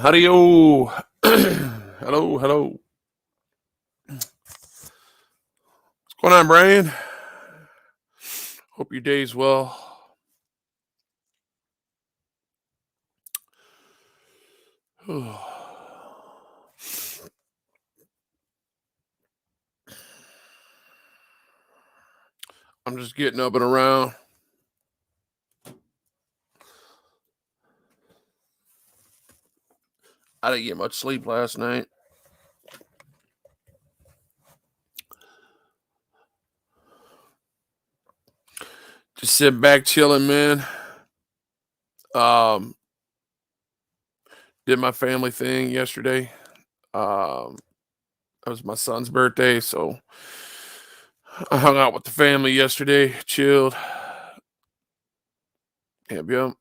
Howdy-o. Hello, hello. What's going on, Brian? Hope your day's well. I'm just getting up and around. I didn't get much sleep last night. Just sitting back chilling, man. Did my family thing yesterday. That was my son's birthday, so I hung out with the family yesterday, chilled. Yep.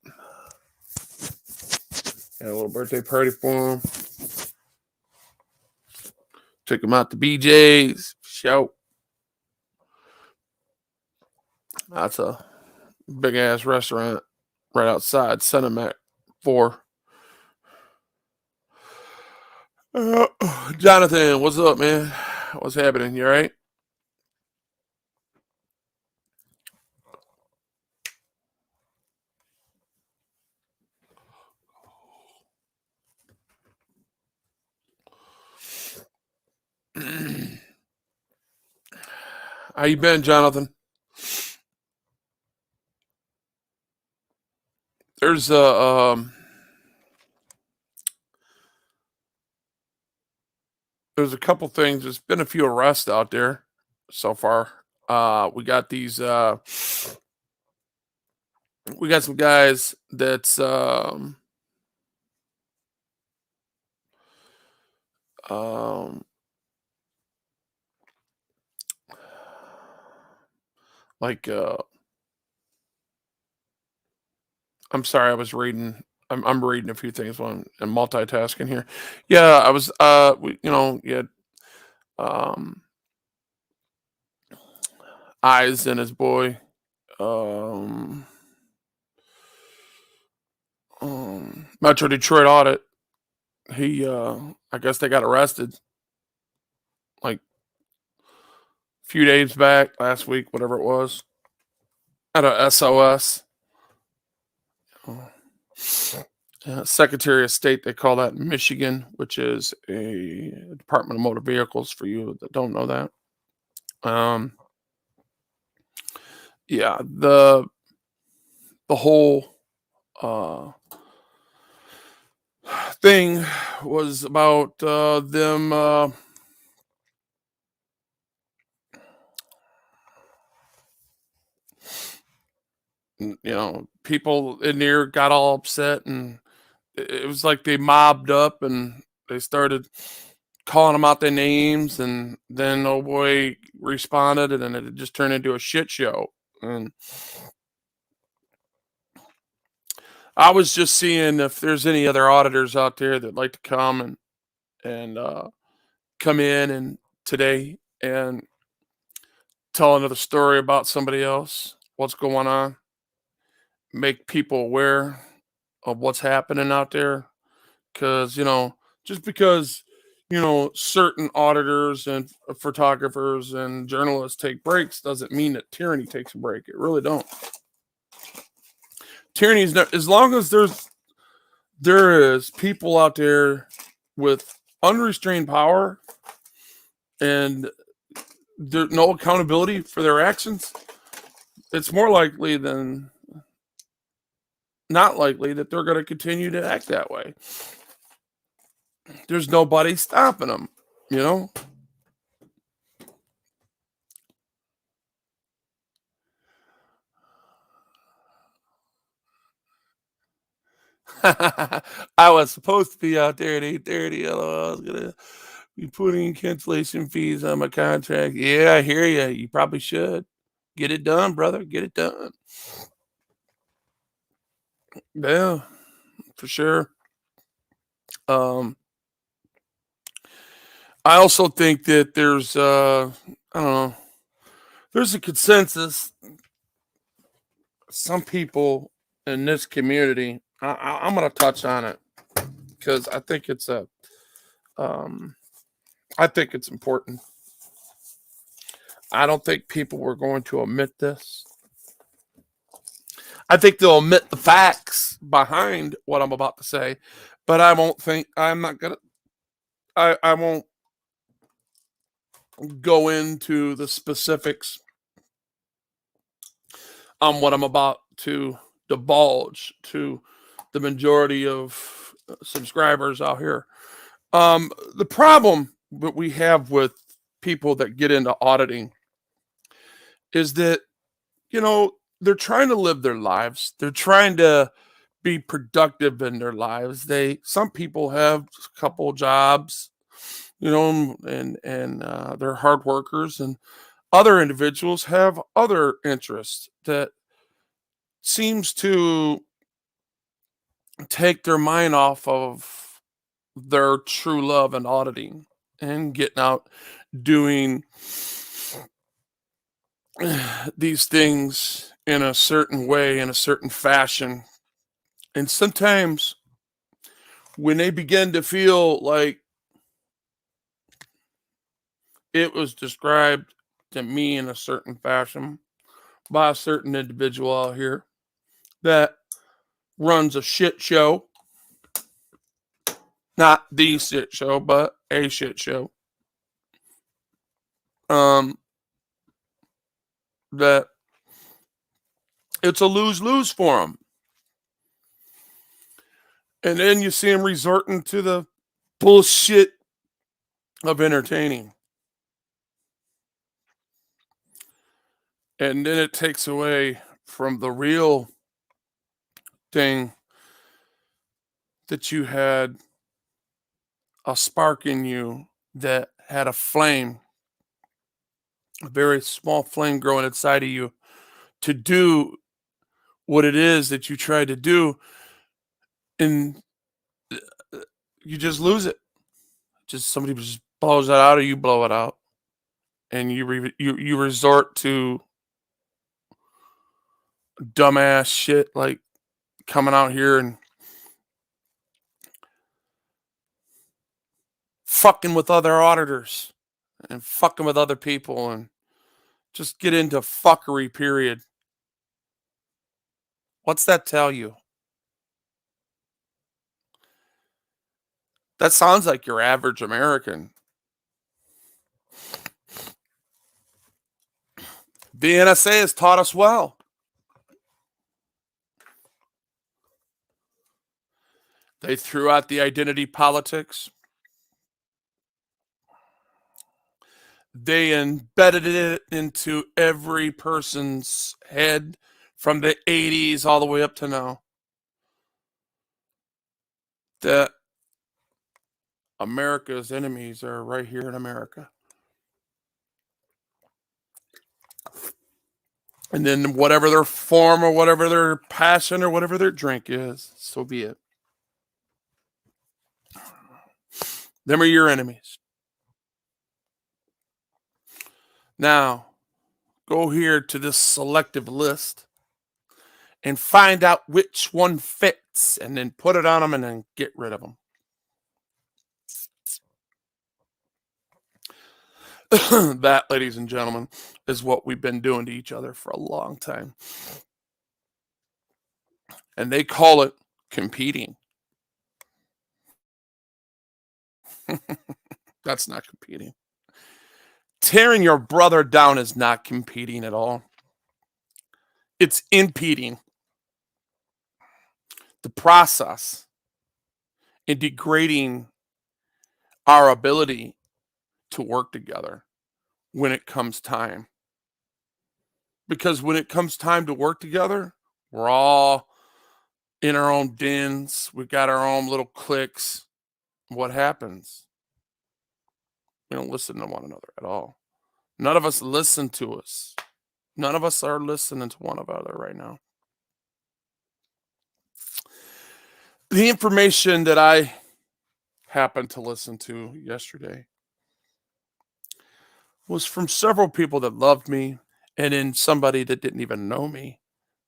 Had a little birthday party for him. Took him out to BJ's. Shout. That's a big ass restaurant right outside Sentiment 4. Jonathan, what's up, man? What's happening? You all right? How you been, Jonathan? There's there's a couple things. There's been a few arrests out there so far. We got we got some guys that's like I'm sorry, I was reading. I'm reading a few things while I'm multitasking here. Yeah, I was. You had um, Eyes and his boy. Um, Metro Detroit audit. I guess they got arrested like a few days back, last week, whatever it was, at a SOS. Secretary of State, they call that in Michigan, which is a Department of Motor Vehicles for you that don't know that. Yeah, the whole thing was about them people in there got all upset, and it was like they mobbed up and they started calling them out their names, and then oh boy responded, and then it just turned into a shit show. And I was just seeing if there's any other auditors out there that like to come and come in and today and tell another story about somebody else, what's going on, make people aware of what's happening out there. Because, just because, certain auditors and photographers and journalists take breaks doesn't mean that tyranny takes a break. It really don't. Tyranny is not, as long as there is people out there with unrestrained power and there's no accountability for their actions, it's more likely than not likely that they're going to continue to act that way. There's nobody stopping them, you know? I was supposed to be out there at 8:30. I was gonna be putting cancellation fees on my contract. Yeah, I hear you. You probably should get it done, brother. Get it done. Yeah, for sure. Um, I also think that there's I don't know. There's a consensus. Some people in this community. I'm gonna touch on it. because I think it's important. I don't think people were going to omit this. I think they'll omit the facts behind what I'm about to say, but I'm not gonna. I won't go into the specifics on what I'm about to divulge to the majority of subscribers out here. The problem that we have with people that get into auditing is that, they're trying to live their lives. They're trying to be productive in their lives. Some people have a couple jobs, and they're hard workers, and other individuals have other interests that seems to take their mind off of their true love and auditing and getting out doing these things in a certain way, in a certain fashion. And sometimes when they begin to feel like it was described to me in a certain fashion by a certain individual out here that runs a shit show, not the shit show, but a shit show, that it's a lose-lose for them. And then you see them resorting to the bullshit of entertaining. And then it takes away from the real thing that you had a spark in you that had a flame, a very small flame growing inside of you to do what it is that you tried to do, and you just lose it. Just somebody just blows it out, or you blow it out, and you resort to dumbass shit like coming out here and fucking with other auditors and fucking with other people and just get into fuckery, period. What's that tell you? That sounds like your average American. The NSA has taught us well. They threw out the identity politics. They embedded it into every person's head from the 80s all the way up to now. That America's enemies are right here in America. And then whatever their form or whatever their passion or whatever their drink is, so be it. Them are your enemies. Now, go here to this selective list and find out which one fits and then put it on them and then get rid of them. That, ladies and gentlemen, is what we've been doing to each other for a long time. And they call it competing. That's not competing. Tearing your brother down is not competing at all. It's impeding the process in degrading our ability to work together when it comes time. Because when it comes time to work together, we're all in our own dens. We've got our own little cliques. What happens? We don't listen to one another at all. None of us listen to us. None of us are listening to one another right now. The information that I happened to listen to yesterday was from several people that loved me, and then somebody that didn't even know me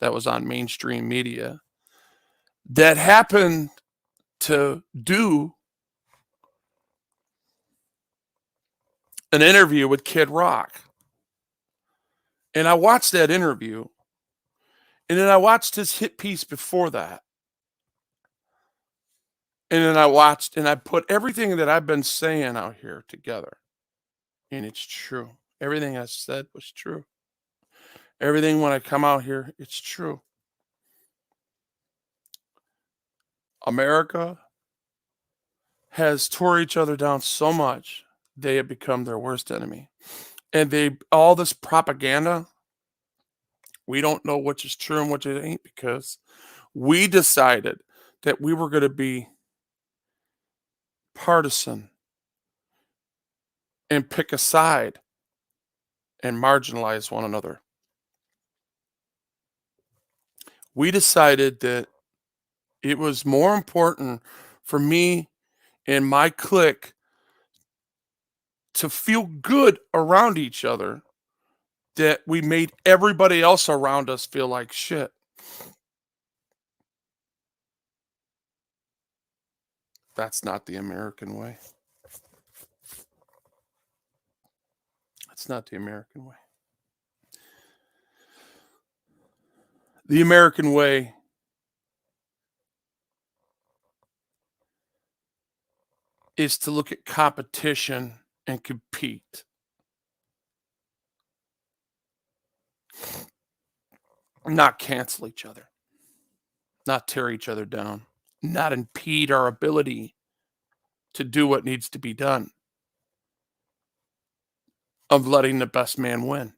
that was on mainstream media that happened to do an interview with Kid Rock. And I watched that interview, and then I watched his hit piece before that. And then I watched and I put everything that I've been saying out here together. And it's true. Everything I said was true. Everything when I come out here, it's true. America has tore each other down so much, they have become their worst enemy. And all this propaganda, we don't know which is true and which it ain't, because we decided that we were going to be partisan and pick a side and marginalize one another. We decided that it was more important for me and my clique to feel good around each other, that we made everybody else around us feel like shit. That's not the American way. That's not the American way. The American way is to look at competition and compete. Not cancel each other. Not tear each other down. Not impede our ability to do what needs to be done. Of letting the best man win.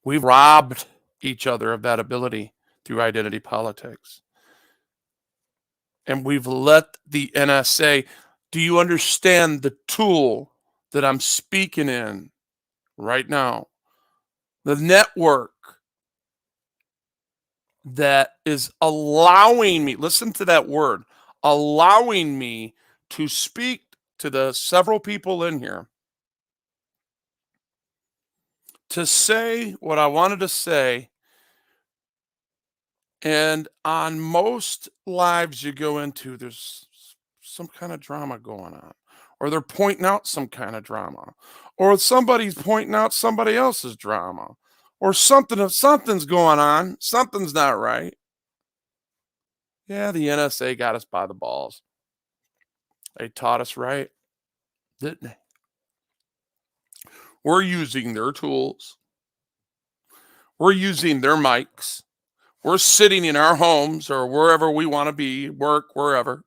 We've robbed each other of that ability through identity politics. And we've let the NSA, do you understand the tool that I'm speaking in right now? The network that is allowing me, listen to that word, allowing me to speak to the several people in here, to say what I wanted to say. And on most lives you go into, there's some kind of drama going on, or they're pointing out some kind of drama, or somebody's pointing out somebody else's drama, or something's going on, something's not right. Yeah, the NSA got us by the balls. They taught us right, didn't they? We're using their tools. We're using their mics. We're sitting in our homes or wherever we want to be, work, wherever,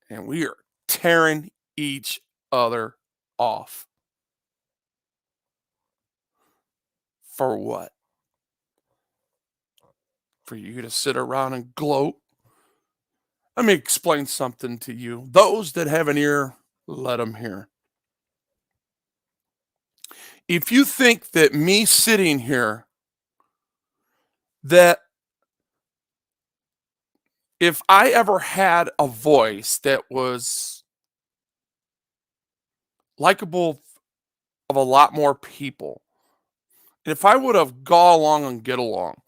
and we are tearing each other off. For what? For you to sit around and gloat? Let me explain something to you. Those that have an ear, let them hear. If you think that me sitting here, that if I ever had a voice that was likable of a lot more people, and if I would have gone along and get along,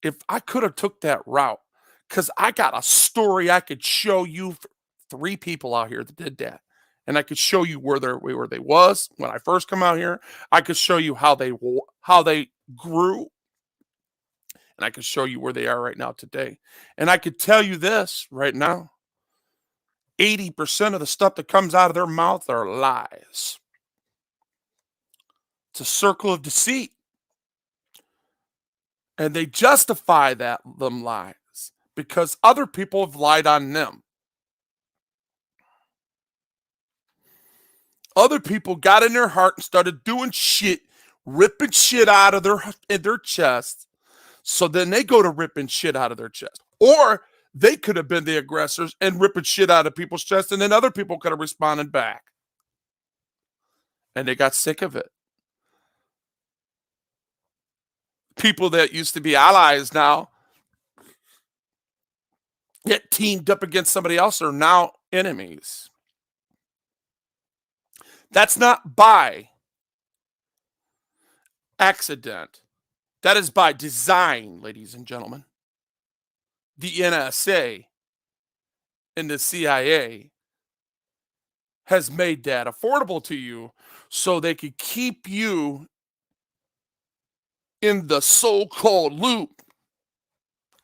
if I could have took that route, because I got a story I could show you, 3 people out here that did that. And I could show you where they was when I first come out here. I could show you how they grew. And I could show you where they are right now today. And I could tell you this right now. 80% of the stuff that comes out of their mouth are lies. It's a circle of deceit. And they justify them lies because other people have lied on them. Other people got in their heart and started doing shit, ripping shit out of their chest. So then they go to ripping shit out of their chest. Or they could have been the aggressors and ripping shit out of people's chest, and then other people could have responded back. And they got sick of it. People that used to be allies now get teamed up against somebody else are now enemies. That's not by accident. That is by design, ladies and gentlemen. the NSA and the CIA has made that affordable to you so they could keep you in the so-called loop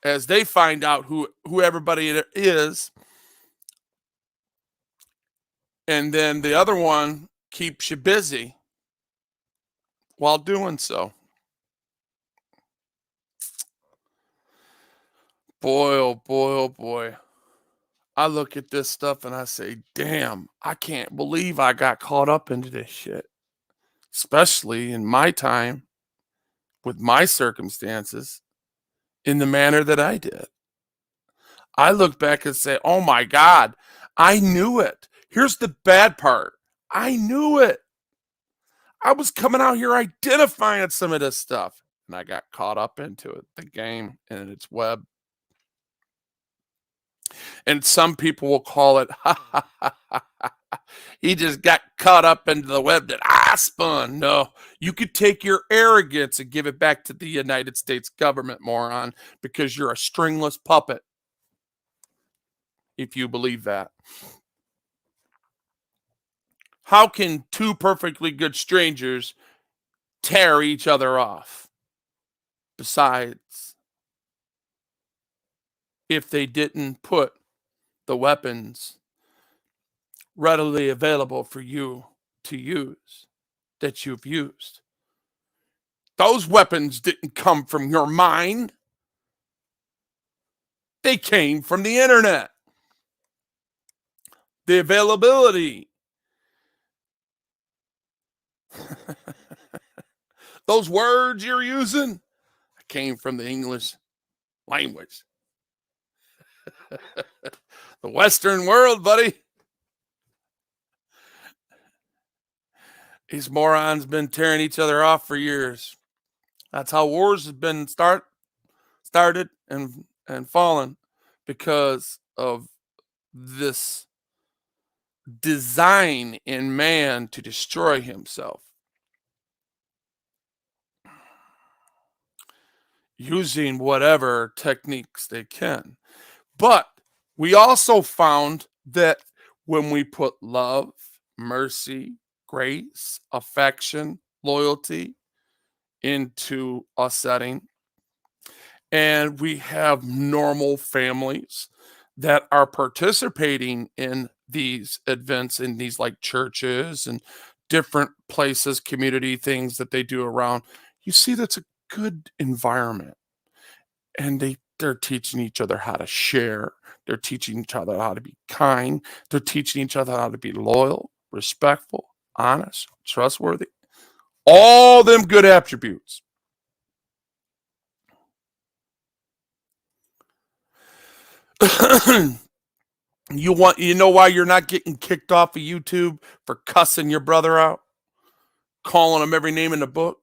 as they find out who everybody is, and then the other one keeps you busy while doing so. Boy, oh boy, oh boy. I look at this stuff and I say, damn, I can't believe I got caught up into this shit, especially in my time with my circumstances in the manner that I did. I look back and say, oh my God, I knew it. Here's the bad part. I knew it. I was coming out here identifying some of this stuff, and I got caught up into it, the game and its web. And some people will call it, he just got caught up into the web that I spun. No, you could take your arrogance and give it back to the United States government, moron, because you're a stringless puppet, if you believe that. How can two perfectly good strangers tear each other off? Besides, if they didn't put the weapons readily available for you to use that you've used. Those weapons didn't come from your mind. They came from the internet. The availability. Those words you're using came from the English language. The Western world, buddy. These morons been tearing each other off for years. That's how wars have been started and fallen, because of this design in man to destroy himself, using whatever techniques they can. But we also found that when we put love, mercy, grace, affection, loyalty into a setting, and we have normal families that are participating in these events, in these like churches and different places, community things that they do around, you see that's a good environment. And they're teaching each other how to share. They're teaching each other how to be kind. They're teaching each other how to be loyal, respectful, honest, trustworthy. All them good attributes. You know why you're not getting kicked off of YouTube for cussing your brother out, calling him every name in the book?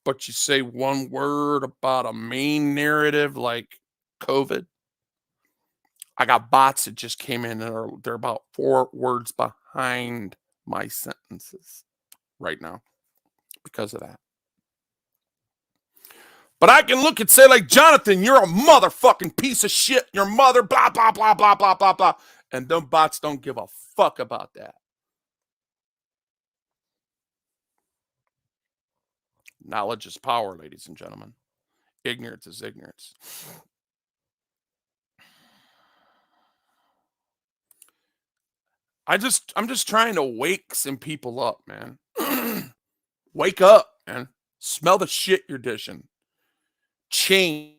But you say one word about a main narrative like COVID. I got bots that just came in and they're about 4 words behind my sentences right now because of that. But I can look and say, like, Jonathan, you're a motherfucking piece of shit. Your mother, blah, blah, blah, blah, blah, blah, blah. And them bots don't give a fuck about that. Knowledge is power, ladies and gentlemen. Ignorance is ignorance. I'm just trying to wake some people up, man. Wake up, man. Smell the shit you're dishing. Change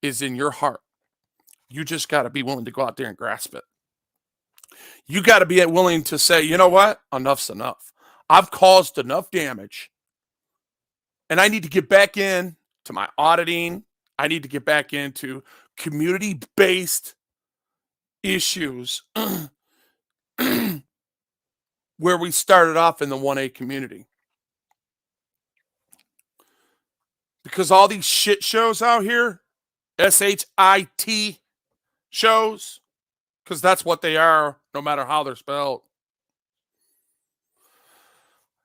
is in your heart. You just got to be willing to go out there and grasp it. You got to be willing to say, you know what? Enough's enough. I've caused enough damage, and I need to get back in to my auditing. I need to get back into community-based issues where we started off in the 1A community. Because all these shit shows out here, SHIT shows, because that's what they are, no matter how they're spelled.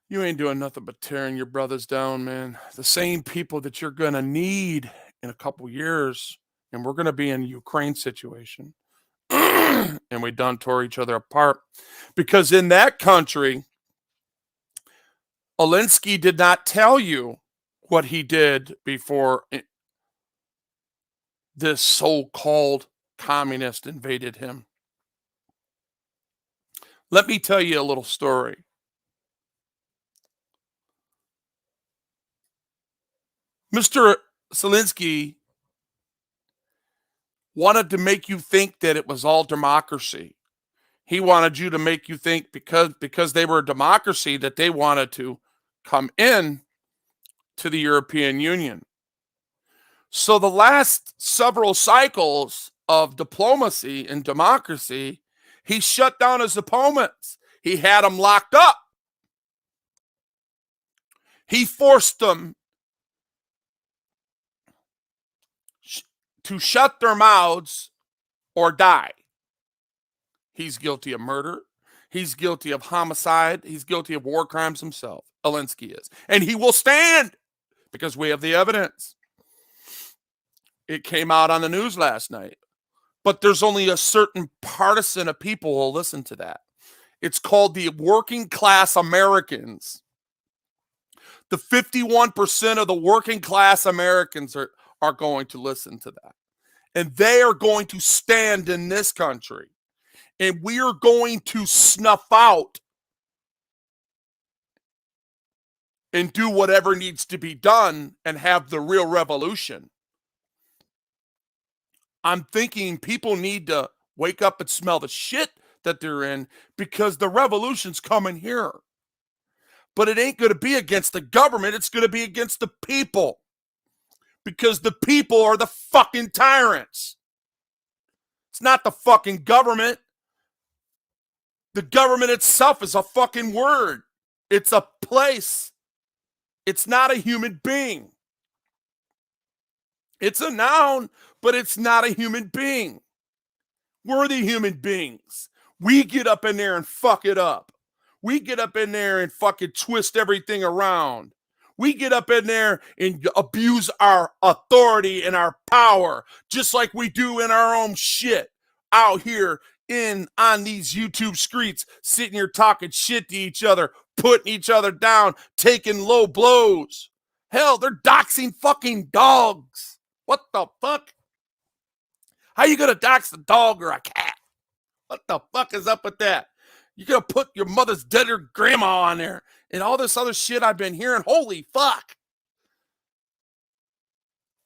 You ain't doing nothing but tearing your brothers down, man. The same people that you're going to need in a couple years, and we're going to be in a Ukraine situation. And we done tore each other apart because in that country, Alinsky did not tell you what he did before this so-called communist invaded him. Let me tell you a little story. Mr. Zelensky wanted to make you think that it was all democracy. He wanted you to make you think because they were a democracy that they wanted to come in to the European Union. So the last several cycles of diplomacy and democracy, he shut down his opponents. He had them locked up. He forced them to shut their mouths or die. He's guilty of murder. He's guilty of homicide. He's guilty of war crimes himself. Alinsky is. And he will stand because we have the evidence. It came out on the news last night. But there's only a certain partisan of people who will listen to that. It's called the working class Americans. The 51% of the working class Americans are going to listen to that. And they are going to stand in this country. And we are going to snuff out and do whatever needs to be done and have the real revolution. I'm thinking people need to wake up and smell the shit that they're in because the revolution's coming here. But it ain't going to be against the government. It's going to be against the people because the people are the fucking tyrants. It's not the fucking government. The government itself is a fucking word. It's a place. It's not a human being. It's a noun, but it's not a human being. We're the human beings. We get up in there and fuck it up. We get up in there and fucking twist everything around. We get up in there and abuse our authority and our power, just like we do in our own shit out here on these YouTube streets, sitting here talking shit to each other, putting each other down, taking low blows. Hell, they're doxing fucking dogs. What the fuck? How you gonna dox a dog or a cat? What the fuck is up with that? You're gonna put your mother's dead or grandma on there and all this other shit I've been hearing. Holy fuck.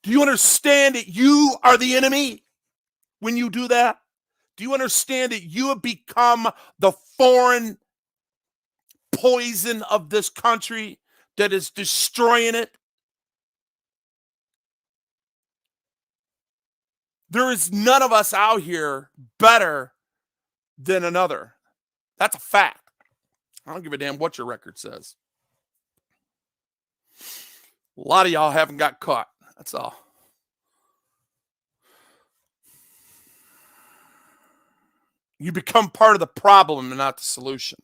Do you understand that you are the enemy when you do that? Do you understand that you have become the foreign poison of this country that is destroying it? There is none of us out here better than another. That's a fact. I don't give a damn what your record says. A lot of y'all haven't got caught. That's all. You become part of the problem and not the solution.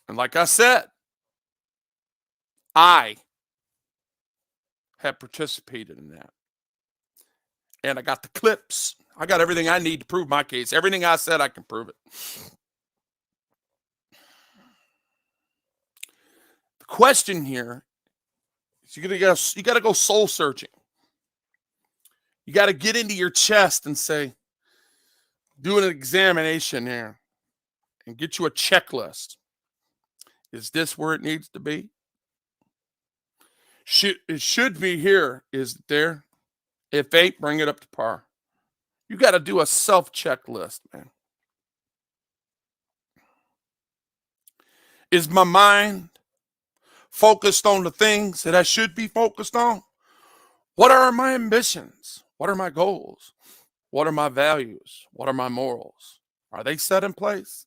And like I said, I have participated in that. And I got the clips. I got everything I need to prove my case. Everything I said, I can prove it. The question here is you got to go soul searching. You got to get into your chest and say, do an examination here and get you a checklist. Is this where it needs to be? It should be here. Is it there? If ain't, bring it up to par. You got to do a self-checklist, man. Is my mind focused on the things that I should be focused on? What are my ambitions? What are my goals? What are my values? What are my morals? Are they set in place?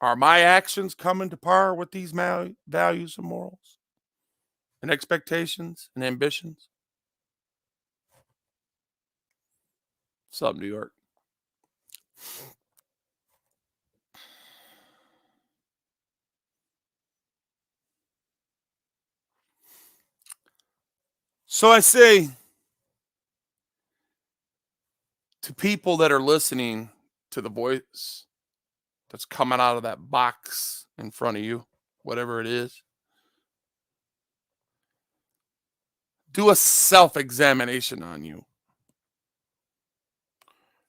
Are my actions coming to par with these values and morals and expectations and ambitions? What's up, New York? So I say to people that are listening to the voice that's coming out of that box in front of you, whatever it is, do a self-examination on you.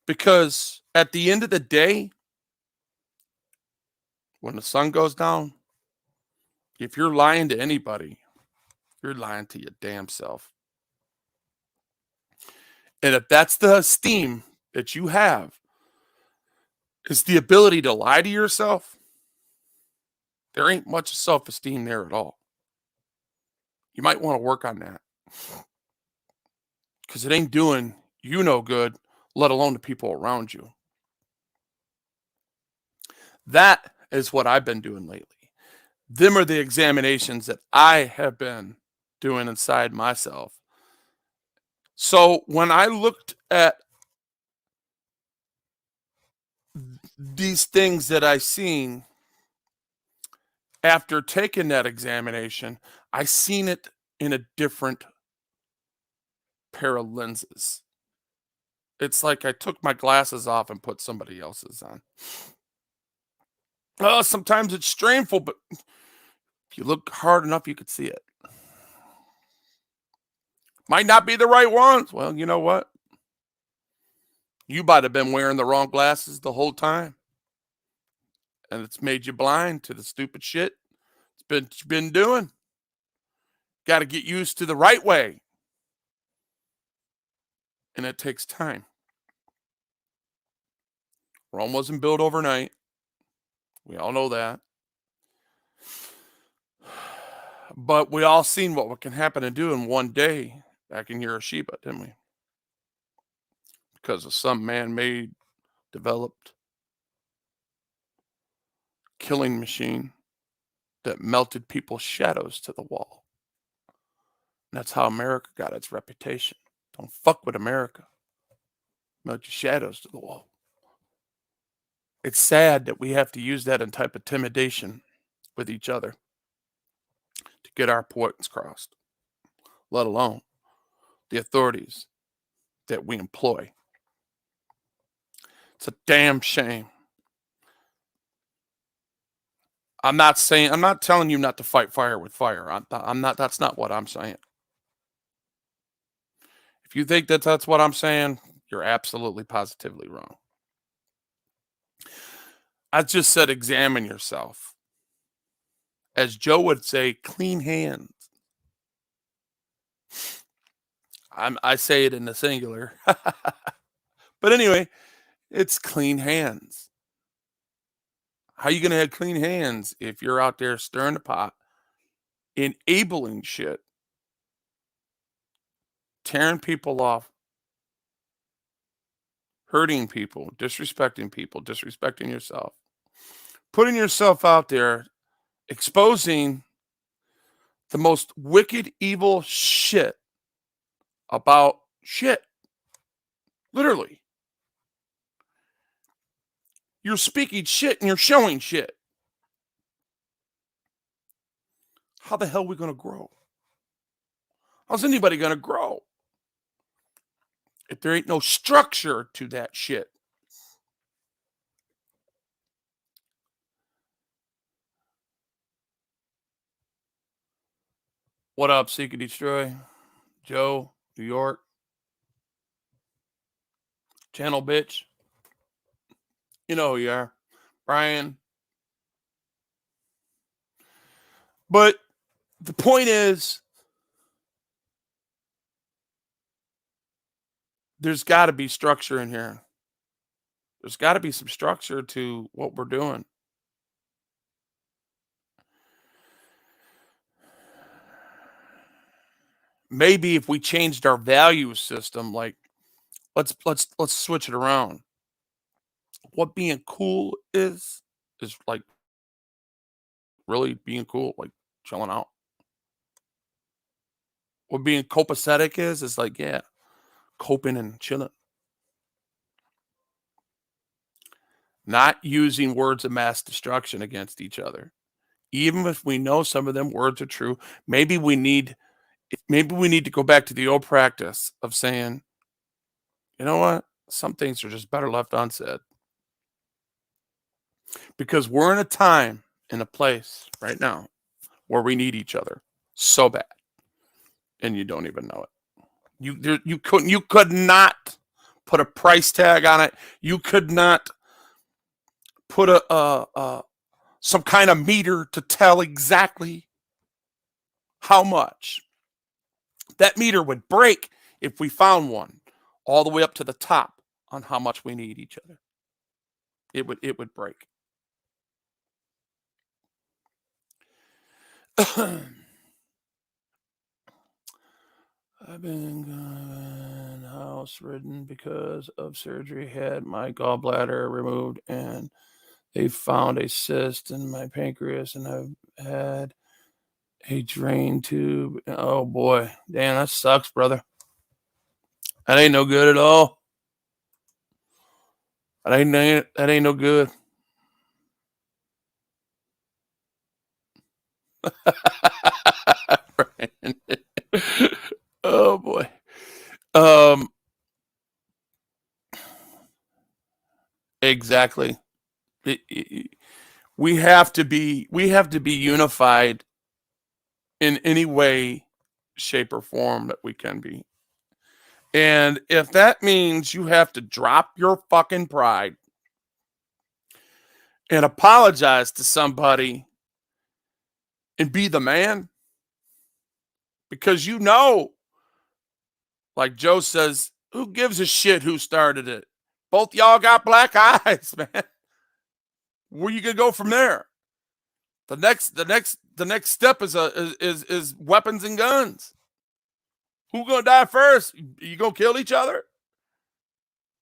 Because at the end of the day, when the sun goes down, if you're lying to anybody, you're lying to your damn self. And if that's the esteem that you have, is the ability to lie to yourself, there ain't much self-esteem there at all. You might want to work on that. Because it ain't doing you no good, let alone the people around you. That is what I've been doing lately. Them are the examinations that I have been doing inside myself. So when I looked at these things that I seen after taking that examination, I seen it in a different pair of lenses. It's like I took my glasses off and put somebody else's on. Sometimes it's strainful, but if you look hard enough, you could see it. Might not be the right ones. Well, you know what? You might have been wearing the wrong glasses the whole time. And it's made you blind to the stupid shit it's been doing. Got to get used to the right way. And it takes time. Rome wasn't built overnight. We all know that. But we all seen what can happen to do in one day back in Hiroshima, didn't we? Because of some man-made, developed killing machine that melted people's shadows to the wall. And that's how America got its reputation. Don't fuck with America. Melt your shadows to the wall. It's sad that we have to use that in type of intimidation with each other to get our points crossed, let alone the authorities that we employ. It's a damn shame. I'm not telling you not to fight fire with fire. That's not what I'm saying. If you think that that's what I'm saying, you're absolutely positively wrong. I just said examine yourself. As Joe would say, clean hands. I say it in the singular. But anyway, it's clean hands. How you going to have clean hands if you're out there stirring the pot, enabling shit, tearing people off, hurting people, disrespecting yourself, putting yourself out there, exposing the most wicked, evil shit about shit. Literally. You're speaking shit and you're showing shit. How the hell are we going to grow? How's anybody going to grow if there ain't no structure to that shit? What up, Seek and Destroy? Joe, New York. Channel bitch. You know who you are. Brian. But the point is, there's got to be structure in here. There's got to be some structure to what we're doing. Maybe if we changed our value system, like let's switch it around. What being cool is like really being cool, like chilling out. What being copacetic is like, yeah, coping and chilling. Not using words of mass destruction against each other. Even if we know some of them words are true, maybe we need Maybe we need to go back to the old practice of saying, you know what? Some things are just better left unsaid because we're in a time and a place right now where we need each other so bad, and you don't even know it. You could not put a price tag on it. You could not put a some kind of meter to tell exactly how much. That meter would break if we found one all the way up to the top on how much we need each other. It would break. I've been house ridden because of surgery. Had my gallbladder removed, and they found a cyst in my pancreas, and I've had a drain tube. Oh boy, damn, that sucks, brother. That ain't no good at all. That ain't no good. Oh boy. Um, exactly. We have to be unified in any way, shape, or form that we can be. And if that means you have to drop your fucking pride and apologize to somebody and be the man, because like Joe says, who gives a shit who started it? Both y'all got black eyes, man. Where you gonna go from there? The next step is weapons and guns. Who gonna die first? You gonna kill each other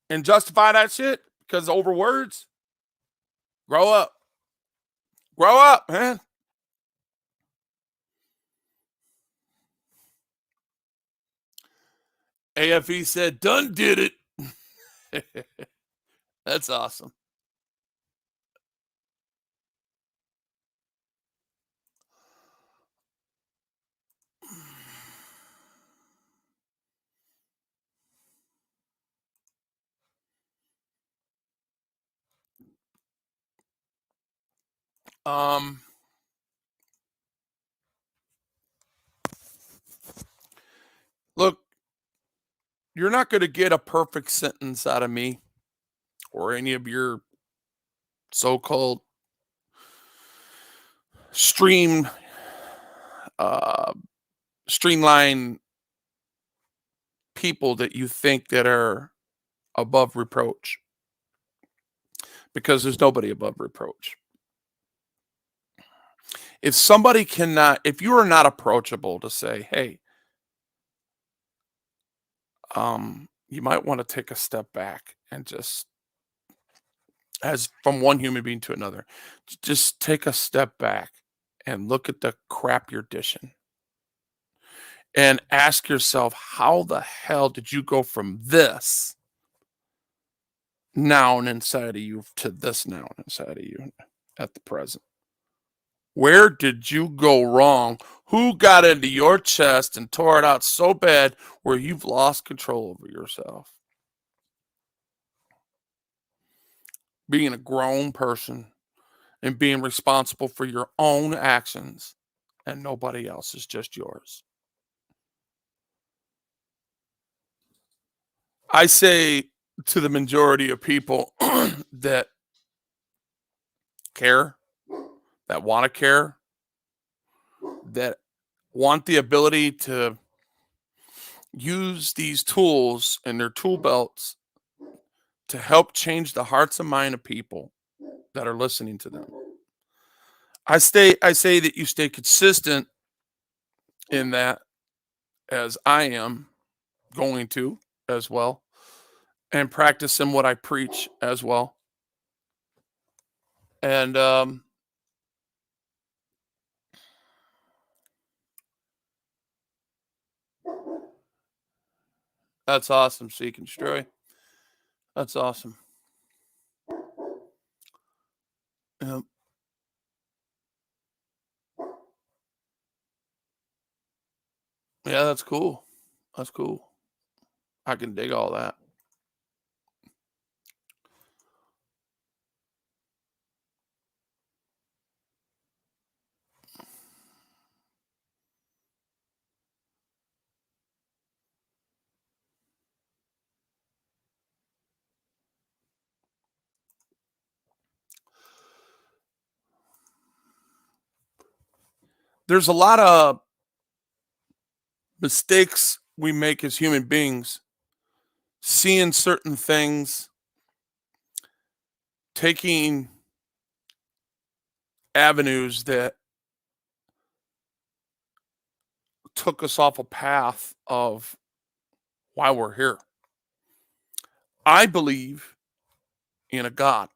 and justify that shit because over words? Grow up. Grow up, man. AFE said, "Done did it." That's awesome. Um, look, you're not going to get a perfect sentence out of me or any of your so-called stream uh streamline people that you think that are above reproach, because there's nobody above reproach. If you are not approachable to say, hey, you might want to take a step back and just, as from one human being to another, just take a step back and look at the crap you're dishing and ask yourself, how the hell did you go from this noun inside of you to this noun inside of you at the present? Where did you go wrong? Who got into your chest and tore it out so bad where you've lost control over yourself? Being a grown person and being responsible for your own actions and nobody else's, just yours. I say to the majority of people that care, that want to care, that want the ability to use these tools in their tool belts to help change the hearts and mind of people that are listening to them. I say that you stay consistent in that, as I am going to as well, and practice in what I preach as well. And that's awesome, Seek and Destroy. That's awesome. Yep. Yeah, that's cool. That's cool. I can dig all that. There's a lot of mistakes we make as human beings, seeing certain things, taking avenues that took us off a path of why we're here. I believe in a God.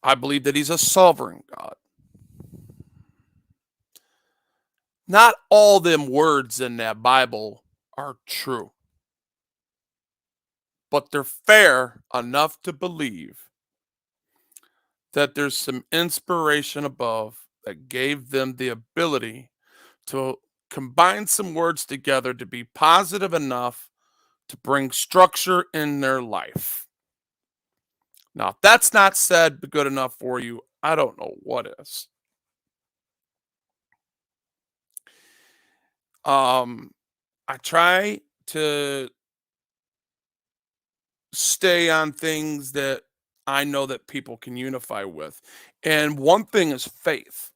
I believe that he's a sovereign God. Not all them words in that Bible are true, but they're fair enough to believe that there's some inspiration above that gave them the ability to combine some words together to be positive enough to bring structure in their life. Now, if that's not said but good enough for you, I don't know what is. Um, I try to stay on things that I know that people can unify with. And one thing is faith.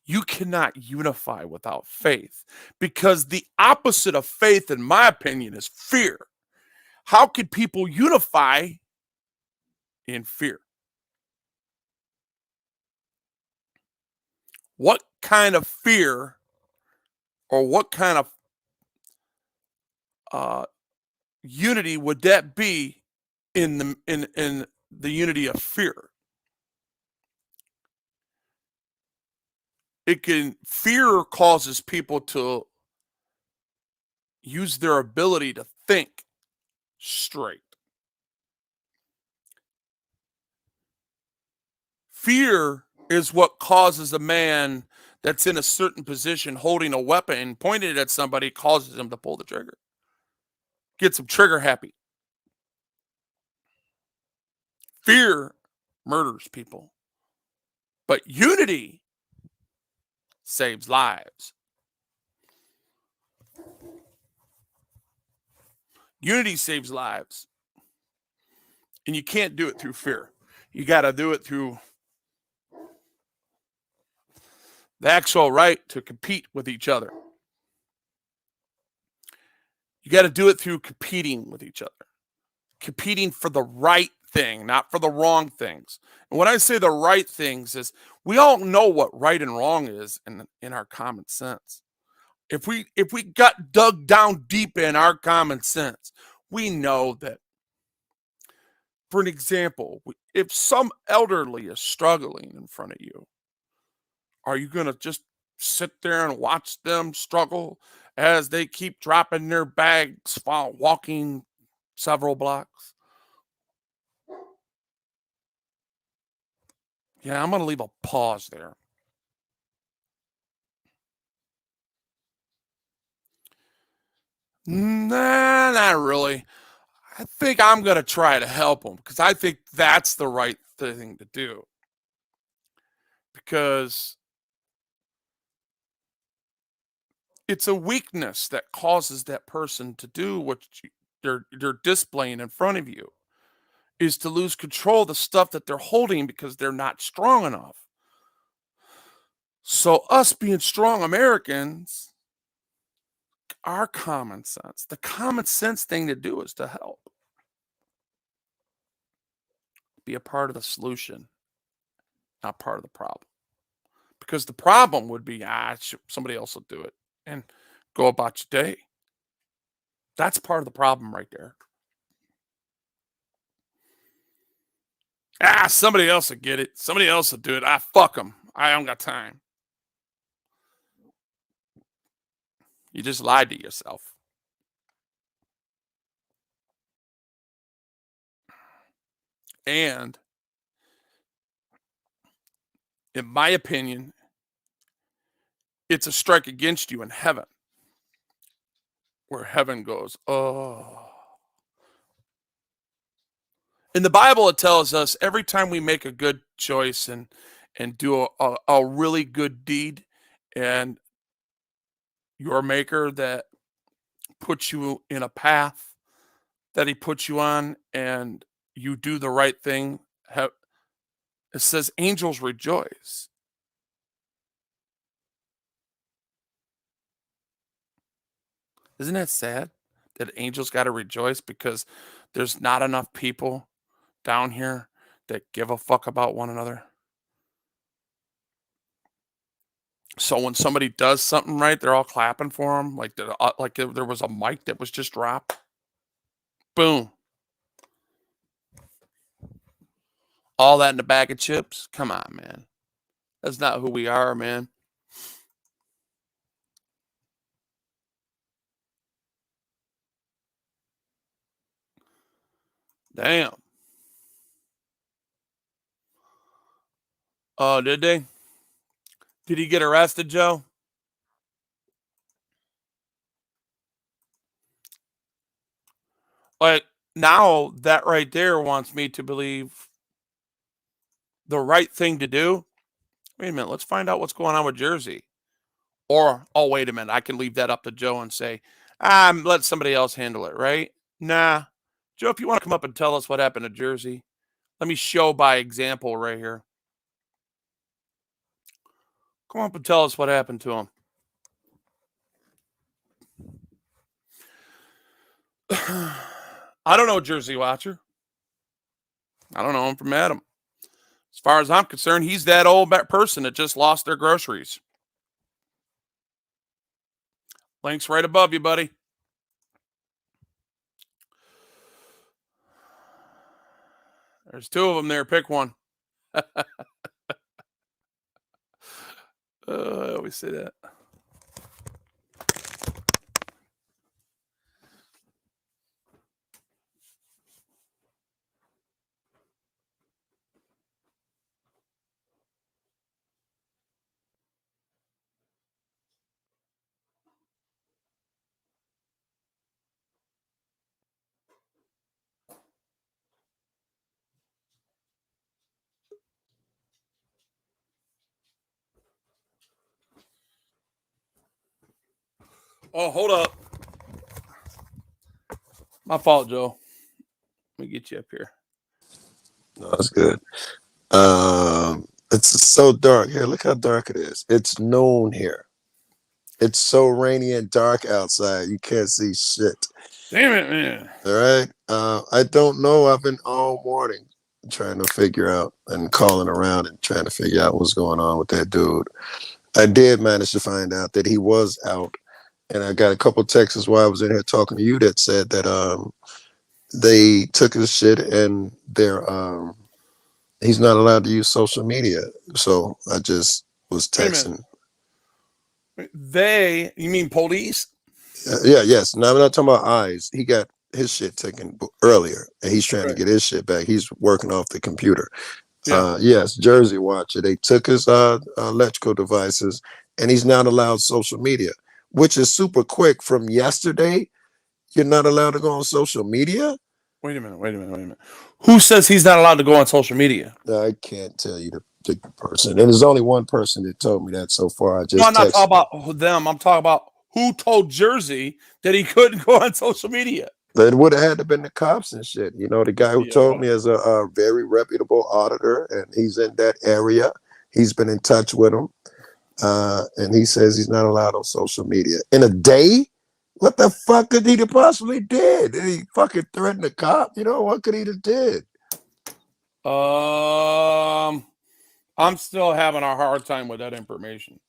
You cannot unify without faith because the opposite of faith, in my opinion, is fear. How can people unify in fear? What kind of fear or what kind of uh, unity would that be in the unity of fear? It can fear causes people to use their ability to think straight. Fear is what causes a man that's in a certain position holding a weapon pointed at somebody causes him to pull the trigger. Gets him trigger happy. Fear murders people. But unity saves lives. Unity saves lives. And you can't do it through fear. You got to do it through the actual right to compete with each other. You got to do it through competing with each other, competing for the right thing, not for the wrong things. And when I say the right things, is we all know what right and wrong is in our common sense. If we got dug down deep in our common sense, we know that. For an example, if some elderly is struggling in front of you, are you going to just sit there and watch them struggle as they keep dropping their bags while walking several blocks? Yeah, I'm going to leave a pause there. Nah, not really. I think I'm going to try to help them because I think that's the right thing to do. Because it's a weakness that causes that person to do what they're displaying in front of you is to lose control of the stuff that they're holding because they're not strong enough. So us being strong Americans, our common sense, the common sense thing to do is to help, be a part of the solution, not part of the problem. Because the problem would be, somebody else will do it and go about your day. That's part of the problem right there. Somebody else will get it. Somebody else will do it. Fuck them. I don't got time. You just lied to yourself. And in my opinion, it's a strike against you in heaven, where heaven goes, oh. In the Bible, it tells us every time we make a good choice and do a really good deed, and your maker that puts you in a path that he puts you on, and you do the right thing, it says angels rejoice. Isn't that sad that angels got to rejoice because there's not enough people down here that give a fuck about one another? So when somebody does something right, they're all clapping for them, like there was a mic that was just dropped. Boom. All that in a bag of chips. Come on, man. That's not who we are, man. Damn. Oh, did they? Did he get arrested, Joe? Like, now that right there wants me to believe the right thing to do. Wait a minute, let's find out what's going on with Jersey. Or, oh, wait a minute, I can leave that up to Joe and say, let somebody else handle it, right? Nah. Joe, if you want to come up and tell us what happened to Jersey, let me show by example right here. Come up and tell us what happened to him. I don't know, Jersey Watcher. I don't know him from Adam. As far as I'm concerned, he's that old person that just lost their groceries. Link's right above you, buddy. There's two of them there. Pick one. I always say that. Oh, hold up. My fault, Joe. Let me get you up here. No, that's good. It's so dark here. Look how dark it is. It's noon here. It's so rainy and dark outside. You can't see shit. Damn it, man. All right. I don't know. I've been all morning trying to figure out and calling around and trying to figure out what's going on with that dude. I did manage to find out that he was out, and I got a couple texts while I was in here talking to you that said that they took his shit and he's not allowed to use social media. So I just was texting. You mean police? Yes. Now I'm not talking about eyes. He got his shit taken earlier, and he's trying to get his shit back. He's working off the computer. Yeah. Yes, Jersey Watcher. They took his electrical devices, and he's not allowed social media, which is super quick. From yesterday, you're not allowed to go on social media. Wait a minute. Who says he's not allowed to go on social media? I can't tell you the person. And there's only one person that told me that so far. No, I'm not talking about them. I'm talking about who told Jersey that he couldn't go on social media. It would have had to been the cops and shit. You know, the guy who told me is a very reputable auditor, and he's in that area. He's been in touch with him, and he says he's not allowed on social media. In a day? What the fuck could he have possibly did? Did he fucking threaten the cop? You know, what could he have did? I'm still having a hard time with that information.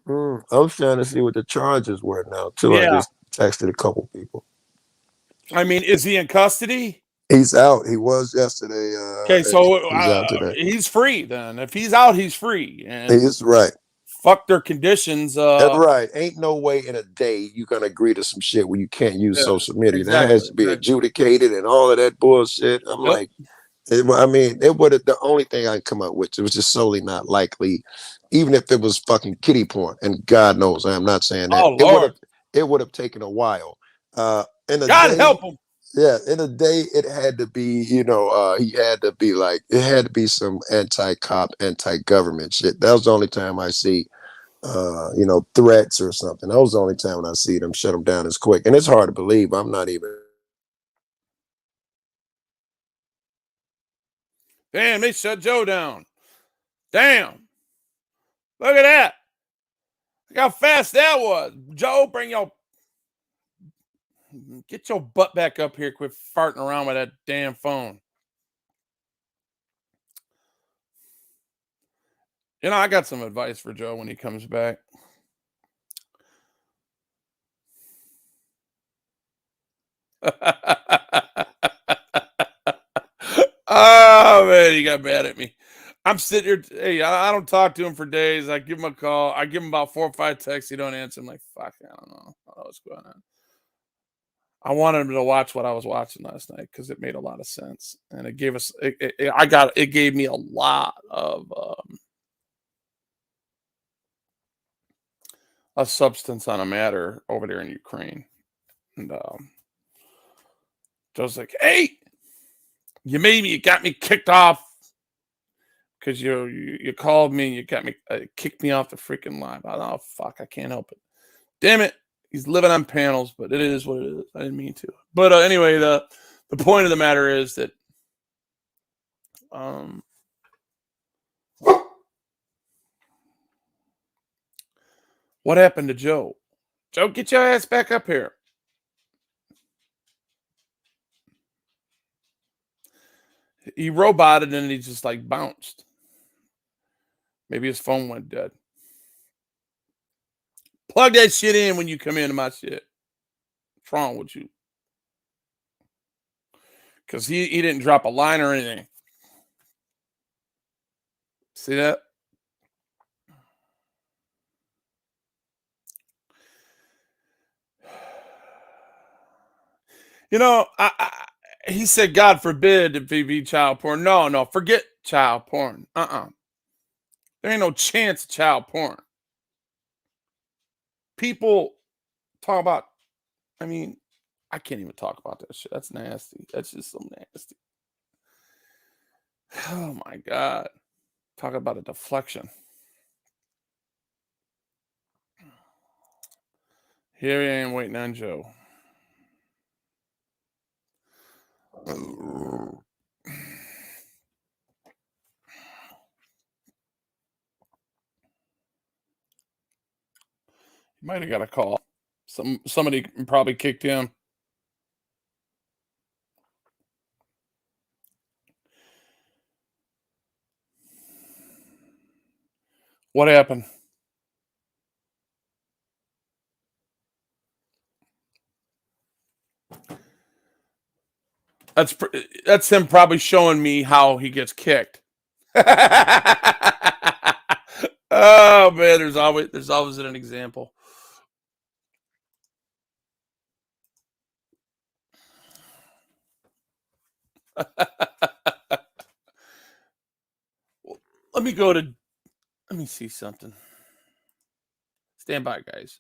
I was trying to see what the charges were now, too. Yeah. I just texted a couple people. I mean, is he in custody? He's out. He was yesterday. Okay, so he's out today. He's free then. If he's out, he's free. And he's right. Fuck their conditions. Right. Ain't no way in a day you're going to agree to some shit where you can't use social media. Exactly, that has to be adjudicated and all of that bullshit. I'm like, I mean, it would have, the only thing I come up with, it was just solely not likely, even if it was fucking kitty porn. And God knows, I'm not saying that Oh Lord, it would have taken a while. In a God day, help him. yeah, in a day, it had to be, he had to be like, it had to be some anti-cop, anti-government shit. That was the only time I see, threats or something. That was the only time when I see them shut them down as quick. And it's hard to believe. I'm not even. Damn, they shut Joe down. Damn, look at that. Look how fast that was. Joe, get your butt back up here. Quit farting around with that damn phone. I got some advice for Joe when he comes back. Oh man, he got mad at me. I'm sitting here. Hey, I don't talk to him for days. I give him a call. I give him about 4 or 5 texts. He don't answer. I'm like, fuck, I don't know what's going on. I wanted him to watch what I was watching last night because it made a lot of sense, and it gave us. It gave me a lot of substance on a matter over there in Ukraine. And Joe's like, "Hey, you got me kicked off because you called me, and you got me kicked me off the freaking line." Oh fuck, I can't help it. Damn it, he's living on panels, but it is what it is. I didn't mean to. But anyway, the point of the matter is that um, what happened to Joe? Joe, get your ass back up here. He roboted and he just like bounced. Maybe his phone went dead. Plug that shit in when you come into my shit. What's wrong with you? Because he didn't drop a line or anything. See that? He said, God forbid if he be child porn. No, forget child porn. There ain't no chance of child porn. People talk about, I mean, I can't even talk about that shit. That's nasty. That's just so nasty. Oh my God. Talk about a deflection. Here I am waiting on Joe. He might have got a call. Somebody probably kicked him. What happened? That's him probably showing me how he gets kicked. Oh man, there's always an example. Let me go to. Let me see something. Stand by, guys.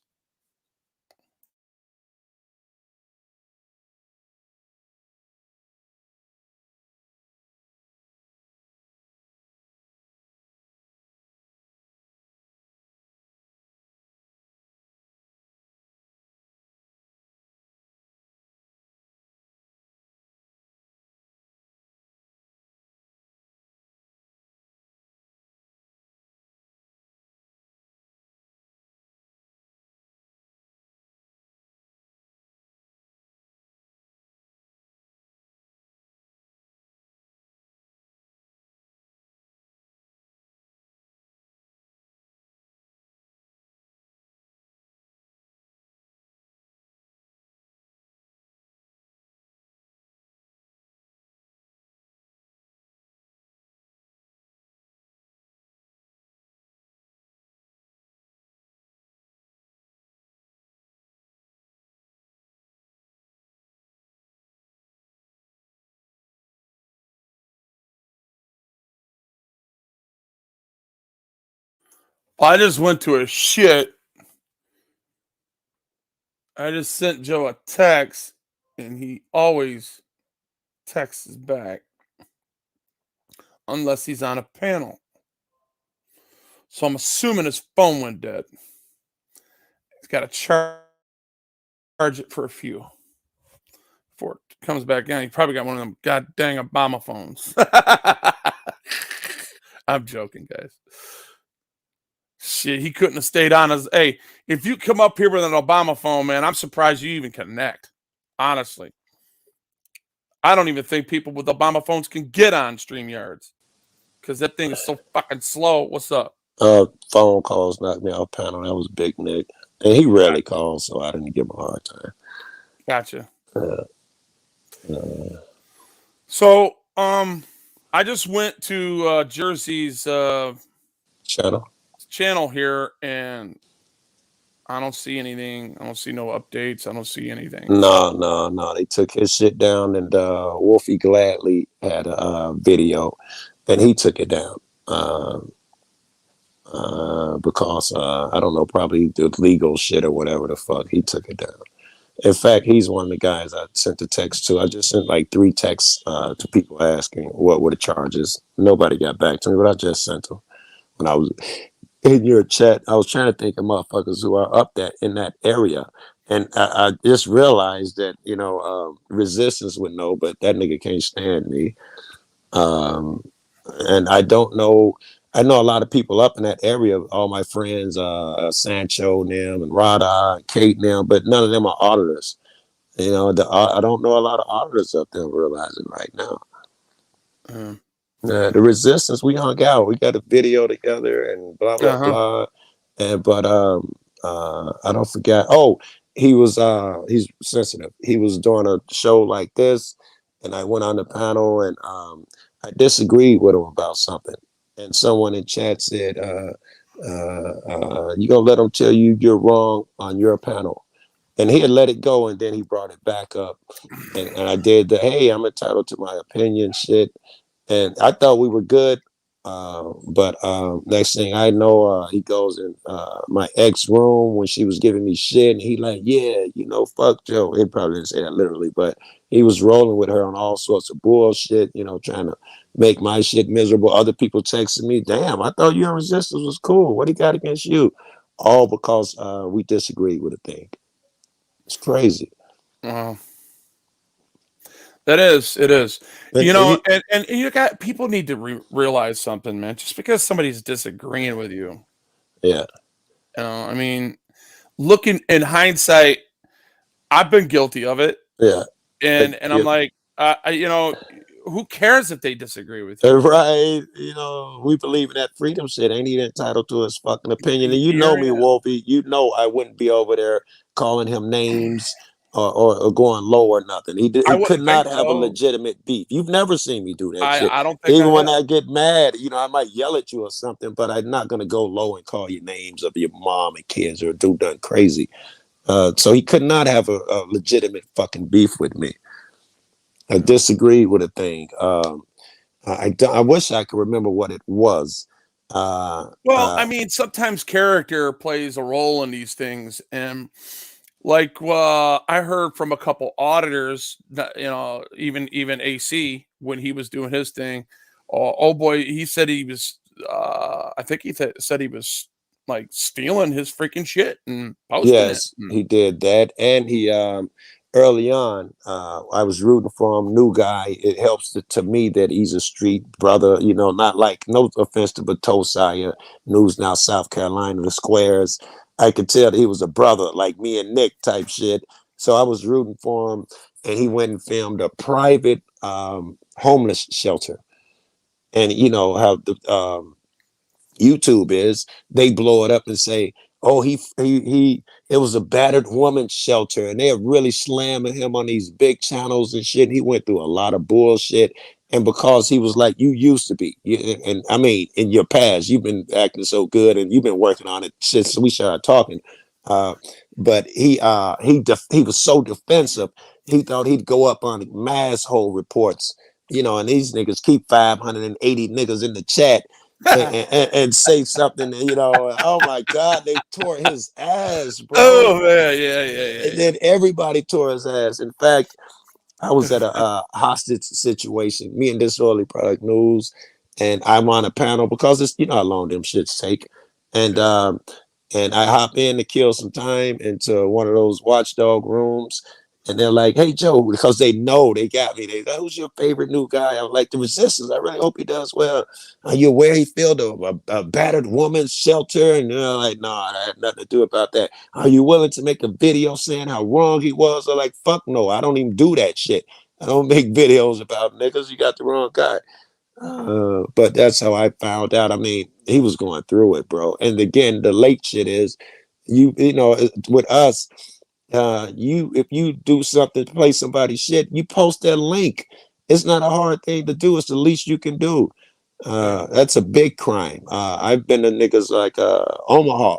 I just went to a shit. I just sent Joe a text, and he always texts back unless he's on a panel. So I'm assuming his phone went dead. He's got to charge it for a few before it comes back in. He probably got one of them god dang Obama phones. I'm joking, guys. Shit, he couldn't have stayed on his. Hey, if you come up here with an Obama phone, man, I'm surprised you even connect. Honestly, I don't even think people with Obama phones can get on StreamYards because that thing is so fucking slow. What's up? Phone calls knocked me off panel. That was Big Nick, and he rarely calls, so I didn't give him a hard time. Gotcha. Uh, uh, So, I just went to Jersey's Channel. channel here, and I don't see anything. I don't see no updates. I don't see anything. So, No. They took his shit down, and Wolfie Gladly had a video, and he took it down. Because I don't know, probably the legal shit or whatever the fuck. He took it down. In fact, he's one of the guys I sent the text to. I just sent like 3 texts to people asking what were the charges. Nobody got back to me, but I just sent them. When I was in your chat, I was trying to think of motherfuckers who are up that in that area. And I just realized that, Resistance would know, but that nigga can't stand me. Um, and I don't know. I know a lot of people up in that area. All my friends, Sancho, and them, and Rada, and Kate, and them, but none of them are auditors. I don't know a lot of auditors up there realizing right now. uh The Resistance, we hung out. We got a video together and blah blah huh. blah. And but I don't forget. Oh, he's sensitive. He was doing a show like this, and I went on the panel and I disagreed with him about something. And someone in chat said, "You gonna let him tell you you're wrong on your panel?" And he had let it go, and then he brought it back up. And I did the hey, I'm entitled to my opinion shit, and I thought we were good. But next thing I know, he goes in my ex room when she was giving me shit, and he like, yeah, fuck Joe. He probably didn't say that literally, but he was rolling with her on all sorts of bullshit, trying to make my shit miserable. Other people texting me, damn, I thought you and Resistance was cool. What he got against you? All because we disagreed with a thing. It's crazy. Wow. That is. It is. And he, And you got people need to realize something, man. Just because somebody's disagreeing with you, yeah, I mean, looking in hindsight, I've been guilty of it, yeah. and I'm like, who cares if they disagree with you? Right, we believe in that freedom shit. Ain't he entitled to his fucking opinion? And you know Here me, I am. Wolfie. You know I wouldn't be over there calling him names or going low or nothing. I He could wouldn't think not have a so. legitimate beef. You've never seen me do that shit. I don't think I Even when have. I get mad, I might yell at you or something, but I'm not gonna go low and call you names of your mom and kids or do nothing crazy. So he could not have a legitimate fucking beef with me. I disagreed with a thing. I wish I could remember what it was. Uh, Well, I uh, mean, sometimes character plays a role in these things, and like I heard from a couple auditors that even AC when he was doing his thing. Oh boy, he said he was. I think he said he was like stealing his freaking shit and posting it. yes, he did that, and he early on, I was rooting for him. New guy. It helps to me that he's a street brother. Not like no offense to Batosaya, News Now, South Carolina, the squares. I could tell that he was a brother like me and Nick type shit. So I was rooting for him, and he went and filmed a private homeless shelter. And you know how the YouTube is, they blow it up and say, "Oh, it was a battered woman shelter," and they're really slamming him on these big channels and shit. He went through a lot of bullshit, and because he was like, "You used to be," and I mean, in your past, you've been acting so good, and you've been working on it since we started talking. Uh, but he was so defensive. He thought he'd go up on mass hole reports, and these niggas keep 580 niggas in the chat and say something, oh my God, they tore his ass, bro. Oh man, yeah. And then everybody tore his ass. In fact, I was at a hostage situation. Me and Disorderly Product News, and I'm on a panel because it's how long them shits take, and Yeah. and I hop in to kill some time into one of those watchdog rooms, and they're like, "Hey Joe," because they know they got me. They go, "Who's your favorite new guy?" I'm like, "The Resistance. I really hope he does well. Are you aware he filled a battered woman's shelter?" And they're like, "No, I had nothing to do about that." Are you willing to make a video saying how wrong he was? They're like, "Fuck no, I don't even do that shit. I don't make videos about niggas. You got the wrong guy." But that's how I found out. I mean, he was going through it, bro. And again, the late shit is, with us, you if you do something to play somebody's shit, you post that link. It's not a hard thing to do. It's the least you can do. Yeah. That's a big crime. I've been to niggas like Omaha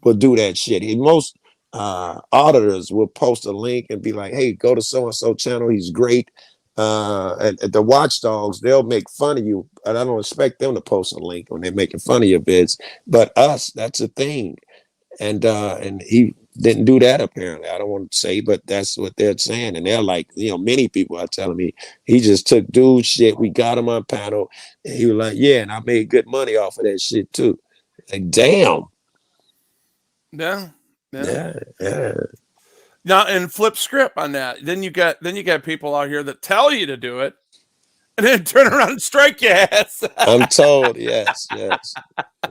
will do that shit. Most auditors will post a link and be like, "Hey, go to so and so channel. He's great." And the watchdogs, they'll make fun of you, and I don't expect them to post a link when they're making fun of your bids. But us, that's a thing, and he didn't do that apparently. I don't want to say, but that's what they're saying, and they're like, many people are telling me he just took dude shit. We got him on panel, and he was like, "Yeah, and I made good money off of that shit too." Like, damn, Yeah. Yeah. yeah. Now, and flip script on that. Then you got people out here that tell you to do it, and then turn around and strike your ass. I'm told, yes, yeah,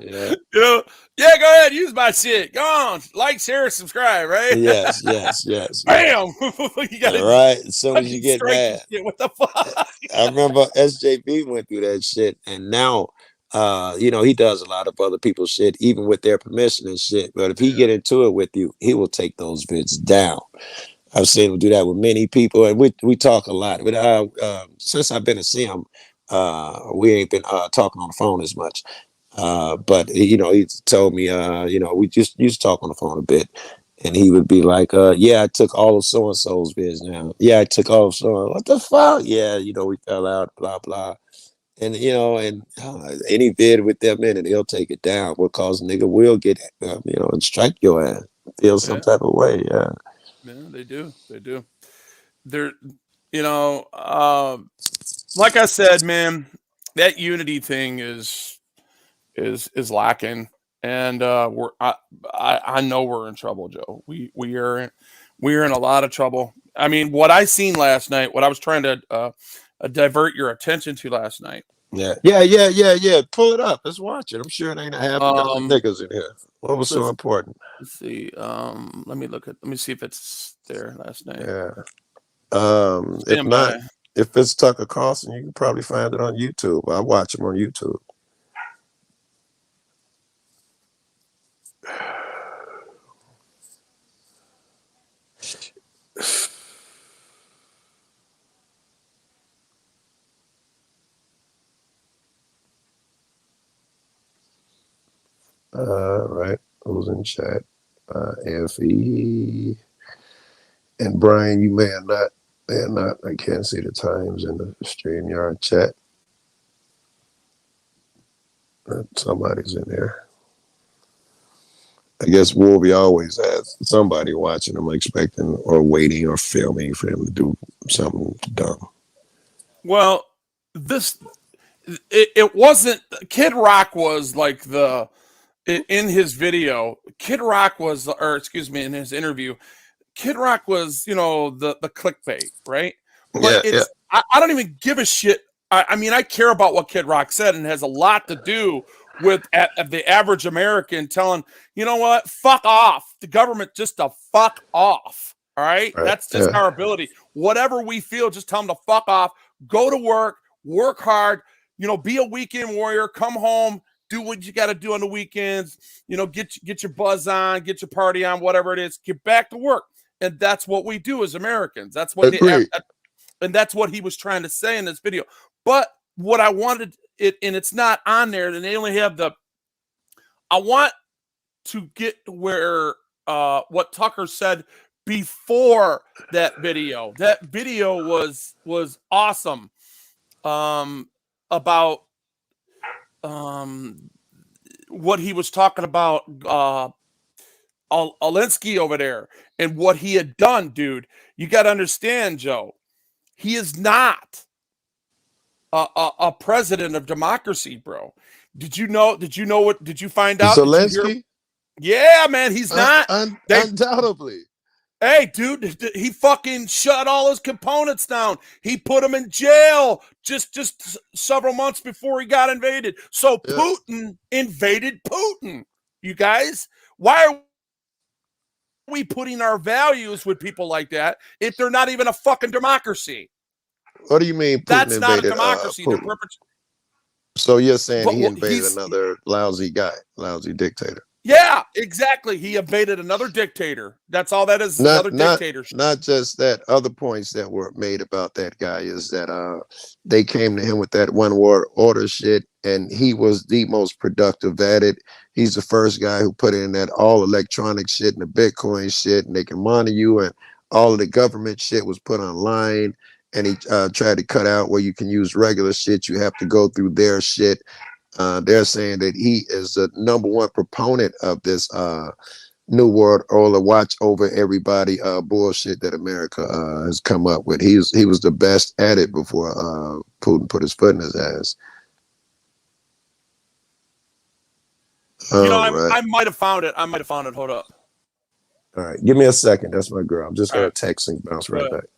Yeah, go ahead, use my shit. Go on, like, share, subscribe, right? yes. Bam! You All gotta right, as soon as you fucking get strike your mad. shit. What the fuck? I remember SJB went through that shit, and now, he does a lot of other people's shit, even with their permission and shit. But if he Yeah. get into it with you, he will take those vids down. I've seen him do that with many people, and we talk a lot. But since I've been to see him, we ain't been talking on the phone as much. But he told me, we just used to talk on the phone a bit, and he would be like, "Yeah, I took all of so and so's vids now. Yeah, I took all of so. What the fuck? Yeah, we fell out, blah blah." And any vid with them in it, he'll take it down because nigga will get and strike your ass, feel some Yeah, type of way. Yeah, yeah, they do. They do. They're, you know, like I said, man, that unity thing is lacking, and I know we're in trouble, Joe. We are in a lot of trouble. I mean, what I seen last night, what I was trying to divert your attention to last night. yeah. Pull it up. Let's watch it. I'm sure it ain't a half a dozen Um, niggas in here. What was so let's important? let's see. Let me see if it's there last night. Yeah. If Stand not, by. if it's Tucker Carlson, you can probably find it on YouTube. I watch him on YouTube. Right. Who's in chat? FE and Brian, you may or not. May or not. I can't see the times in the StreamYard chat. Somebody's in there. I guess Wolvie always has somebody watching him, expecting or waiting or filming for him to do something dumb. Well, this it wasn't. Kid Rock was like in his video. Kid Rock was, or excuse me, in his interview, Kid Rock was, the clickbait, right? But Yeah. I don't even give a shit. I mean, I care about what Kid Rock said, and it has a lot to do with the average American telling, you know what, fuck off. The government just to fuck off. All right, Right. that's just our ability. Whatever we feel, just tell them to fuck off. Go to work hard. Be a weekend warrior. Come home, do what you got to do on the weekends. Get your buzz on, get your party on, whatever it is. Get back to work. And that's what we do as Americans. That's what Agreed. and that's what he was trying to say in this video. But what I wanted it, and it's not on there, and they only have I want to get where what Tucker said before that video. That video was awesome. About what he was talking about, Alinsky over there and what he had done, dude. You got to understand, Joe. He is not a president of democracy, bro. Did you know? Did you know what? Did you find out? Did you hear? Zelensky, Yeah, man, he's not. They, undoubtedly. hey, dude, he fucking shut all his components down. He put them in jail just several months before he got invaded. So Yes. Putin invaded Putin. You guys, why are we putting our values with people like that if they're not even a fucking democracy? What do you mean Putin That's not a invaded democracy. They're Putin? perpetrating. So you're saying he Well, invaded another lousy guy, lousy dictator? yeah, exactly. He invaded another dictator. That's all that is. Not Another not dictatorship. not just that. Other points that were made about that guy is that they came to him with that one world order shit, and he was the most productive at it. He's the first guy who put in that all electronic shit and the Bitcoin shit, and they can monitor you, and all of the government shit was put online. And he tried to cut out where you can use regular shit. You have to go through their shit. They're saying that he is the number one proponent of this New World Order, watch over everybody bullshit that America has come up with. He was the best at it before Putin put his foot in his ass. You know, All right. I might have found it. I might have found it. Hold up. All right. Give me a second. That's my girl. I'm just All gonna right. text and bounce Go right ahead. back.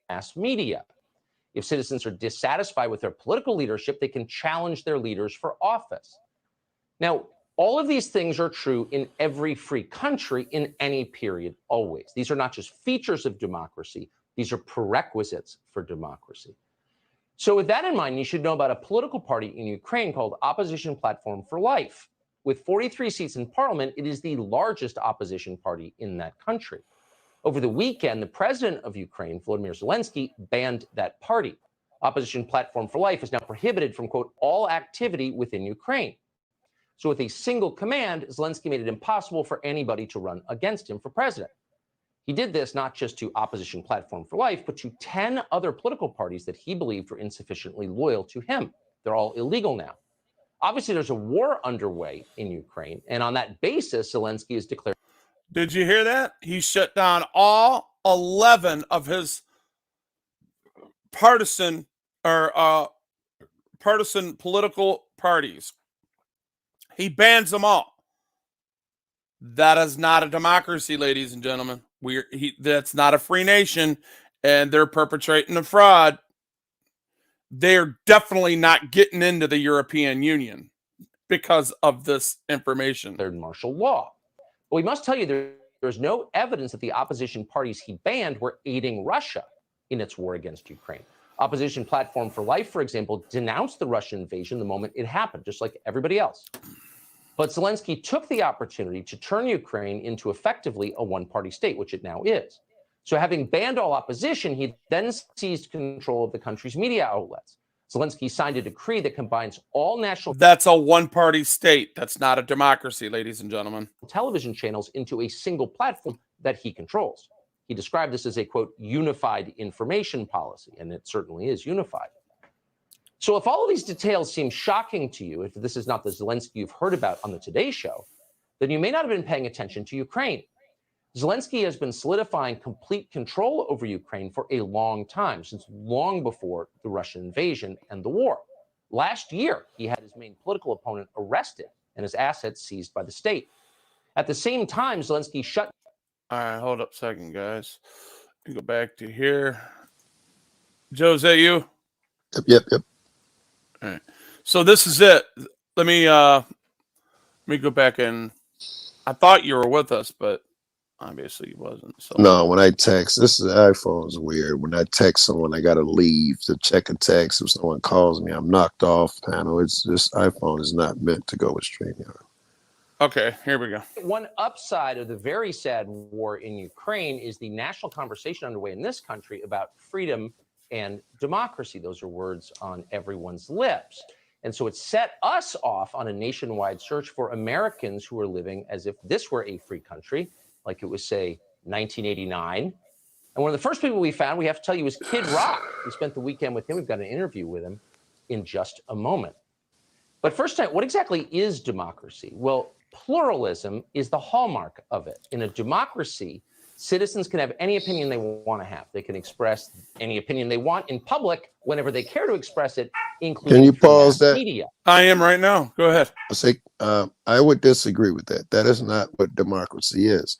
mass media. If citizens are dissatisfied with their political leadership, they can challenge their leaders for office. Now, all of these things are true in every free country in any period, always. These are not just features of democracy, these are prerequisites for democracy. So, with that in mind, you should know about a political party in Ukraine called Opposition Platform for Life. With 43 seats in parliament, it is the largest opposition party in that country. Over the weekend, the president of Ukraine, Volodymyr Zelensky, banned that party. Opposition Platform for Life is now prohibited from, quote, all activity within Ukraine. So with a single command, Zelensky made it impossible for anybody to run against him for president. He did this not just to Opposition Platform for Life, but to 10 other political parties that he believed were insufficiently loyal to him. They're all illegal now. Obviously, there's a war underway in Ukraine, and on that basis, Zelensky has declared. Did you hear that? He shut down all 11 of his partisan or partisan political parties. He bans them all. That is not a democracy, ladies and gentlemen. That's not a free nation, and they're perpetrating a fraud. They're definitely not getting into the European Union because of this information. Declared martial law. But we must tell you there's no evidence that the opposition parties he banned were aiding Russia in its war against Ukraine. Opposition Platform for Life, for example, denounced the Russian invasion the moment it happened, just like everybody else. But Zelensky took the opportunity to turn Ukraine into effectively a one-party state, which it now is. So having banned all opposition, he then seized control of the country's media outlets. Zelensky signed a decree that combines all national. That's a one-party state. That's not a democracy, ladies and gentlemen. Television channels into a single platform that he controls. He described this as a, quote, unified information policy, and it certainly is unified. So if all of these details seem shocking to you, if this is not the Zelensky you've heard about on the Today Show, then you may not have been paying attention to Ukraine. Zelensky has been solidifying complete control over Ukraine for a long time, since long before the Russian invasion and the war. Last year, he had his main political opponent arrested and his assets seized by the state. At the same time, Zelensky shut. All right, hold up a second, guys. Let me go back to here. Joe, is that you? Yep. All right. So this is it. Let me go back and I thought you were with us, but obviously he wasn't. So No, when I text, this is iPhone's weird. When I text someone, I gotta leave to check a text. If someone calls me, I'm knocked off panel. It's this iPhone is not meant to go with StreamYard. okay, here we go. One upside of the very sad war in Ukraine is the national conversation underway in this country about freedom and democracy. Those are words on everyone's lips. And so it set us off on a nationwide search for Americans who are living as if this were a free country, like it was, say, 1989. And one of the first people we found, we have to tell you, was Kid Rock. We spent the weekend with him. We've got an interview with him in just a moment. But first, what exactly is democracy? Well, pluralism is the hallmark of it. In a democracy, citizens can have any opinion they want to have. They can express any opinion they want in public whenever they care to express it, including Can you through pause mass that? media. I am right now. Go ahead. I say I would disagree with that. That is not what democracy is.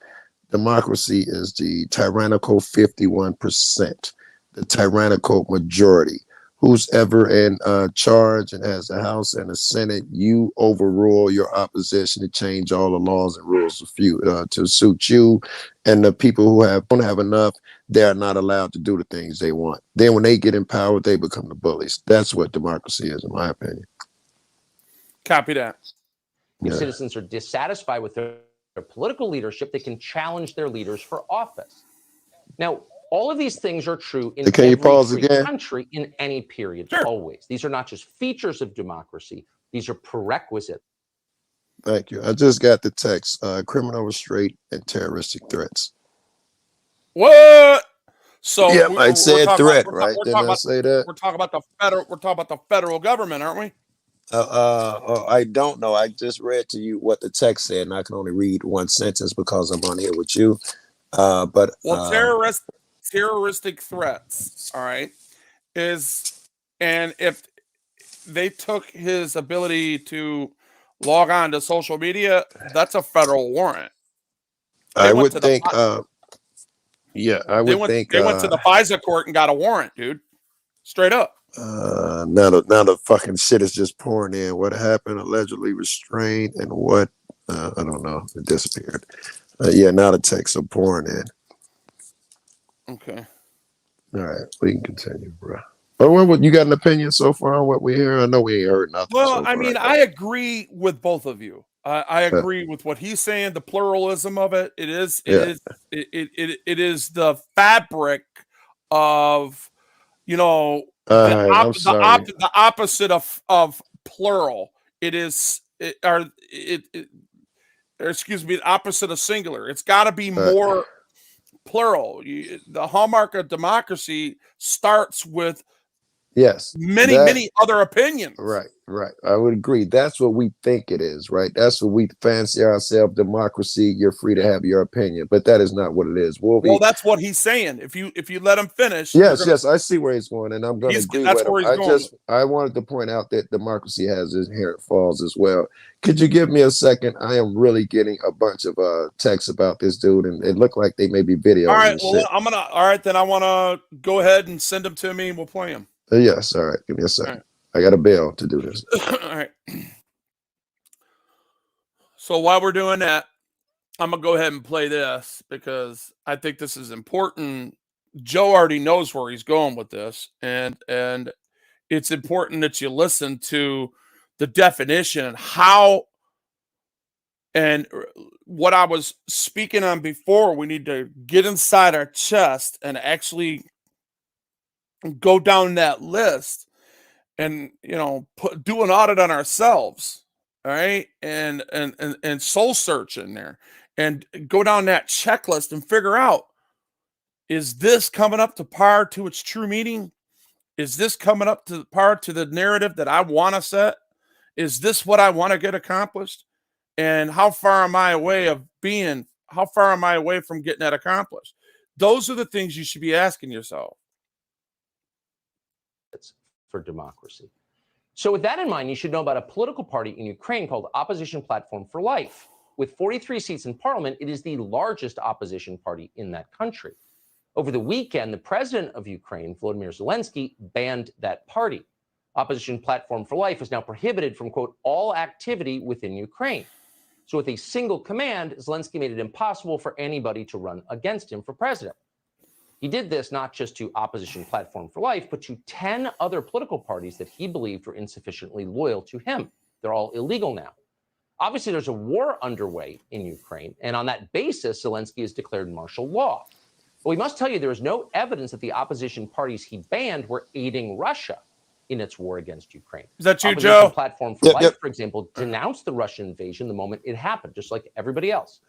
Democracy is the tyrannical 51%, the tyrannical majority. Who's ever in charge and has a House and a Senate, you overrule your opposition to change all the laws and rules to suit you. And the people who don't have enough, they're not allowed to do the things they want. Then when they get in power, they become the bullies. That's what democracy is, in my opinion. Copy that. If citizens are dissatisfied with their political leadership, they can challenge their leaders for office. Now, all of these things are true in every free country in any period, always. These are not just features of democracy. These are prerequisites. Thank you. I just got the text, criminal restraint and terroristic threats. What? So yeah, I said threat, right? We're Didn't I say that? We're talking about the federal government, aren't we? I don't know. I just read to you what the text said, and I can only read one sentence because I'm on here with you. But terroristic threats, all right, and if they took his ability to log on to social media, that's a federal warrant. I would think, yeah, I would think they went to the FISA court and got a warrant, dude. Straight up. Now the fucking shit is just pouring in. What happened? Allegedly restrained and what? I don't know. It disappeared. Yeah, now the texts are pouring in. Okay. All right, we can continue, bro. But what you got an opinion so far on what we hear? I know we ain't heard nothing. Well, I mean, I agree with both of you. I agree with what he's saying. The pluralism of it. It is the fabric of, you know, the opposite of plural. Excuse me, the opposite of singular. It's got to be more plural. The hallmark of democracy starts with many other opinions. Right. I would agree. That's what we think it is, right? That's what we fancy ourselves. Democracy. You're free to have your opinion, but that is not what it is. Well, that's what he's saying. If you let him finish, yes, I see where he's going, and I'm going to agree with him. I wanted to point out that democracy has inherent flaws as well. Could you give me a second? I am really getting a bunch of texts about this dude, and it looked like they may be videos. All right, well, then I want to go ahead and send them to me, and we'll play them. Yes, all right. Give me a second. Right. I got a bill to do this. All right. So while we're doing that, I'm going to go ahead and play this because I think this is important. Joe already knows where he's going with this, and it's important that you listen to the definition and how and what I was speaking on before. We need to get inside our chest and actually go down that list and, you know, do an audit on ourselves, all right, and soul search in there and go down that checklist and figure out, is this coming up to par to its true meaning? Is this coming up to par to the narrative that I want to set? Is this what I want to get accomplished? And how far am I away from getting that accomplished? Those are the things you should be asking yourself. For democracy. So with that in mind, you should know about a political party in Ukraine called Opposition Platform for Life. With 43 seats in parliament, it is the largest opposition party in that country. Over the weekend, the president of Ukraine, Volodymyr Zelensky, banned that party. Opposition Platform for Life is now prohibited from, quote, all activity within Ukraine. So with a single command, Zelensky made it impossible for anybody to run against him for president. He did this not just to Opposition Platform for Life, but to 10 other political parties that he believed were insufficiently loyal to him. They're all illegal now. Obviously, there's a war underway in Ukraine, and on that basis, Zelensky has declared martial law. But we must tell you there is no evidence that the opposition parties he banned were aiding Russia in its war against Ukraine. Is that you, Opposition Joe? Platform for Life, for example, denounced the Russian invasion the moment it happened, just like everybody else.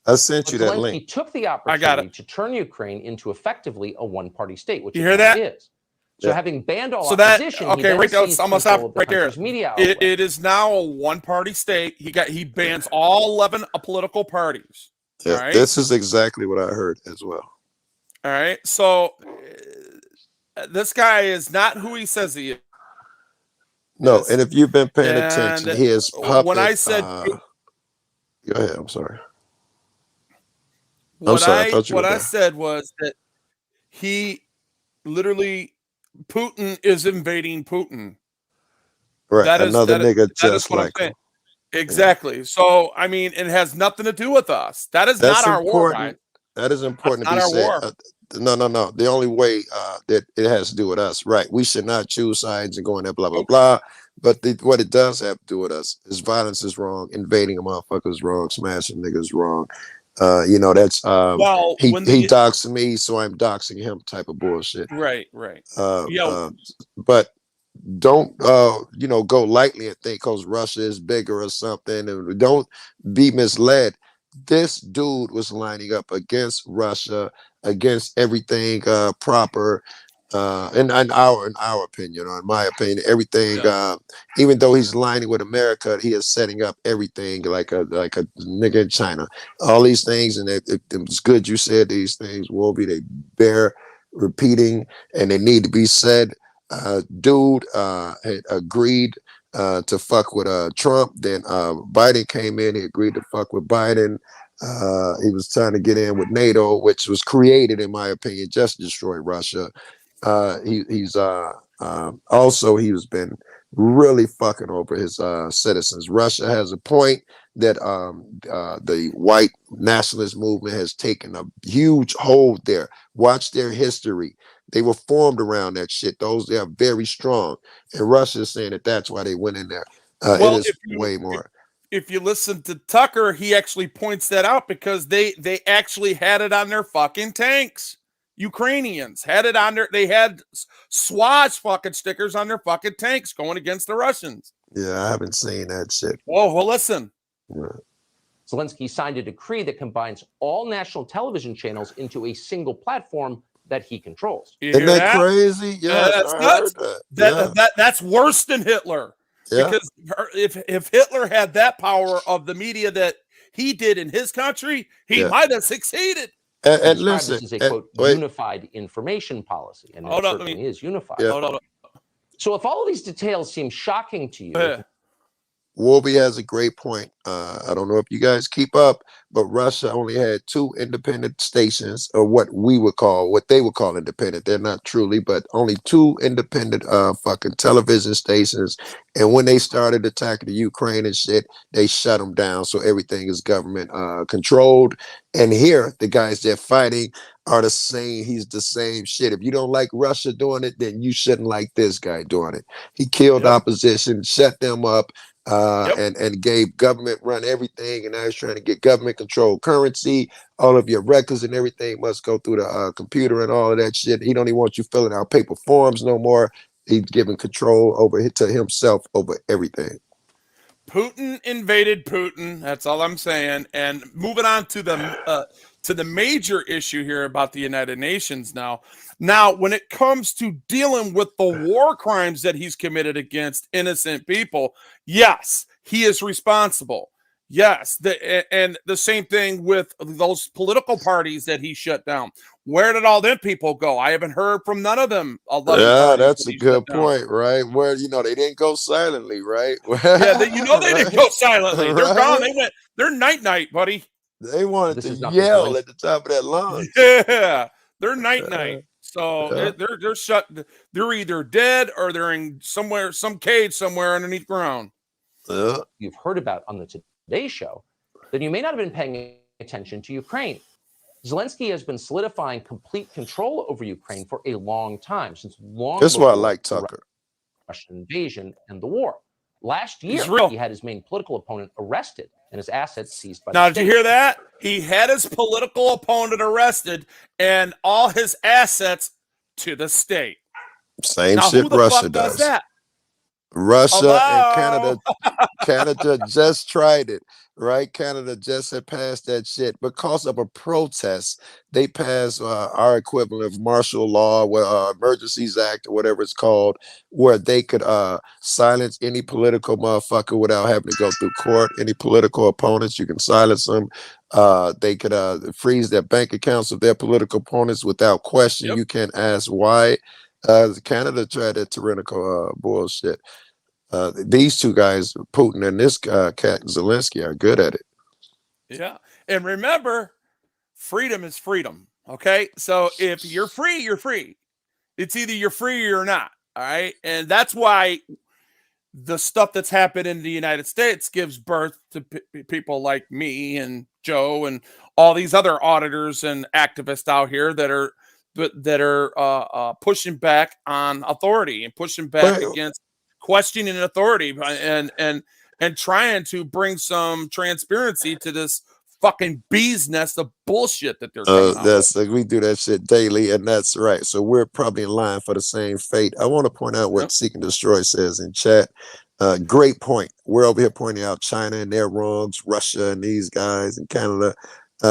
I sent you that Zelensky link. took the opportunity to turn Ukraine into effectively a one-party state, which it is. So having banned all opposition, okay, right now, I'm gonna stop right there. Media it is now a one-party state. He bans all 11 political parties. Yeah, all right? This is exactly what I heard as well. All right, so this guy is not who he says he is. No, and if you've been paying attention, he is puppet. When I said, go ahead. I'm sorry. What I said was that he literally, Putin is invading Putin. Right, another nigga just like him. Exactly. Yeah. So, I mean, it has nothing to do with us. That's not our war, guys. That is important to be said. No. The only way that it has to do with us, right? We should not choose sides and go in there, blah, blah, blah. But what it does have to do with us is violence is wrong, invading a motherfucker is wrong, smashing niggas wrong. That's he doxed me, so I'm doxing him type of bullshit. Right. But don't go lightly and think because Russia is bigger or something, and don't be misled. This dude was lining up against Russia, against everything proper. In our opinion, or in my opinion, everything. Even though he's lining with America, he is setting up everything like a nigga in China. All these things, and it's good you said these things, Wolby. They bear repeating, and they need to be said. Dude had agreed to fuck with Trump. Then Biden came in. He agreed to fuck with Biden. He was trying to get in with NATO, which was created, in my opinion, just to destroy Russia. He's been really fucking over his citizens. Russia has a point that the white nationalist movement has taken a huge hold there. Watch their history. They were formed around that shit. They are very strong. And Russia is saying that that's why they went in there. It is way more. If you listen to Tucker, he actually points that out because they actually had it on their fucking tanks. Ukrainians had it on they had Swatch fucking stickers on their fucking tanks going against the Russians. Yeah, I haven't seen that shit. Well, listen. Yeah. Zelensky signed a decree that combines all national television channels into a single platform that he controls. Isn't that crazy? Yeah, that's nuts. That's worse than Hitler. Yeah. Because if Hitler had that power of the media that he did in his country, he might have succeeded. And listen, this is a quote unified information policy, and it certainly is unified. Yeah. So, if all of these details seem shocking to you, Wolby has a great point. I don't know if you guys keep up, but Russia only had 2 independent stations, or what they would call independent. They're not truly, but only 2 independent fucking television stations. And when they started attacking the Ukraine and shit, they shut them down. So everything is government controlled. And here, the guys they're fighting are the same. He's the same shit. If you don't like Russia doing it, then you shouldn't like this guy doing it. He killed opposition, shut them up. And gave government run everything, and now he's trying to get government control currency. All of your records and everything must go through the computer and all of that shit. He don't even want you filling out paper forms no more. He's giving control to himself over everything. Putin invaded Putin. That's all I'm saying. And moving on to the major issue here about the United Nations now. Now, when it comes to dealing with the war crimes that he's committed against innocent people, yes, he is responsible. Yes, and the same thing with those political parties that he shut down. Where did all them people go? I haven't heard from none of them. Yeah, that's a good point, right? Where they didn't go silently, right? Yeah, they didn't go silently. They're gone. They're night, buddy. They wanted to yell at the top of that line. Yeah, they're night. So they're shut. They're either dead or they're in some cage somewhere underneath ground. You've heard about on the Today Show then you may not have been paying attention to Ukraine. Zelensky has been solidifying complete control over Ukraine for a long time, since long That's why I before like the Tucker. Russian invasion and the war. Last year, He's real. he had his main political opponent arrested and his assets seized by Now, the did state. you hear that? He had his political opponent arrested and all his assets to the state. Same Now, shit who the Russia fuck does does. that? Russia and Hello? Canada just tried it, right? Canada just had passed that shit because of a protest. They passed our equivalent of martial law, Emergencies Act, or whatever it's called, where they could silence any political motherfucker without having to go through court. Any political opponents, you can silence them. They could freeze their bank accounts of their political opponents without question. Yep. You can't ask why. Canada tried that tyrannical bullshit. These two guys, Putin and this cat Zelensky, are good at it. Yeah. And remember, freedom is freedom. Okay. So if you're free, you're free. It's either you're free or you're not. All right. And that's why the stuff that's happened in the United States gives birth to people like me and Joe and all these other auditors and activists out here that are pushing back on authority and pushing back against questioning authority and trying to bring some transparency to this fucking bee's nest of bullshit that they're coming out That's like we do that shit daily, and that's right. So we're probably in line for the same fate. I want to point out what Seek and Destroy says in chat. Great point. We're over here pointing out China and their wrongs, Russia and these guys, and Canada.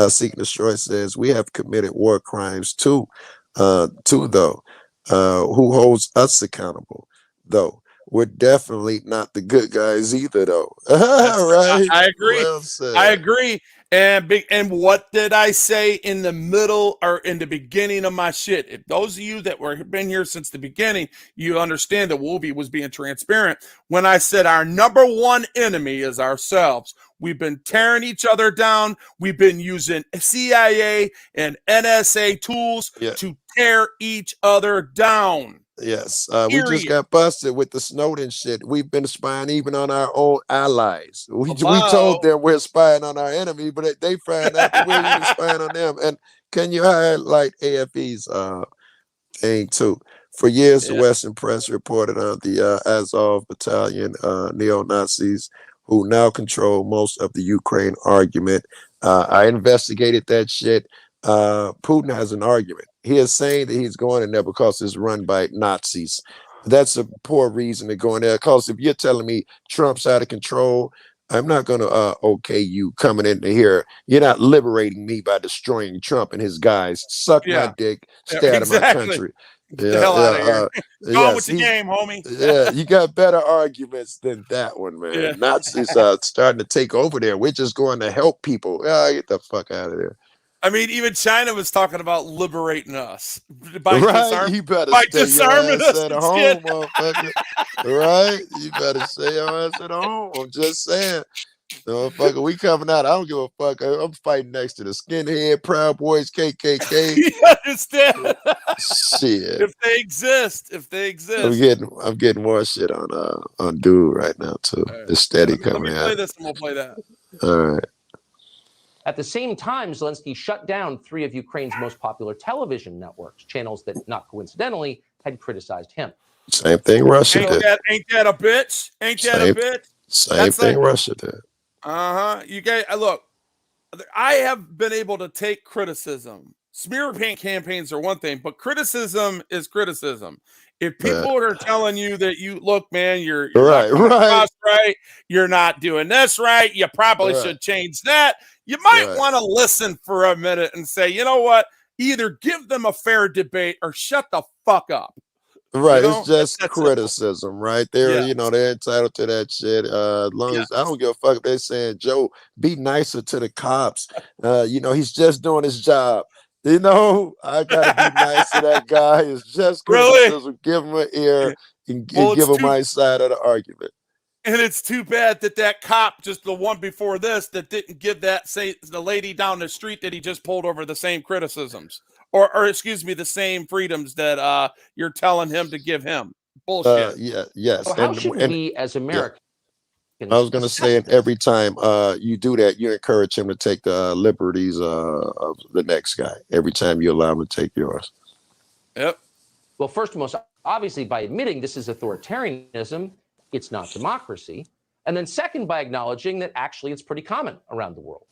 Seek and Destroy says we have committed war crimes too. Though, who holds us accountable? Though we're definitely not the good guys either, though. Right? I agree. Well said. I agree. And what did I say in the middle or in the beginning of my shit? If those of you that were been here since the beginning, you understand that Wolby was being transparent when I said our number one enemy is ourselves. We've been tearing each other down. We've been using CIA and NSA tools to tear each other down. Yes, we just got busted with the Snowden shit. We've been spying even on our own allies. We told them we're spying on our enemy, but they find out that we're even spying on them. And can you highlight AFE's thing too? For years, the Western press reported on the Azov battalion neo-Nazis who now control most of the Ukraine argument. I investigated that shit. Putin has an argument. He is saying that he's going in there because it's run by Nazis. That's a poor reason to go in there. Because if you're telling me Trump's out of control, I'm not going to okay you coming into here. You're not liberating me by destroying Trump and his guys. Suck my dick. Stay out of my country. Get the hell out of here. Go with the game, homie. Yeah, you got better arguments than that one, man. Yeah. Nazis starting to take over there. We're just going to help people. Get the fuck out of there. I mean, even China was talking about liberating us by you better disarming us at home, motherfucker. Right? You better stay your ass at home. I'm just saying. Motherfucker, we coming out. I don't give a fuck. I'm fighting next to the skinhead, Proud Boys, KKK. You understand? Shit. If they exist. I'm getting more shit on dude right now too. Right. It's steady coming out. Let me play this and we'll play that. All right. At the same time, Zelensky shut down 3 of Ukraine's most popular television networks, channels that, not coincidentally, had criticized him. Same thing Russia did. Ain't that a bitch? Ain't that a bitch? Same thing Russia did. You guys, look, I have been able to take criticism. Smear campaigns are one thing, but criticism is criticism. If people are telling you that you look, man, you're not coming across right, you're not doing this right, you probably should change that. You might want to listen for a minute and say, you know what? Either give them a fair debate or shut the fuck up. Right, you know? It's just criticism, right? They're they're entitled to that shit. As long as I don't give a fuck if they're saying, Joe, be nicer to the cops. He's just doing his job. I gotta be nice to that guy. It's just criticism. Give him an ear and give him my side of the argument. And it's too bad that cop, just the one before this, that didn't give the lady down the street that he just pulled over the same criticisms. Or excuse me, the same freedoms that you're telling him to give him. Bullshit. Yes. So how should we as Americans I was gonna say, and every time you do that, you encourage him to take the liberties of the next guy. Every time you allow him to take yours. Yep. Well, first and most obviously, by admitting this is authoritarianism, it's not democracy. And then second, by acknowledging that actually it's pretty common around the world.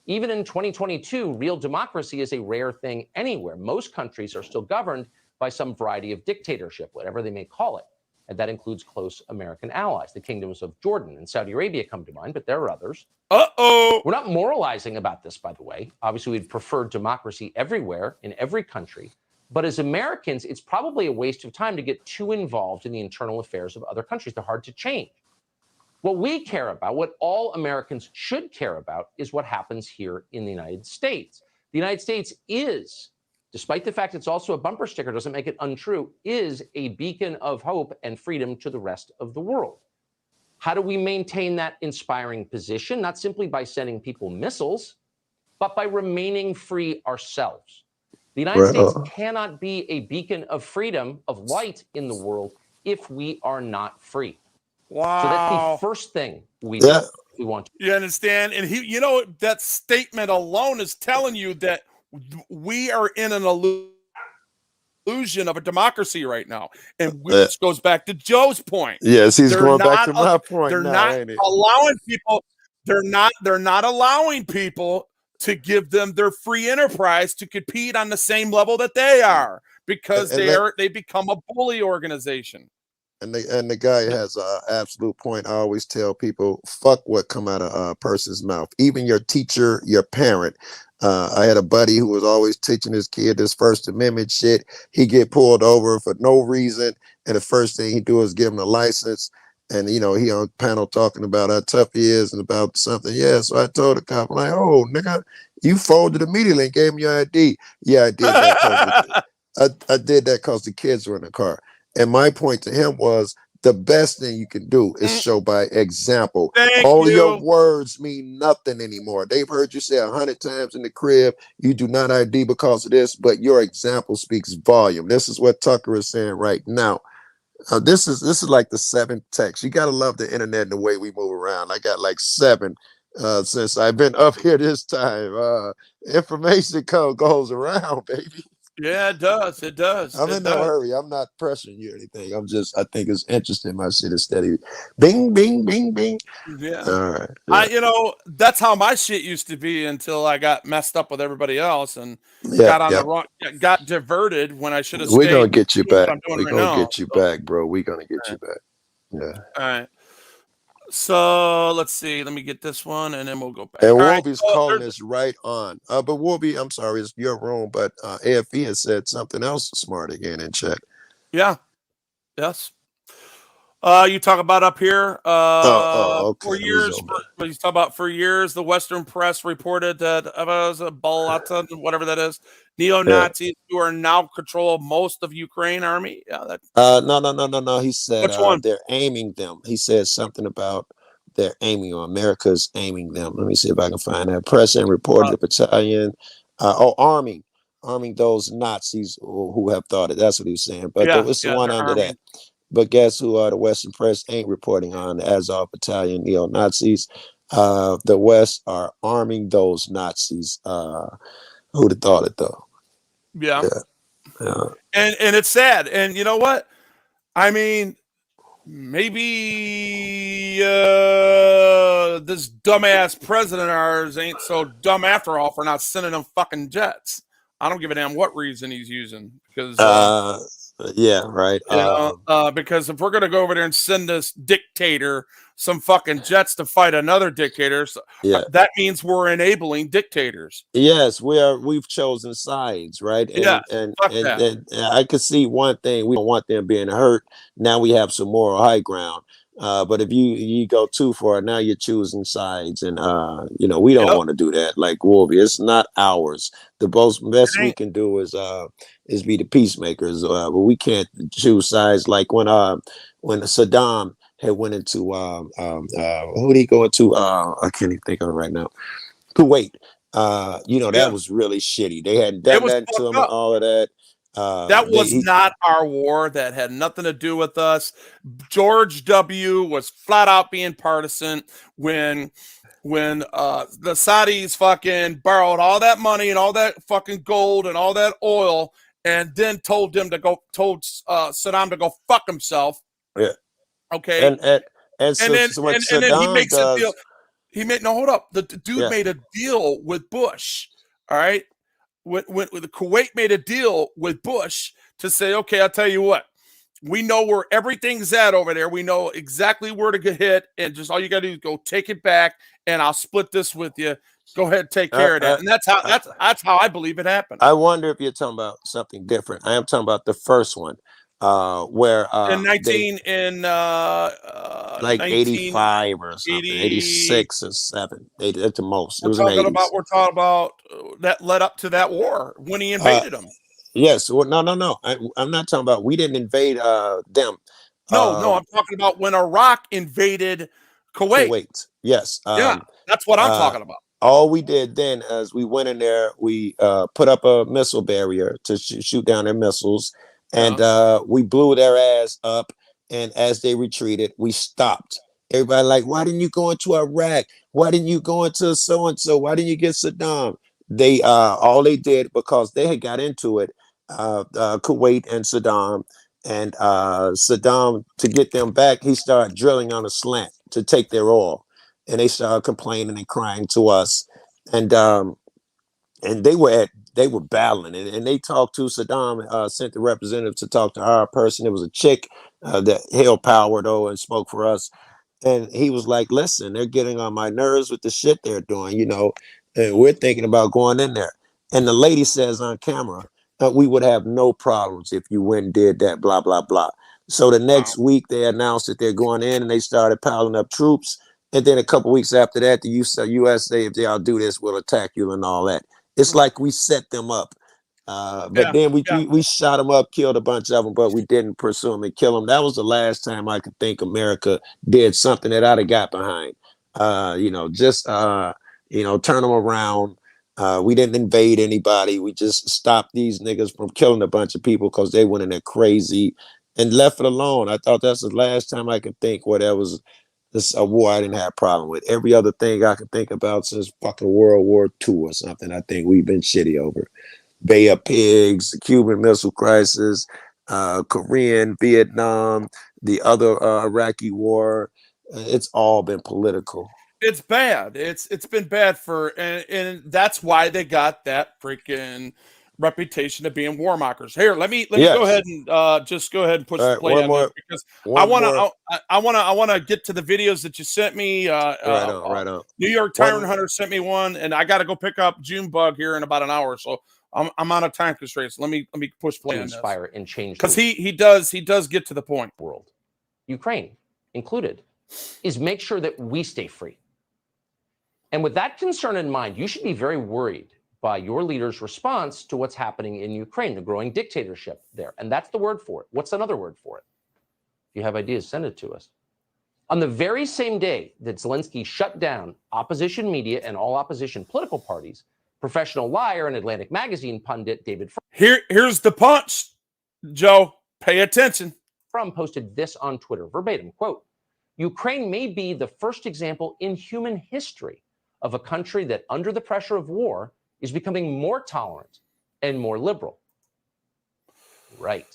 Even in 2022, real democracy is a rare thing anywhere. Most countries are still governed by some variety of dictatorship, whatever they may call it. And that includes close American allies. The kingdoms of Jordan and Saudi Arabia come to mind, but there are others. Uh-oh. We're not moralizing about this, by the way. Obviously, we'd prefer democracy everywhere, in every country. But as Americans, it's probably a waste of time to get too involved in the internal affairs of other countries. They're hard to change. What we care about, what all Americans should care about, is what happens here in the United States. The United States is, despite the fact it's also a bumper sticker, doesn't make it untrue, is a beacon of hope and freedom to the rest of the world. How do we maintain that inspiring position? Not simply by sending people missiles, but by remaining free ourselves. The United States cannot be a beacon of freedom, of light in the world, if we are not free. Wow. So that's the first thing we do. We want to. You understand? And he, you know, that statement alone is telling you that we are in an illusion of a democracy right now. And which goes back to Joe's point. Yes, he's going back to my point. They're not allowing people, they're not allowing people to give them their free enterprise to compete on the same level that they are, because they become a bully organization. And the guy has an absolute point. I always tell people, fuck what come out of a person's mouth. Even your teacher, your parent. I had a buddy who was always teaching his kid this First Amendment shit. He get pulled over for no reason, and the first thing he do is give him a license. And he on panel talking about how tough he is and about something. Yeah, so I told the cop, like, oh nigga, you folded immediately and gave him your ID. Yeah, I did that. I did that because the kids were in the car. And my point to him was, the best thing you can do is show by example. All your words mean nothing anymore. They've heard you say 100 times in the crib, you do not ID because of this, but your example speaks volume. This is what Tucker is saying right now. This is like the 7th text. You gotta love the internet and the way we move around. I got like 7 since I've been up here this time. Information goes around, baby. Yeah, it does. It does. I'm in no hurry. I'm not pressuring you or anything. I think it's interesting. My shit is steady. Bing, bing, bing, bing. Yeah. All right. Yeah. That's how my shit used to be until I got messed up with everybody else and got diverted when I should have stayed. We're going to get you back. We're going to get you back, bro. We're going to get you back. Yeah. All right. So let's see. Let me get this one, and then we'll go back. And Wolby's calling us right on. But Wolby, I'm sorry, it's your room. But AFE has said something else smart again in chat. Yeah. Yes. You talk about up here. Okay. For years. You talk about for years. The Western press reported that whatever that is, neo-Nazis who are now control most of Ukraine army. Yeah. No. He said which one? They're aiming them. He said something about they're aiming on America's aiming them. Let me see if I can find that. Press and reported the battalion. Arming those Nazis who have thought it. That's what he was saying. But it's the one under that. But guess who the Western press ain't reporting on? The Azov Battalion neo-Nazis. The West are arming those Nazis. Who'd have thought it, though? Yeah. And it's sad. And you know what? I mean, maybe this dumbass president of ours ain't so dumb after all for not sending them fucking jets. I don't give a damn what reason he's using. Because yeah, right. Because if we're gonna go over there and send this dictator some fucking jets to fight another dictator, that means we're enabling dictators. Yes, we've chosen sides, right? And I could see one thing: we don't want them being hurt. Now we have some moral high ground. But if you go too far, now you're choosing sides, and we don't want to do that. Like Wolby, it's not ours. The best we can do is be the peacemakers, but we can't choose sides. Like when Saddam had went into who did he go into? I can't even think of it right now. Kuwait. That was really shitty. They hadn't done that to him and all of that. That was not our war. That had nothing to do with us. George W. was flat out being partisan when the Saudis fucking borrowed all that money and all that fucking gold and all that oil, and then told Saddam to go fuck himself. Yeah. Okay. So what And then he Saddam makes a deal. does. He made no hold up. The dude made a deal with Bush. All right. When the Kuwait made a deal with Bush to say, okay, I'll tell you what, we know where everything's at over there. We know exactly where to get hit, and just all you got to do is go take it back, and I'll split this with you. Go ahead and take care of that. And that's how I believe it happened. I wonder if you're talking about something different. I am talking about the first one, where in 85 or something, 86 or 7, at the most. It was in the 80s. We're talking about that led up to that war when he invaded them. Yes. Well, no. I'm not talking about we didn't invade them. No, I'm talking about when Iraq invaded Kuwait. Yes. That's what I'm talking about. All we did then is we went in there, we put up a missile barrier to shoot down their missiles, and we blew their ass up. And as they retreated, we stopped. Everybody like, why didn't you go into Iraq? Why didn't you go into so-and-so? Why didn't you get Saddam? They all they did, because they had got into it, Kuwait and Saddam, and Saddam, to get them back, he started drilling on a slant to take their oil. And they started complaining and crying to us, and they were battling, and they talked to Saddam, sent the representative to talk to our person. It was a chick that held power though and spoke for us, and he was like, "Listen, they're getting on my nerves with the shit they're doing, and we're thinking about going in there." And the lady says on camera, "We would have no problems if you went and did that, blah blah blah." So the next week they announced that they're going in, and they started piling up troops. And then a couple weeks after that, the U.S. say, if y'all do this, we'll attack you and all that. It's like we set them up. But then we shot them up, killed a bunch of them, but we didn't pursue them and kill them. That was the last time I could think America did something that I'd have got behind. Turn them around. We didn't invade anybody. We just stopped these niggas from killing a bunch of people because they went in there crazy and left it alone. I thought that's the last time I could think where there was a war I didn't have a problem with. Every other thing I could think about since fucking World War II or something, I think we've been shitty over. Bay of Pigs, the Cuban Missile Crisis, Korean, Vietnam, the other Iraqi war. It's all been political. It's bad. It's been bad and that's why they got that freaking reputation of being warmongers. Here, let me go ahead and just go ahead and push the play on this, because I want to get to the videos that you sent me. Right on. New York Tyrant Hunter sent me one, and I got to go pick up Junebug here in about an hour, so I'm on a time constraint. So let me push play on this. Inspire and change, because he does get to the point. World, Ukraine included, is make sure that we stay free. And with that concern in mind, you should be very worried by your leader's response to what's happening in Ukraine, the growing dictatorship there. And that's the word for it. What's another word for it? If you have ideas, send it to us. On the very same day that Zelensky shut down opposition media and all opposition political parties, professional liar and Atlantic Magazine pundit David Here's the punch, Joe. Pay attention. Frum posted this on Twitter, verbatim, quote, "Ukraine may be the first example in human history of a country that, under the pressure of war, is becoming more tolerant and more liberal." Right.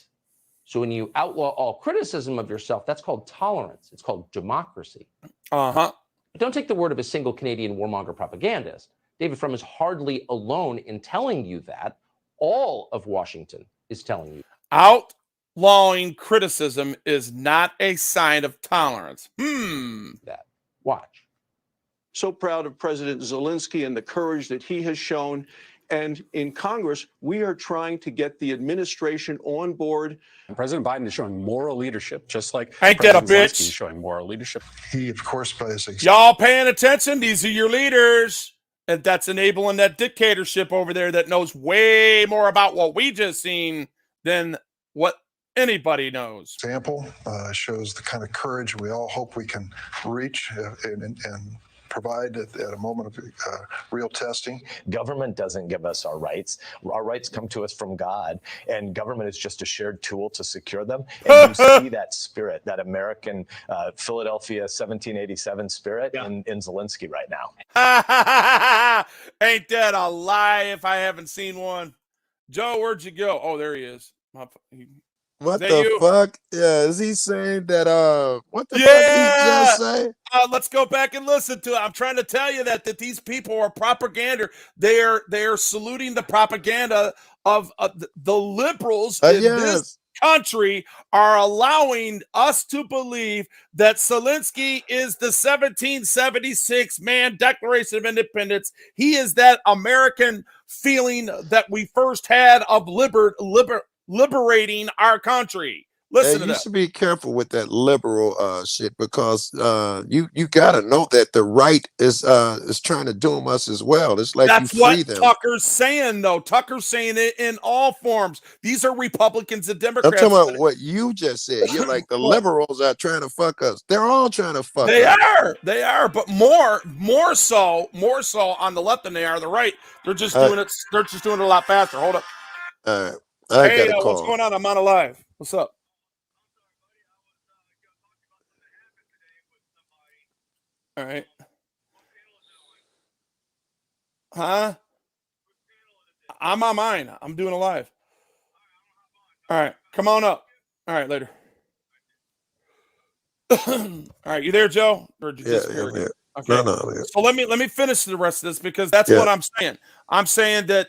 So when you outlaw all criticism of yourself, that's called tolerance. It's called democracy. But don't take the word of a single Canadian warmonger propagandist. David Frum is hardly alone in telling you that. All of Washington is telling you. Outlawing criticism is not a sign of tolerance. That. Watch. So proud of President Zelensky and the courage that he has shown. And in Congress, we are trying to get the administration on board. And President Biden is showing moral leadership, just like Ain't President that a bitch? Zelensky is showing moral leadership. He, of course, by his y'all paying attention? These are your leaders. And that's enabling that dictatorship over there that knows way more about what we just seen than what anybody knows. example shows the kind of courage we all hope we can reach and provide at a moment of real testing. Government doesn't give us our rights. Our rights come to us from God, and government is just a shared tool to secure them. And you see that spirit, that American Philadelphia 1787 spirit in Zelensky right now. Ain't that a lie if I haven't seen one? Joe, where'd you go? Oh, there he is. What that the you? fuck? Yeah, is he saying that? What the fuck did he Yeah. just say? Let's go back and listen to it. I'm trying to tell you that these people are propaganda. They are saluting the propaganda of the liberals in this Yes. country are allowing us to believe that Zelensky is the 1776 man Declaration of Independence. He is that American feeling that we first had of liberating our country. Listen to You that. should be careful with that liberal shit, because you gotta know that the right is trying to doom us as well. It's like That's you free what them. Tucker's saying, though. Tucker's saying it in all forms. These are Republicans and I'm Democrats. talking about what you just said. You're like, the liberals are trying to fuck us. They're all trying to fuck us. They are, but more so on the left than they are the right. They're just doing it. They're just doing it a lot faster. Hold up. All right, I got a What's call. going on? I'm on a live. What's up? All right. Huh? I'm on mine. I'm doing a live. All right. Come on up. All right. Later. All right. You there, Joe? Or did you disappear? Yeah. Okay. No. Yeah. So let me finish the rest of this, because that's what I'm saying. I'm saying that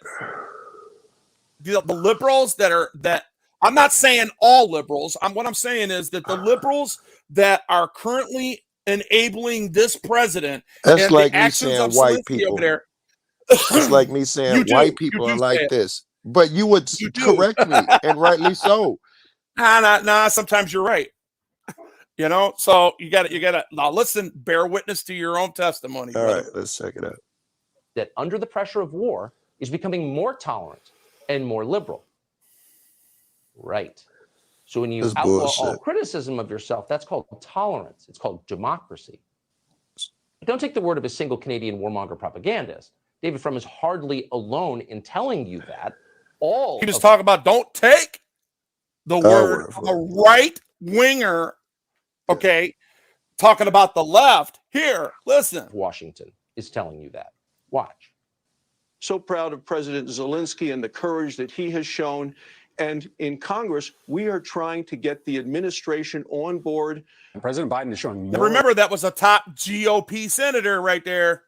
the liberals that I'm not saying all liberals. What I'm saying is that the liberals that are currently enabling this president That's and like the me actions saying of white Zelensky people. over there. It's like me saying white people are like this, but you would correct me, and rightly so. Nah. Sometimes you're right. You know, so you got to now listen. Bear witness to your own testimony. All right, let's check it out. That under the pressure of war is becoming more tolerant and more liberal. Right. So when you outlaw all criticism of yourself, that's called tolerance. It's called democracy. Don't take the word of a single Canadian warmonger propagandist. David Frum is hardly alone in telling you that. He just talk about, don't take the word of a right winger. Okay, talking about the left. Here, listen. Washington is telling you that. Watch. So proud of President Zelensky and the courage that he has shown. And in Congress, we are trying to get the administration on board. And President Biden is showing more. Remember, that was a top GOP senator right there.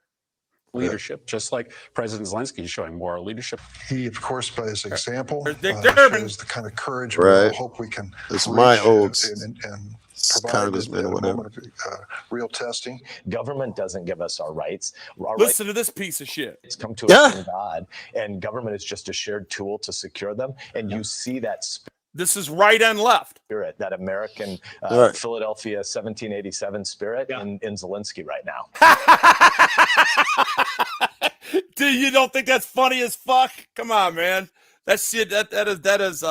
Leadership, just like President Zelensky is showing moral leadership. He, of course, by his example, shows the kind of courage we all hope we can reach my old and provide at a moment of real testing. Government doesn't give us our rights. Listen to this piece of shit. It's come to us from God, and government is just a shared tool to secure them. And you see that this is right and left spirit, that American Philadelphia 1787 spirit in Zelensky right now. Dude, you don't think that's funny as fuck? Come on, man. That shit. That is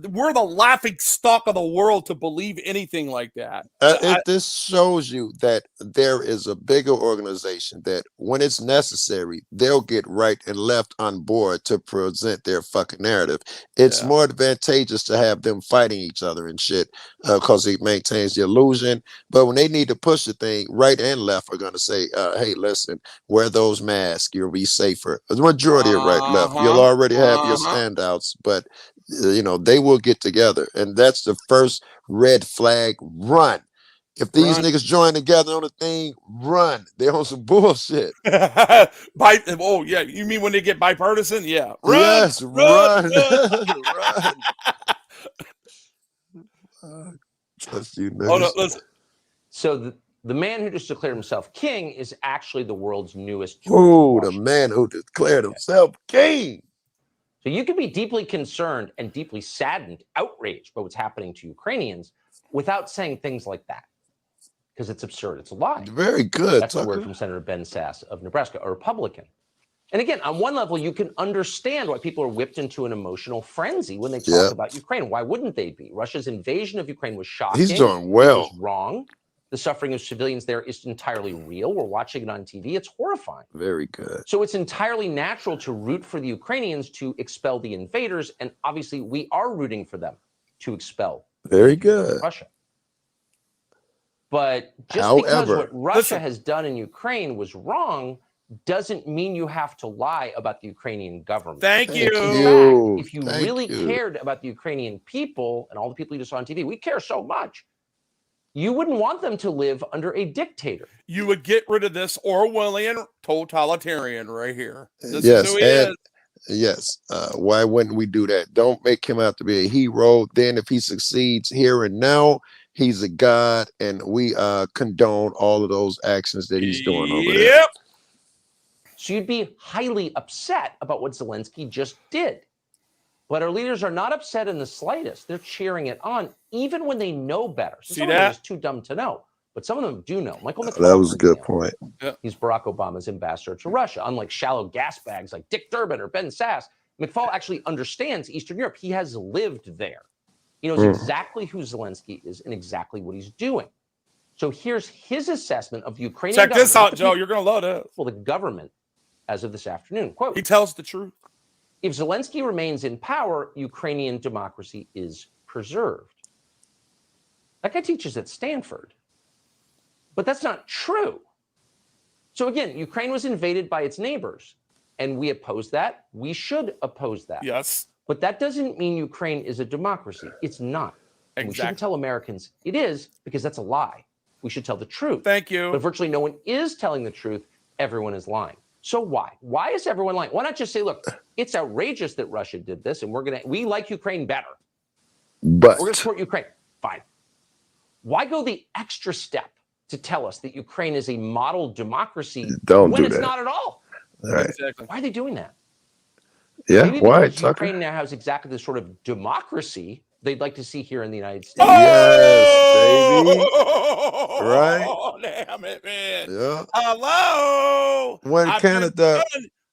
we're the laughing stock of the world to believe anything like that. This shows you that there is a bigger organization that, when it's necessary, they'll get right and left on board to present their fucking narrative. It's more advantageous to have them fighting each other and shit, because it maintains the illusion. But when they need to push the thing, right and left are going to say, hey, listen, wear those masks, you'll be safer. The majority of right left, you'll already have your standouts, but you know, they will get together, and that's the first red flag. Run. If these niggas join together on a thing, run. They're on some bullshit. Oh yeah, you mean when they get bipartisan? Yeah. Run, yes, run. Trust you, niggas. Oh no, listen. So the man who just declared himself king is actually the world's newest. Oh, the man who declared himself king. So you can be deeply concerned and deeply saddened, outraged by what's happening to Ukrainians without saying things like that, because it's absurd. It's a lie. Very good. That's the word from Senator Ben Sasse of Nebraska, a Republican. And again, on one level, you can understand why people are whipped into an emotional frenzy when they talk about Ukraine. Why wouldn't they be? Russia's invasion of Ukraine was shocking. He's doing well. It was wrong. The suffering of civilians there is entirely real. We're watching it on TV. It's horrifying. Very good. So it's entirely natural to root for the Ukrainians to expel the invaders. And obviously, we are rooting for them to expel Very good. Russia. But just However, because what Russia has done in Ukraine was wrong doesn't mean you have to lie about the Ukrainian government. Thank you. In fact, if you Thank really you. cared about the Ukrainian people and all the people you just saw on TV, we care so much. You wouldn't want them to live under a dictator. You would get rid of this Orwellian totalitarian right here. This Yes, is who he and is. yes. Why wouldn't we do that? Don't make him out to be a hero. Then, if he succeeds here and now, he's a god, and we condone all of those actions that he's doing over there. Yep. So you'd be highly upset about what Zelensky just did. But our leaders are not upset in the slightest. They're cheering it on, even when they know better. So See some of them that? are just too dumb to know, but some of them do know. Michael McConnell, That was a for good example, point. He's Barack Obama's ambassador to Russia. Unlike shallow gas bags like Dick Durbin or Ben Sass, McFall actually understands Eastern Europe. He has lived there. He knows exactly who Zelensky is and exactly what he's doing. So here's his assessment of the Ukrainian Check this government, out, Joe. You're going to love it. well, the government as of this afternoon. Quote, He tells the truth. if Zelensky remains in power, Ukrainian democracy is preserved. That guy teaches at Stanford. But that's not true. So again, Ukraine was invaded by its neighbors, and we oppose that. We should oppose that. Yes. But that doesn't mean Ukraine is a democracy. It's not. And we shouldn't Exactly. tell Americans it is, because that's a lie. We should tell the truth. Thank you. But virtually no one is telling the truth. Everyone is lying. So why? Why is everyone lying? Why not just say, look, it's outrageous that Russia did this, and we like Ukraine better. But We're going to support Ukraine. Fine. Why go the extra step to tell us that Ukraine is a model democracy Don't when do it's that. not at all? all right. Exactly. Why are they doing that? Yeah. Maybe Why, because Tucker? Ukraine now has exactly the sort of democracy they'd like to see here in the United States. Yes, baby. Right? Oh, damn it, man. Yeah. Hello. When Canada,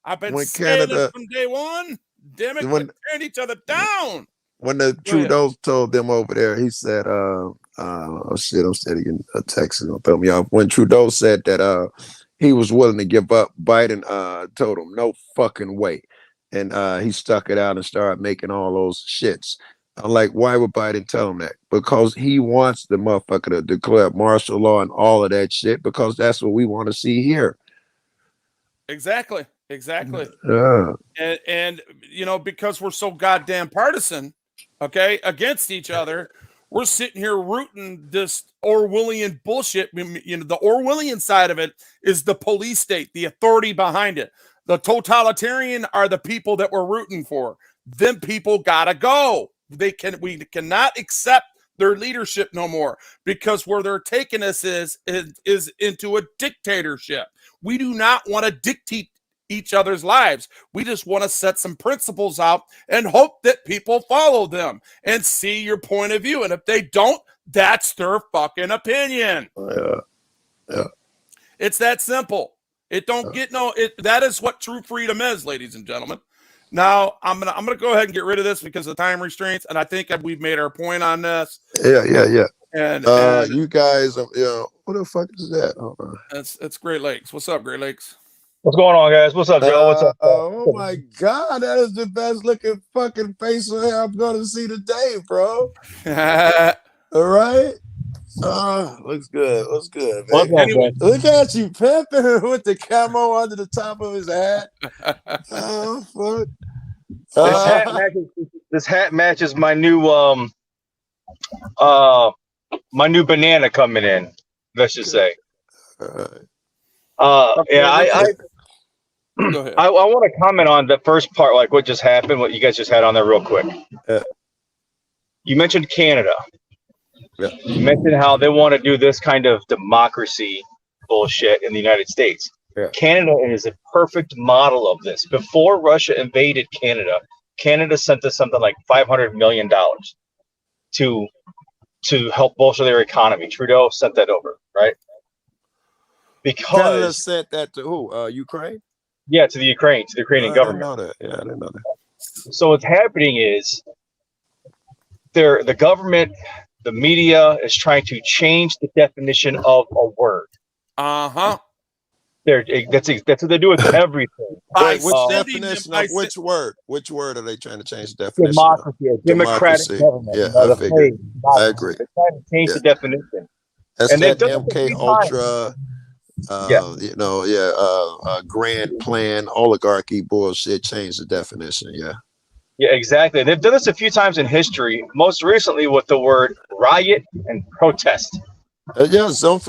I've been when saying Canada- this from day one. Damn it, when- we're tearing each other down. when the Go ahead. Trudeau told them over there, he said, oh shit, I'm getting a text is gonna throw me off. When Trudeau said that he was willing to give up, Biden told him no fucking way. And he stuck it out and started making all those shits. I'm like, why would Biden tell him that? Because he wants the motherfucker to declare martial law and all of that shit, because that's what we want to see here. Exactly. Yeah. And you know, because we're so goddamn partisan, okay, against each other, we're sitting here rooting this Orwellian bullshit. You know, the Orwellian side of it is the police state, the authority behind it. The totalitarian are the people that we're rooting for. Them people gotta go. We cannot accept their leadership no more, because where they're taking us is into a dictatorship. We do not want to dictate each other's lives. We just want to set some principles out and hope that people follow them and see your point of view. And if they don't, that's their fucking opinion. Yeah. It's that simple. It don't get that is what true freedom is, ladies and gentlemen. Now I'm gonna go ahead and get rid of this because of time restraints, and I think we've made our point on this. Yeah. And you guys, what the fuck is that? Hold on. it's Great Lakes. What's up, Great Lakes? What's going on, guys? What's up, Joe? What's up? Oh my God, that is the best looking fucking face I'm gonna see today, bro. All right. Looks good. Looks good, man. What's up, Anyway. bro? Look at you pimping with the camo under the top of his hat. Oh fuck. This hat matches my new banana coming in. Let's just say. I Go ahead. I want to comment on the first part, like what just happened, what you guys just had on there, real quick. You mentioned Canada. Yeah. You mentioned how they want to do this kind of democracy bullshit in the United States. Yeah. Canada is a perfect model of this. Before Russia invaded Canada, Canada sent us something like $500 million to help bolster their economy. Trudeau sent that over, right? Canada Because sent that to who? Ukraine? yeah, to the Ukrainian government. I didn't know that. Yeah, I didn't know that. So what's happening is the government the media is trying to change the definition of a word. Uh-huh. That's what they do with everything. Wait, which definition of which word? Which word are they trying to change the definition of? Democracy, a democratic Democracy. government. Yeah, You know, I the figured. phrase, I democracy. agree. They're trying to change Yeah. the definition. That's And they've that done it a MK few Ultra, times. grand plan, oligarchy bullshit. Change the definition. Yeah. Yeah, exactly. They've done this a few times in history, most recently with the word riot and protest. Some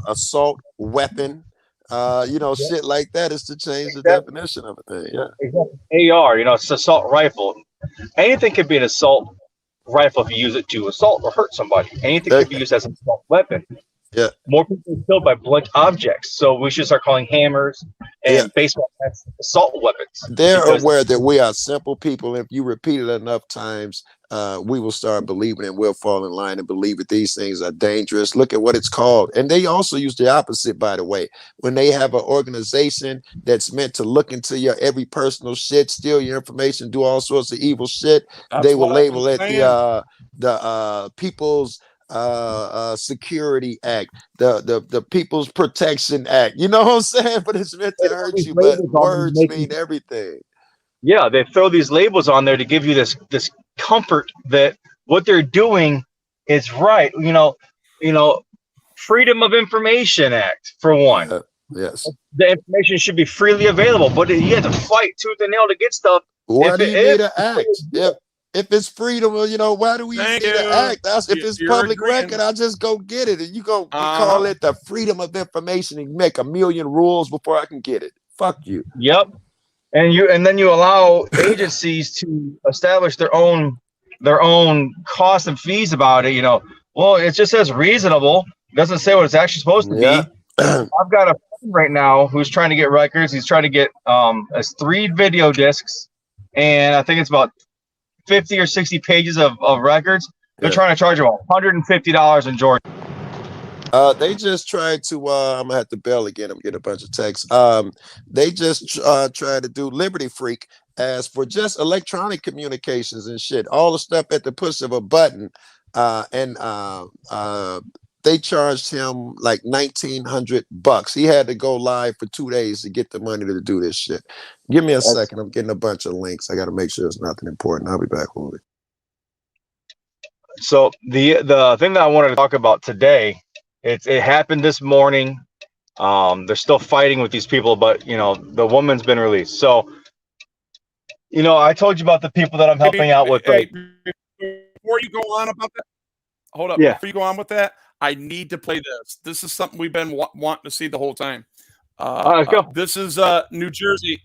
assault weapon, shit like that is to change the definition of a thing. Yeah. Exactly. AR, it's assault rifle. Anything could be an assault rifle if you use it to assault or hurt somebody. Anything could be used as an assault weapon. Yeah. More people are killed by blunt objects, so we should start calling hammers and baseball bats assault weapons. They're aware that we are simple people. If you repeat it enough times, we will start believing and we'll fall in line and believe that these things are dangerous. Look at what it's called. And they also use the opposite, by the way. When they have an organization that's meant to look into your every personal shit, steal your information, do all sorts of evil shit, they will label it the People's Security Act, the People's Protection Act. You know what I'm saying? But it's meant to hurt you, but words mean everything. Yeah, they throw these labels on there to give you this comfort that what they're doing is right. Freedom of Information Act, for one. Yes. The information should be freely available, but you have to fight tooth and nail to get stuff. Why do you need an act? If it's freedom, why do we need an act? If it's public record, I'll just go get it. And you call it the freedom of information and make a million rules before I can get it. Fuck you. Yep. And then you allow agencies to establish their own costs and fees about it. Well, it just says reasonable. It doesn't say what it's actually supposed to be. I've got a friend right now who's trying to get records. He's trying to get 3 video discs, and I think it's about 50 or 60 pages of records. They're trying to charge him $150 in Georgia. They just tried to I'm gonna have to bell again. I'm getting a bunch of texts. They just tried to do Liberty Freak as for just electronic communications and shit, all the stuff at the push of a button. They charged him like $1,900. He had to go live for 2 days to get the money to do this shit. Give me a second. I'm getting a bunch of links. I got to make sure it's nothing important. I'll be back with it. So the thing that I wanted to talk about today, it happened this morning. They're still fighting with these people, but the woman's been released. So I told you about the people that I'm helping out with. Before you go on about that, hold up. Yeah. Before you go on with that, I need to play this. This is something we've been wanting to see the whole time. Let's go. This is New Jersey.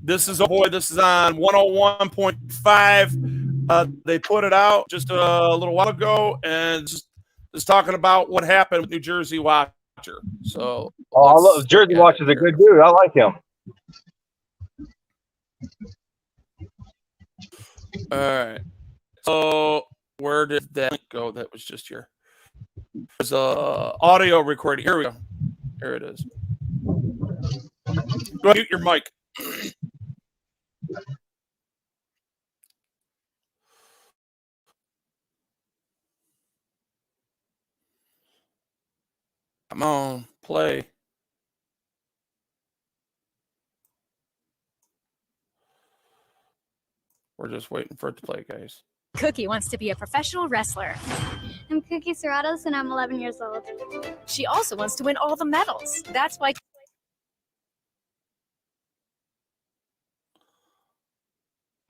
This is This is on 101.5. They put it out just a little while ago, and it's talking about what happened with New Jersey Watcher. So, I love Jersey Watcher's a good dude. I like him. All right. So, where did that go? That was just your. There's a audio recording. Here we go. Here it is. Go mute your mic. Come on, play. We're just waiting for it to play, guys. Cookie wants to be a professional wrestler. I'm Cookie Serratos and I'm 11 years old. She also wants to win all the medals. That's why.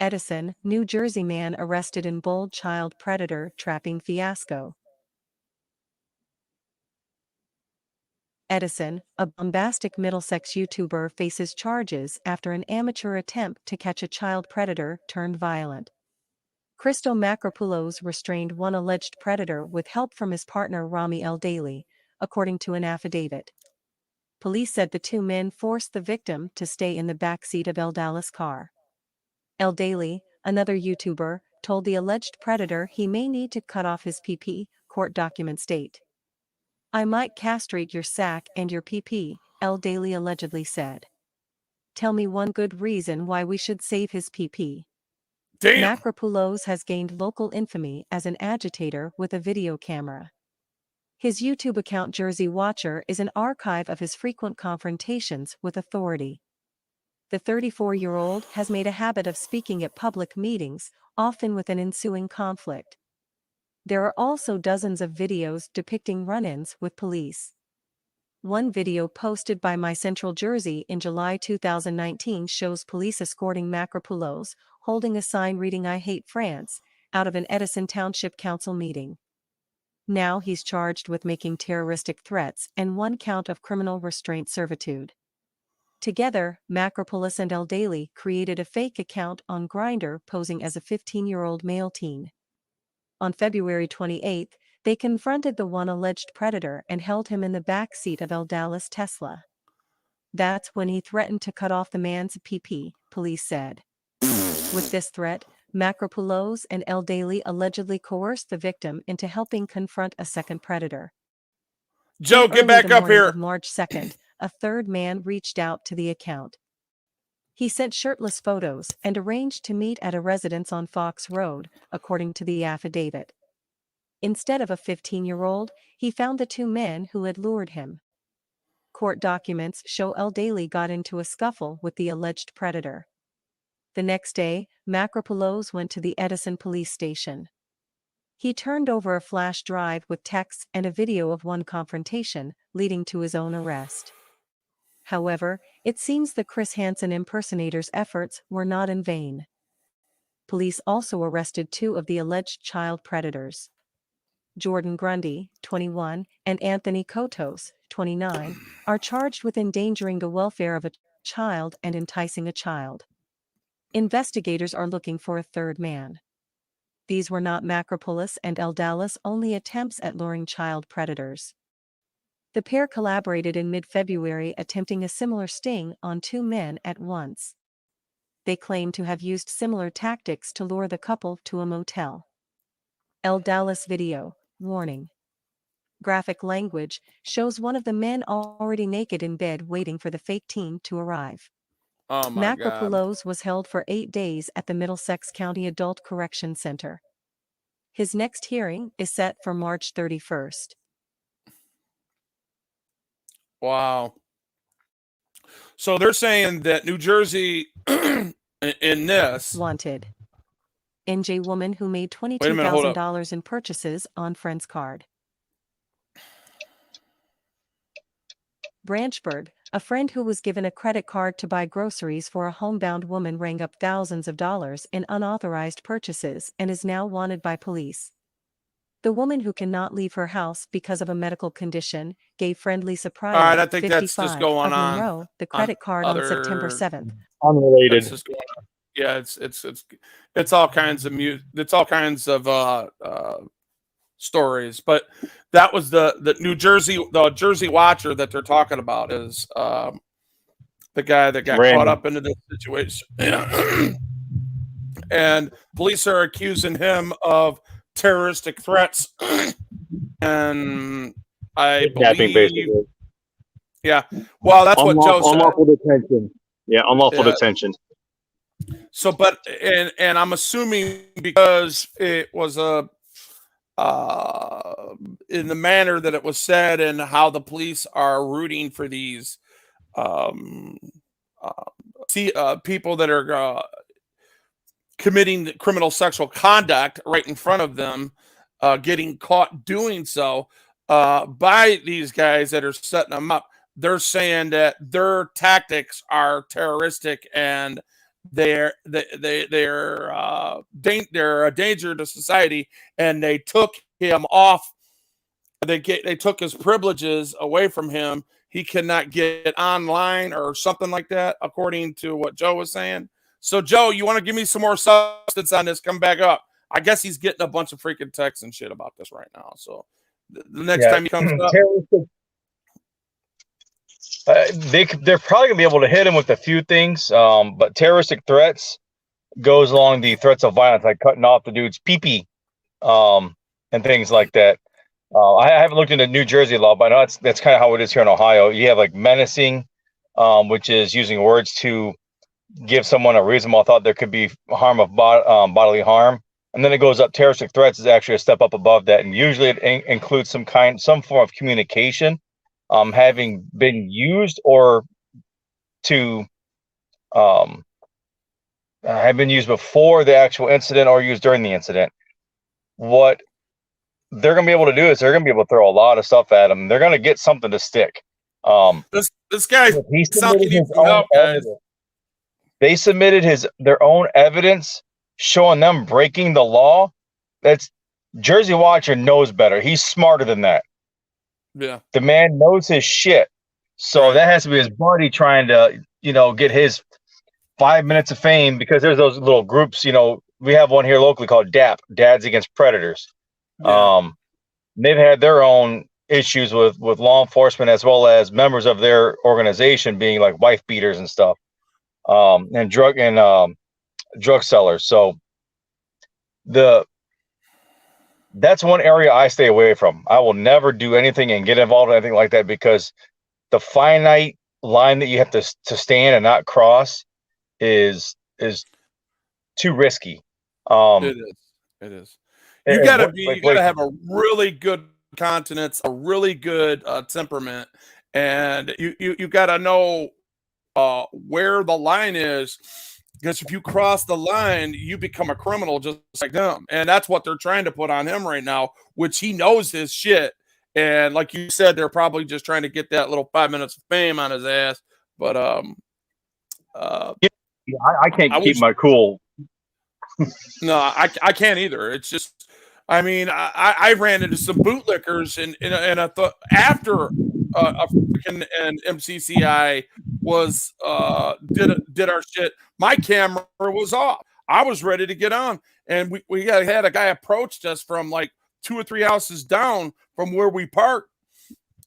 Edison, New Jersey man arrested in bold child predator trapping fiasco. Edison, a bombastic Middlesex YouTuber, faces charges after an amateur attempt to catch a child predator turned violent. Christo Macropoulos restrained one alleged predator with help from his partner Rami El Daily, according to an affidavit. Police said the 2 men forced the victim to stay in the backseat of El Dallas' car. El Daily, another YouTuber, told the alleged predator he may need to cut off his PP, court documents state. I might castrate your sack and your PP, El Daily allegedly said. Tell me one good reason why we should save his PP. Damn. Macropoulos has gained local infamy as an agitator with a video camera. His YouTube account Jersey Watcher is an archive of his frequent confrontations with authority. The 34-year-old has made a habit of speaking at public meetings, often with an ensuing conflict. There are also dozens of videos depicting run-ins with police. One video posted by My Central Jersey in July 2019 shows police escorting Macropoulos, holding a sign reading "I hate France," out of an Edison Township Council meeting. Now he's charged with making terroristic threats and 1 count of criminal restraint servitude. Together, Macropoulos and El Daily created a fake account on Grindr posing as a 15-year-old male teen. On February 28, they confronted the one alleged predator and held him in the back seat of El Dallas Tesla. That's when he threatened to cut off the man's PP, police said. With this threat, Macropoulos and El Daily allegedly coerced the victim into helping confront a second predator. Joe, get back up here. On March 2nd, a third man reached out to the account. He sent shirtless photos and arranged to meet at a residence on Fox Road, according to the affidavit. Instead of a 15-year-old, he found the 2 men who had lured him. Court documents show El Daily got into a scuffle with the alleged predator. The next day, Macropoulos went to the Edison police station. He turned over a flash drive with texts and a video of one confrontation, leading to his own arrest. However, it seems the Chris Hansen impersonator's efforts were not in vain. Police also arrested 2 of the alleged child predators. Jordan Grundy, 21, and Anthony Kotos, 29, are charged with endangering the welfare of a child and enticing a child. Investigators are looking for a third man. These were not Macropoulos and El Dallas' only attempts at luring child predators. The pair collaborated in mid-February, attempting a similar sting on 2 men at once. They claim to have used similar tactics to lure the couple to a motel. El Dallas video, warning. Graphic language shows one of the men already naked in bed waiting for the fake teen to arrive. Oh my God. Macropoulos was held for 8 days at the Middlesex County Adult Correction Center. His next hearing is set for March 31st. Wow. So they're saying that New Jersey in this wanted NJ woman who made $22,000 in purchases on friend's card. Branchburg, a friend who was given a credit card to buy groceries for a homebound woman, rang up thousands of dollars in unauthorized purchases and is now wanted by police. The woman, who cannot leave her house because of a medical condition, gave friendly surprise. All right, I think that's just going on. Monroe the credit card on September 7th. Unrelated. Yeah, it's all kinds of it's all kinds of stories, but that was the Jersey Watcher that they're talking about is the guy that got caught up into this situation. And police are accusing him of terroristic threats, and I believe, basically. Yeah, well, that's what Joe said. Unlawful detention. Yeah, unlawful detention. So, but and I'm assuming because it was in the manner that it was said and how the police are rooting for these people that are committing criminal sexual conduct right in front of them, getting caught doing so by these guys that are setting them up. They're saying that their tactics are terroristic and they're a danger to society, and they took him off. They took his privileges away from him. He cannot get online or something like that, according to what Joe was saying. So, Joe, you want to give me some more substance on this? Come back up. I guess he's getting a bunch of freaking texts and shit about this right now. So, the next time he comes up, they're probably gonna be able to hit him with a few things. But terroristic threats goes along the threats of violence, like cutting off the dude's pee-pee, and things like that. I haven't looked into New Jersey law, but I know that's kind of how it is here in Ohio. You have like menacing, which is using words to give someone a reasonable thought there could be harm of bodily harm. And then it goes up. Terroristic threats is actually a step up above that, and usually it includes some form of communication, having been used or to have been used before the actual incident or used during the incident. What they're going to be able to do is they're going to be able to throw a lot of stuff at them. They're going to get something to stick. This guy, they submitted their own evidence showing them breaking the law. That's Jersey Watcher knows better. He's smarter than that. Yeah. The man knows his shit. So that has to be his buddy trying to, get his 5 minutes of fame, because there's those little groups, we have one here locally called DAP, Dads Against Predators. Yeah. They've had their own issues with law enforcement, as well as members of their organization being like wife beaters and stuff, and drug sellers. So that's one area I stay away from. I will never do anything and get involved in anything like that, because the finite line that you have to stand and not cross is too risky. It is. You gotta have a really good continence, a really good temperament, and you gotta know where the line is, because if you cross the line, you become a criminal just like them. And that's what they're trying to put on him right now, which he knows his shit. And like you said, they're probably just trying to get that little 5 minutes of fame on his ass. But I can't keep my cool. No, I can't either. It's just, I mean, I ran into some bootlickers and I thought after a freaking MCCI was did our shit, my camera was off. I was ready to get on, and we had a guy approached us from like 2 or 3 houses down from where we parked.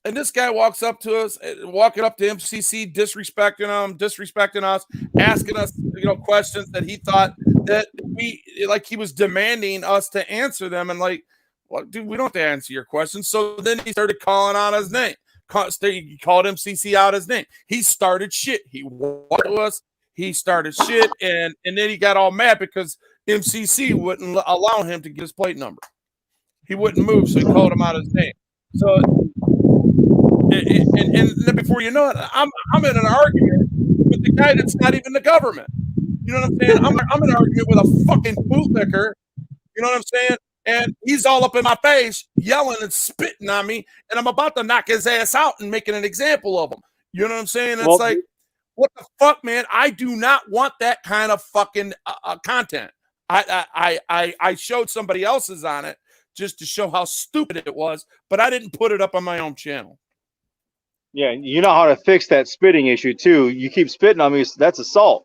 And this guy walks up to us, walking up to MCC, disrespecting us, asking us, questions that he thought that he was demanding us to answer them. And like, well, dude, we don't have to answer your questions. So then he started calling out his name. He called MCC out his name. He started shit. He walked to us. He started shit. And then he got all mad because MCC wouldn't allow him to get his plate number. He wouldn't move. So he called him out his name. So, and then before you know it, I'm in an argument with the guy that's not even the government. You know what I'm saying? I'm in an argument with a fucking bootlicker. You know what I'm saying? And he's all up in my face, yelling and spitting on me, and I'm about to knock his ass out and making an example of him. You know what I'm saying? It's like, what the fuck, man? I do not want that kind of fucking content. I showed somebody else's on it just to show how stupid it was, but I didn't put it up on my own channel. Yeah, you know how to fix that spitting issue too. You keep spitting on me, that's assault.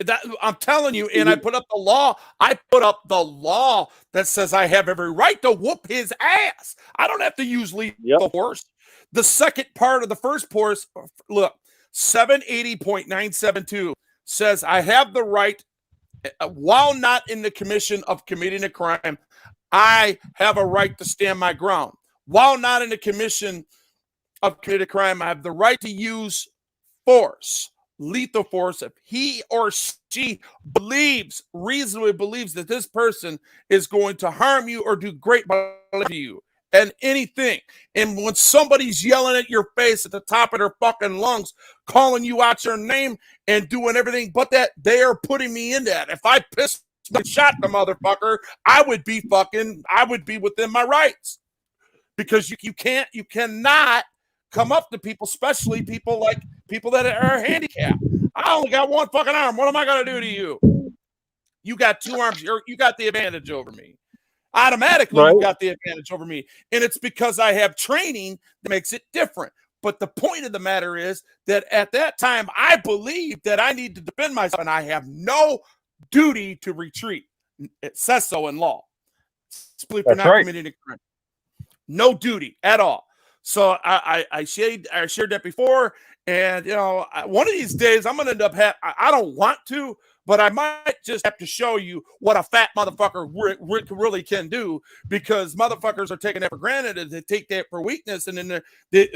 That I'm telling you, and I put up the law. I put up the law that says I have every right to whoop his ass. I don't have to use lethal force. The second part of the first force, look, 780.972 says I have the right, while not in the commission of committing a crime, I have a right to stand my ground. While not in the commission of committed crime, I have the right to use force, lethal force, if he or she reasonably believes that this person is going to harm you or do great to you and anything. And when somebody's yelling at your face at the top of their fucking lungs, calling you out your name and doing everything but that, they are putting me in that. If I pissed and shot the motherfucker, I would be within my rights, because you cannot come up to people, especially people that are handicapped. I only got one fucking arm. What am I going to do to you? You got 2 arms. You got the advantage over me. Automatically, right. You got the advantage over me. And it's because I have training that makes it different. But the point of the matter is that at that time, I believed that I need to defend myself, and I have no duty to retreat. It says so in law. Simply for not committing a crime. No duty at all. So I shared that before, and one of these days I'm gonna end up I don't want to, but I might just have to show you what a fat motherfucker really can do, because motherfuckers are taking that for granted and they take that for weakness, and then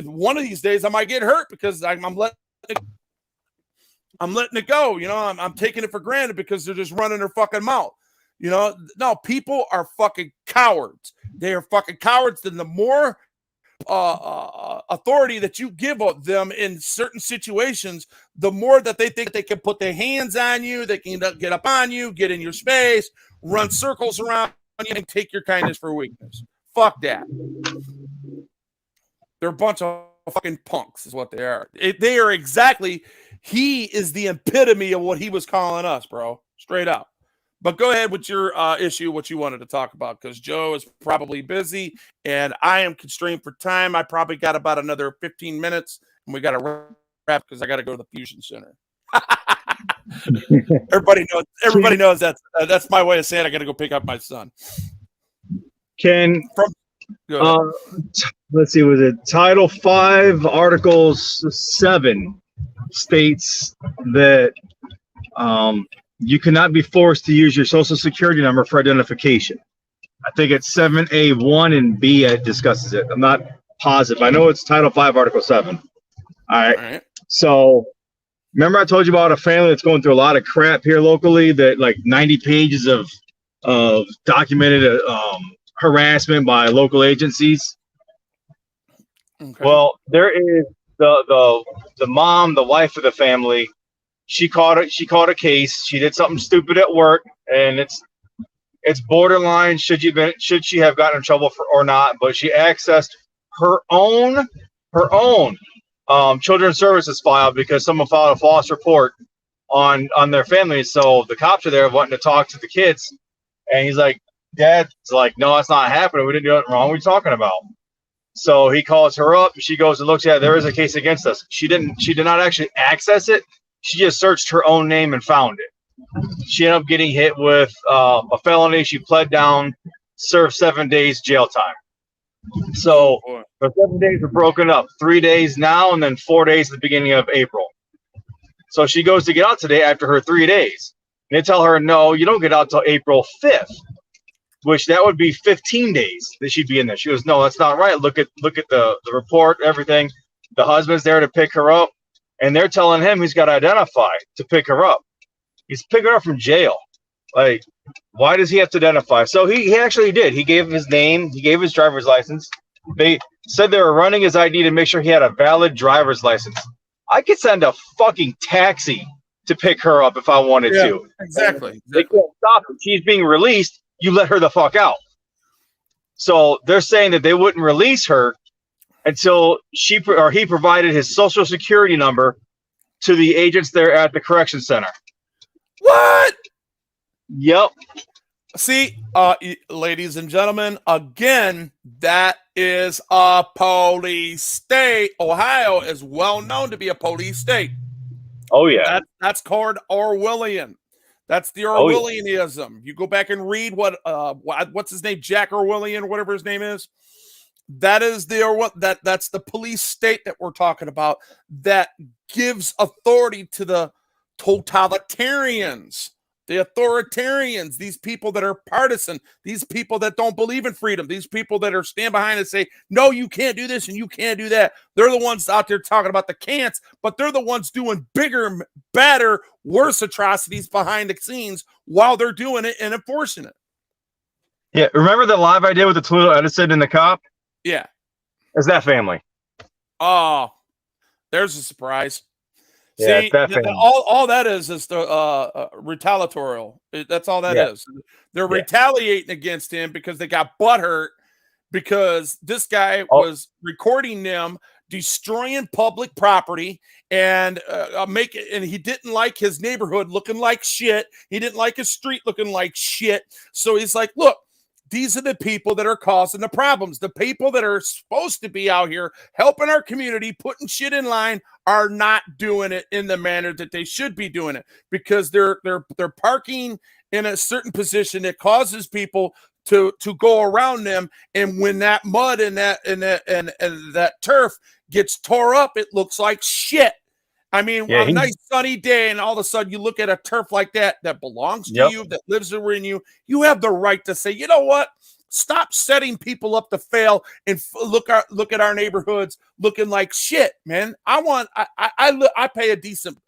one of these days I might get hurt because I'm letting I'm letting it go. You know, I'm taking it for granted because they're just running their fucking mouth. You know, no, people are fucking cowards. They are fucking cowards. Then the more authority that you give them in certain situations, the more that they think they can put their hands on you, they can get up on you, get in your space, run circles around you, and take your kindness for weakness. Fuck that. They're a bunch of fucking punks is what they are. They are exactly, he is the epitome of what he was calling us, bro. Straight up. But go ahead with your issue, what you wanted to talk about, because Joe is probably busy and I am constrained for time. I probably got about another 15 minutes and we got to wrap because I got to go to the Fusion Center. Everybody knows that's my way of saying I got to go pick up my son. Let's see, was it Title 5, Article 7 states that you cannot be forced to use your social security number for identification. I think it's 7A1 and B it discusses it. I'm not positive. I know it's Title 5, Article 7. All right. So remember I told you about a family that's going through a lot of crap here locally, that like 90 pages of documented harassment by local agencies. Okay. Well, there is the mom, the wife of the family. She caught a case. She did something stupid at work, and it's borderline should she have gotten in trouble for or not. But she accessed her own children's services file because someone filed a false report on their family. So the cops are there wanting to talk to the kids, and he's like, Dad's like, no, that's not happening. We didn't do it wrong. What are you talking about? So he calls her up. She goes and looks at it. There is a case against us. She did not actually access it. She just searched her own name and found it. She ended up getting hit with a felony. She pled down, served 7 days jail time. So the 7 days were broken up. 3 days now and then 4 days at the beginning of April. So she goes to get out today after her 3 days. And they tell her, no, you don't get out till April 5th. Which that would be 15 days that she'd be in there. She goes, no, that's not right. Look at the report, everything. The husband's there to pick her up, and they're telling him he's got to identify to pick her up. He's picking her up from jail. Like, why does he have to identify? So he actually did. He gave his name. He gave his driver's license. They said they were running his ID to make sure he had a valid driver's license. I could send a fucking taxi to pick her up if I wanted to. Exactly. They can't stop her. She's being released. You let her the fuck out. So they're saying that they wouldn't release her until he provided his social security number to the agents there at the correction center. What? Yep. See, ladies and gentlemen, again, that is a police state. Ohio is well known to be a police state. Oh, yeah. That's called Orwellian. That's the Orwellianism. You go back and read what's his name, Jack Orwellian, whatever his name is. That is that's the police state that we're talking about. That gives authority to the totalitarians, the authoritarians, these people that are partisan, these people that don't believe in freedom, these people that are stand behind and say, no, you can't do this and you can't do that. They're the ones out there talking about the can'ts, but they're the ones doing bigger, badder, worse atrocities behind the scenes while they're doing it and enforcing it. Yeah, remember the live I did with the Toledo Edison and the cop? Yeah. It's that family. Oh, there's a surprise. Yeah, see, all that is the retaliatorial. That's all that is. They're retaliating against him because they got butthurt because this guy was recording them destroying public property and and he didn't like his neighborhood looking like shit. He didn't like his street looking like shit. So he's like, look, these are the people that are causing the problems. The people that are supposed to be out here helping our community, putting shit in line, are not doing it in the manner that they should be doing it because they're parking in a certain position that causes people to go around them. And when that mud and that turf gets tore up, it looks like shit. I mean, a nice sunny day, and all of a sudden you look at a turf like that belongs to you, that lives in you. You have the right to say, you know what? Stop setting people up to fail and look at our neighborhoods looking like shit, man. I pay a decent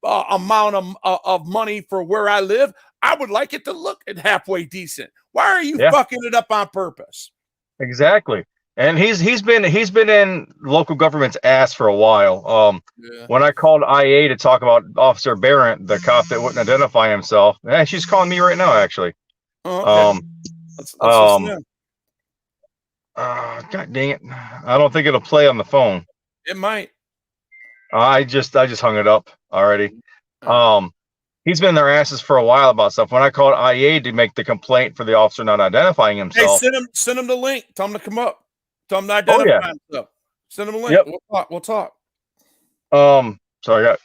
amount of money for where I live, I would like it to look halfway decent. Why are you fucking it up on purpose? Exactly. And he's been in local government's ass for a while. When I called IA to talk about Officer Barrett, the cop that wouldn't identify himself, she's calling me right now, actually. Oh, okay. Let's listen in. God dang it! I don't think it'll play on the phone. It might. I just hung it up already. He's been in their asses for a while about stuff. When I called IA to make the complaint for the officer not identifying himself, hey, send him the link. Tell him to come up. Tell him to identify himself. Send him a link. Yep. We'll talk. So I got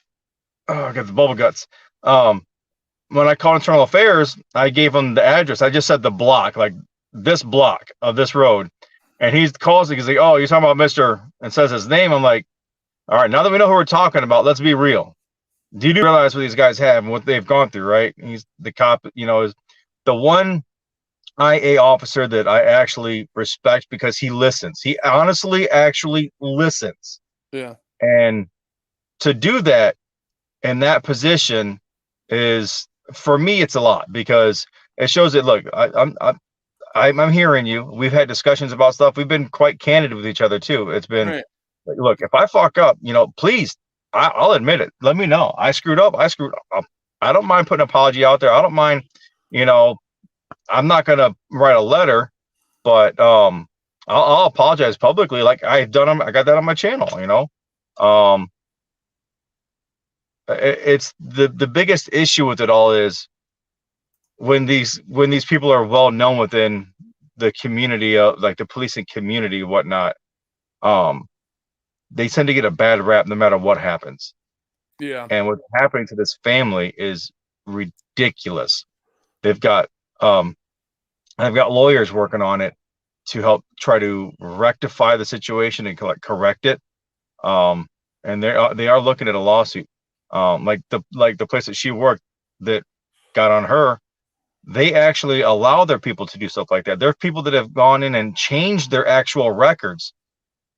the bubble guts. When I called internal affairs, I gave him the address. I just said the block, like this block of this road, and he calls me because like, oh, you're talking about Mr. and says his name. I'm like, all right, now that we know who we're talking about, let's be real. Do you realize what these guys have and what they've gone through, right? He's the cop, is the one IA officer that I actually respect because he listens. He honestly actually listens. Yeah. And to do that in that position is, for me, it's a lot because it shows that, look, I'm hearing you. We've had discussions about stuff. We've been quite candid with each other too. It's been, look, if I fuck up, please, I'll admit it. Let me know. I screwed up. I don't mind putting an apology out there. I don't mind, I'm not going to write a letter, but I'll apologize publicly. Like I've done. I got that on my channel, it's the biggest issue with it all is when these people are well known within the community of like the policing community and whatnot, they tend to get a bad rap no matter what happens. Yeah. And what's happening to this family is ridiculous. I've got lawyers working on it to help try to rectify the situation and correct it. And they are looking at a lawsuit. Like the place that she worked that got on her, they actually allow their people to do stuff like that. There are people that have gone in and changed their actual records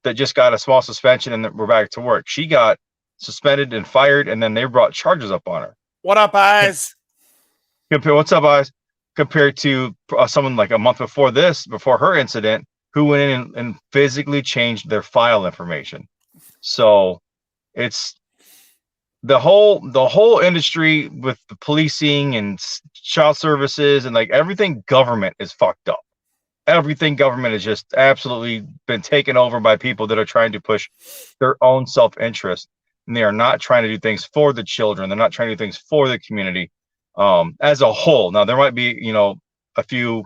that just got a small suspension and we're back to work. She got suspended and fired, and then they brought charges up on her. What up, Eyes? What's up, Eyes? Compared to someone like a month before her incident, who went in and physically changed their file information. So it's the whole industry with the policing and child services and like everything government is fucked up. Everything government has just absolutely been taken over by people that are trying to push their own self-interest, and they are not trying to do things for the children. They're not trying to do things for the community as a whole. Now there might be a few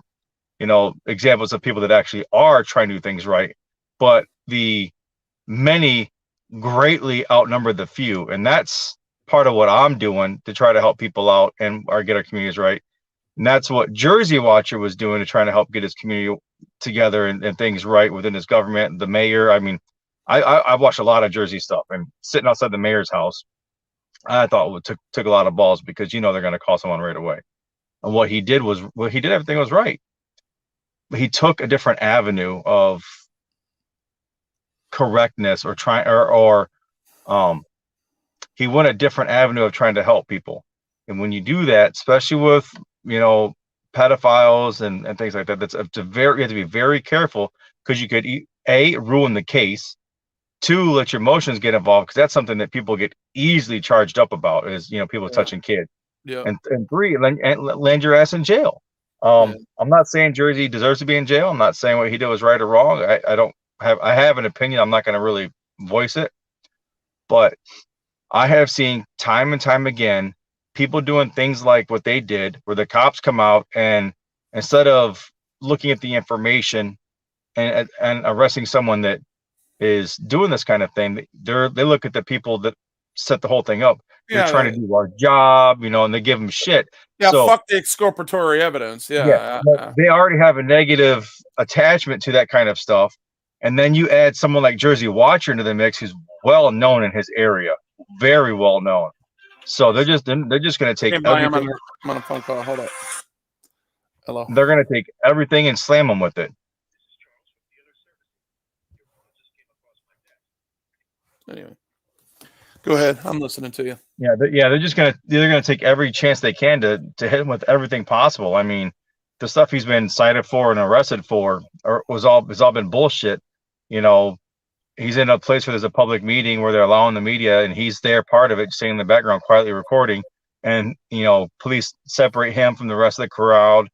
examples of people that actually are trying to do things right, but the many greatly outnumber the few, and that's part of what I'm doing to try to help people out and get our communities right. And that's what Jersey Watcher was doing to try to help get his community together and things right within his government. The mayor, I mean, I watched a lot of Jersey stuff, and sitting outside the mayor's house, I thought it took a lot of balls because they're going to call someone right away. And what he did everything was right. He took a different avenue of correctness or he went a different avenue of trying to help people. And when you do that, especially with pedophiles and things like that, you have to be very careful, because you could ruin the case, 2, let your emotions get involved, because that's something that people get easily charged up about, is people touching kids. And 3, land your ass in jail. I'm not saying Jersey deserves to be in jail. I'm not saying what he did was right or wrong. I have an opinion. I'm not going to really voice it, but I have seen time and time again people doing things like what they did, where the cops come out and instead of looking at the information and arresting someone that is doing this kind of thing, they look at the people that set the whole thing up. They're trying to do our job, and they give them shit. Yeah, so, fuck the exculpatory evidence. Yeah. They already have a negative attachment to that kind of stuff. And then you add someone like Jersey Watcher into the mix, who's well known in his area, very well known. So they're just going to take everything. I'm on a phone call. Hold up. Hello. They're going to take everything and slam them with it. Anyway, Go ahead. I'm listening to you. Yeah, they're just gonna take every chance they can to hit him with everything possible. I mean, the stuff he's been cited for and arrested for has all been bullshit. You know, he's in a place where there's a public meeting where they're allowing the media, and he's there, part of it, sitting in the background, quietly recording. And police separate him from the rest of the crowd,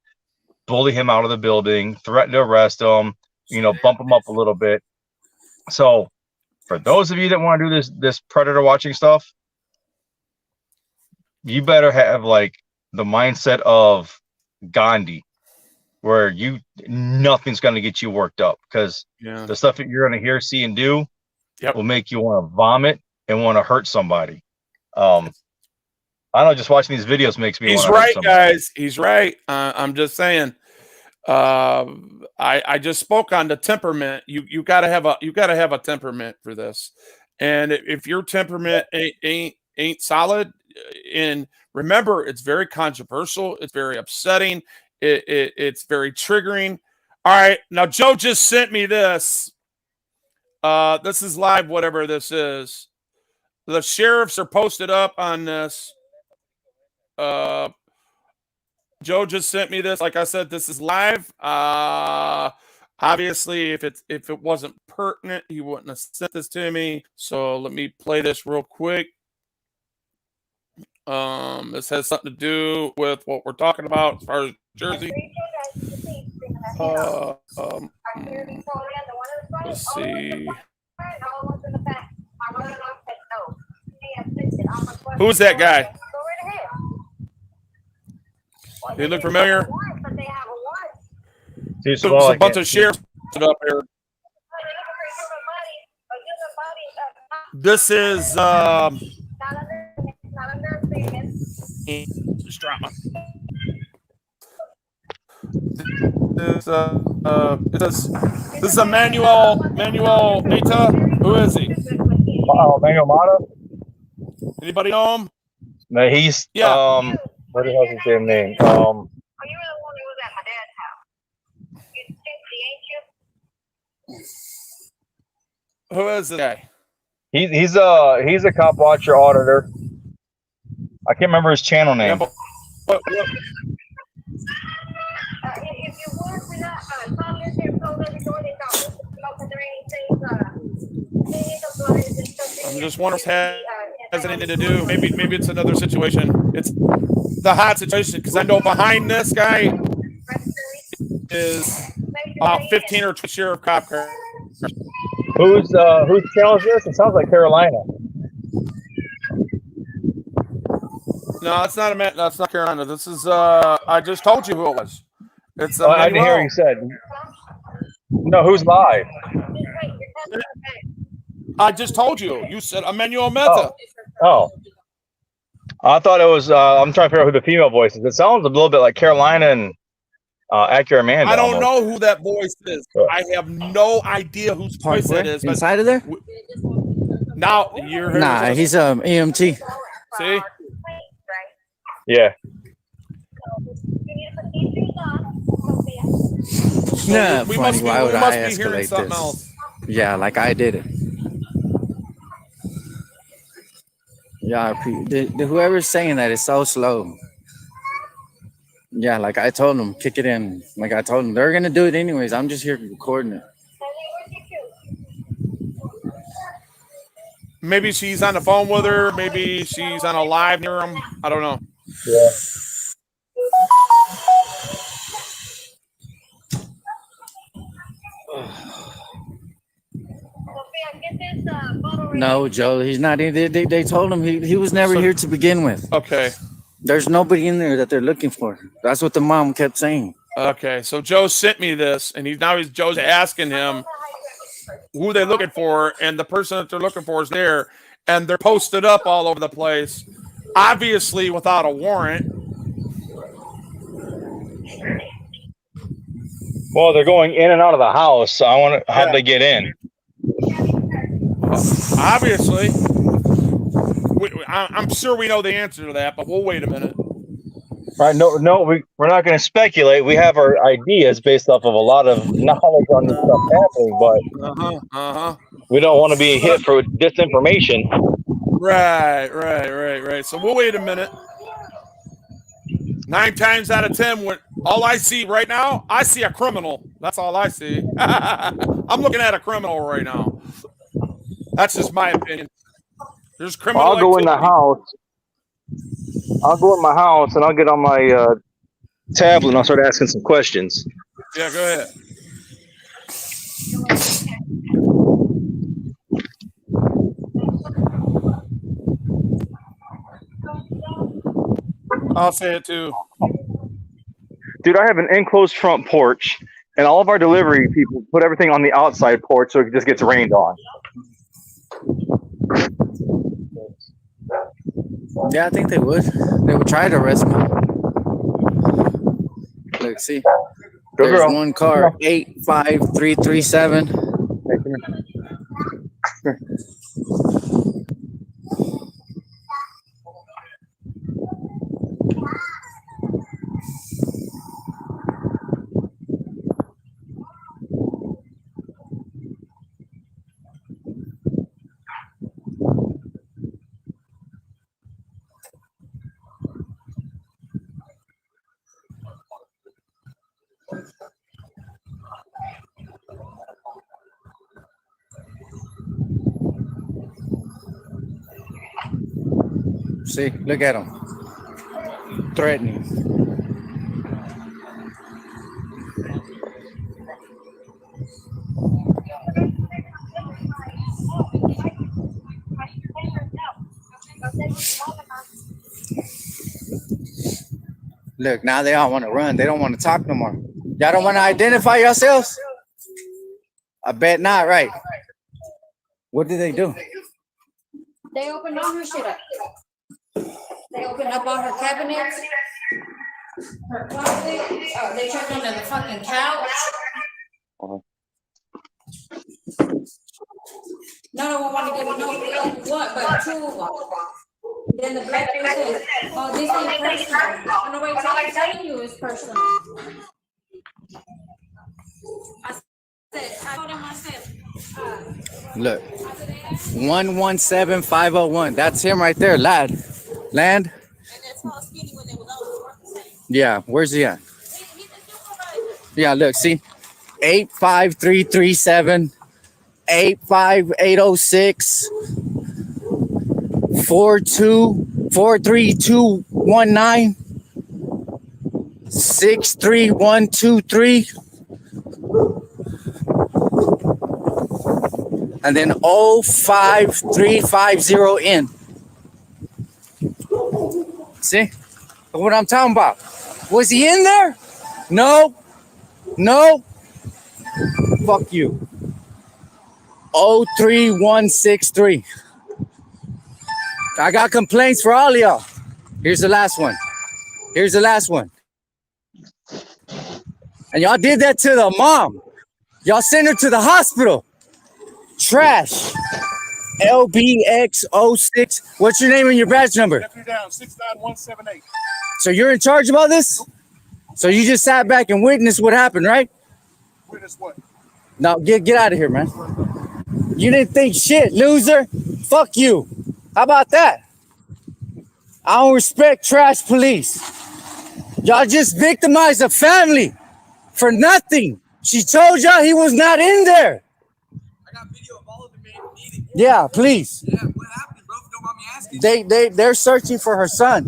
bully him out of the building, threaten to arrest him, bump him up a little bit. So, for those of you that want to do this predator watching stuff, you better have like the mindset of Gandhi, where nothing's going to get you worked up, because the stuff that you're going to hear, see, and do will make you want to vomit and want to hurt somebody. I don't know, just watching these videos makes me want to hurt somebody. Guys. He's right. I'm just saying. I just spoke on the temperament. You gotta have a temperament for this, and if your temperament ain't solid, and remember, it's very controversial, it's very upsetting, it's very triggering. All right, now Joe just sent me this. This is live, whatever this is. The sheriffs are posted up on this. Joe just sent me this. Like I said, this is live. Obviously, if it wasn't pertinent, he wouldn't have sent this to me. So let me play this real quick. This has something to do with what we're talking about as far as Jersey. Let's see. Who's that guy? They look familiar? There's a bunch of sheriffs up here. This is drama. This is Emmanuel Mata. Who is he? Emmanuel Mata. Anybody know him? No, he's what the hell's his damn name? Who is this guy? He's a cop watcher auditor. I can't remember his channel name. I'm just wondering what has anything to do. Maybe it's another situation. It's the hot situation, because I know behind this guy is 15 or 20 sheriff cop cars. Whose channel is this? It sounds like Carolina. No, it's not that's not Carolina. This is I just told you who it was. It's I didn't hear what you said. No, who's live? I just told you. You said Emmanuel Mata. Oh. I thought it was I'm trying to figure out who the female voice is. It sounds a little bit like Carolina and Acura Amanda. I don't know who that voice is. I have no idea whose voice that is. Inside of there? Now you're here. Nah, he's EMT. See? Yeah. Nah, we funny. Why would I escalate this? Else. Yeah, like I did it. Yeah, whoever's saying that is so slow. Yeah, like I told them, kick it in. Like I told them, they're gonna do it anyways. I'm just here recording it. Maybe she's on the phone with her. Maybe she's on a live near him. I don't know. Yeah. No, Joe, he's not in. They told him he was never here to begin with. Okay. There's nobody in there that they're looking for. That's what the mom kept saying. Okay, so Joe sent me this, and Joe's asking him who they're looking for, and the person that they're looking for is there, and they're posted up all over the place, obviously without a warrant. Well, they're going in and out of the house, so I want to. How'd they get in? Obviously, I'm sure we know the answer to that, but we'll wait a minute. Right? No, we're not going to speculate. We have our ideas based off of a lot of knowledge on this stuff happening, but we don't want to be hit for disinformation. Right. So we'll wait a minute. 9 times out of 10, all I see right now, I see a criminal. That's all I see. I'm looking at a criminal right now. That's just my opinion. There's criminal I'll go activity. in the house. I'll go in my house and I'll get on my tablet and I'll start asking some questions. Yeah, go ahead. I'll say it too. Dude, I have an enclosed front porch, and all of our delivery people put everything on the outside porch so it just gets rained on. Yeah, I think they would. They would try to arrest me. Look, see. There's one car, 85337. See, look at him. Threatening. Look, now they all want to run. They don't want to talk no more. Y'all don't want to identify yourselves? I bet not, right? What did they do? They opened all her shit up. They opened up all her cabinets, her closet. Oh, they checked under the fucking couch. None of them want to give me no what, but 2 of them. Then the black dude says, "Oh, this ain't personal." And nobody's telling you it's personal. I told him, I said, Look, 117501. That's him right there, lad. Land. and that's how skinny when they was all working. Yeah, where's he at? Yeah, look, see, 85337, 85806, 43219, 63123. And then 05350N. See? Look what I'm talking about. Was he in there? No. No. Fuck you. 03163. I got complaints for all of y'all. Here's the last one. Here's the last one. And y'all did that to the mom. Y'all sent her to the hospital. Trash. LBX06. What's your name and your badge number? Step you down, 69178. So you're in charge of all this? So you just sat back and witnessed what happened, right? Witness what? No, get out of here, man. You didn't think shit, loser. Fuck you. How about that? I don't respect trash police. Y'all just victimized a family for nothing. She told y'all he was not in there. I got video of all of them, man. Needed. Yeah, please. Yeah, what happened, bro? Don't mind me asking. They're searching for her son.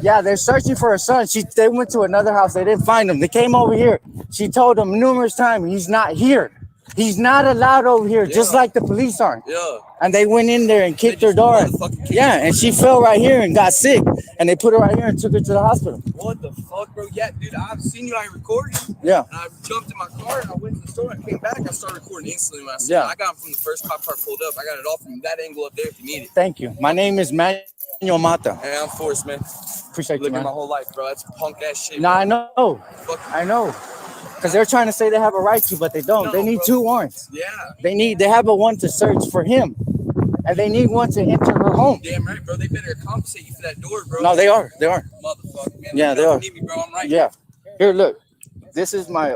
Yeah, they're searching for her son. They went to another house. They didn't find him. They came over here. She told them numerous times he's not here. He's not allowed over here, just like the police aren't. Yeah. And they went in there and kicked her door. Yeah, and she fell right here and got sick. And they put her right here and took her to the hospital. What the fuck, bro? Yeah, dude, I've seen you out here recording. Yeah. And I jumped in my car and I went to the store. I came back. I started recording instantly when I saw Yeah. it. I got him from the first cop car pulled up. I got it all from that angle up there if you need it. Thank you. My name is Manuel Mata. Hey, I'm Forrest, man. Appreciate you, Living man. my whole life, bro. That's punk ass shit. No, I know. Fuck. I know. Because they're trying to say they have a right to, but they don't. No, They need bro. 2 warrants. Yeah. They have a one to search for him. And they need one to enter her home. Damn right, bro. They better compensate you for that door, bro. No, they are. They are. Motherfucker, man. Yeah, they are. Need me, bro. I'm right. Yeah. Here, look. This is my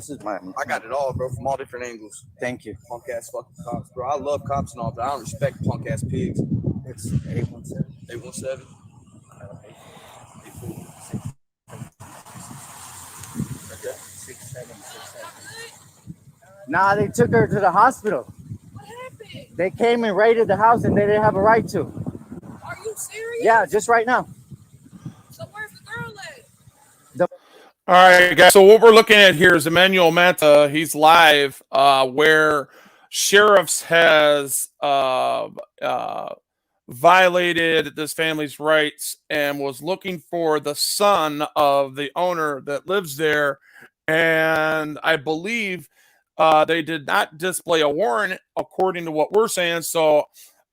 This is my. I got it all, bro, from all different angles. Thank you. Punk ass fucking cops, bro. I love cops and all, but I don't respect punk ass pigs. It's 817. 817. Okay. 6767. Nah, they took her to the hospital. What happened? They came and raided the house and they didn't have a right to. Are you serious? Yeah, just right now. So where's the girl at? All right, guys. So what we're looking at here is Emmanuel Mata. He's live, where sheriffs has violated this family's rights and was looking for the son of the owner that lives there. And I believe they did not display a warrant, according to what we're saying. So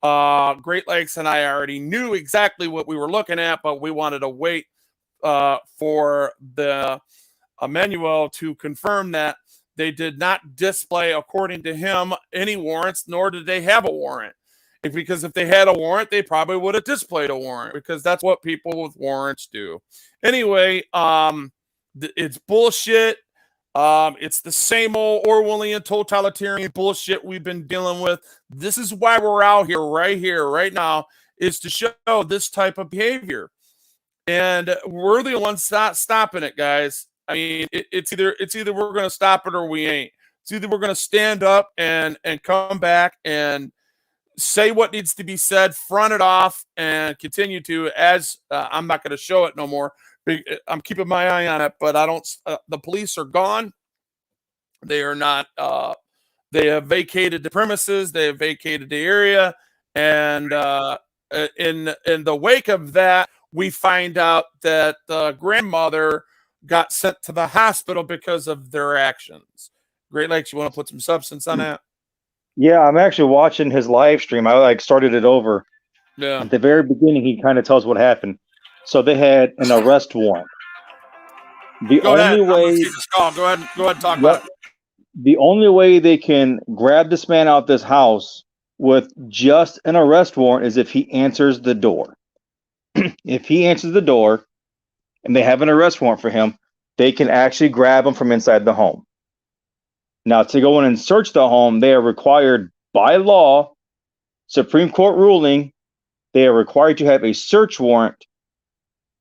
Great Lakes and I already knew exactly what we were looking at, but we wanted to wait for the Emmanuel to confirm that they did not display, according to him, any warrants, nor did they have a warrant. Because if they had a warrant, they probably would have displayed a warrant, because that's what people with warrants do. Anyway, it's bullshit. It's the same old Orwellian totalitarian bullshit we've been dealing with. This is why we're out here, right now, is to show this type of behavior. And we're the ones stopping it, guys. I mean, it's either we're going to stop it or we ain't. It's either we're going to stand up and come back and say what needs to be said, front it off, and continue to, as I'm not going to show it no more. I'm keeping my eye on it, but I don't. The police are gone. They are not. They have vacated the premises. They have vacated the area, and in the wake of that, we find out that the grandmother got sent to the hospital because of their actions. Great Lakes, you want to put some substance on that? Yeah, I'm actually watching his live stream. I started it over. Yeah. At the very beginning, he kind of tells what happened. So they had an arrest warrant. Go ahead. I'm gonna see this call. Go ahead and talk about it. The only way they can grab this man out this house with just an arrest warrant is if he answers the door. If he answers the door and they have an arrest warrant for him, they can actually grab him from inside the home. Now, to go in and search the home, they are required by law, Supreme Court ruling, they are required to have a search warrant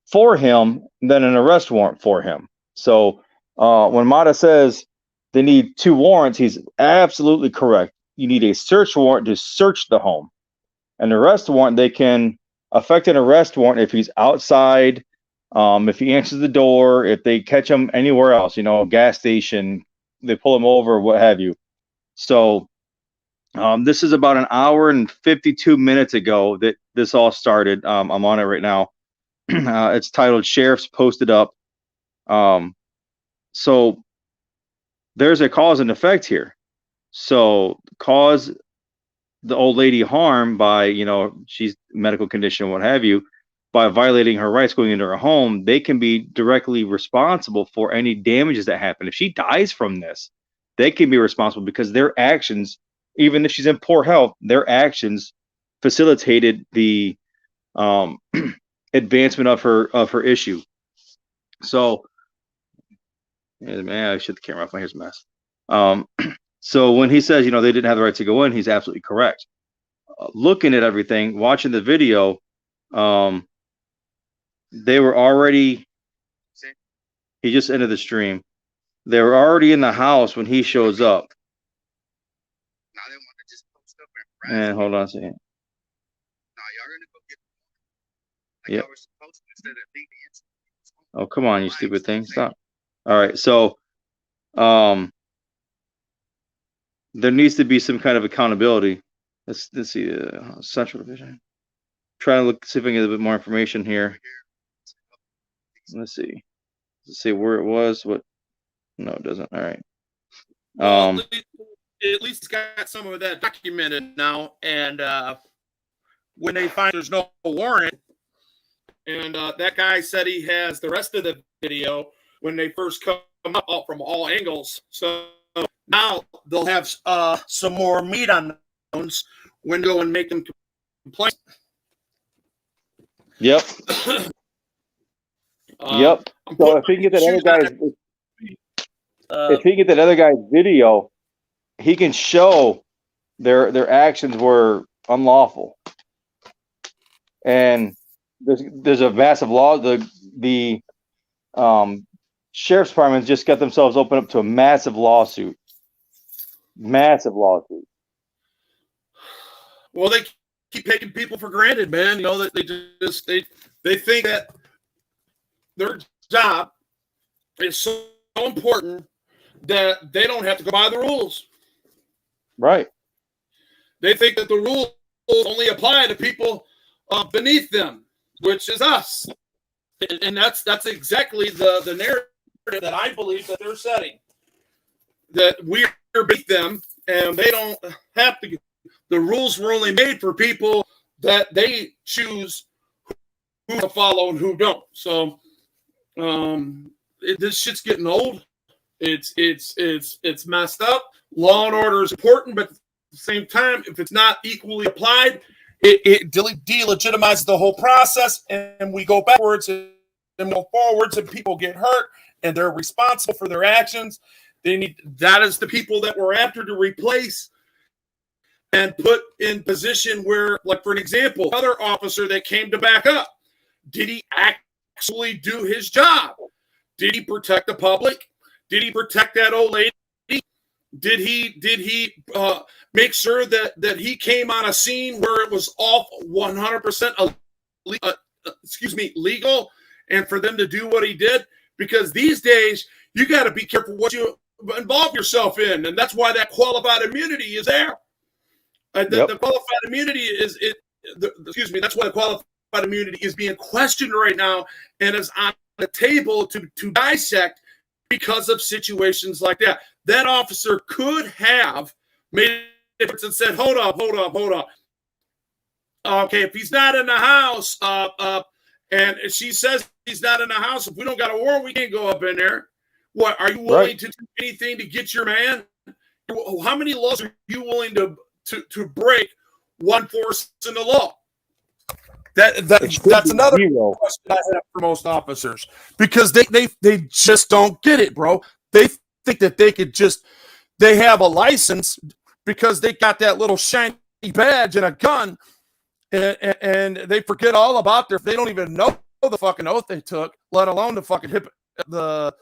for him, then an arrest warrant for him. So when Mata says they need 2 warrants, he's absolutely correct. You need a search warrant to search the home. An arrest warrant, they can affect an arrest warrant if he's outside, if he answers the door, if they catch him anywhere else, a gas station, they pull him over, what have you. So this is about an hour and 52 minutes ago that this all started. I'm on it right now. It's titled Sheriffs Posted Up. So there's a cause and effect here. So cause the old lady harm by, she's medical condition, what have you, by violating her rights going into her home, they can be directly responsible for any damages that happen. If she dies from this, they can be responsible because their actions, even if she's in poor health, their actions facilitated the advancement of her issue. So, man, I shut the camera off. My hair's a mess. So when he says, they didn't have the right to go in, he's absolutely correct. Looking at everything, watching the video, they were already. He just ended the stream. They were already in the house when he shows up. And hold on a second. Yep. Oh, come on, you stupid thing. Stop. All right. So there needs to be some kind of accountability. Let's see. Central Division. Trying to see if I can get a bit more information here. Let's see. Let's see where it was. What? No, it doesn't. All right. Well, at least it's got some of that documented now. And when they find there's no warrant, and that guy said he has the rest of the video when they first come up from all angles. So now they'll have some more meat on the bones when go and make them complain. Yep. Yep. So if we can get that other guy, if he get that other guy's video, he can show their actions were unlawful. And there's a massive law. The sheriff's department just got themselves opened up to a massive lawsuit. Massive lawsuit. Well, they keep taking people for granted, man. You know that they think that their job is so important that they don't have to go by the rules. Right. They think that the rules only apply to people beneath them, which is us. And that's exactly the narrative that I believe that they're setting. That we are beneath them, and they don't have to. The rules were only made for people that they choose who to follow and who don't. So this shit's getting old. It's messed up. Law and order is important, but at the same time, if it's not equally applied, it delegitimizes the whole process, and we go backwards and go forwards, and people get hurt, and they're responsible for their actions. That is the people that we're after to replace and put in position where, like for an example, another officer that came to back up, did he actually do his job? Did he protect the public? Did he protect that old lady? Did he make sure that he came on a scene where it was all 100% legal, and for them to do what he did? Because these days you got to be careful what you involve yourself in, and that's why that qualified immunity is there. The qualified immunity that's why the qualified immunity is being questioned right now and is on the table to dissect because of situations like that. That officer could have made a difference and said, hold up. Okay, if he's not in the house, and she says he's not in the house, if we don't got a warrant, we can't go up in there. What, are you willing to do anything to get your man? How many laws are you willing to break one force in the law? That's another question I have for most officers, because they just don't get it, bro. They think that they have a license because they got that little shiny badge and a gun, and they forget all about they don't even know the fucking oath they took, let alone the fucking the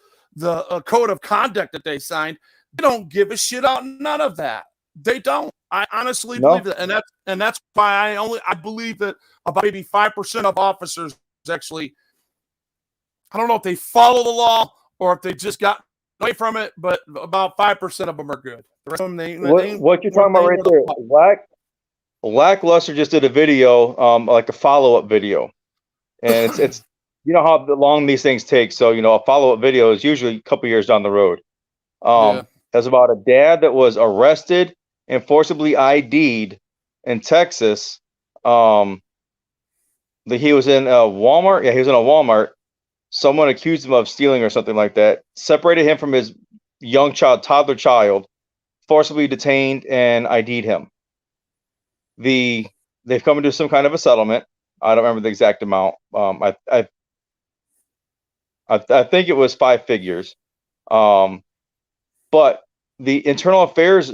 code of conduct that they signed. They don't give a shit out none of that. They don't. I honestly believe that, and that's why I believe that about maybe 5% of officers actually, I don't know if they follow the law or if they just got away from it, but about 5% of them are good. The rest of them, what you're talking about right there, Lackluster just did a video, like a follow-up video, and it's you know how long these things take. So a follow-up video is usually a couple years down the road. That's about a dad that was arrested and forcibly ID'd in Texas. He was in a Walmart. Yeah, he was in a Walmart. Someone accused him of stealing or something like that. Separated him from his young child, toddler child, forcibly detained and ID'd him. They've come into some kind of a settlement. I don't remember the exact amount. I think it was 5 figures. But the internal affairs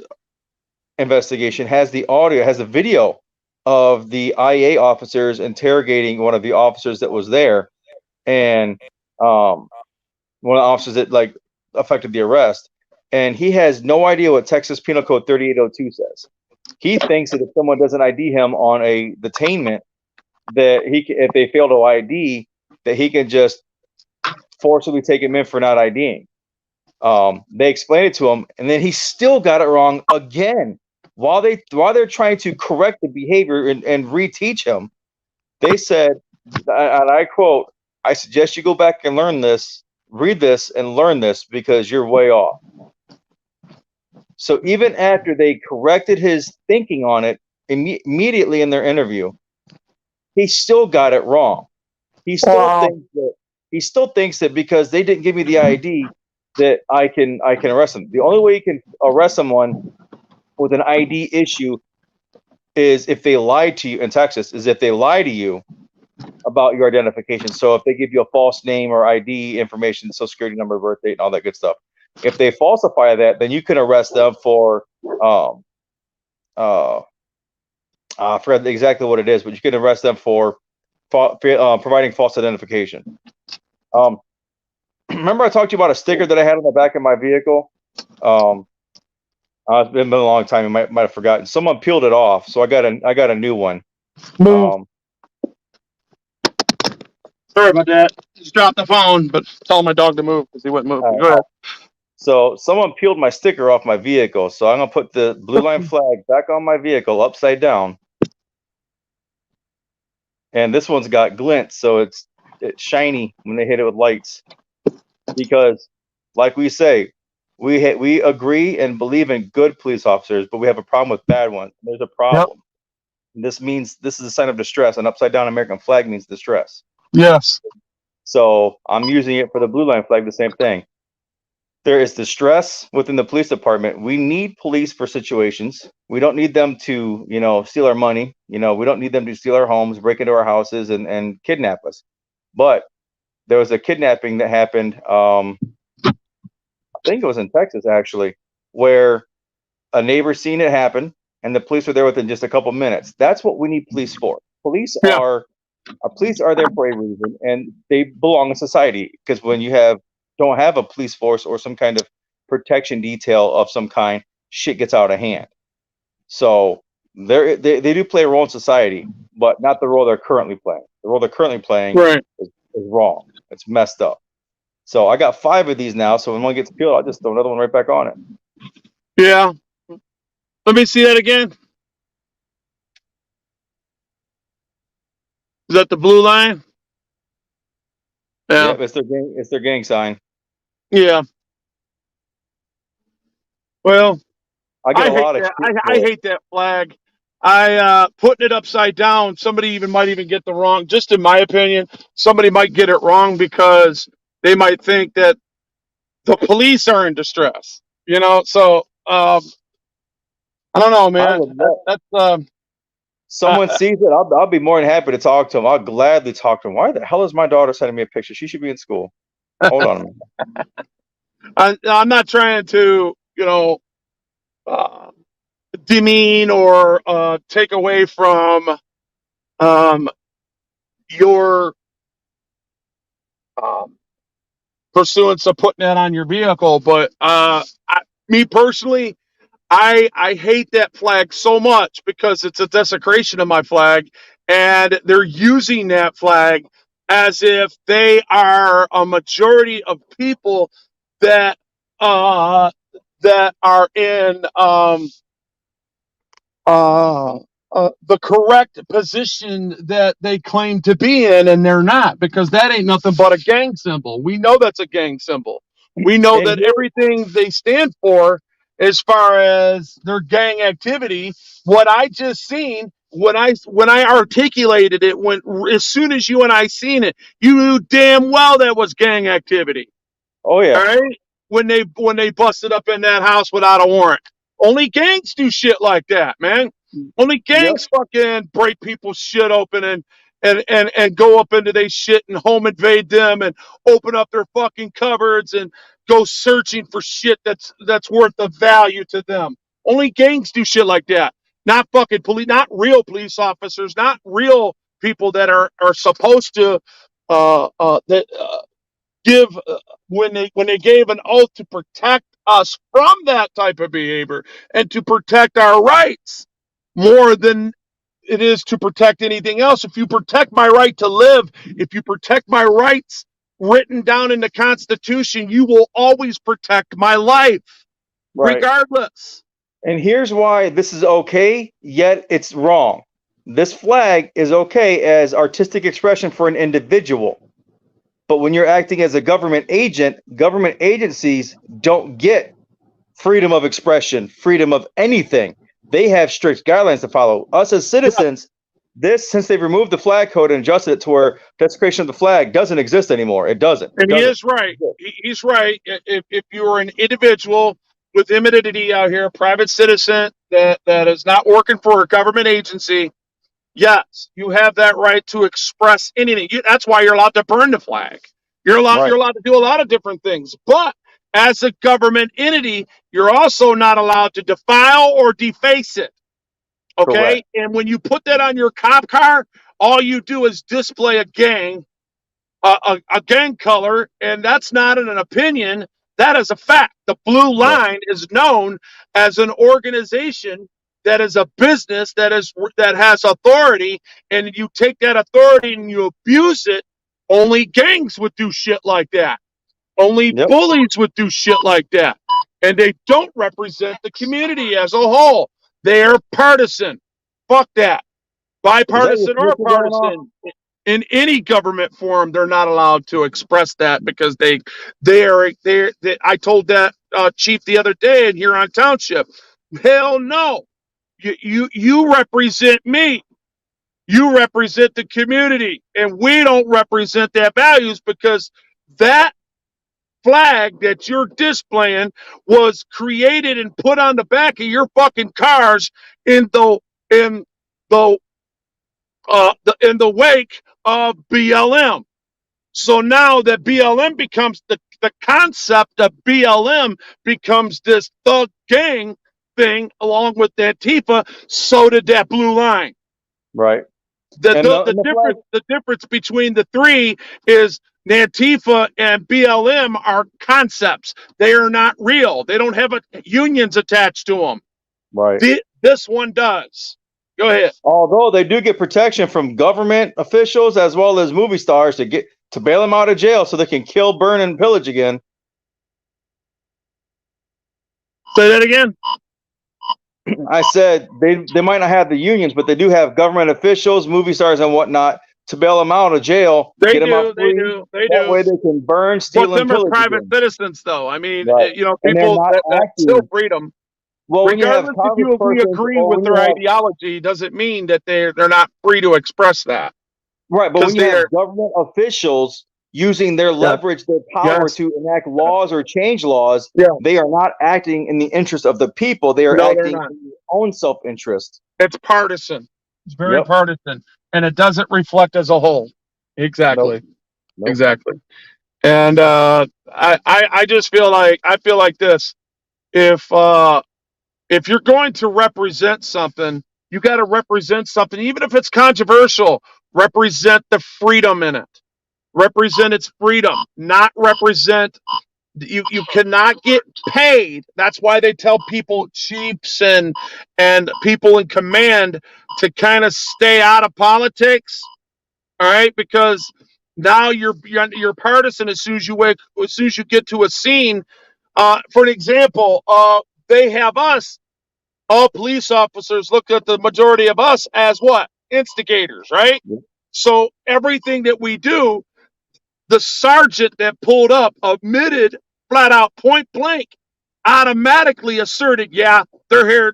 investigation has the audio, has a video of the IA officers interrogating one of the officers that was there, and one of the officers that affected the arrest, and he has no idea what Texas Penal Code 3802 says. He thinks that if someone doesn't ID him on a detainment, that if they fail to ID, that he can just forcibly take him in for not IDing. They explained it to him, and then he still got it wrong again. While they're trying to correct the behavior and reteach him, they said, and I quote, "I suggest you go back and learn this, read this, and learn this because you're way off." So even after they corrected his thinking on it immediately in their interview, he still got it wrong. He still thinks that because they didn't give me the ID that I can arrest them. The only way you can arrest someone with an ID issue is if they lie to you in Texas, is if they lie to you about your identification. So if they give you a false name or ID information, social security number, birth date, and all that good stuff. If they falsify that, then you can arrest them for I forgot exactly what it is, but you can arrest them for providing false identification. Remember I talked to you about a sticker that I had on the back of my vehicle? It's been a long time. You might have forgotten. Someone peeled it off, so I got a new one. Sorry about that. Just dropped the phone, but tell my dog to move because he wouldn't move. Go ahead. So someone peeled my sticker off my vehicle, so I'm gonna put the blue line flag back on my vehicle upside down. And this one's got glints, so it's shiny when they hit it with lights. Because, like we say, we agree and believe in good police officers, but we have a problem with bad ones. There's a problem. Yep. This means this is a sign of distress. An upside down American flag means distress. Yes. So I'm using it for the blue line flag. The same thing. There is distress within the police department. We need police for situations. We don't need them to, steal our money. We don't need them to steal our homes, break into our houses, and kidnap us. But there was a kidnapping that happened. I think it was in Texas, actually, where a neighbor seen it happen, and the police were there within just a couple minutes. That's what we need police for. Police are there for a reason, and they belong in society. Because when you don't have a police force or some kind of protection detail of some kind, shit gets out of hand. So they do play a role in society, but not the role they're currently playing. The role they're currently playing is wrong. It's messed up. So I got 5 of these now. So when one gets peeled, I'll just throw another one right back on it. Yeah. Let me see that again. Is that the blue line? Yeah, it's their gang sign. Yeah. Well, I hate that flag. Putting it upside down, somebody might even get the wrong, just in my opinion, somebody might get it wrong because they might think that the police are in distress, so I don't know, man. Someone sees it, I'll be more than happy to talk to them. I'll gladly talk to them. Why the hell is my daughter sending me a picture? She should be in school. Hold on a minute. I'm not trying to, demean or take away from your pursuance of putting that on your vehicle, but me personally, I hate that flag so much because it's a desecration of my flag, and they're using that flag as if they are a majority of people that are in the correct position that they claim to be in, and they're not, because that ain't nothing but a gang symbol. We know that's a gang symbol. We know that everything they stand for as far as their gang activity, what I just seen, when I articulated it, when as soon as you and I seen it, you knew damn well that was gang activity. Oh yeah. All right? When they busted up in that house without a warrant. Only gangs do shit like that, man. Only gangs fucking break people's shit open and go up into their shit and home invade them and open up their fucking cupboards and go searching for shit that's worth of value to them. Only gangs do shit like that. Not fucking police, not real police officers, not real people that are supposed to give when they gave an oath to protect us from that type of behavior and to protect our rights more than it is to protect anything else. If you protect my right to live, if you protect my rights written down in the Constitution, you will always protect my life, regardless. And here's why this is okay, yet it's wrong. This flag is okay as artistic expression for an individual. But when you're acting as a government agent, government agencies don't get freedom of expression, freedom of anything. They have strict guidelines to follow. Us as citizens, since they've removed the flag code and adjusted it to where desecration of the flag doesn't exist anymore. It doesn't. And he is right. He's right. If you're an individual with immunity out here, a private citizen that is not working for a government agency, yes, you have that right to express anything. That's why you're allowed to burn the flag. You're allowed to do a lot of different things. But as a government entity, you're also not allowed to defile or deface it. Okay. Correct. And when you put that on your cop car, all you do is display a gang, a gang color. And that's not an opinion. That is a fact. The blue line is known as an organization that is a business that has authority, and you take that authority and you abuse it. Only gangs would do shit like that. Only bullies would do shit like that. And they don't represent the community as a whole. They are partisan. Fuck that. Bipartisan or partisan. In any government forum, they're not allowed to express that because they I told that chief the other day in Huron Township. Hell no. You represent me. You represent the community, and we don't represent their values because that flag that you're displaying was created and put on the back of your fucking cars in the wake of BLM. So now that BLM becomes the concept of BLM becomes this thug gang thing along with Antifa, so did that blue line. Right. The difference between the three is Antifa and BLM are concepts. They are not real. They don't have unions attached to them. Right. This one does. Go ahead. Although they do get protection from government officials as well as movie stars to bail them out of jail so they can kill, burn, and pillage again. Say that again. I said they might not have the unions, but they do have government officials, movie stars, and whatnot to bail them out of jail. They do. They do. That way they can burn, steal, and pillage. But them are private citizens, though. I mean, people that still freedom. Well, regardless if you agree with their ideology, doesn't mean that they're not free to express that. Right, but when you have government officials using their leverage, their power to enact laws or change laws, they are not acting in the interest of the people. They are acting in their own self-interest. It's partisan. It's very partisan, and it doesn't reflect as a whole. Exactly. Nope. Exactly. And I just feel like this. If you're going to represent something, you got to represent something, even if it's controversial. Represent the freedom in it. Represent its freedom, not represent. You cannot get paid. That's why they tell people, chiefs and people in command, to kind of stay out of politics. All right, because now you're partisan as soon as you get to a scene. For an example, they have us. All police officers look at the majority of us as what? Instigators, right? So everything that we do, the sergeant that pulled up admitted flat out, point blank, automatically asserted, yeah, they're here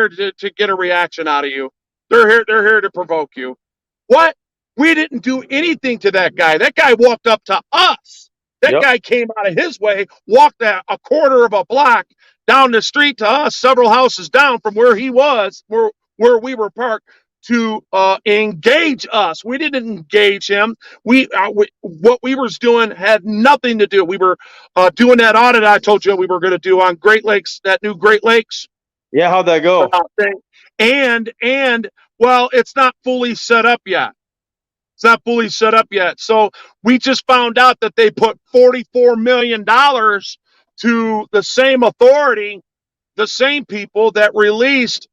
to get a reaction out of you. They're here to provoke you. What? We didn't do anything to that guy. That guy walked up to us. That guy came out of his way, walked a quarter of a block down the street to us, several houses down from where he was, where we were parked, to engage us. We didn't engage him. What we were doing had nothing to do. We were doing that audit I told you we were going to do on Great Lakes, that new Great Lakes. Yeah, how'd that go? And well, it's not fully set up yet. It's not fully set up yet. So we just found out that they put $44 million to the same authority, the same people that released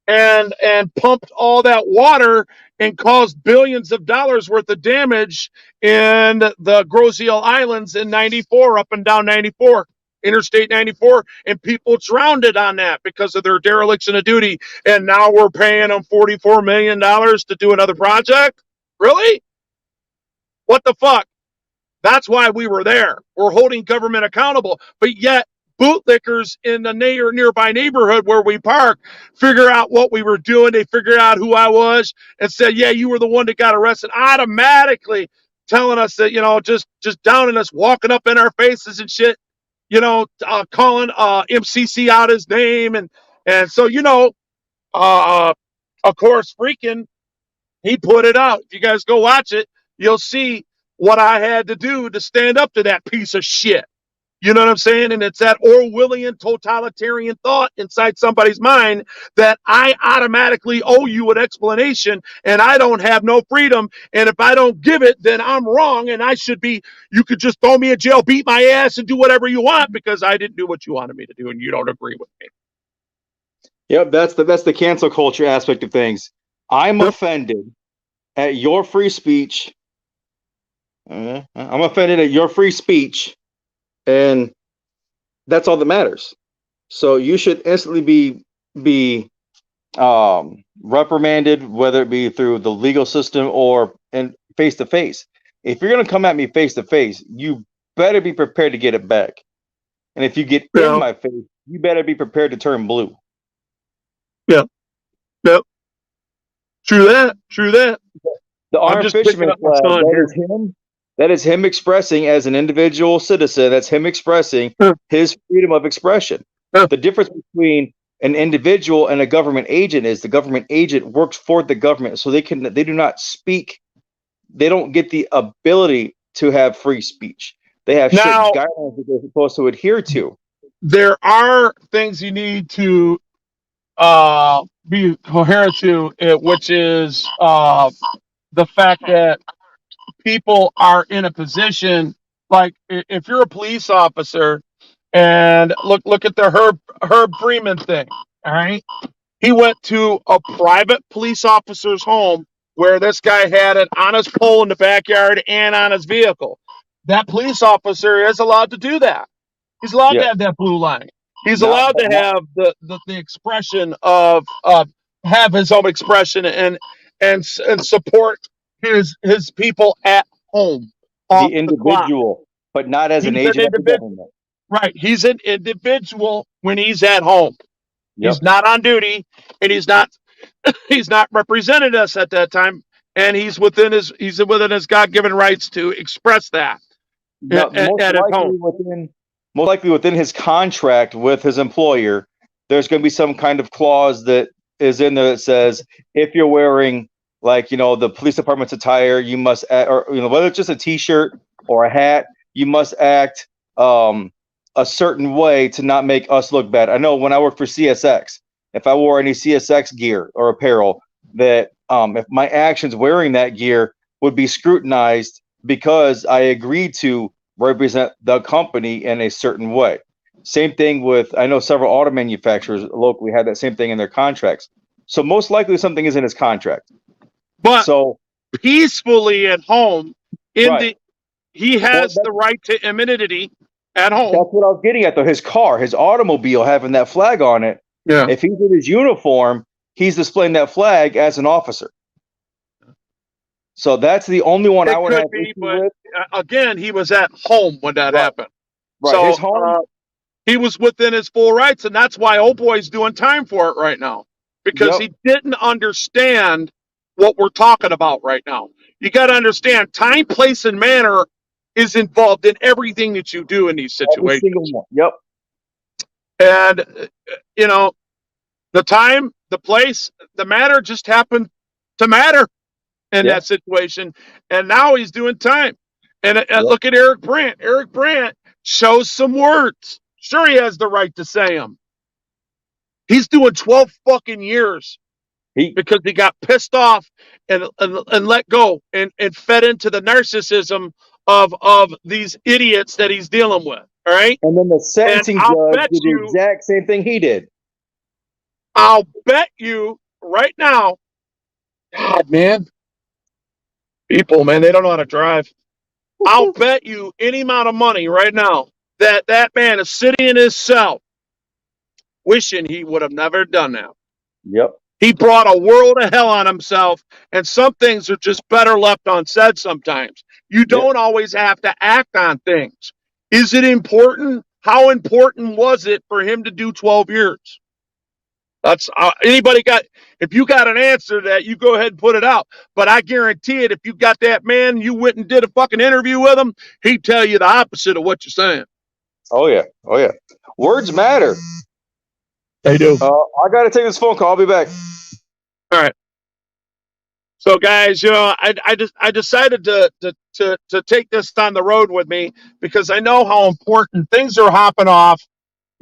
and pumped all that water and caused billions of dollars worth of damage in the Groseal Islands in 94, up and down 94, Interstate 94, and people drowned on that because of their dereliction of duty. And now we're paying them $44 million to do another project? Really? What the fuck? That's why we were there. We're holding government accountable, but yet bootlickers in the nearby neighborhood where we park figure out what we were doing. They figured out who I was and said, yeah, you were the one that got arrested, automatically telling us that, just downing us, walking up in our faces and shit, calling MCC out his name. And so, of course, freaking, he put it out. If you guys go watch it, you'll see what I had to do to stand up to that piece of shit. You know what I'm saying? And it's that Orwellian totalitarian thought inside somebody's mind that I automatically owe you an explanation and I don't have no freedom. And if I don't give it, then I'm wrong. And you could just throw me in jail, beat my ass, and do whatever you want because I didn't do what you wanted me to do and you don't agree with me. Yep, that's the cancel culture aspect of things. I'm offended at your free speech. I'm offended at your free speech, and that's all that matters. So you should instantly be reprimanded, whether it be through the legal system or in face to face. If you're gonna come at me face to face, you better be prepared to get it back. And if you get in my face, you better be prepared to turn blue. Yeah. Yep. True that. The armed fisherman flag, that is him expressing as an individual citizen, that's him expressing his freedom of expression. The difference between an individual and a government agent is the government agent works for the government, so they do not speak. They don't get the ability to have free speech. They have strict guidelines that they're supposed to adhere to. There are things you need to be coherent to, which is the fact that people are in a position, like if you're a police officer and look at the Herb Freeman thing, all right? He went to a private police officer's home where this guy had it on his pole in the backyard and on his vehicle. That police officer is allowed to do that. He's allowed to have that blue line. He's allowed to have the expression of have his own expression and support his people at home. The individual, but not as an agent of the government. Right. He's an individual when he's at home. Yep. He's not on duty, and he's not represented us at that time, and he's within his God-given rights to express that at his home. Most likely within his contract with his employer, there's going to be some kind of clause that is in there that says if you're wearing, like, the police department's attire, you must act, or whether it's just a T-shirt or a hat, you must act a certain way to not make us look bad. I know when I worked for CSX, if I wore any CSX gear or apparel, that if my actions wearing that gear would be scrutinized because I agreed to represent the company in a certain way. Same thing with, I know several auto manufacturers locally had that same thing in their contracts. So most likely something is in his contract. But peacefully at home, he has the right to immunity at home. That's what I was getting at, though. His car, his automobile having that flag on it. Yeah. If he's in his uniform, he's displaying that flag as an officer. So that's the only one I would have issue with. Again, he was at home when that happened. Right. So his home, he was within his full rights, and that's why old boy's doing time for it right now. Because he didn't understand what we're talking about right now. You got to understand, time, place, and manner is involved in everything that you do in these situations. Every single one. Yep. And, the time, the place, the matter just happened to matter in that situation. And now he's doing time. And look at Eric Brandt. Eric Brandt shows some words. Sure, he has the right to say them. He's doing 12 fucking years because he got pissed off and let go and fed into the narcissism of these idiots that he's dealing with. All right. And then the sentencing judge did the exact same thing he did. I'll bet you right now, God, man, people, man, they don't know how to drive. I'll bet you any amount of money right now that man is sitting in his cell wishing he would have never done that. Yep. He brought a world of hell on himself, and some things are just better left unsaid sometimes. You don't always have to act on things. Is it important? How important was it for him to do 12 years? That's anybody got. If you got an answer to that, you go ahead and put it out. But I guarantee it, if you got that man, you went and did a fucking interview with him, he'd tell you the opposite of what you're saying. Oh yeah, words matter. They do. I got to take this phone call. I'll be back. All right. So, guys, I decided to take this on the road with me because I know how important things are hopping off.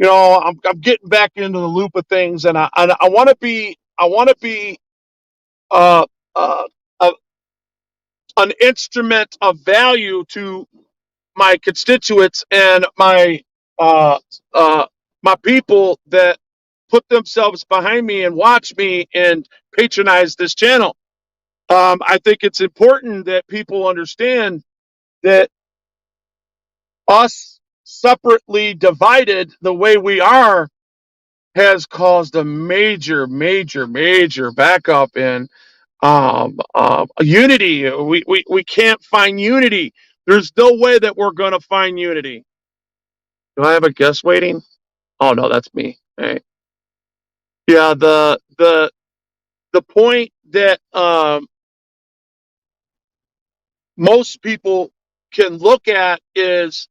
I'm getting back into the loop of things, and I want to be uh, uh, a, an instrument of value to my constituents and uh, my people that put themselves behind me and watch me and patronize this channel. I think it's important that people understand that us separately divided the way we are has caused a major backup in unity. We can't find unity. There's no way that we're going to find unity. Do I have a guest waiting? Oh no, that's me. Hey. Yeah, the point that most people can look at is,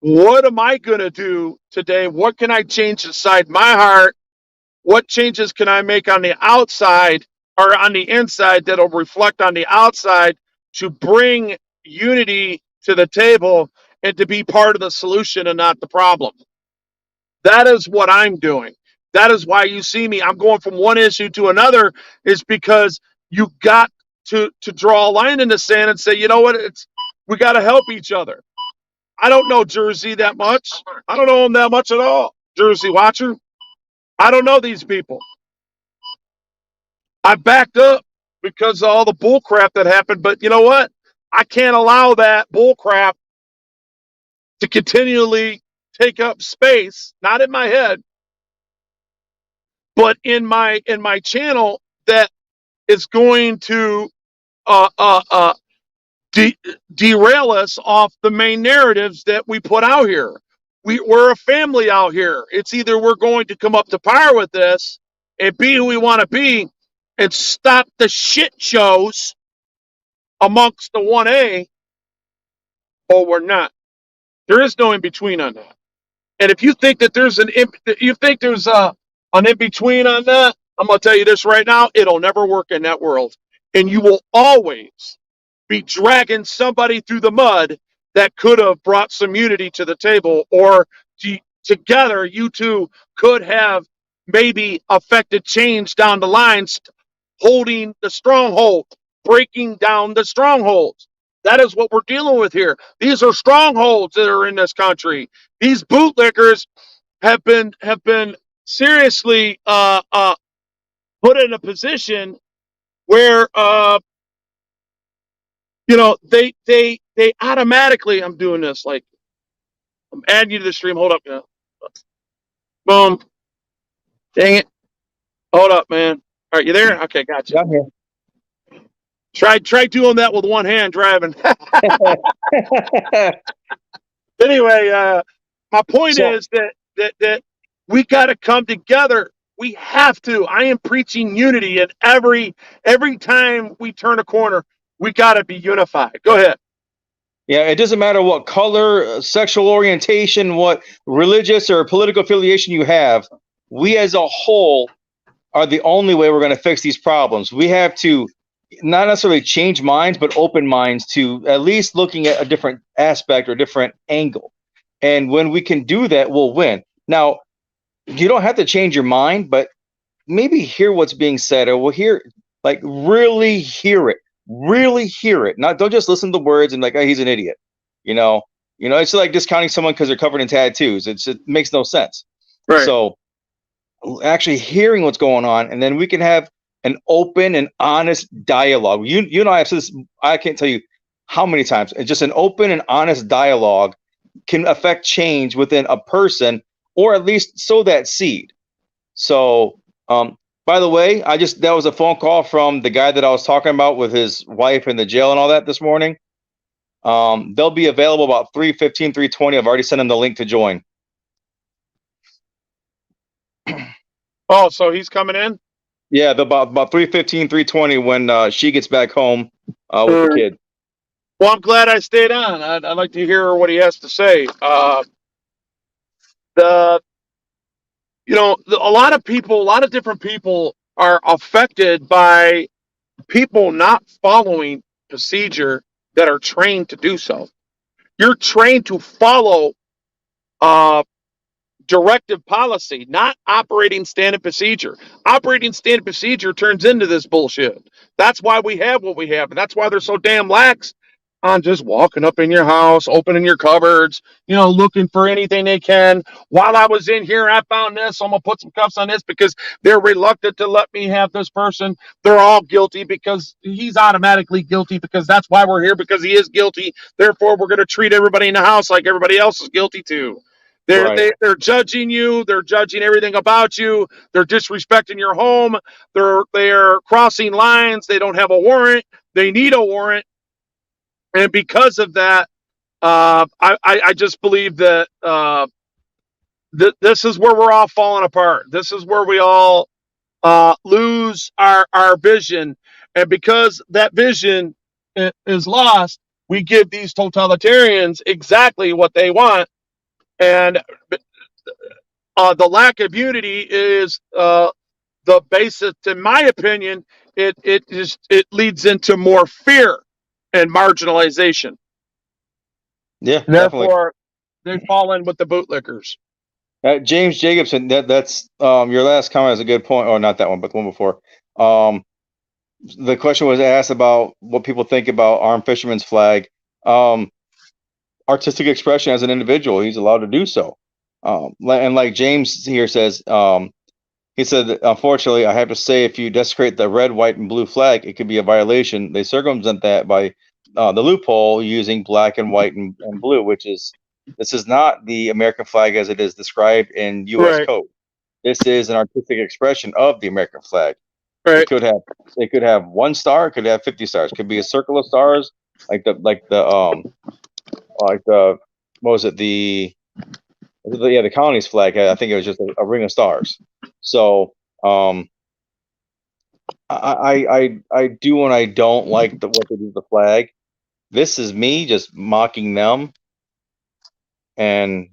what am I going to do today? What can I change inside my heart? What changes can I make on the outside or on the inside that'll reflect on the outside to bring unity to the table and to be part of the solution and not the problem? That is what I'm doing. That is why you see me. I'm going from one issue to another, is because you got to draw a line in the sand and say, you know what? We got to help each other. I don't know Jersey that much. I don't know him that much at all. Jersey Watcher. I don't know these people. I backed up because of all the bull crap that happened. But you know what? I can't allow that bull crap to continually take up space, not in my head, but in my channel, that is going to uh, uh, uh, derail us off the main narratives that we put out here. We're a family out here. It's either we're going to come up to par with this and be who we want to be and stop the shit shows amongst the 1A, or we're not. There is no in between on that. And if you think that there's an in between on that, I'm gonna tell you this right now: it'll never work in that world, and you will always be dragging somebody through the mud that could have brought some unity to the table, or together you two could have maybe affected change down the line, holding the stronghold, breaking down the strongholds. That is what we're dealing with here. These are strongholds that are in this country. These bootlickers have been seriously put in a position where they automatically. I'm doing this, like, I'm adding you to the stream. Hold up, man. Boom. Dang it. Hold up, man. All right, you there? Okay, gotcha. I'm here. Try doing that with one hand driving. Anyway, my point is that we got to come together. We have to. I am preaching unity, and every time we turn a corner, we got to be unified. Go ahead. Yeah, it doesn't matter what color, sexual orientation, what religious or political affiliation you have. We as a whole are the only way we're going to fix these problems. We have to not necessarily change minds, but open minds to at least looking at a different aspect or different angle. And when we can do that, we'll win. Now, you don't have to change your mind, but maybe hear what's being said, or we'll hear, like, really hear it. Really hear it. Not, don't just listen to the words and like, oh, he's an idiot. It's like discounting someone because they're covered in tattoos. It makes no sense. Right. So actually hearing what's going on, and then we can have an open and honest dialogue. You know, I've said this, I can't tell you how many times. It's just an open and honest dialogue can affect change within a person, or at least sow that seed. So, by the way, that was a phone call from the guy that I was talking about with his wife in the jail and all that this morning. They'll be available about 3:15, 3:20. I've already sent him the link to join. Oh, so he's coming in? Yeah, about 3:15, 3:20 when she gets back home with the kid. Well, I'm glad I stayed on. I'd like to hear what he has to say. A lot of different people are affected by people not following procedure that are trained to do so. You're trained to follow directive policy, not operating standard procedure. Operating standard procedure turns into this bullshit. That's why we have what we have, and that's why they're so damn lax on just walking up in your house, opening your cupboards, looking for anything they can. While I was in here, I found this, so I'm gonna put some cuffs on this because they're reluctant to let me have this person. They're all guilty because he's automatically guilty because that's why we're here, because he is guilty. Therefore, we're gonna treat everybody in the house like everybody else is guilty too. They're judging you. They're judging everything about you. They're disrespecting your home. They're crossing lines. They don't have a warrant. They need a warrant, and because of that, I just believe that this is where we're all falling apart. This is where we all lose our vision, and because that vision is lost, we give these totalitarians exactly what they want, and the lack of unity is the basis. In my opinion, it leads into more fear and marginalization. Yeah, therefore, they fall in with the bootlickers. James Jacobson, that's your last comment is a good point. Or not that one, but the one before. The question was asked about what people think about armed fisherman's flag. Artistic expression as an individual, he's allowed to do so. And like James here says, he said, unfortunately, I have to say, if you desecrate the red, white, and blue flag, it could be a violation. They circumvent that by the loophole using black and white and blue, this is not the American flag as it is described in U.S. code. This is an artistic expression of the American flag. Right. It could have 1 star, it could have 50 stars, it could be a circle of stars, like the what was it, the colony's flag. I think it was just a ring of stars. So I do and I don't like what they do with the flag. This is me just mocking them, and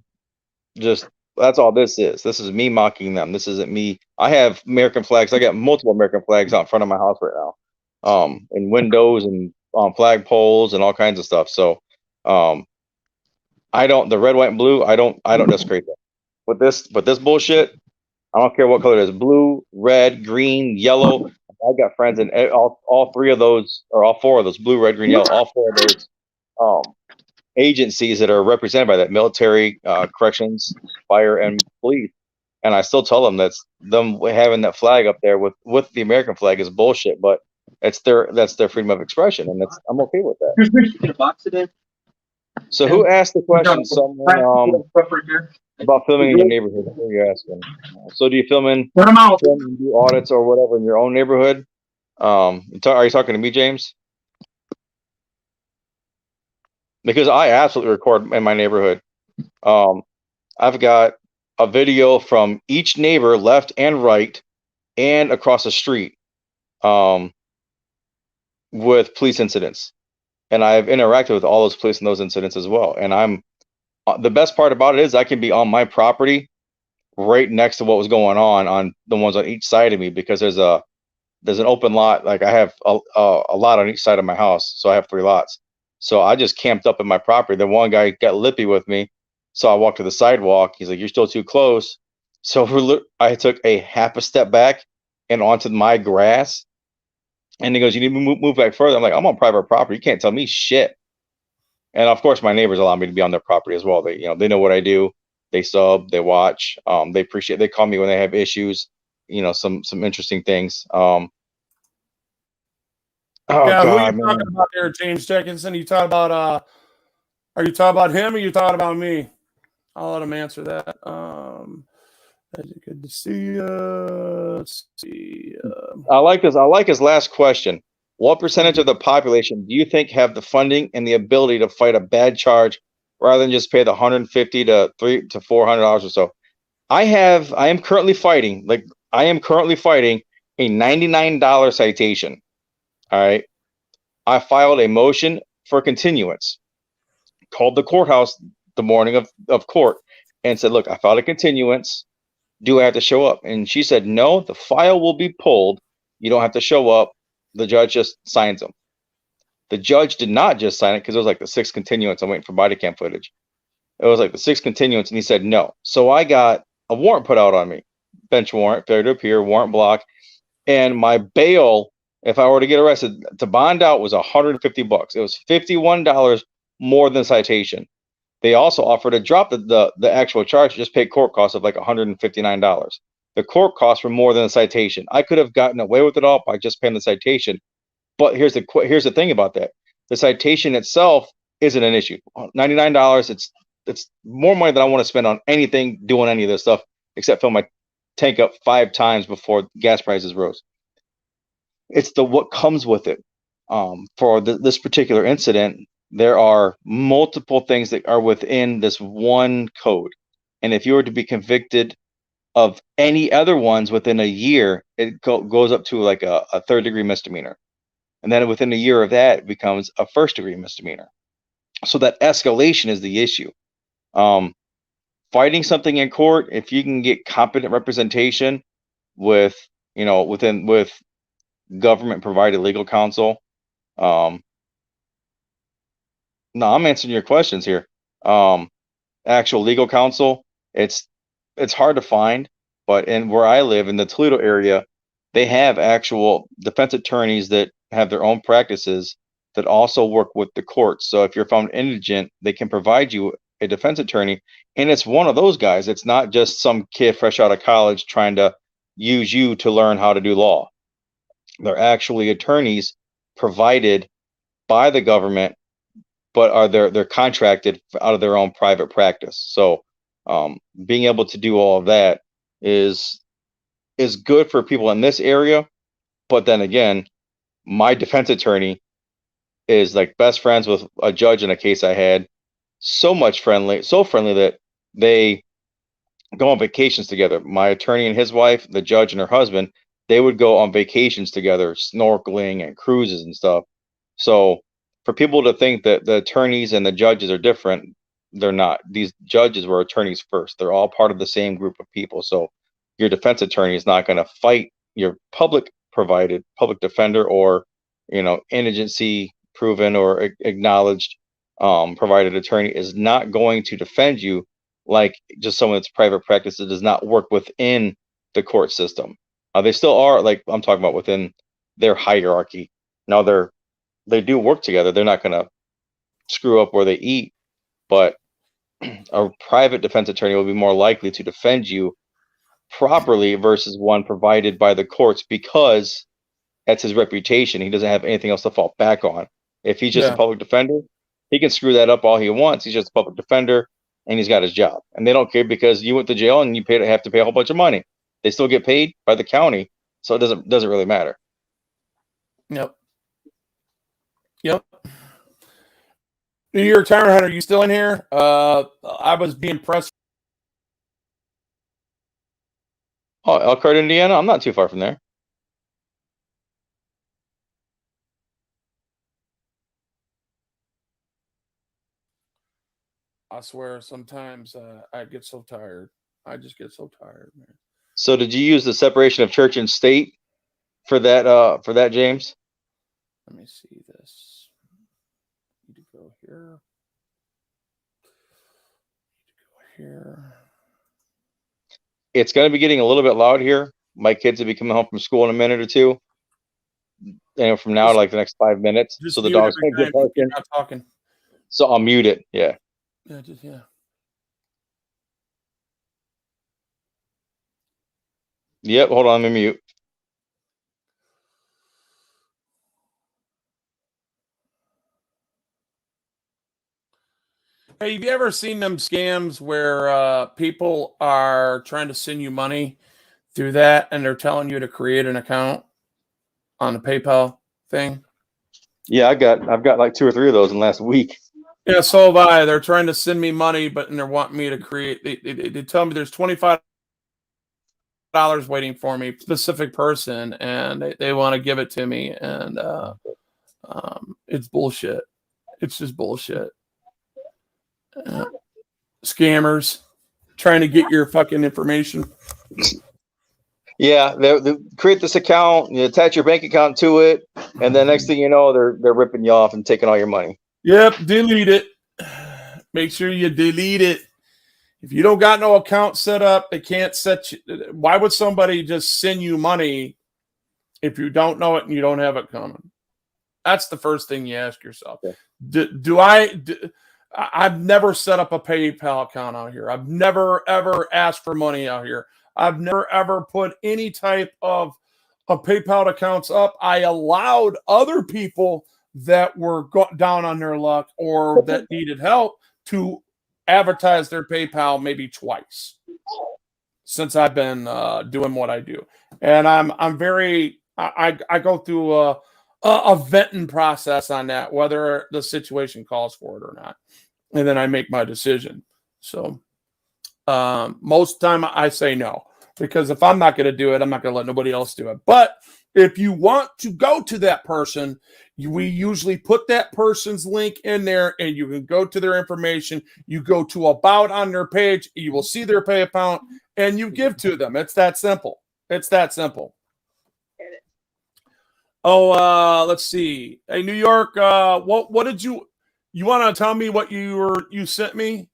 just that's all this is. This is me mocking them. This isn't me. I have American flags. I got multiple American flags out in front of my house right now, in windows and on flag poles and all kinds of stuff. So I don't, the red, white, and blue, I don't desecrate that. But this bullshit, I don't care what color it is, blue, red, green, yellow. I got friends in all 3 of those, or all 4 of those, blue, red, green, yellow, all 4 of those agencies that are represented by that: military, corrections, fire, and police. And I still tell them that's them having that flag up there with the American flag is bullshit, but that's their freedom of expression, and I'm okay with that. So who asked the question? Someone about filming in your neighborhood. Who are you asking? So do you film and do audits or whatever in your own neighborhood? Are you talking to me, James? Because I absolutely record in my neighborhood. I've got a video from each neighbor, left and right, and across the street, with police incidents. And I've interacted with all those police in those incidents as well. And the best part about it is I can be on my property right next to what was going on the ones on each side of me, because there's an open lot. Like I have a lot on each side of my house. So I have 3 lots. So I just camped up in my property. The one guy got lippy with me. So I walked to the sidewalk. He's like, "You're still too close." So I took a half a step back and onto my grass. And he goes, "You need to move back further." I'm like, "I'm on private property. You can't tell me shit." And of course, my neighbors allow me to be on their property as well. They know what I do. They sub, they watch, they appreciate. They call me when they have issues. Some interesting things. Who are you talking about there, James Jacobson? Are you talking about him, or you talking about me? I'll let him answer that. Good to see you. Let's see. I like this. I like his last question. What percentage of the population do you think have the funding and the ability to fight a bad charge rather than just pay the $150 to $300 to $400 or so? I am currently fighting a $99 citation. All right. I filed a motion for continuance, called the courthouse the morning of court, and said, "Look, I filed a continuance. Do I have to show up?" And she said, "No, the file will be pulled. You don't have to show up. The judge just signs them. The judge did not just sign it because it was like the 6th continuance. I'm waiting for body cam footage. It was like the 6th continuance, and he said no. So I got a warrant put out on me. Bench warrant, failure to appear, warrant block. And my bail, if I were to get arrested, to bond out was $150. It was $51 more than the citation. They also offered to drop the actual charge, just pay court costs of like $159. The court costs were more than the citation. I could have gotten away with it all by just paying the citation. But here's the thing about that. The citation itself isn't an issue. $99, it's more money than I want to spend on anything doing any of this stuff, except fill my tank up 5 times before gas prices rose. It's what comes with it. For this particular incident, there are multiple things that are within this one code. And if you were to be convicted of any other ones within a year, it goes up to like a 3rd-degree misdemeanor. And then within a year of that, it becomes a 1st-degree misdemeanor. So that escalation is the issue. Fighting something in court, if you can get competent representation with government provided legal counsel. No, I'm answering your questions here. Actual legal counsel, it's hard to find, but where I live in the Toledo area, they have actual defense attorneys that have their own practices that also work with the courts. So if you're found indigent, they can provide you a defense attorney, and it's one of those guys. It's not just some kid fresh out of college trying to use you to learn how to do law. They're actually attorneys provided by the government, but they're contracted out of their own private practice. So being able to do all of that is good for people in this area. But then again, my defense attorney is like best friends with a judge in a case I had. So friendly that they go on vacations together. My attorney and his wife, the judge and her husband, they would go on vacations together, snorkeling and cruises and stuff. So for people to think that the attorneys and the judges are different, they're not. These judges were attorneys first. They're all part of the same group of people. So your defense attorney is not going to fight your public provided public defender or, indigency proven or acknowledged provided attorney is not going to defend you like just someone that's private practice that does not work within the court system. They still are, like I'm talking about, within their hierarchy. Now they do work together. They're not going to screw up where they eat, but a private defense attorney will be more likely to defend you properly versus one provided by the courts, because that's his reputation. He doesn't have anything else to fall back on. If he's just a public defender, he can screw that up all he wants. He's just a public defender and he's got his job. And they don't care because you went to jail and you have to pay a whole bunch of money. They still get paid by the county, so it doesn't really matter. Yep. New York Tyrant Hunter, you still in here? I was being pressed. Oh, Elkhart, Indiana? I'm not too far from there. I swear, sometimes I get so tired. I just get so tired, man. So did you use the separation of church and state for that, James? Let me see this. Need to go here. Here. It's going to be getting a little bit loud here. My kids will be coming home from school in a minute or two. From now to like the next 5 minutes. So the dog's going to get barking. Not talking. So I'll mute it. Yeah. Yeah. Yep. Hold on. Let me mute. Hey, have you ever seen them scams where people are trying to send you money through that and they're telling you to create an account on the PayPal thing? Yeah, I've got like 2 or 3 of those in the last week. Yeah, so have I. They're trying to send me money, but they're wanting me to create. They tell me there's $25 waiting for me, specific person, and they want to give it to me, and it's bullshit. It's just bullshit. Scammers trying to get your fucking information. Yeah, they create this account, you attach your bank account to it, and then next thing you know, they're ripping you off and taking all your money. Yep, delete it. Make sure you delete it. If you don't got no account set up, they can't set you. Why would somebody just send you money if you don't know it and you don't have it coming? That's the first thing you ask yourself. Yeah. I've never set up a PayPal account out here. I've never, ever asked for money out here. I've never, ever put any type of PayPal accounts up. I allowed other people that were down on their luck or that needed help to advertise their PayPal maybe twice since I've been doing what I do. And I'm very, I go through a vetting process on that, whether the situation calls for it or not. And then I make my decision. So most time I say no, because if I'm not going to do it, I'm not going to let nobody else do it. But if you want to go to that person, we usually put that person's link in there and you can go to their information. You go to about on their page, you will see their pay account and you give to them. It's that simple. It's that simple. Oh, let's see. Hey, New York, what did you want to tell me what you sent me?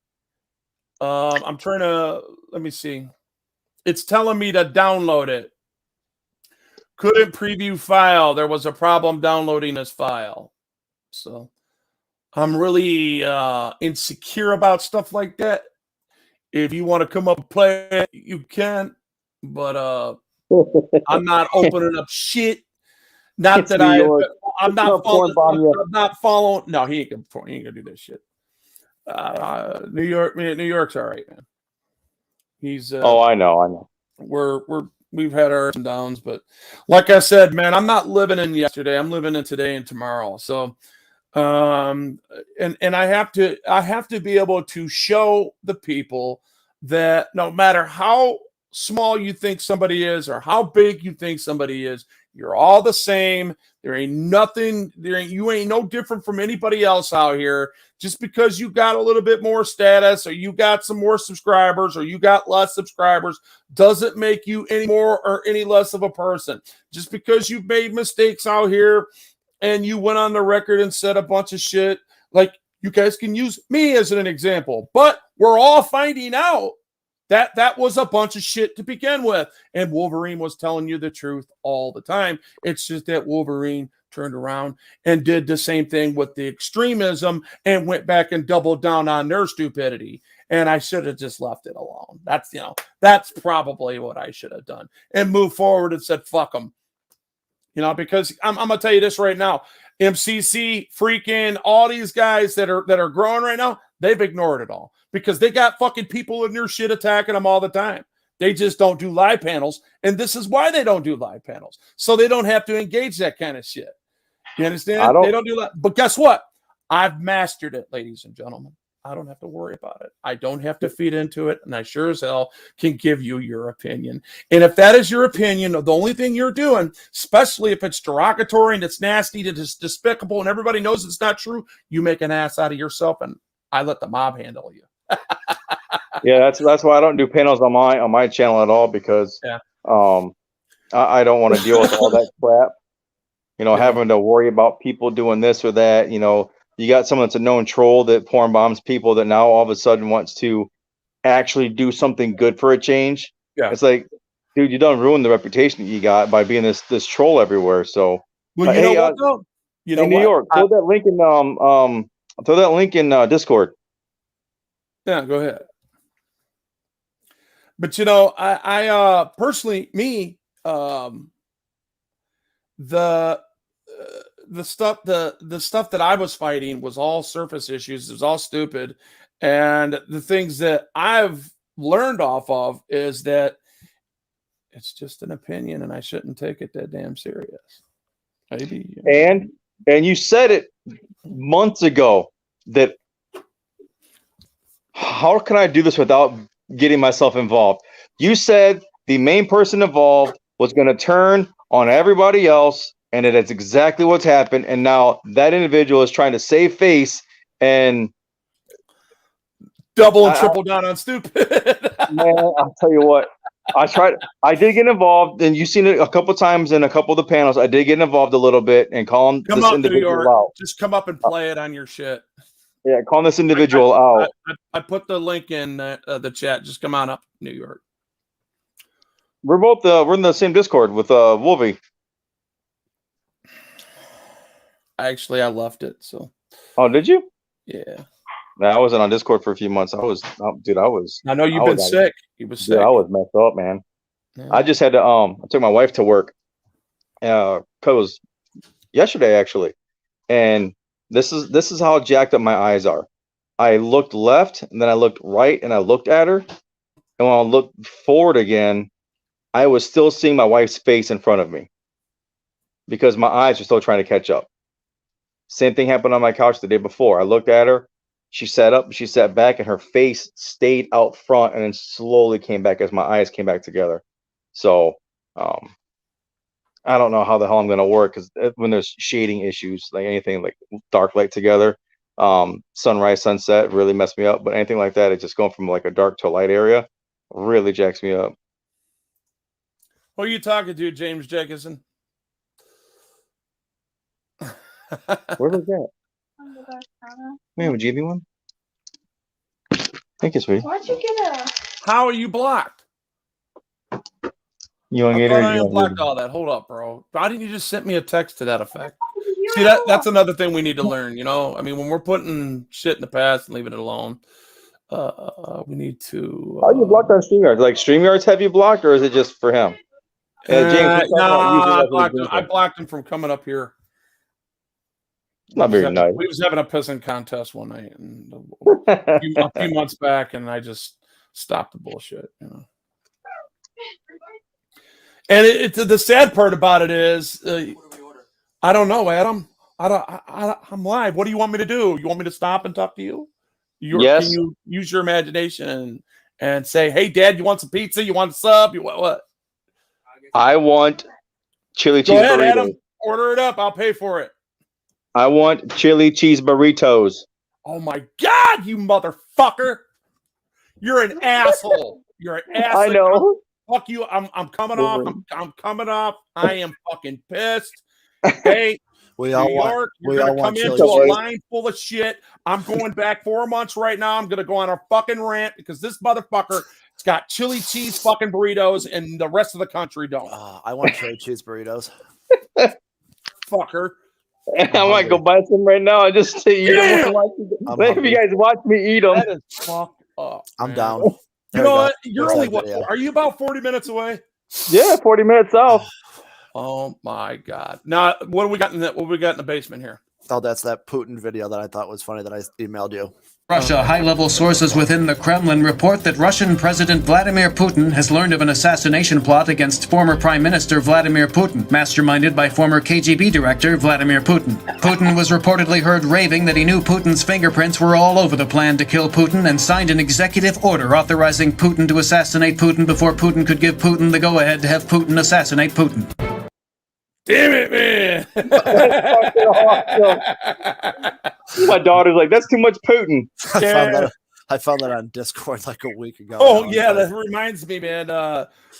I'm trying to, let me see. It's telling me to download it. Couldn't preview file. There was a problem downloading this file. So I'm really insecure about stuff like that. If you want to come up and play it, you can. But I'm not opening up shit. Not it's that I'm not following. No, he ain't gonna do this shit. New York's all right, man. He's I know. We've had our ups and downs, but like I said, man, I'm not living in yesterday. I'm living in today and tomorrow. So and I have to be able to show the people that no matter how small you think somebody is or how big you think somebody is, you're all the same. There ain't nothing, you ain't no different from anybody else out here. Just because you got a little bit more status or you got some more subscribers or you got less subscribers doesn't make you any more or any less of a person. Just because you've made mistakes out here and you went on the record and said a bunch of shit, like you guys can use me as an example, but we're all finding out that was a bunch of shit to begin with. And Wolverine was telling you the truth all the time. It's just that Wolverine turned around and did the same thing with the extremism and went back and doubled down on their stupidity. And I should have just left it alone. That's probably what I should have done and moved forward and said, fuck them. Because I'm going to tell you this right now. MCC, freaking all these guys that are growing right now, they've ignored it all because they got fucking people in their shit attacking them all the time. They just don't do live panels. And this is why they don't do live panels. So they don't have to engage that kind of shit. You understand? They don't do that. But guess what? I've mastered it, ladies and gentlemen. I don't have to worry about it. I don't have to feed into it. And I sure as hell can give you your opinion. And if that is your opinion, the only thing you're doing, especially if it's derogatory and it's nasty and it's despicable and everybody knows it's not true, you make an ass out of yourself and I let the mob handle you. Yeah, that's why I don't do panels on my channel at all because I don't want to deal with all that crap. Having to worry about people doing this or that, you got someone that's a known troll that porn bombs people that now all of a sudden wants to actually do something good for a change. Yeah. It's like, dude, you done ruined the reputation that you got by being this troll everywhere. So well, you know what though? In New York, throw that link in Discord. Yeah, go ahead. But I personally, the stuff that I was fighting was all surface issues. It was all stupid. And the things that I've learned off of is that it's just an opinion and I shouldn't take it that damn serious. Maybe. And you said it months ago that how can I do this without getting myself involved? You said the main person involved was going to turn on everybody else. And that's exactly what's happened. And now that individual is trying to save face and double and triple down on stupid. Man, I'll tell you what. I did get involved, and you've seen it a couple times in a couple of the panels. I did get involved a little bit and calling Come this up, New individual York. out. Just come up and play it on your shit. Yeah, calling this individual out. I put the link in the chat. Just come on up, New York. We're both we're in the same Discord with Wolvie. Actually, I left it. So. Oh, did you? Yeah. No, I wasn't on Discord for a few months. I know you've been sick. You was sick. I was messed up, man. Yeah. I just had to I took my wife to work. Cause yesterday actually, and this is how jacked up my eyes are. I looked left, and then I looked right, and I looked at her, and when I looked forward again, I was still seeing my wife's face in front of me because my eyes were still trying to catch up. Same thing happened on my couch the day before. I looked at her, she sat up, she sat back, and her face stayed out front and then slowly came back as my eyes came back together. So I don't know how the hell I'm going to work because when there's shading issues, like anything like dark light together, sunrise, sunset really messed me up. But anything like that, it's just going from like a dark to a light area really jacks me up. Who are you talking to, James Jacobson? Where was that? We have a GB one? Thank you, sweetie. Why'd you get a... How are you blocked? You want to get I her? thought I unblocked all that. Hold up, bro. Why didn't you just send me a text to that effect? See, that's another thing we need to learn, you know? I mean, when we're putting shit in the past and leaving it alone, we need to... How are you blocked on StreamYards? Like, StreamYards have you blocked, or is it just for him? James, I blocked him from coming up here. Not very nice. We was having a pissing contest one night and a few months back, and I just stopped the bullshit, you know. And the sad part about it is, I don't know, Adam. I'm live. What do you want me to do? You want me to stop and talk to you? Yes. Can you use your imagination and say, "Hey, Dad, you want some pizza? You want a sub? You want what?" I want chili cheese Go ahead, burritos. Adam. Order it up. I'll pay for it. I want chili cheese burritos. Oh my God, you motherfucker! You're an asshole. You're an asshole. I know. Fuck you. I'm coming off. I'm coming off. I am fucking pissed. Hey, New York, you're gonna come into a line full of shit. I'm going back 4 months right now. I'm gonna go on a fucking rant because this motherfucker has got chili cheese fucking burritos and the rest of the country don't. I want chili cheese burritos. Fucker. I might go buy some right now. I just eat them. If you guys watch me eat them. That is fucked up. I'm man. down. You know what? You're only what? Are you about 40 minutes away? Yeah, 40 minutes off. Oh my God! Now, what do we got in the basement here? Oh, that's that Putin video that I thought was funny that I emailed you. Russia high-level sources within the Kremlin report that Russian President Vladimir Putin has learned of an assassination plot against former Prime Minister Vladimir Putin, masterminded by former KGB director Vladimir Putin. Putin was reportedly heard raving that he knew Putin's fingerprints were all over the plan to kill Putin and signed an executive order authorizing Putin to assassinate Putin before Putin could give Putin the go-ahead to have Putin assassinate Putin. Damn it, man! That's fucking awesome. My daughter's like, that's too much Putin. I found that on Discord like a week ago. Oh yeah, that reminds me, man.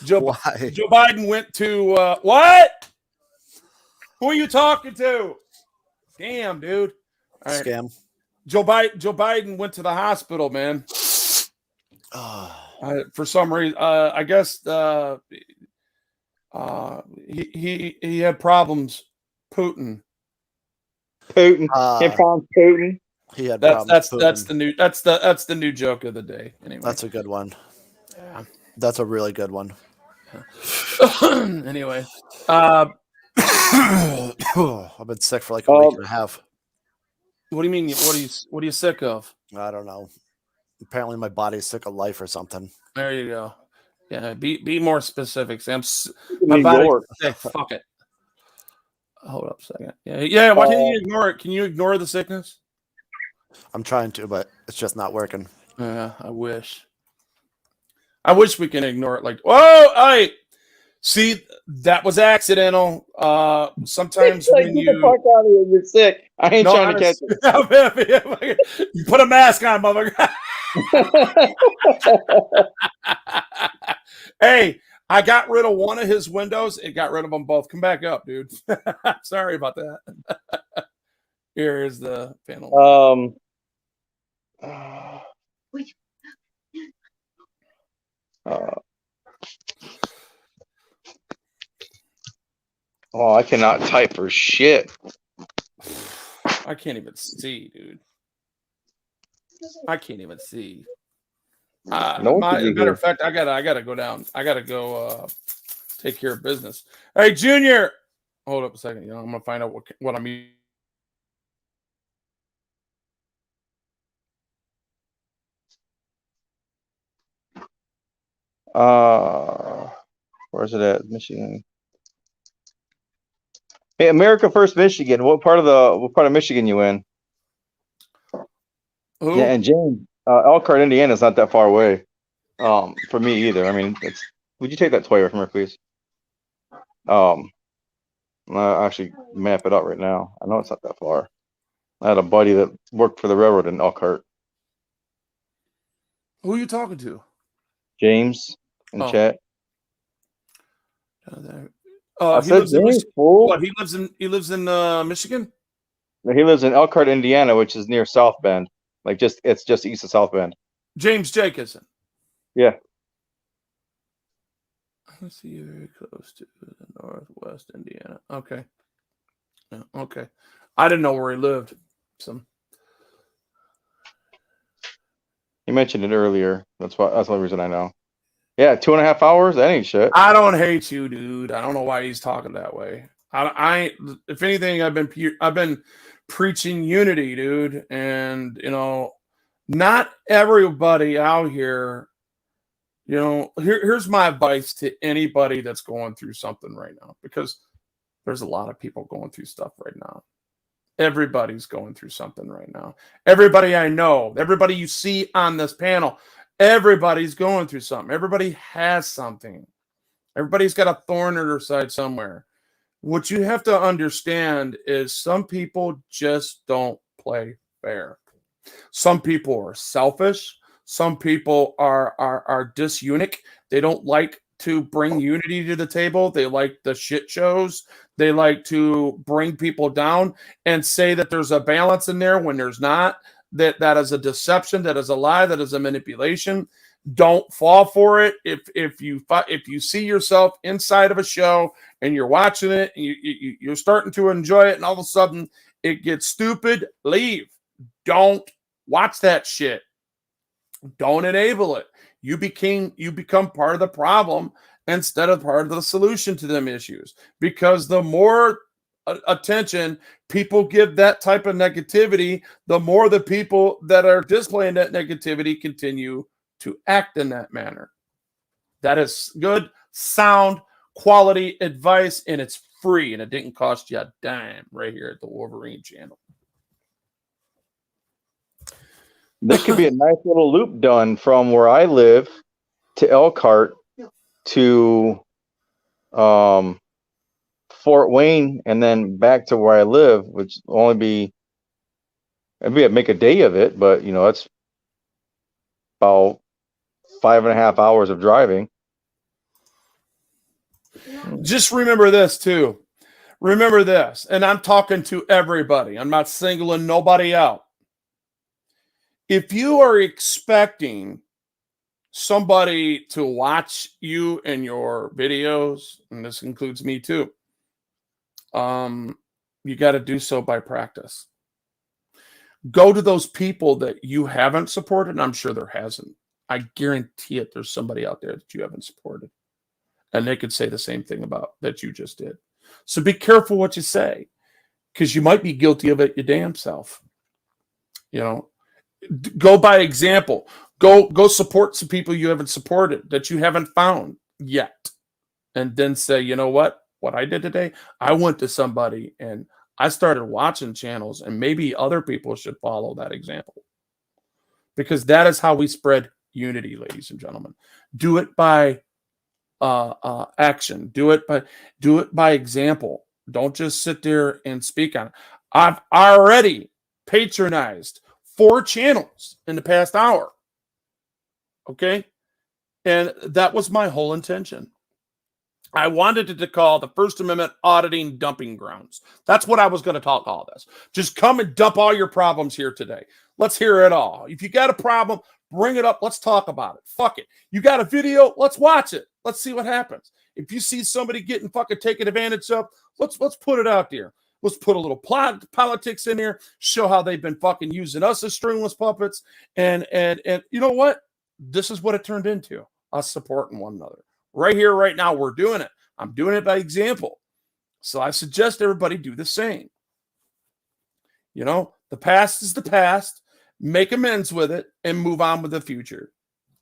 Joe Biden went to what? Who are you talking to? Damn, dude. All right. Scam. Joe Biden went to the hospital, man. For some reason, I guess he had problems. Putin. Putin. He had that's the new joke of the day. Anyway, that's a good one. Yeah, that's a really good one. Anyway, I've been sick for like a week and a half. What do you mean? What are you sick of? I don't know. Apparently, my body's sick of life or something. There you go. Yeah, be more specific, Sam. My body's sick. Fuck it. Hold up a second. Yeah. Why can't you ignore it? Can you ignore the sickness? I'm trying to, but it's just not working. Yeah, I wish we can ignore it. Like, whoa, hey, see, that was accidental. Sometimes like, when get the fuck out of here, you're sick. I ain't trying to catch it. You put a mask on, motherfucker. Hey, I got rid of one of his windows. It got rid of them both. Come back up, dude. Sorry about that. Here is the panel. Oh, I cannot type for shit. I can't even see, dude. I can't even see. No one can be matter here. of fact, I gotta go down. I gotta go take care of business. Hey, Junior, hold up a second. You know, I'm gonna find out what I'm eating. Where's it at? Michigan. Hey, America First Michigan. What part of Michigan you in? Who? Yeah, and James, Elkhart, Indiana is not that far away. For me either. I mean, would you take that toy away from her, please? I'll actually map it out right now. I know it's not that far. I had a buddy that worked for the railroad in Elkhart. Who are you talking to? James in chat. I He said lives in James, Michigan. fool. What? He lives in Michigan. He lives in Elkhart, Indiana, which is near South Bend. It's just east of South Bend. James Jacobson. Yeah. Let's see, very close to the Northwest Indiana. Okay. Yeah, okay. I didn't know where he lived. So He mentioned it earlier. That's the only reason I know. Yeah, 2.5 hours. That ain't shit. I don't hate you, dude. I don't know why he's talking that way. If anything, I've been preaching unity, dude, and not everybody out here. Here's my advice to anybody that's going through something right now, because there's a lot of people going through stuff right now. Everybody's going through something right now. Everybody I know, everybody you see on this panel, everybody's going through something. Everybody has something. Everybody's got a thorn in their side somewhere. What you have to understand is some people just don't play fair. Some people are selfish. Some people are disunity. They don't like to bring unity to the table. They like the shit shows. They like to bring people down and say that there's a balance in there when there's not. That is a deception. That is a lie. That is a manipulation. Don't fall for it. If you see yourself inside of a show and you're watching it and you're starting to enjoy it, and all of a sudden it gets stupid, leave. Don't watch that shit. Don't enable it. You become part of the problem instead of part of the solution to them issues. Because the more attention people give that type of negativity, the more the people that are displaying that negativity continue to act in that manner. That is good, sound, quality advice, and it's free, and it didn't cost you a dime right here at the Wolverine channel. There could be a nice little loop done from where I live to Elkhart to Fort Wayne and then back to where I live, which will only make a day of it, but it's about 5.5 hours of driving. Just remember this too. Remember this, and I'm talking to everybody. I'm not singling nobody out. If you are expecting somebody to watch you and your videos, and this includes me too, you got to do so by practice. Go to those people that you haven't supported, and I'm sure there hasn't. I guarantee it, there's somebody out there that you haven't supported, and they could say the same thing about that you just did. So be careful what you say, because you might be guilty of it your damn self. Go by example. Go support some people you haven't supported, that you haven't found yet, and then say, you know what I did today? I went to somebody and I started watching channels, and maybe other people should follow that example, because that is how we spread unity, ladies and gentlemen. Do it by action. Do it by example. Don't just sit there and speak on it. I've already patronized 4 channels in the past hour. Okay? And that was my whole intention. I wanted it to call the First Amendment auditing dumping grounds. That's what I was going to talk all this. Just come and dump all your problems here today. Let's hear it all. If you got a problem, bring it up. Let's talk about it. Fuck it. You got a video? Let's watch it. Let's see what happens. If you see somebody getting fucking taken advantage of, let's put it out there. Let's put a little politics in there, show how they've been fucking using us as stringless puppets. And you know what? This is what it turned into, us supporting one another. Right here, right now, we're doing it. I'm doing it by example. So I suggest everybody do the same. You know, the past is the past. Make amends with it and move on with the future.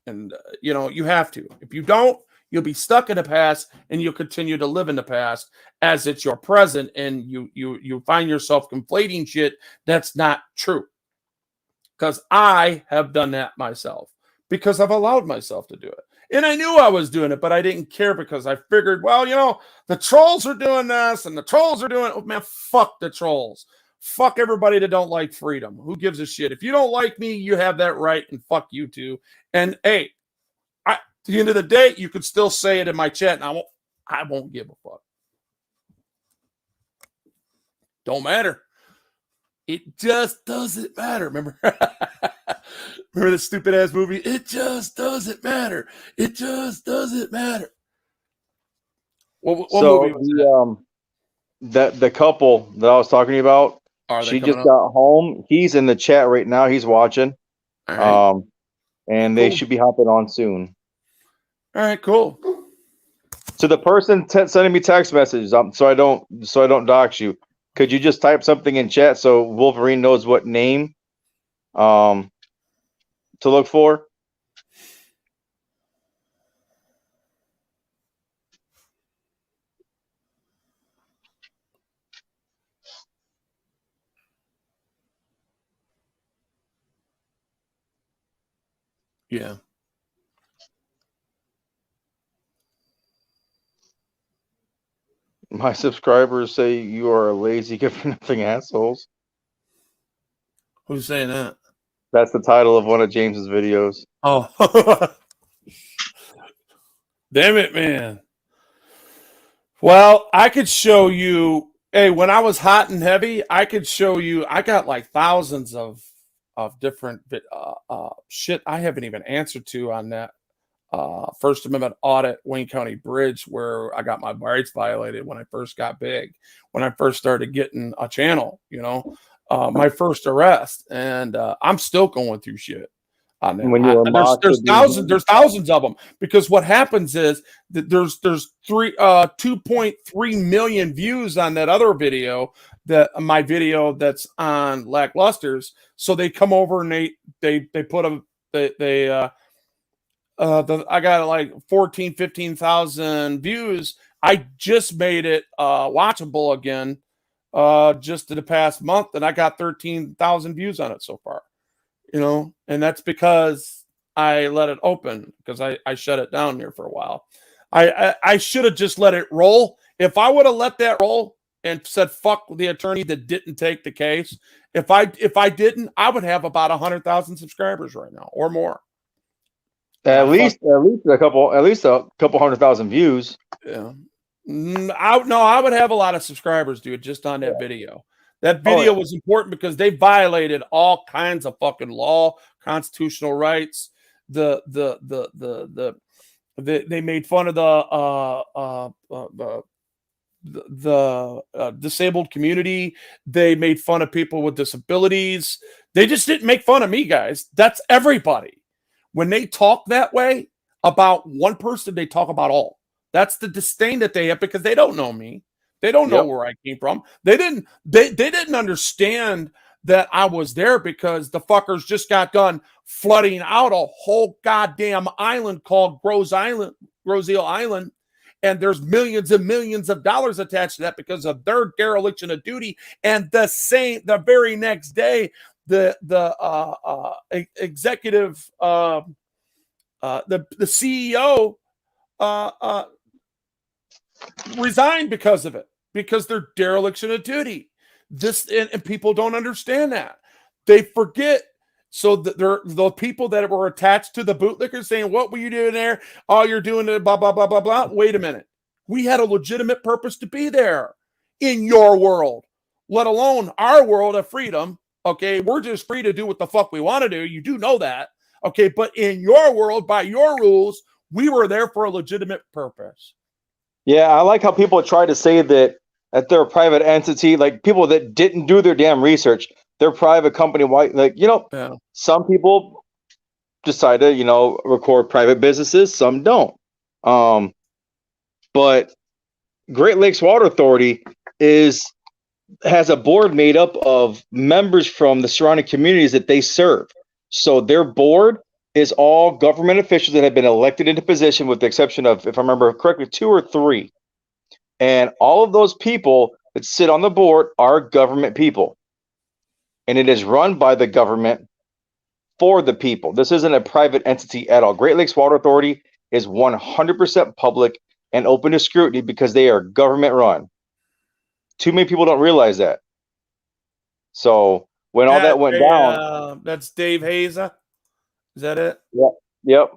And, you know, you have to. If you don't, you'll be stuck in the past and you'll continue to live in the past as it's your present. And you find yourself conflating shit that's not true. Because I have done that myself. Because I've allowed myself to do it. And I knew I was doing it, but I didn't care because I figured, well, you know, the trolls are doing this and the trolls are doing it. Oh, man, fuck the trolls. Fuck everybody that don't like freedom. Who gives a shit? If you don't like me, you have that right, and fuck you too. And hey, at the end of the day, you could still say it in my chat, and I won't give a fuck. Don't matter. It just doesn't matter. Remember? Remember the stupid ass movie? It just doesn't matter. It just doesn't matter. What movie was that? The couple that I was talking about, she just got home. He's in the chat right now. He's watching. Right. And they should be hopping on soon. All right, cool. To the person sending me text messages, so I don't dox you. Could you just type something in chat so Wolverine knows what name to look for? Yeah. My subscribers say you are a lazy, good-for-nothing assholes. Who's saying that? That's the title of one of James's videos. Oh. Damn it, man. Well, I could show you, hey, when I was hot and heavy, I could show you, I got like thousands of different shit I haven't even answered to on that First Amendment audit Wayne County Bridge, where I got my rights violated when I first got big, when I first started getting a channel, you know, my first arrest. And I'm still going through shit on that. When you were there's thousands of them, because what happens is that there's 2.3 million views on that other video, that my video that's on Lacklusters. So they come over and they put them, I got like 15,000 views. I just made it watchable again just in the past month, and I got 13,000 views on it so far. You know, and that's because I let it open, because I shut it down here for a while. I should have just let it roll. If I would have let that roll and said fuck the attorney that didn't take the case, if I didn't, I would have about 100,000 subscribers right now or more. At least a couple 100,000 views. Yeah. I would have a lot of subscribers, dude, just on that video. That video was important because they violated all kinds of fucking law, constitutional rights. They made fun of the disabled community. They made fun of people with disabilities. They just didn't make fun of me, guys. That's everybody. When they talk that way about one person, they talk about all. That's the disdain that they have, because they don't know me. They don't know where I came from. They didn't understand that I was there, because the fuckers just got done flooding out a whole goddamn island called Groseal Island. And there's millions and millions of dollars attached to that because of their dereliction of duty. And the very next day, the executive, the CEO resigned because of it, because they're dereliction of duty. And people don't understand that. They forget. So the people that were attached to the bootlickers saying, what were you doing there? Oh, you're doing it, blah, blah, blah, blah, blah. Wait a minute. We had a legitimate purpose to be there in your world, let alone our world of freedom. Okay, we're just free to do what the fuck we want to do. You do know that. Okay, but in your world, by your rules, we were there for a legitimate purpose. Yeah, I like how people try to say that they're a private entity, like people that didn't do their damn research. They're private company. Why? Like, some people decide to, record private businesses. Some don't. But Great Lakes Water Authority has a board made up of members from the surrounding communities that they serve. So their board is all government officials that have been elected into position, with the exception of, if I remember correctly, 2 or 3. And all of those people that sit on the board are government people. And it is run by the government for the people. This isn't a private entity at all. Great Lakes Water Authority is 100% public and open to scrutiny because they are government run. Too many people don't realize that. So when all that went down, that's Dave Haza. Is that it? Yep.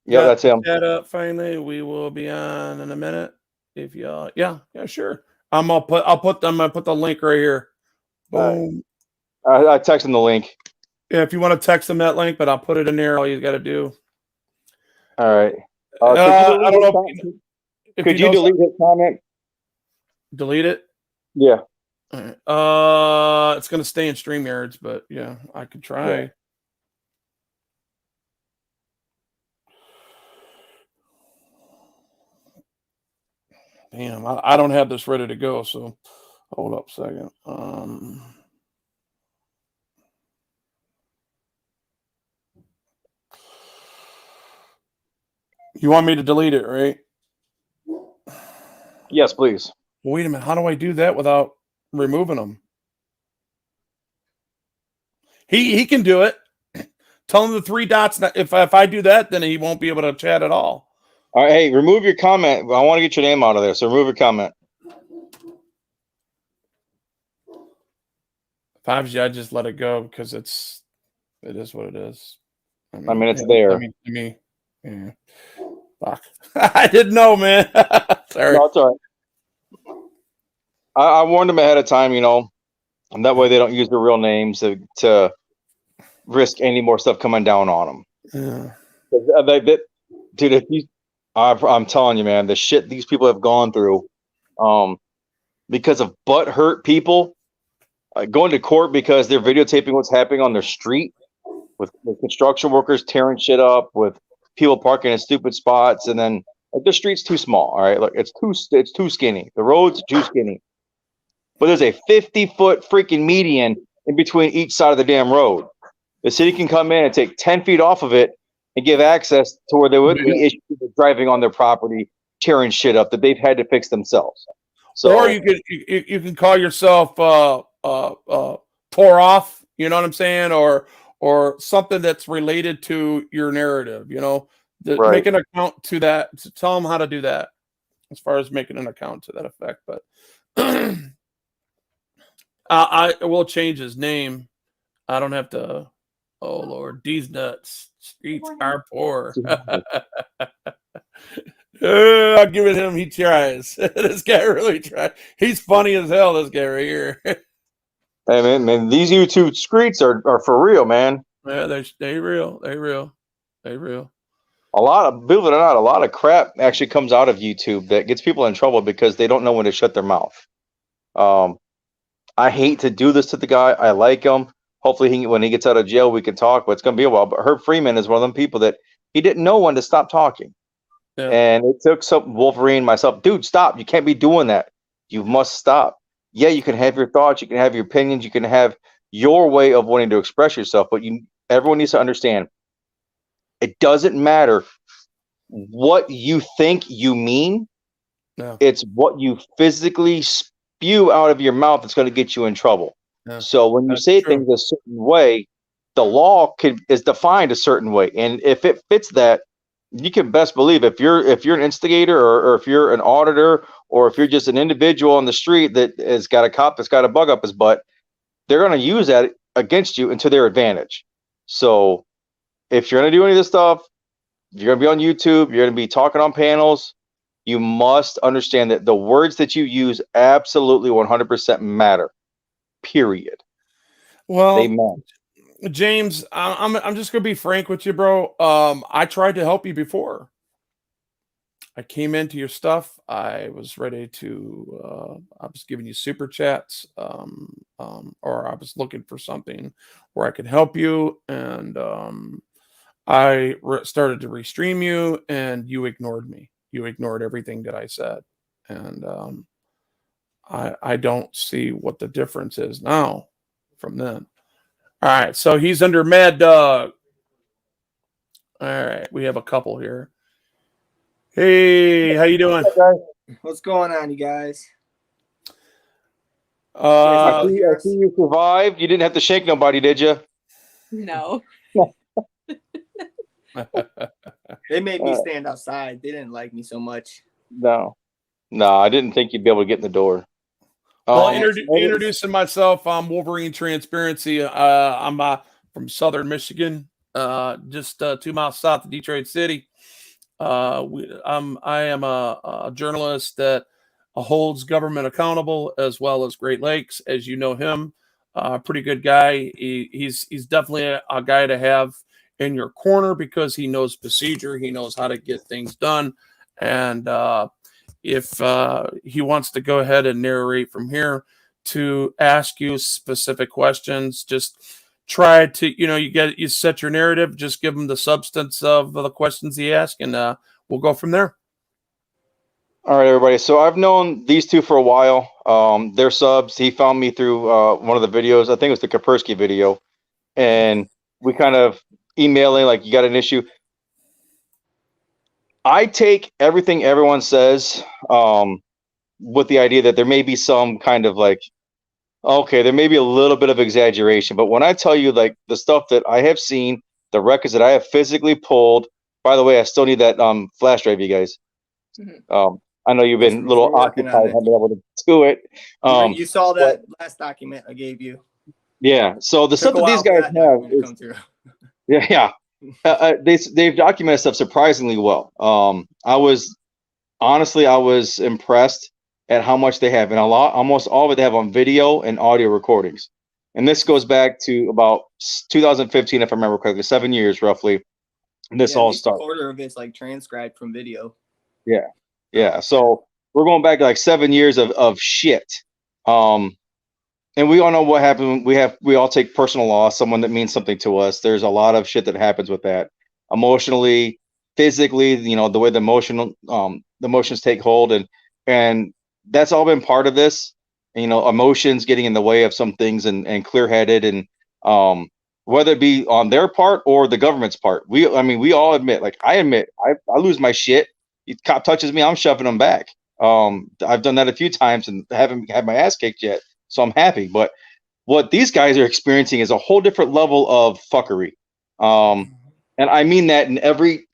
Yeah, that's him. That up finally. We will be on in a minute. If y'all, yeah, sure. I'm gonna put the link right here. Boom. I text him the link. Yeah, if you want to text him that link, but I'll put it in there. All you got to do. All right. I don't know. Could you delete his comment? Delete it? Yeah. It's gonna stay in StreamYards, but yeah, I could try. Yeah. Damn, I don't have this ready to go, so hold up a second. You want me to delete it, right? Yes, please. Wait a minute. How do I do that without removing them? He can do it. Tell him the 3 dots. If I do that, then he won't be able to chat at all. All right, hey, remove your comment. I want to get your name out of there, so remove your comment. If I was you, I'd just let it go because it is what it is. I mean it's there. Yeah. Fuck. I didn't know, man. Sorry. No, it's all right. I warned them ahead of time, and that way they don't use their real names to risk any more stuff coming down on them. Yeah. Dude, I'm telling you, man, the shit these people have gone through, because of butthurt people going to court because they're videotaping what's happening on their street with construction workers tearing shit up, with people parking in stupid spots, and then the street's too small. All right, look, it's too skinny. The road's too skinny, but there's a 50-foot freaking median in between each side of the damn road. The city can come in and take 10 feet off of it and give access to where there would be issues with driving on their property, tearing shit up that they've had to fix themselves. So, or you can call yourself tore off. You know what I'm saying? Or something that's related to your narrative. Right. Make an account to that. To tell them how to do that, as far as making an account to that effect. But I will change his name. I don't have to. Oh Lord, these nuts. Streets are poor. I'll give it him. He tries. This guy really tries. He's funny as hell. This guy right here. Hey man, these YouTube streets are for real, man. Yeah, they real. They real. Believe it or not, a lot of crap actually comes out of YouTube that gets people in trouble because they don't know when to shut their mouth. I hate to do this to the guy. I like him. Hopefully, when he gets out of jail, we can talk. But it's going to be a while. But Herb Freeman is one of them people that he didn't know when to stop talking. Yeah. And it took some Wolverine, myself, dude, stop. You can't be doing that. You must stop. Yeah, you can have your thoughts. You can have your opinions. You can have your way of wanting to express yourself. But everyone needs to understand, it doesn't matter what you think you mean. No. It's what you physically spew out of your mouth that's going to get you in trouble. Yeah. So when you say things a certain way, the law is defined a certain way. And if it fits that, you can best believe if you're an instigator or if you're an auditor or if you're just an individual on the street that has got a cop that's got a bug up his butt, they're going to use that against you and to their advantage. So if you're going to do any of this stuff, if you're going to be on YouTube, you're going to be talking on panels, you must understand that the words that you use absolutely 100% matter. Period. Well, they matter. James, I'm just gonna be frank with you, bro. I tried to help you before. I came into your stuff. I was ready to. I was giving you super chats, or I was looking for something where I could help you, and I started to restream you, and you ignored me. You ignored everything that I said, and I don't see what the difference is now from then. All right, so he's under Mad Dog. All right, we have a couple here. Hey, how you doing? What's going on, you guys? I see you survived. You didn't have to shake nobody, did you? No. They made me stand outside. They didn't like me so much. No, I didn't think you'd be able to get in the door. Well, introducing myself, I'm Wolverine Transparency. I'm from Southern Michigan, just 2 miles south of Detroit City. I am a journalist that holds government accountable as well as Great Lakes, as you know him. Pretty good guy. He's definitely a guy to have in your corner because he knows procedure. He knows how to get things done. And if he wants to go ahead and narrate from here to ask you specific questions, just try to, you set your narrative, just give him the substance of the questions he asks, and we'll go from there. All right, everybody. So I've known these two for a while. They're subs. He found me through one of the videos. I think it was the Kaspersky video. And we kind of emailing like, you got an issue. I take everything everyone says with the idea that there may be some kind of like, okay, there may be a little bit of exaggeration. But when I tell you like the stuff that I have seen, the records that I have physically pulled, by the way, I still need that flash drive, you guys. I know you've been a little occupied, haven't been able to do it. You saw that last document I gave you. Yeah. So the stuff that these guys have is, they've documented stuff surprisingly well. I was impressed at how much they have, and almost all of it they have on video and audio recordings. And this goes back to about 2015, if I remember correctly, 7 years roughly. And this all started. A quarter of it's like transcribed from video. Yeah. So we're going back to like 7 years of shit. And we all know what happened. We all take personal loss, someone that means something to us. There's a lot of shit that happens with that, emotionally, physically. The way the emotions take hold, and that's all been part of this. Emotions getting in the way of some things, and clear-headed, and whether it be on their part or the government's part. We all admit. Like I admit, I lose my shit. Cop touches me, I'm shoving them back. I've done that a few times and haven't had my ass kicked yet. So I'm happy. But what these guys are experiencing is a whole different level of fuckery. And I mean that in every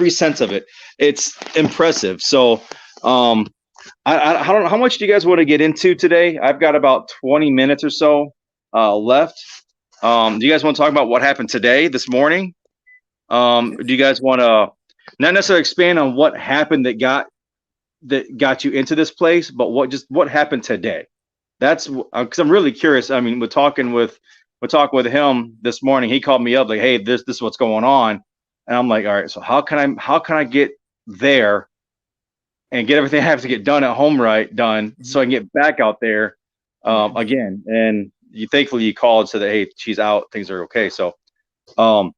sense of it. It's impressive. So I don't know, how much do you guys want to get into today? I've got about 20 minutes or so left. Do you guys want to talk about what happened today, this morning? Do you guys want to not necessarily expand on what happened that got you into this place, but what happened today? That's because I'm really curious. I mean, we're talking with him this morning. He called me up like, "Hey, this is what's going on," and I'm like, "All right, so how can I get there and get everything I have to get done at home done, so I can get back out there again?" And thankfully you called and said that, "Hey, she's out, things are okay." So, can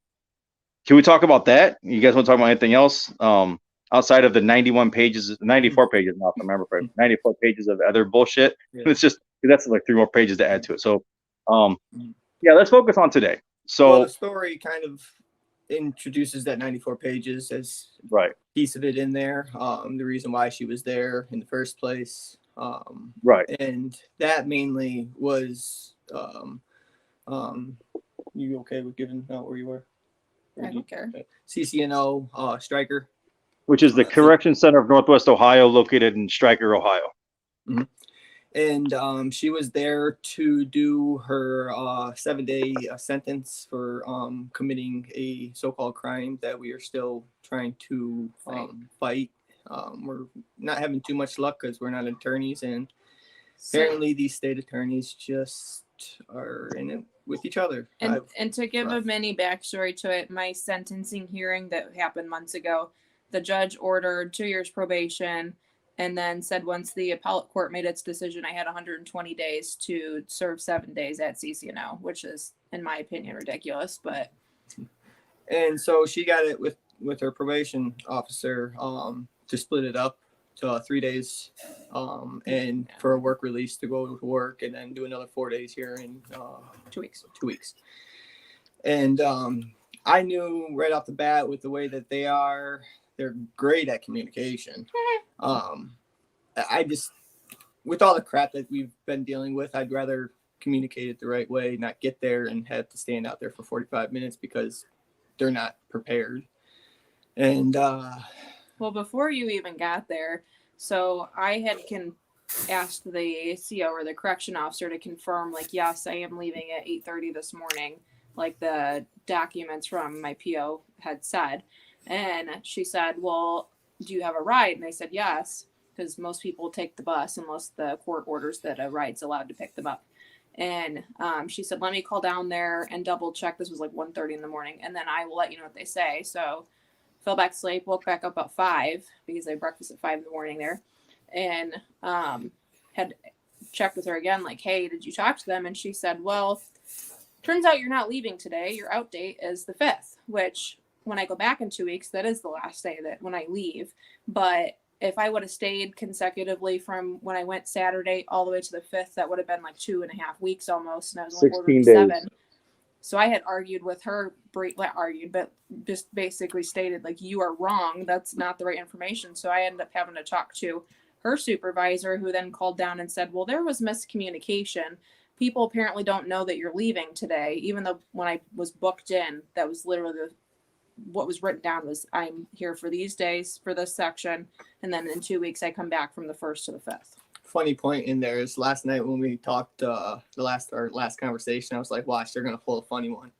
we talk about that? You guys want to talk about anything else outside of the 94 pages now, if I remember correctly, 94 pages of other bullshit? Yeah. It's just that's like 3 more pages to add to it. So, let's focus on today. So the story kind of introduces that 94 pages as right piece of it in there. The reason why she was there in the first place. Right. And that mainly was you okay with giving out where you were? I don't care. CCNO Stryker, which is the Correction Center of Northwest Ohio, located in Stryker, Ohio. Mm-hmm. And she was there to do her 7-day sentence for committing a so-called crime that we are still trying to fight. We're not having too much luck because we're not attorneys, and apparently these state attorneys just are in it with each other. And to give a mini backstory to it, my sentencing hearing that happened months ago, the judge ordered 2 years probation and then said once the appellate court made its decision, I had 120 days to serve 7 days at CCNO, which is, in my opinion, ridiculous. But and so she got it with her probation officer to split it up to 3 days and for a work release to go to work and then do another 4 days here in 2 weeks. 2 weeks. And I knew right off the bat with the way that they're great at communication. I just, with all the crap that we've been dealing with, I'd rather communicate it the right way, not get there and have to stand out there for 45 minutes because they're not prepared. And well, before you even got there, so I had asked the CO or the correction officer to confirm, like, yes, I am leaving at 8:30 this morning, like the documents from my PO had said. And she said, well, do you have a ride? And I said, yes, because most people take the bus unless the court orders that a ride's allowed to pick them up. And she said, let me call down there and double check. This was like 1:30 in the morning. And then I will let you know what they say. So fell back asleep, woke back up at 5 because I had breakfast at 5 in the morning there. And had checked with her again, like, hey, did you talk to them? And she said, well, turns out you're not leaving today. Your out date is the 5th, which when I go back in 2 weeks, that is the last day that when I leave. But if I would have stayed consecutively from when I went Saturday all the way to the 5th, that would have been like 2.5 weeks almost. And I was only 16 7. days. So I had argued with her, not argued, but just basically stated, like, you are wrong. That's not the right information. So I ended up having to talk to her supervisor, who then called down and said, well, there was miscommunication. People apparently don't know that you're leaving today, even though when I was booked in, that was literally what was written down was I'm here for these days for this section. And then in 2 weeks, I come back from the 1st to the 5th. Funny point in there is last night when we talked our last conversation, I was like, watch, they're going to pull a funny one.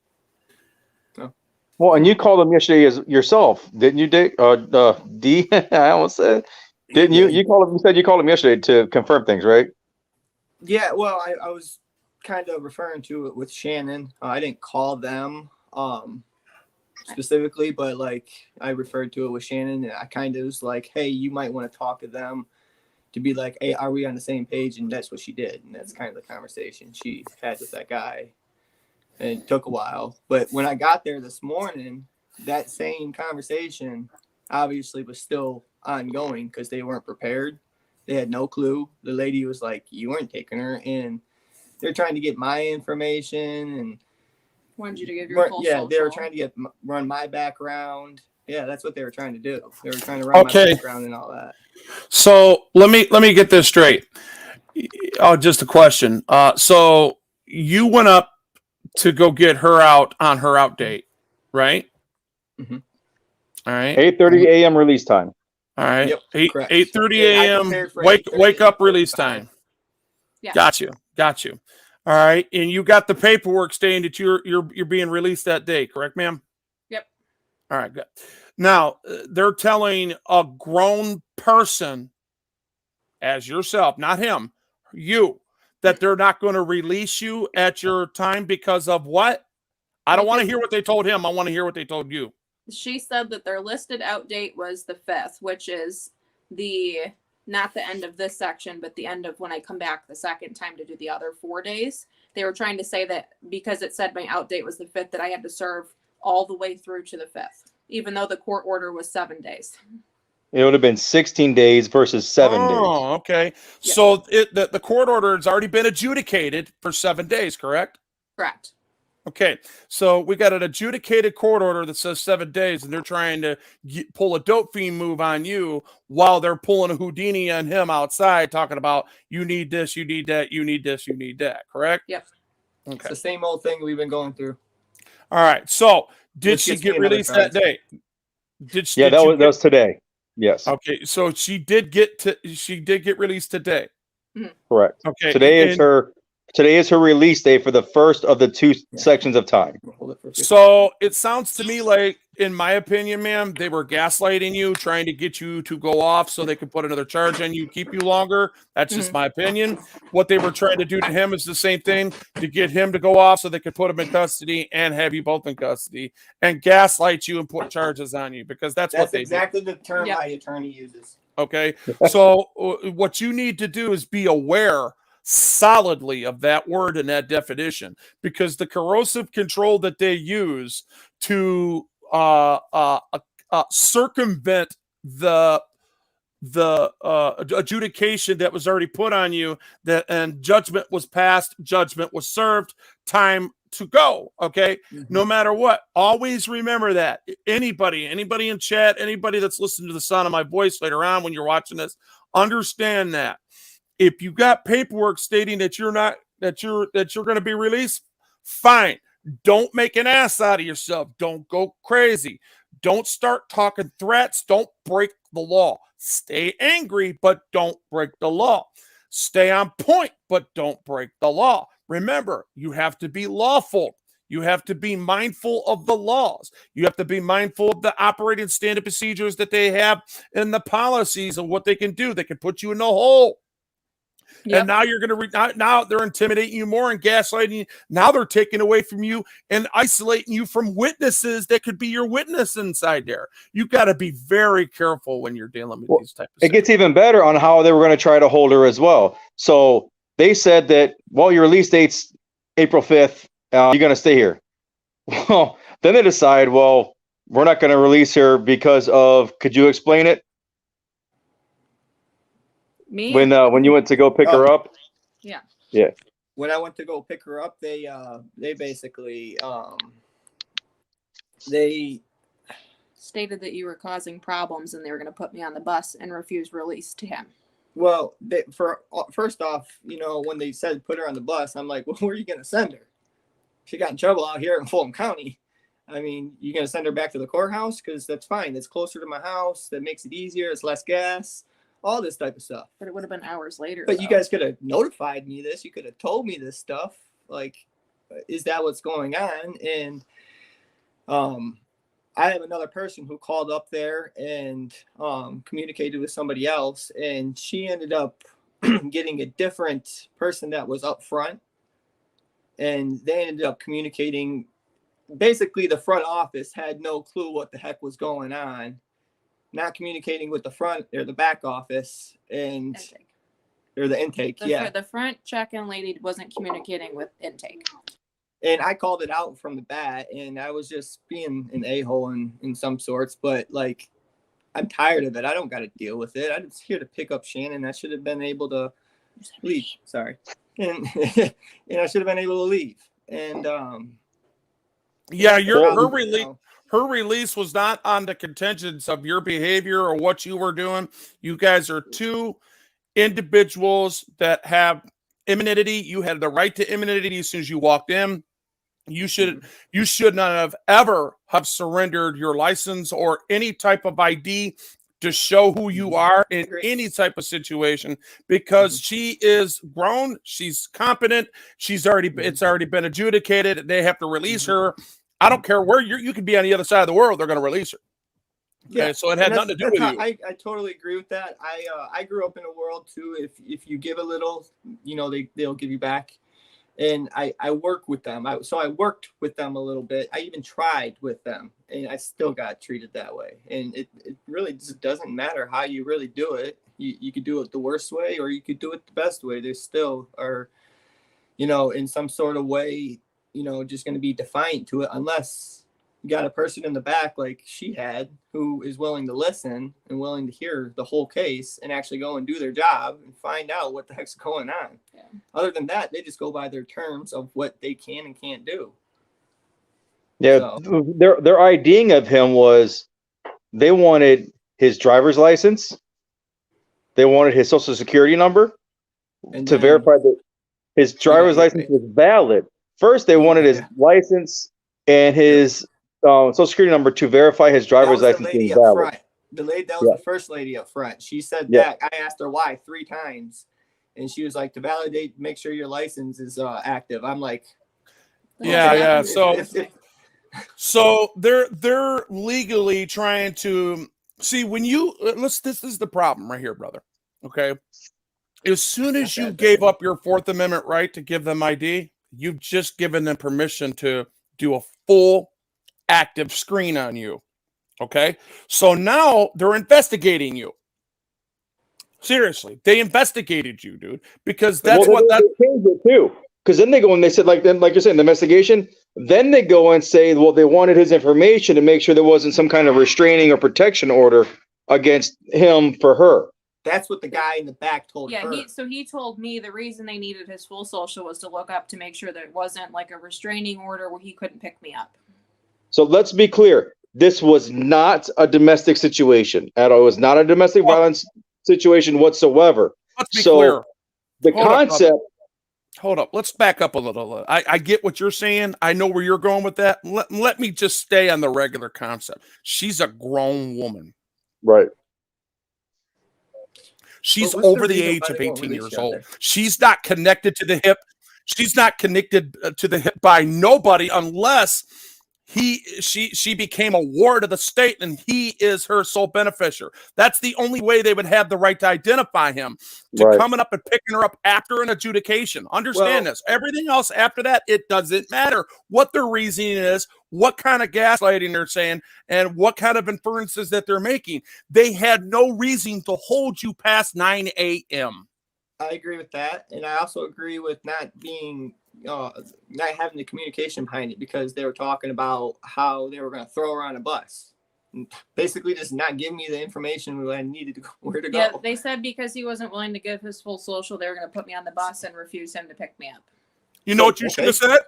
Oh. Well, and you called him yesterday as yourself, didn't you, Dick? D, I almost said. Didn't you? You called him. You said you called him yesterday to confirm things, right? Yeah, well, I was kind of referring to it with Shannon. I didn't call them specifically, but like I referred to it with Shannon, and I kind of was like, hey, you might want to talk to them to be like, hey, are we on the same page? And that's what she did. And that's kind of the conversation she had with that guy. And it took a while. But when I got there this morning, that same conversation obviously was still ongoing because they weren't prepared. They had no clue. The lady was like, you weren't taking her. And they're trying to get my information and wanted you to give your full social. They were trying to run my background. Yeah, that's what they were trying to do. They were trying to run my background and all that. So let me get this straight. Oh, just a question. So you went up to go get her out on her out date, right? Mm-hmm. All right. 8:30 a.m. release time. All right. Yep, 8:30 a.m. Wake up release time. Yeah. Got you. All right. And you got the paperwork stating that you're being released that day, correct, ma'am? Yep. All right, good. Now, they're telling a grown person as yourself, not him, you, that they're not going to release you at your time because of what? I don't want to hear what they told him. I want to hear what they told you. She said that their listed out date was the 5th, which is not the end of this section, but the end of when I come back the second time to do the other 4 days. They were trying to say that because it said my out date was the 5th, that I had to serve all the way through to the 5th, even though the court order was 7 days. It would have been 16 days versus 7 days. Oh, okay. Yeah. So the court order has already been adjudicated for 7 days, correct? Correct. Okay, so we got an adjudicated court order that says 7 days, and they're trying to pull a dope fiend move on you while they're pulling a Houdini on him outside, talking about you need this, you need that, you need this, you need that. Correct? Yep. Okay. It's the same old thing we've been going through. All right. So did she get released that day? Yeah, that was today. Yes. Okay, so she did get released today. Correct. Okay. Today is her release day for the first of the two sections of time. So it sounds to me like, in my opinion, ma'am, they were gaslighting you, trying to get you to go off so they could put another charge on you, keep you longer. That's just my opinion. What they were trying to do to him is the same thing, to get him to go off so they could put him in custody and have you both in custody and gaslight you and put charges on you, because that's what they exactly do. the term my attorney uses. Okay. So what you need to do is be aware solidly of that word and that definition, because the corrosive control that they use to circumvent the adjudication that was already put on you, that and judgment was passed, judgment was served, time to go. Okay. No matter what, always remember that. Anybody in chat, anybody that's listening to the sound of my voice later on when you're watching this, understand that if you got paperwork stating that you're going to be released, fine. Don't make an ass out of yourself. Don't go crazy. Don't start talking threats. Don't break the law. Stay angry, but don't break the law. Stay on point, but don't break the law. Remember, you have to be lawful. You have to be mindful of the laws. You have to be mindful of the operating standard procedures that they have and the policies of what they can do. They can put you in the hole. And now you're going to now they're intimidating you more and gaslighting you. Now they're taking away from you and isolating you from witnesses that could be your witness inside there. You got to be very careful when you're dealing with these types of It gets even better on how they were going to try to hold her as well. So they said that, well, your release date's April 5th. You're going to stay here. Well, then they decide, well, we're not going to release her because of, could you explain it? Me? When you went to go pick her up? Yeah. Yeah. When I went to go pick her up, they basically they stated that you were causing problems and they were going to put me on the bus and refuse release to him. Well, first off, when they said put her on the bus, I'm like, well, where are you going to send her? She got in trouble out here in Fulton County. I mean, you going to send her back to the courthouse? Because that's fine. That's closer to my house. That makes it easier. It's less gas. All this type of stuff. But it would have been hours later. But you guys could have notified me this. You could have told me this stuff. Like, is that what's going on? And I have another person who called up there and communicated with somebody else, and she ended up getting a different person that was up front, and they ended up communicating. Basically, the front office had no clue what the heck was going on. Not communicating with the front or the back office or the intake. The front check-in lady wasn't communicating with intake. And I called it out from the bat, and I was just being an a-hole in some sorts, but like, I'm tired of it. I don't got to deal with it. I'm just here to pick up Shannon. I should have been able to leave. Sorry. And I should have been able to leave. And her release was not on the contingents of your behavior or what you were doing. You guys are two individuals that have immunity. You had the right to immunity as soon as you walked in. You should not have ever have surrendered your license or any type of ID to show who you are in any type of situation, because she is grown, she's competent, it's already been adjudicated. They have to release her. I don't care where you could be on the other side of the world, they're going to release her. Okay, yeah, so it had nothing to do with you. I totally agree with that. I grew up in a world too. If you give a little, they'll give you back. And I work with them. So I worked with them a little bit. I even tried with them, and I still got treated that way. And it really just doesn't matter how you really do it. You could do it the worst way, or you could do it the best way. They still are, in some sort of way, just going to be defiant to it, unless you got a person in the back like she had who is willing to listen and willing to hear the whole case and actually go and do their job and find out what the heck's going on. Yeah. Other than that, they just go by their terms of what they can and can't do. Yeah, so their IDing of him was they wanted his driver's license, they wanted his social security number to verify that his driver's license was valid. First, they wanted his license and his social security number to verify his driver's license being valid. That was the first lady up front. She said that. I asked her why 3 times, And she was like, to validate, make sure your license is active. I'm like, yeah. So they're legally trying to see when you this is the problem right here, brother. Okay. As soon as you gave up your Fourth Amendment right to give them ID, you've just given them permission to do a full active screen on you. Okay. So now they're investigating you. Seriously, they investigated you, dude, because that's they changed it too. Because then they go and they said, like you're saying, the investigation. Then they go and say, well, they wanted his information to make sure there wasn't some kind of restraining or protection order against him for her. That's what the guy in the back told her. He told me the reason they needed his full social was to look up to make sure that it wasn't like a restraining order where he couldn't pick me up. So let's be clear. This was not a domestic situation at all. It was not a domestic violence situation whatsoever. Let's be clear. The concept. Hold up. Let's back up a little. I get what you're saying. I know where you're going with that. Let me just stay on the regular concept. She's a grown woman. Right. She's over the age of 18 years old. She's not connected to the hip. She's not connected to the hip by nobody unless she became a ward of the state and he is her sole beneficiary. That's the only way they would have the right to identify him. Coming up and picking her up after an adjudication. Understand this. Everything else after that, it doesn't matter what their reasoning is, what kind of gaslighting they're saying, and what kind of inferences that they're making. They had no reason to hold you past 9 a.m. I agree with that. And I also agree with not having the communication behind it, because they were talking about how they were going to throw her on a bus. Basically just not giving me the information when I needed to go, where to go. Yeah, they said because he wasn't willing to give his full social, they were going to put me on the bus and refuse him to pick me up. You know what you should have said?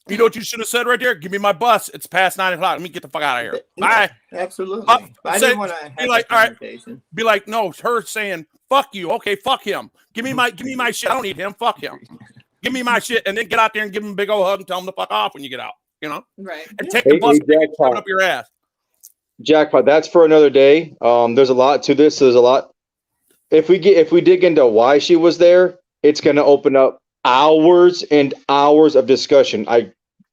You know what you should have said right there? Give me my bus. It's past 9 o'clock. Let me get the fuck out of here. Bye. Absolutely. I didn't want to have like, that conversation. Right, be like, no, her saying, fuck you. Okay, fuck him. Give me my shit. I don't need him. Fuck him. Give me my shit, and then get out there and give him a big old hug and tell him to fuck off when you get out. You know? Right. And take the bus and shove it up your ass. Jackpot. That's for another day. There's a lot to this. There's a lot. If we dig into why she was there, it's going to open up hours and hours of discussion.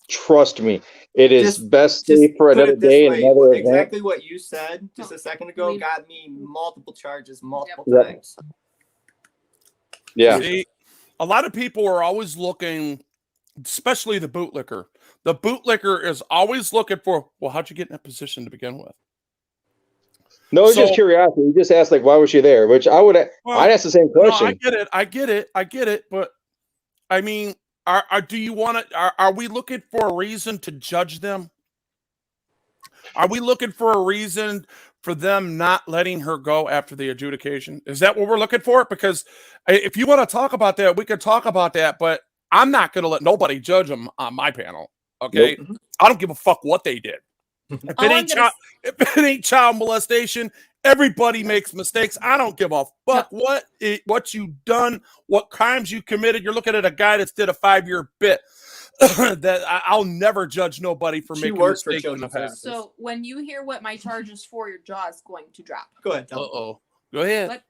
Trust me. It is best stay for another day and another event. Exactly what you said just a second ago got me multiple charges multiple times. Yeah. See, a lot of people are always looking, especially the bootlicker. The bootlicker is always looking for, well, how'd you get in that position to begin with? No, it's just curiosity. You just asked, like, why was she there? Which I'd ask the same question. No, I get it. But I mean, are we looking for a reason to judge them? Are we looking for a reason for them not letting her go after the adjudication? Is that what we're looking for? Because if you want to talk about that, we could talk about that, but I'm not going to let nobody judge them on my panel. Okay. Nope. I don't give a fuck what they did. If it ain't child molestation, everybody makes mistakes. I don't give a fuck what you done, what crimes you committed. You're looking at a guy that's did a 5-year bit. That I'll never judge nobody for making mistakes in the past. So when you hear what my charge is for, your jaw is going to drop. Go ahead. Go ahead.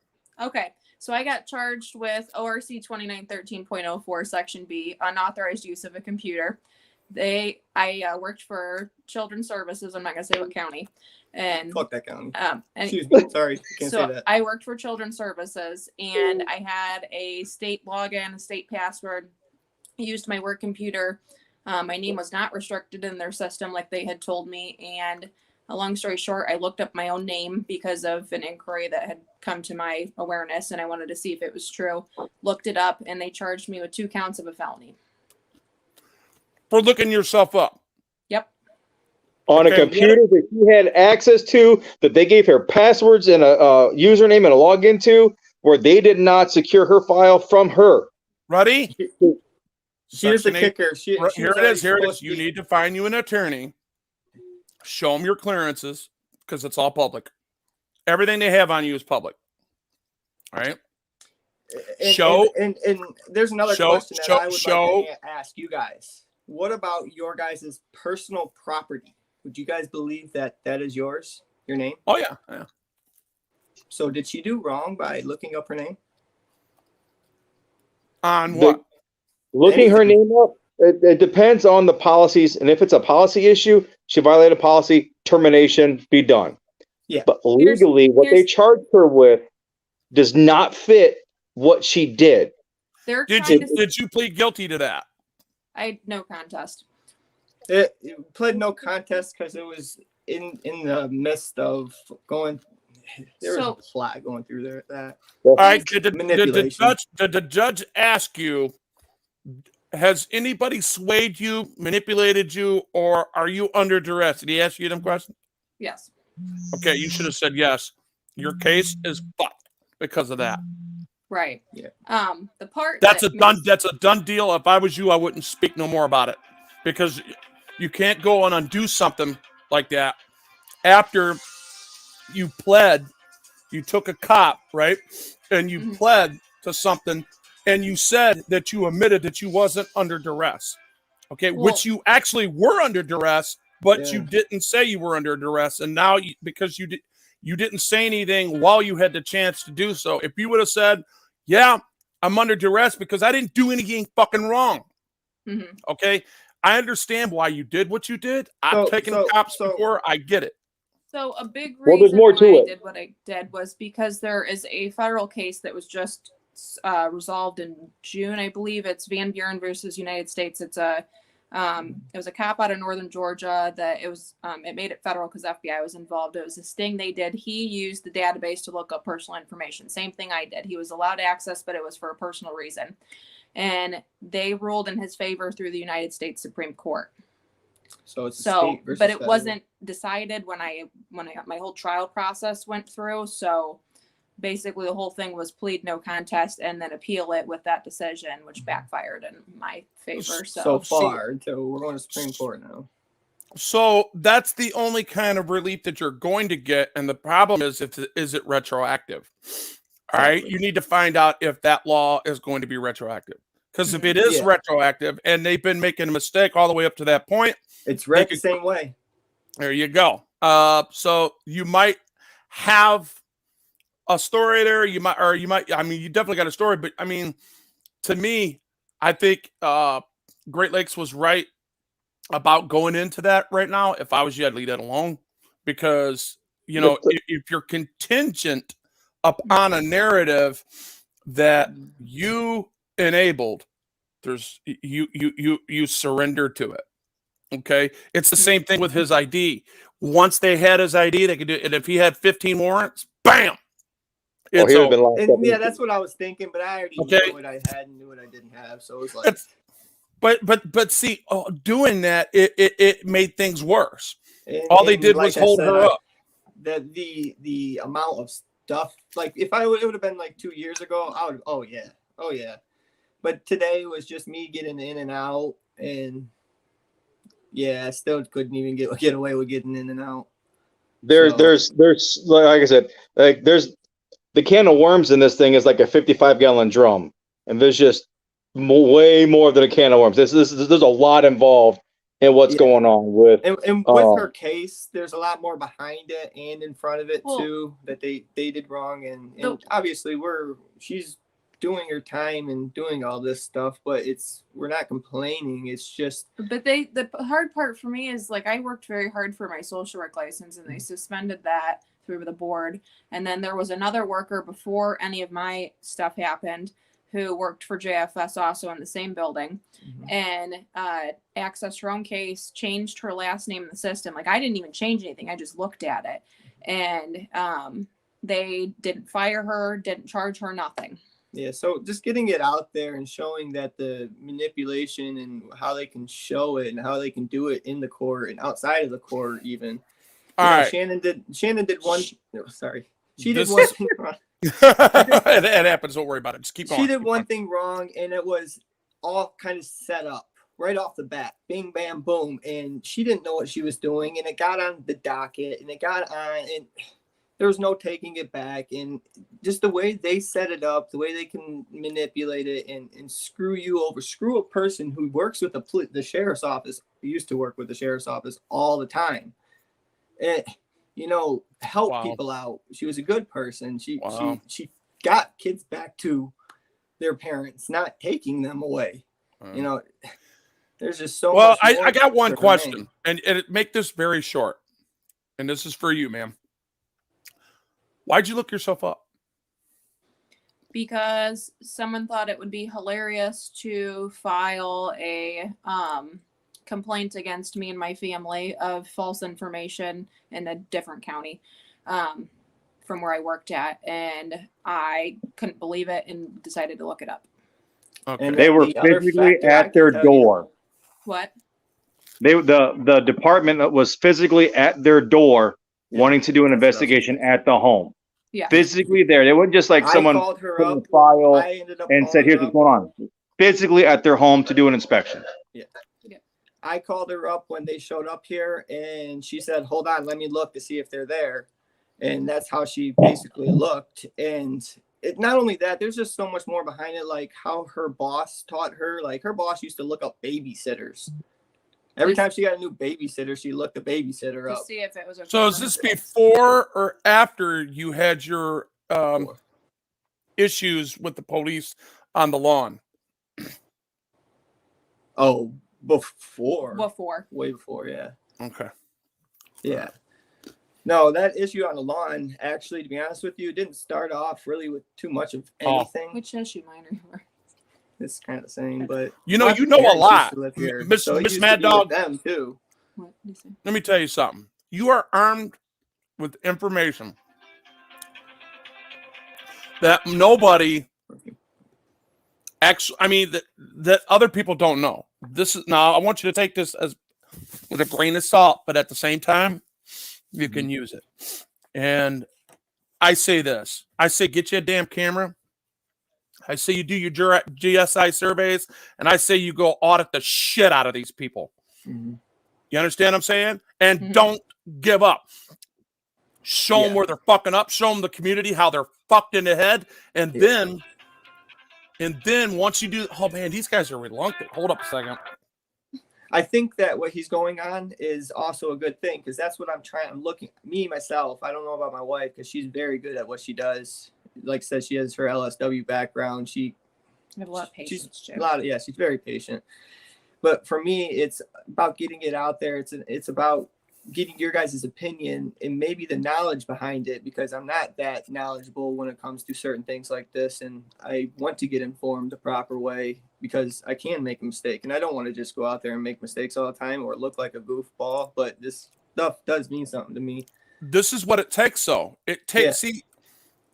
Okay. So I got charged with ORC 2913.04 Section B, unauthorized use of a computer. I worked for Children's Services. I'm not gonna say what county. And fuck that county. Excuse me. Sorry, can't say that. I worked for Children's Services, and I had a state login, a state password. I used my work computer. My name was not restricted in their system like they had told me. And a long story short, I looked up my own name because of an inquiry that had come to my awareness, and I wanted to see if it was true. Looked it up, and they charged me with 2 counts of a felony. For looking yourself up. Yep. On a computer that she had access to, that they gave her passwords and a username and a login to, where they did not secure her file from her. Ready? Here's the kicker. Here it is. You need to find you an attorney. Show them your clearances, because it's all public. Everything they have on you is public. All right? And there's another question that I would like to ask you guys. What about your guys' personal property? Would you guys believe that is yours, your name? Oh, yeah. So did she do wrong by looking up her name? On what? Looking her name up, it depends on the policies, and if it's a policy issue, she violated policy, termination, be done. Yeah. But legally, what they charged her with does not fit what she did. Did you plead guilty to that? I no contest. It pled no contest because it was in the midst of going. There was a plot going through there. That all right. manipulation. Did the judge ask you? Has anybody swayed you, manipulated you, or are you under duress? Did he ask you them questions? Yes. Okay, you should have said yes. Your case is fucked because of that. Right. Yeah. The part that's a done deal. If I was you, I wouldn't speak no more about it, because you can't go and undo something like that after you pled. You took a cop, right, and you pled to something, and you said that you admitted that you wasn't under duress. Okay, which you actually were under duress, but you didn't say you were under duress, and now because you didn't say anything while you had the chance to do so. If you would have said, "Yeah, I'm under duress because I didn't do anything fucking wrong," okay, I understand why you did what you did. I've taken cops before. I get it. So a big Well, reason there's more why to I it. did what I did was because there is a federal case that was just resolved in June, I believe. It's Van Buren versus United States. It's it was a cop out of northern Georgia that it made it federal because FBI was involved. It was a sting they did. He used the database to look up personal information. Same thing I did. He was allowed access, but it was for a personal reason. And they ruled in his favor through the United States Supreme Court. So it's state versus but it federal. wasn't decided when I got my whole trial process went through. So basically the whole thing was plead no contest and then appeal it with that decision, which backfired in my favor. So far until we're going to Supreme Court now. So that's the only kind of relief that you're going to get, and the problem is it retroactive? All right, you need to find out if that law is going to be retroactive. Because if it is retroactive and they've been making a mistake all the way up to that point, it's read the same way. There you go. So you might have a story there. You might. I mean, you definitely got a story. But I mean, to me, I think Great Lakes was right about going into that right now. If I was you, I'd leave that alone, because if you're contingent upon a narrative that you enabled, you surrender to it. Okay, it's the same thing with his ID. Once they had his ID, they could do it. And if he had 15 warrants, bam, it's over. Yeah, that's what I was thinking. But I already knew what I had and knew what I didn't have. So it was like, but see, doing that it made things worse. All they did was hold her up. The amount of stuff, like if it would have been like 2 years ago, I would. Oh yeah. But today was just me getting in and out, and I still couldn't even get away with getting in and out. There's like I said, like there's the can of worms in this thing is like a 55-gallon drum, and there's just way more than a can of worms. There's a lot involved in what's going on with and with her case. There's a lot more behind it and in front of it too that they did wrong, and obviously she's doing her time and doing all this stuff, but we're not complaining. It's just. But the hard part for me is, like, I worked very hard for my social work license, and they suspended that through the board. And then there was another worker before any of my stuff happened who worked for JFS also in the same building, and accessed her own case, changed her last name in the system. Like, I didn't even change anything. I just looked at it, and they didn't fire her, didn't charge her, nothing. Yeah, so just getting it out there and showing that the manipulation and how they can show it and how they can do it in the court and outside of the court even. All right. Shannon did one. No, sorry. She did one thing wrong. It happens. Don't worry about it. Just keep going. She did one thing wrong, and it was all kind of set up right off the bat. Bing, bam, boom. And she didn't know what she was doing, and it got on the docket, and it got on, and there was no taking it back. And just the way they set it up, the way they can manipulate it and screw you over, screw a person who works with the sheriff's office, who used to work with the sheriff's office all the time. And, help people out. She was a good person. She got kids back to their parents, not taking them away. You know, there's just so well, much. I got one for question, and make this very short. And this is for you, ma'am. Why'd you look yourself up? Because someone thought it would be hilarious to file a complaint against me and my family of false information in a different county from where I worked at, and I couldn't believe it and decided to look it up. Okay. They were physically at their door. What? The department was physically at their door, wanting to do an investigation at the home. Yeah. Physically there. They weren't just like someone called her put in up. a file I ended up and said, "Here's what's going on." Physically at their home to do an inspection. Yeah. I called her up when they showed up here, and she said, "Hold on, let me look to see if they're there." And that's how she basically looked. And it, not only that, there's just so much more behind it, like how her boss taught her. Like her boss used to look up babysitters. Every time she got a new babysitter, she looked the babysitter up. To see if it was. So is this before or after you had your issues with the police on the lawn? Oh, before. Way before, yeah. Okay. Yeah. No, that issue on the lawn, actually, to be honest with you, didn't start off really with too much of anything. Which issue minor you were? It's kind of the same, but You know a lot, Miss Mad Dog. Them too. Let me tell you something. You are armed with information that nobody actually, I mean, that other people don't know. This is now. I want you to take this as with a grain of salt, but at the same time, you can use it. And I say this. I say, get you a damn camera. I say you do your GSI surveys, and I say you go audit the shit out of these people. Mm-hmm. You understand what I'm saying? And don't give up. Show them where they're fucking up. Show them the community how they're fucked in the head, and then once you do, oh man, these guys are reluctant. Hold up a second. I think that what he's going on is also a good thing, because that's what I'm trying. I'm looking, me myself. I don't know about my wife because she's very good at what she does. Like I said, she has her LSW background. She have a lot of patience. She's very patient. But for me, it's about getting it out there. It's about getting your guys' opinion and maybe the knowledge behind it, because I'm not that knowledgeable when it comes to certain things like this, and I want to get informed the proper way, because I can make a mistake, and I don't want to just go out there and make mistakes all the time or look like a goofball. But this stuff does mean something to me. This is what it takes, though. It takes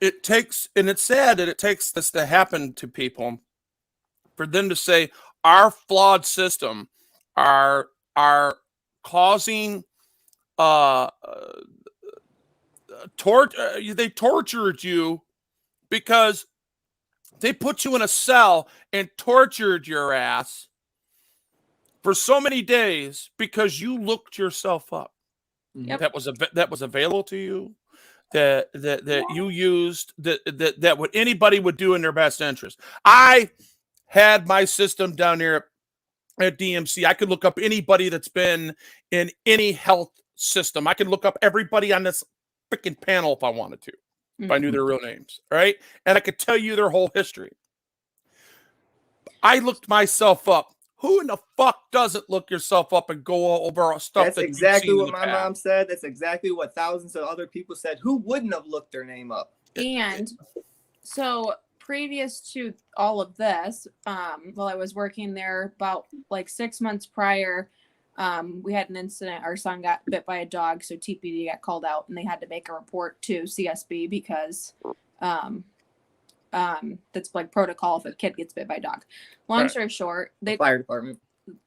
it takes, and it's sad that it takes this to happen to people, for them to say our flawed system are causing they tortured you because they put you in a cell and tortured your ass for so many days because you looked yourself up. Yep. That was available to you, that you used, that what anybody would do in their best interest. I had my system down there at DMC. I could look up anybody that's been in any health system. I could look up everybody on this freaking panel if I wanted to, if I knew their real names, right? And I could tell you their whole history. I looked myself up. Who in the fuck doesn't look yourself up and go over stuff? That's exactly what my mom said. That's exactly what thousands of other people said. Who wouldn't have looked their name up? And so previous to all of this, while I was working there, about like 6 months prior, we had an incident. Our son got bit by a dog, so TPD got called out, and they had to make a report to CSB because that's like protocol if a kid gets bit by a dog. Long story short, the fire department.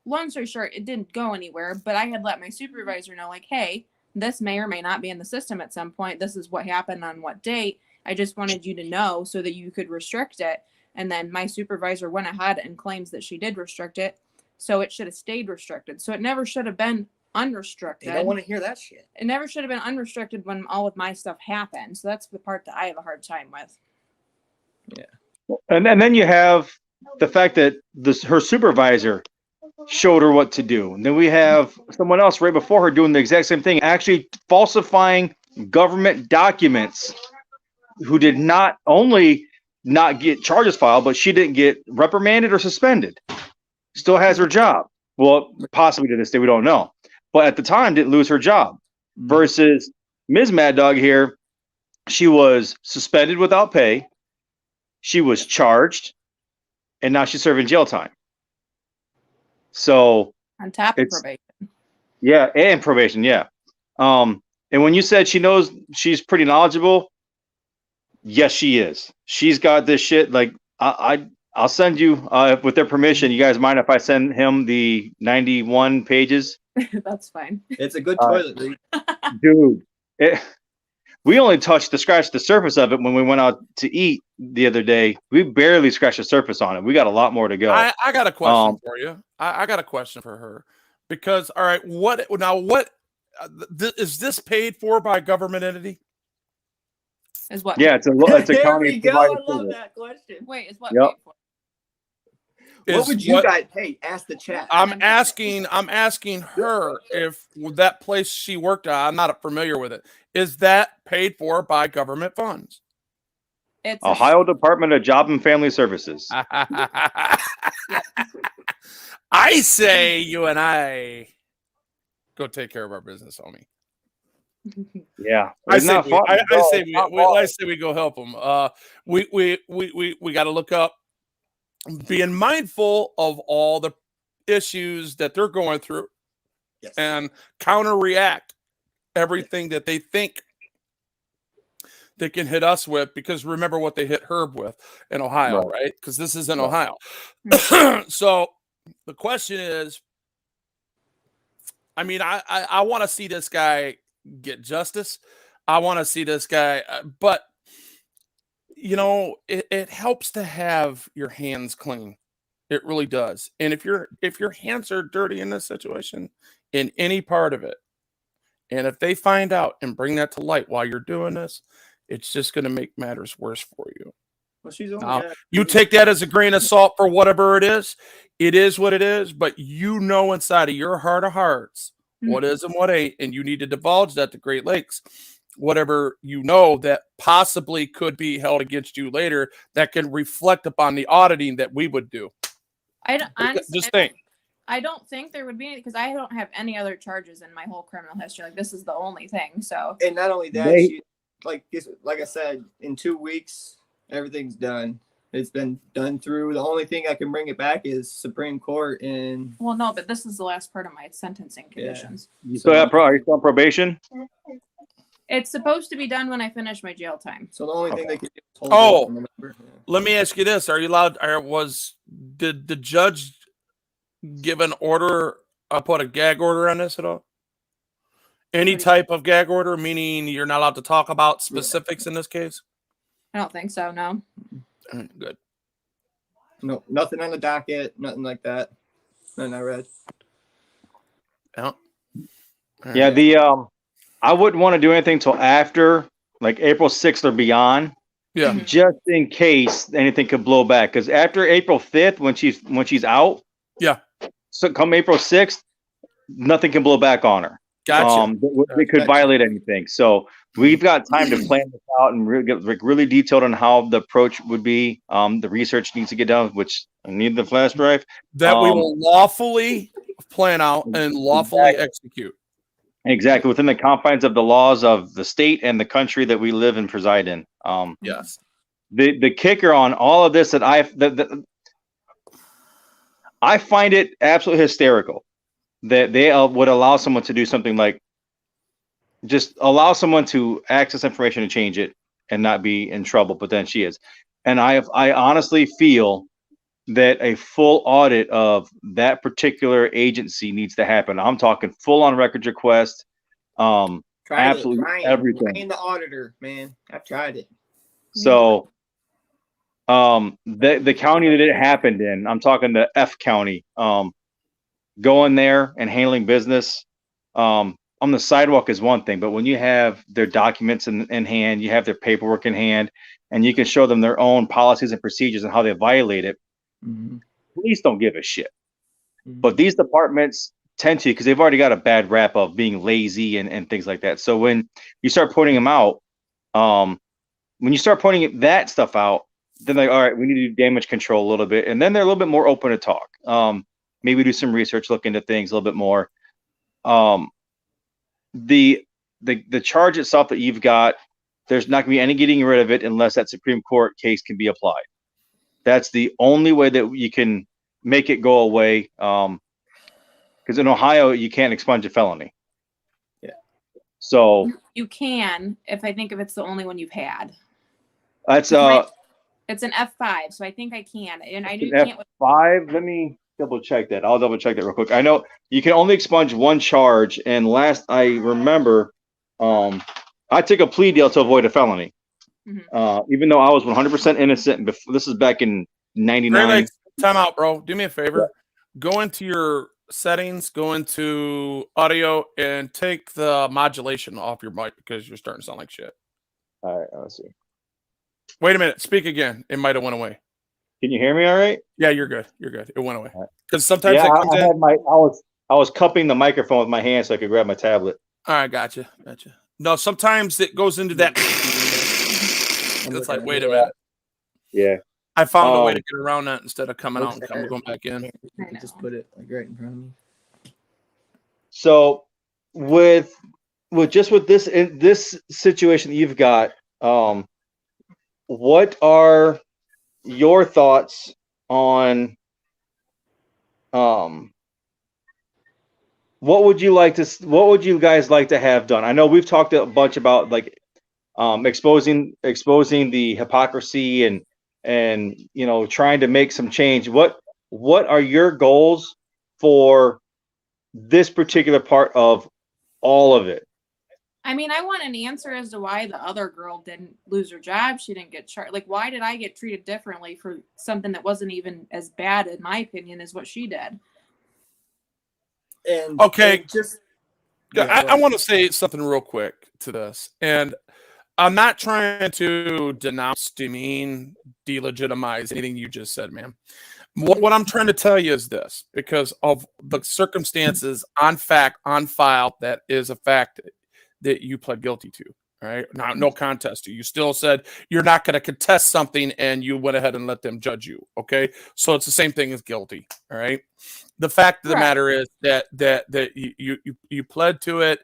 Long story short, it didn't go anywhere, but I had let my supervisor know, like, hey, this may or may not be in the system at some point. This is what happened on what date. I just wanted you to know so that you could restrict it. And then my supervisor went ahead and claims that she did restrict it. So it should have stayed restricted. So it never should have been unrestricted. They don't want to hear that shit. It never should have been unrestricted when all of my stuff happened. So that's the part that I have a hard time with. Yeah. And then you have the fact that her supervisor showed her what to do. And then we have someone else right before her doing the exact same thing, actually falsifying government documents, who did not only not get charges filed, but she didn't get reprimanded or suspended. Still has her job. Well, possibly to this day, we don't know. But at the time, didn't lose her job. Versus Ms. Mad Dog here, she was suspended without pay. She was charged, and now she's serving jail time. So on top of probation. Yeah, and probation, yeah. And when you said she knows she's pretty knowledgeable, yes, she is. She's got this shit. Like I'll send you with their permission. You guys mind if I send him the 91 pages? That's fine. It's a good toilet read. Dude, we only scratched the surface of it when we went out to eat the other day. We barely scratched the surface on it. We got a lot more to go. I got a question for you. I got a question for her. Because, all right, what is this paid for by a government entity? Is what? Yeah, it's a county. We go. I love that question. Wait, is what Yep. paid for? What would you guys? Hey, ask the chat. I'm asking her if that place she worked at. I'm not familiar with it. Is that paid for by government funds? It's Ohio Department of Job and Family Services. I say you and I go take care of our business, homie. Yeah, I say we go help them. We got to look up, being mindful of all the issues that they're going through, and counter-react everything that they think they can hit us with, because remember what they hit Herb with in Ohio, right? Because this is in Ohio. So the question is, I mean, I want to see this guy get justice. I want to see this guy, but you know, it helps to have your hands clean. It really does. And if your hands are dirty in this situation, in any part of it, and if they find out and bring that to light while you're doing this, it's just going to make matters worse for you. Well, she's only you take that as a grain of salt for whatever it is. It is what it is, but you know inside of your heart of hearts what is and what ain't, and you need to divulge that to Great Lakes. Whatever you know that possibly could be held against you later, that can reflect upon the auditing that we would do. I don't honestly, just think. I don't think there would be any, because I don't have any other charges in my whole criminal history. Like, this is the only thing. So, and not only that, she, like I said, in 2 weeks everything's done. It's been done through. The only thing I can bring it back is Supreme Court. And well, no, but this is the last part of my sentencing conditions. You still have are you still on probation? It's supposed to be done when I finish my jail time. So the only thing they can do is hold let me ask you this: are you allowed? Did the judge give an order? Put a gag order on this at all? Any type of gag order, meaning you're not allowed to talk about specifics in this case? I don't think so. No. Good. No, nothing on the docket, nothing like that. Nothing I read. Yeah, I wouldn't want to do anything till after like April 6th or beyond. Yeah. Just in case anything could blow back. Because after April 5th, when she's out, yeah. So come April 6th, nothing can blow back on her. Gotcha. They could violate anything. So we've got time to plan this out and get really detailed on how the approach would be. The research needs to get done, which I need the flash drive. That we will lawfully plan out and lawfully execute. Exactly. Within the confines of the laws of the state and the country that we live and preside in. Yes. The kicker on all of this that I find it absolutely hysterical that they would allow someone to do something like just allow someone to access information and change it and not be in trouble, but then she is. And I honestly feel that a full audit of that particular agency needs to happen. I'm talking full on records request, absolutely everything. Ryan the auditor, man, I've tried it. So the county that it happened in, I'm talking the F County, going there and handling business on the sidewalk is one thing, but when you have their documents in hand, you have their paperwork in hand, and you can show them their own policies and procedures and how they violate it, police don't give a shit. But these departments tend to, because they've already got a bad rap of being lazy and things like that. So when you start putting them out, when you start pointing that stuff out, then like, all right, we need to do damage control a little bit, and then they're a little bit more open to talk. Maybe do some research, look into things a little bit more. The charge itself that you've got, there's not going to be any getting rid of it unless that Supreme Court case can be applied. That's the only way that you can make it go away. Because in Ohio, you can't expunge a felony. Yeah. So you can, if it's the only one you've had. That's it's an F5, so I think I can. And I know you can't. F5. Let me double check that. I'll double check that real quick. I know you can only expunge one charge, and last I remember, I took a plea deal to avoid a felony, even though I was 100% innocent. Before, this is back in '99. Time out, bro. Do me a favor. Go into your settings, go into audio, and take the modulation off your mic because you're starting to sound like shit. All right, let's see. Wait a minute. Speak again. It might have went away. Can you hear me all right? Yeah, you're good. You're good. It went away. Because sometimes I was cupping the microphone with my hand so I could grab my tablet. All right, gotcha. No, sometimes it goes into that. It's like, wait a minute. Yeah. I found a way to get around that instead of coming out and going back in. You can just put it like right in front of me. So with this situation that you've got, what are your thoughts on what would you guys like to have done? I know we've talked a bunch about like exposing the hypocrisy and trying to make some change. What are your goals for this particular part of all of it? I mean, I want an answer as to why the other girl didn't lose her job. She didn't get charged. Like, why did I get treated differently for something that wasn't even as bad, in my opinion, as what she did? And okay, and I want to say something real quick to this, and I'm not trying to denounce, demean, delegitimize anything you just said, ma'am. What I'm trying to tell you is this: because of the circumstances on file, that is a fact that you pled guilty to. All right, now no contest to. You still said you're not going to contest something, and you went ahead and let them judge you. Okay, so it's the same thing as guilty. All right. The fact of the matter is that you pled to it,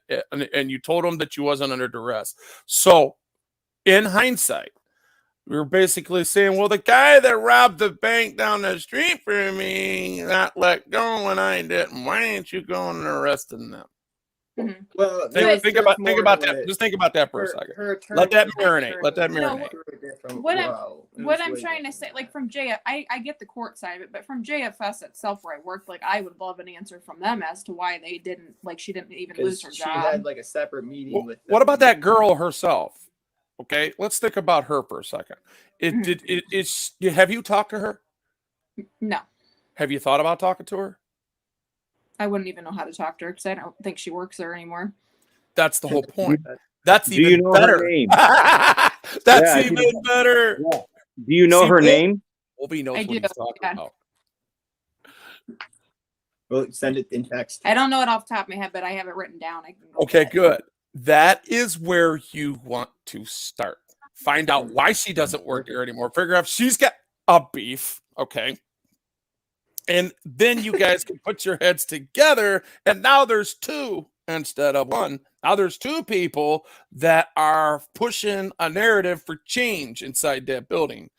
and you told them that you wasn't under duress. So, in hindsight, we were basically saying, well, the guy that robbed the bank down the street from me not let go when I didn't. Why ain't you going and arresting them? Mm-hmm. Well, think about that. Just think about that for a second. Let that marinate. Let that marinate. What I'm trying to say, like from JF, I get the court side of it, but from JFS itself, where I worked, like I would love an answer from them as to why they didn't, like she didn't even lose her job. She had like a separate meeting with. What about that girl herself? Okay, let's think about her for a second. Have you talked to her? No. Have you thought about talking to her? I wouldn't even know how to talk to her because I don't think she works there anymore. That's the whole point. That's Do even you know better. her name? That's even better. Yeah. Do you know her name? Wolby knows what he's talking about. Well, send it in text. I don't know it off the top of my head, but I have it written down. Okay, good. That is where you want to start. Find out why she doesn't work there anymore. Figure out if she's got a beef. Okay. And then you guys can put your heads together, and now there's two instead of one. Now there's two people that are pushing a narrative for change inside that building.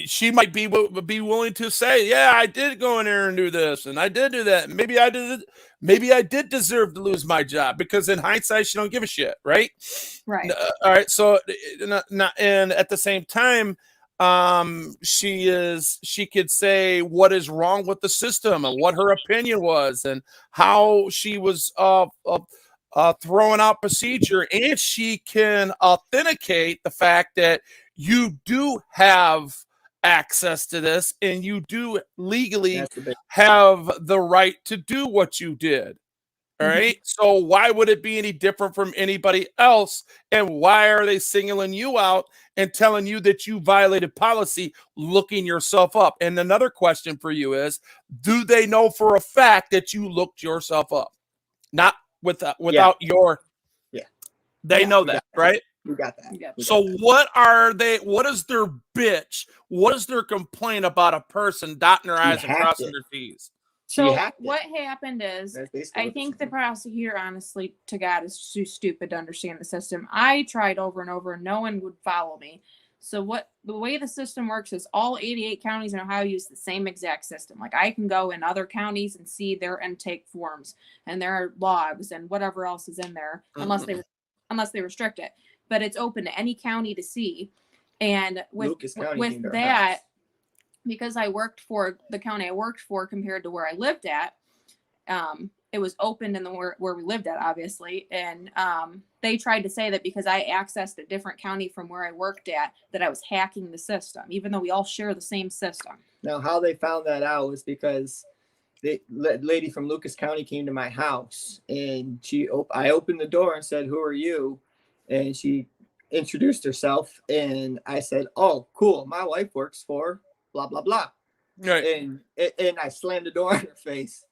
She might be willing to say, yeah, I did go in there and do this, and I did do that. Maybe I did deserve to lose my job, because in hindsight, she don't give a shit, right? Right. All right. So, and at the same time, she could say what is wrong with the system and what her opinion was and how she was throwing out procedure, and she can authenticate the fact that you do have access to this and you do legally have the right to do what you did. All right. So why would it be any different from anybody else? And why are they singling you out and telling you that you violated policy, looking yourself up? And another question for you is, do they know for a fact that you looked yourself up? Not without your. Yeah. They know that, right? We got that. Yeah. So what are they? What is their bitch? What is their complaint about a person dotting their I's and crossing their T's? So what happened is, I think the the prosecutor, honestly to God, is too stupid to understand the system. I tried over and over, and no one would follow me. So the way the system works is all 88 counties in Ohio use the same exact system. Like I can go in other counties and see their intake forms and their logs and whatever else is in there, unless they restrict it. But it's open to any county to see. And with that, because I worked for the county I worked for compared to where I lived at, it was open in the where we lived at, obviously. And they tried to say that because I accessed a different county from where I worked at, that I was hacking the system, even though we all share the same system. Now, how they found that out was because the lady from Lucas County came to my house, and I opened the door and said, "Who are you?" And she introduced herself, and I said, "Oh, cool. My wife works for blah blah blah." Right. And I slammed the door in her face.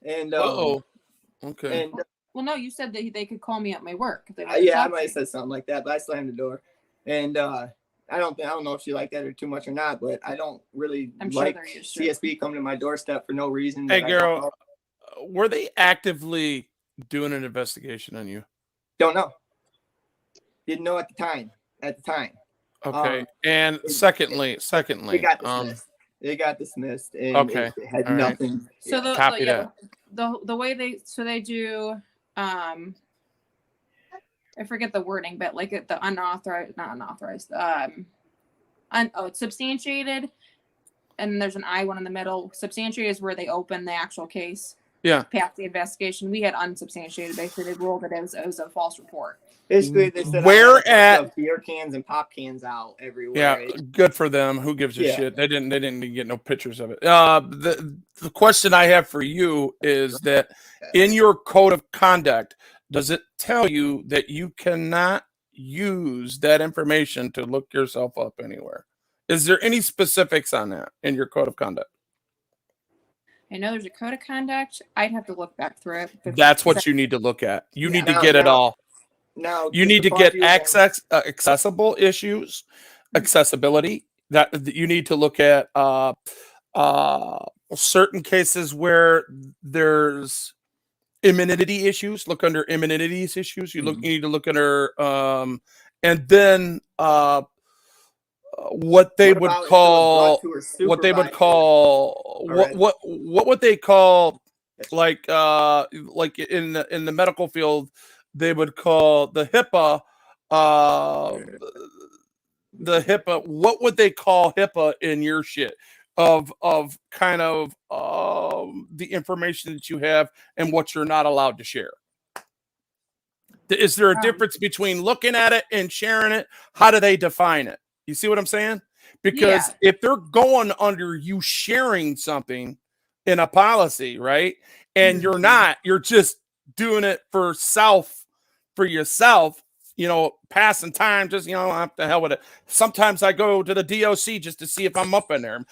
And okay. And well, no, you said that they could call me at my work. If they yeah, I might have said something like that, but I slammed the door. And I don't know if she liked that or too much or not, but I don't really like CSB coming to my doorstep for no reason. Hey, girl, were they actively doing an investigation on you? Don't know. Didn't know at the time. Okay. And secondly, it got dismissed. It got dismissed, and it had nothing. So the way they do, I forget the wording, but like the it's substantiated, and there's an I one in the middle. Substantiated is where they open the actual case. Yeah. Past the investigation, we had unsubstantiated. Basically, they ruled that it was a false report. Basically, they said beer cans and pop cans out everywhere. Yeah, good for them. Who gives a shit? They didn't get no pictures of it. The question I have for you is that in your code of conduct, does it tell you that you cannot use that information to look yourself up anywhere? Is there any specifics on that in your code of conduct? I know there's a code of conduct. I'd have to look back through it. That's what you need to look at. You need to get it all. Now you need to get accessible issues, accessibility. That you need to look at certain cases where there's immunity issues. Look under immunity issues. You need to look under and then what they would call like in the medical field they would call the HIPAA what would they call HIPAA in your shit of kind of the information that you have and what you're not allowed to share? Is there a difference between looking at it and sharing it? How do they define it? You see what I'm saying? Because if they're going under you sharing something in a policy, right? And you're not, you're just doing it for yourself, passing time, just, what the hell with it. Sometimes I go to the DOC just to see if I'm up in there.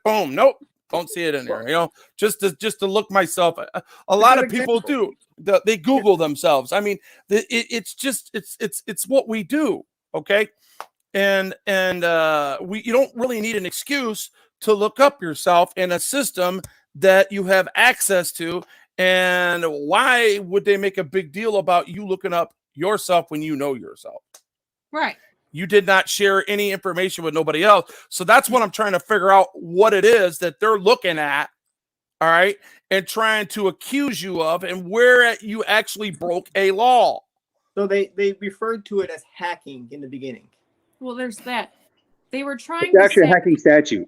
Boom. Nope. Don't see it in there, just to look myself. A lot of people do. They Google themselves. I mean, it's what we do. Okay. And you don't really need an excuse to look up yourself in a system that you have access to. And why would they make a big deal about you looking up yourself when you know yourself? Right. You did not share any information with nobody else. So that's what I'm trying to figure out what it is that they're looking at. All right. And trying to accuse you of and where you actually broke a law. So they referred to it as hacking in the beginning. Well, there's that. They were trying it's actually a hacking statute.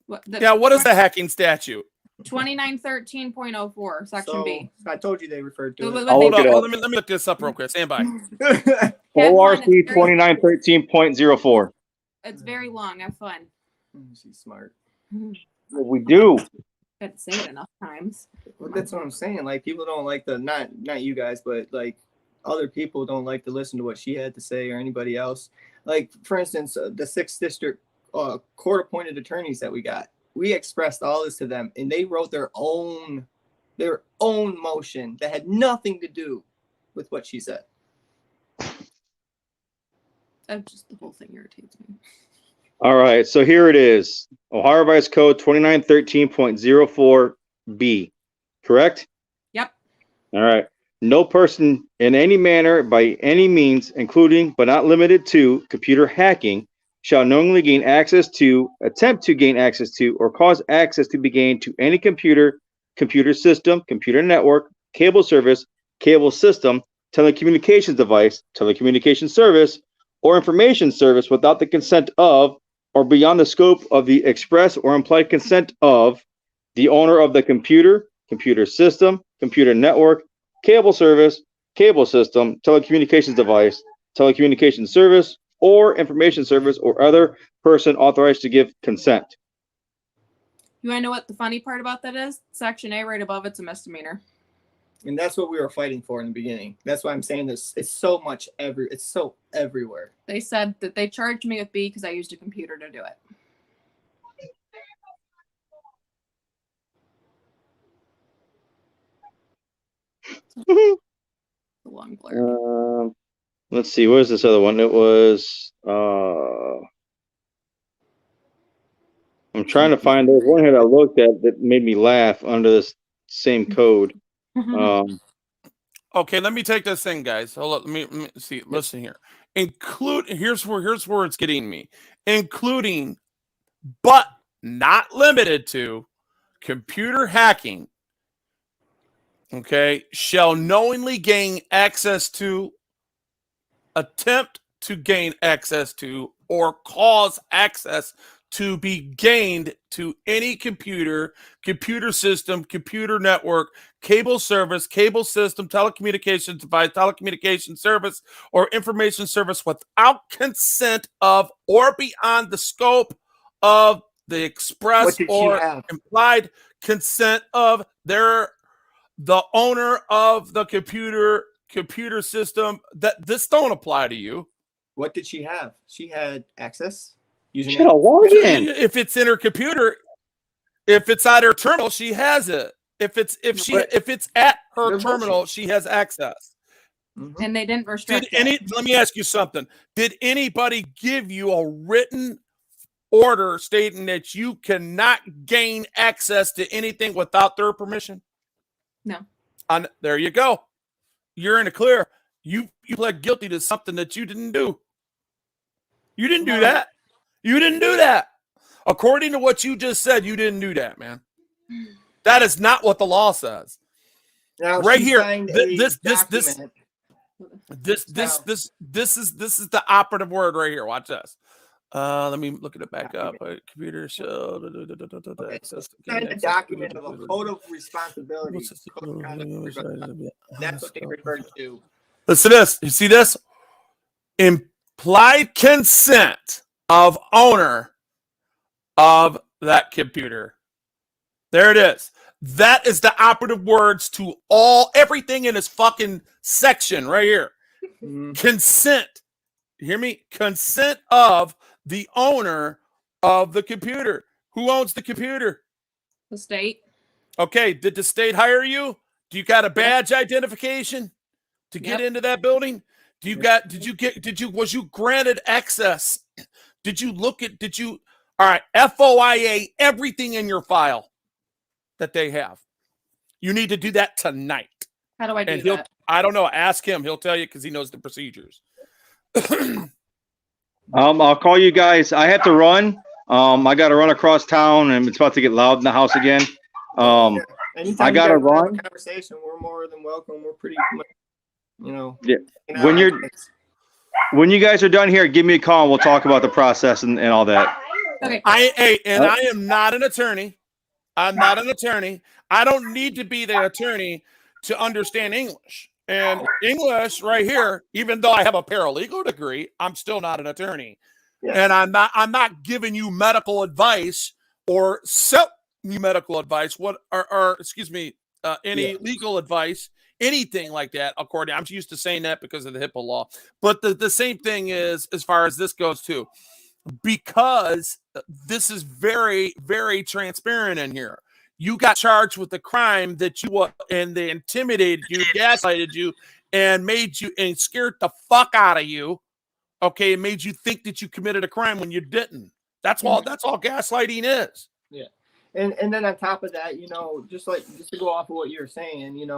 What is the hacking statute? 2913.04, section B. I told you they referred to it. Hold on. Let me look this up real quick. Stand by. ORC 2913.04. It's very long. Have fun. She's smart. Well, we do. Got to say it enough times. Well, that's what I'm saying. Like, people don't like not you guys, but like other people don't like to listen to what she had to say or anybody else. Like, for instance, the 6th District court-appointed attorneys that we got. We expressed all this to them, and they wrote their own motion that had nothing to do with what she said. Just the whole thing irritates me. All right, so here it is. Ohio Revised Code 2913.04B. Correct? Yep. All right. No person in any manner, by any means, including but not limited to computer hacking, shall knowingly gain access to, attempt to gain access to, or cause access to be gained to any computer, computer system, computer network, cable service, cable system, telecommunications device, telecommunications service, or information service without the consent of, or beyond the scope of the express or implied consent of, the owner of the computer, computer system, computer network, cable service, cable system, telecommunications device, telecommunications service, or information service, or other person authorized to give consent. You want to know what the funny part about that is? Section A right above it's a misdemeanor. And that's what we were fighting for in the beginning. That's why I'm saying this. It's so much it's so everywhere. They said that they charged me with B because I used a computer to do it. The long blur. Let's see, where's this other one? It was I'm trying to find, there's one here that I looked at that made me laugh under this same code. Okay, let me take this thing, guys. Hold on, let me see. Listen here. Here's where it's getting me. Including, but not limited to, computer hacking. Okay, shall knowingly gain access to, attempt to gain access to, or cause access to be gained to any computer, computer system, computer network, cable service, cable system, telecommunications device, telecommunications service, or information service without consent of or beyond the scope of the express or implied consent of the owner of the computer system. That this don't apply to you. What did she have? She had access. She had a login. If it's in her computer, if it's at her terminal, she has it. If it's at her terminal, she has access. And they didn't restrict it. Let me ask you something. Did anybody give you a written order stating that you cannot gain access to anything without their permission? No. There you go. You're in the clear. You pled guilty to something that you didn't do. You didn't do that. You didn't do that. According to what you just said, you didn't do that, man. That is not what the law says. Now, right here, this is the operative word right here. Watch this. Let me look at it back up. Computer show. Sign a document of a code of responsibility. That's what they referred to. Listen to this. You see this? Implied consent of owner of that computer. There it is. That is the operative words to everything in this fucking section right here. Consent. You hear me? Consent of the owner of the computer. Who owns the computer? The state. Okay. Did the state hire you? Do you got a badge identification to get into that building? Was you granted access? All right, FOIA everything in your file that they have. You need to do that tonight. How do I do that? I don't know. Ask him. He'll tell you because he knows the procedures. I'll call you guys. I have to run. I got to run across town, and it's about to get loud in the house again. Anytime I got to run. Have a conversation, we're more than welcome. We're pretty much, Yeah. When you guys are done here, give me a call. And we'll talk about the process and all that. Okay. I am not an attorney. I'm not an attorney. I don't need to be the attorney to understand English. And English right here, even though I have a paralegal degree, I'm still not an attorney. Yeah. And I'm not giving you medical advice or medical advice, any legal advice, anything like that. According, I'm used to saying that because of the HIPAA law. But the same thing is as far as this goes too, because this is very, very transparent in here. You got charged with the crime that and they intimidated you, gaslighted you, and made you and scared the fuck out of you. Okay, it made you think that you committed a crime when you didn't. That's all gaslighting is. Yeah. And then on top of that, just to go off of what you're saying,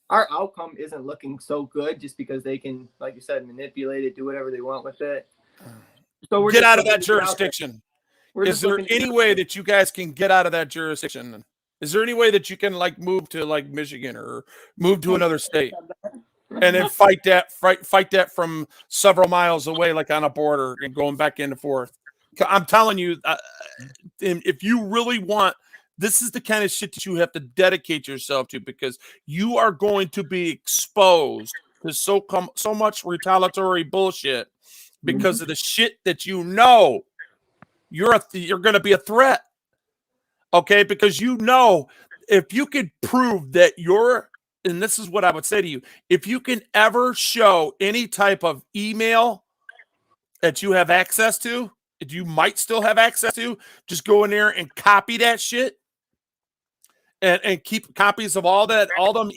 our outcome isn't looking so good just because they can, like you said, manipulate it, do whatever they want with it. So we're get just out of looking that to get out there. jurisdiction. We're Is just there looking to get any out way there. that you guys can get out of that jurisdiction? Is there any way that you can like move to like Michigan or move to another state and then fight that from several miles away, like on a border and going back and forth? I'm telling you, if you really want, this is the kind of shit that you have to dedicate yourself to, because you are going to be exposed to so much retaliatory bullshit because of the shit that you're going to be a threat. Okay, because if you could prove that and this is what I would say to you, if you can ever show any type of email that you have access to, that you might still have access to, just go in there and copy that shit and keep copies of all them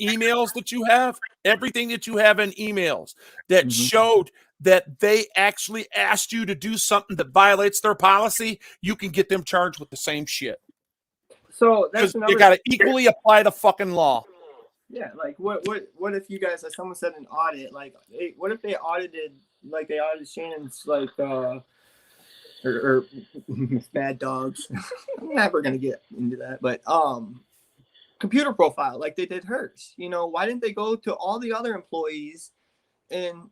emails that you have, everything that you have in emails that showed that they actually asked you to do something that violates their policy, you can get them charged with the same shit. So that's you got to equally apply the fucking law. Yeah, like what if you guys, like someone said an audit, like what if they audited Shannon's like or bad dogs. I'm never gonna get into that, but computer profile like they did hers. Why didn't they go to all the other employees and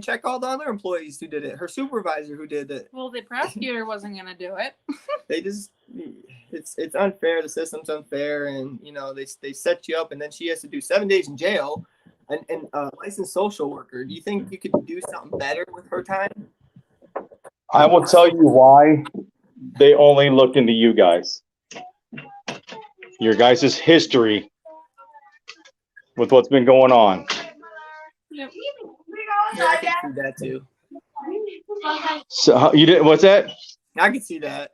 check all the other employees who did it? Her supervisor who did it. Well, the prosecutor wasn't gonna do it. They just, it's unfair. The system's unfair, and they set you up, and then she has to do 7 days in jail. And licensed social worker. Do you think you could do something better with her time? I will tell you why they only looked into you guys. Your guys' history with what's been going on. Yep. Yeah, I can see that too. So you did what's that? I can see that.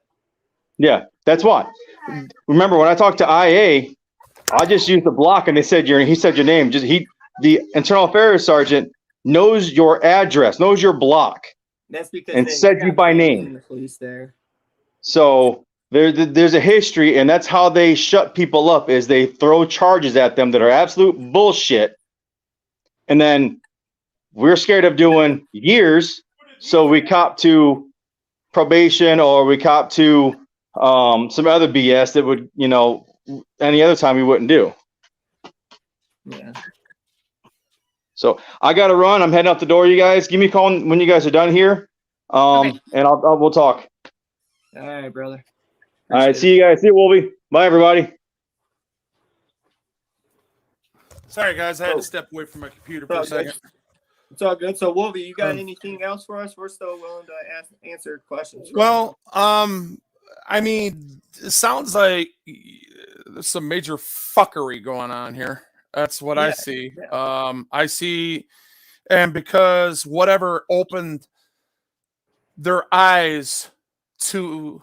Yeah, that's why. Remember when I talked to IA, I just used the block and they said he said your name. The internal affairs sergeant knows your address, knows your block. That's because and said you by name. The police there. So there's a history, and that's how they shut people up, is they throw charges at them that are absolute bullshit. And then we're scared of doing years, so we cop to probation or we cop to some other BS that would, any other time we wouldn't do. Yeah. So I got to run. I'm heading out the door, you guys. Give me a call when you guys are done here, Okay. and we'll talk. All right, brother. All right, see you guys. See you, Wolby. Bye, everybody. Sorry, guys. I had to step away from my computer for a second. It's all good. So, Wolby, you got anything else for us? We're still willing to answer questions. Well, I mean, it sounds like there's some major fuckery going on here. That's what I see. Yeah. I see, and because whatever opened their eyes to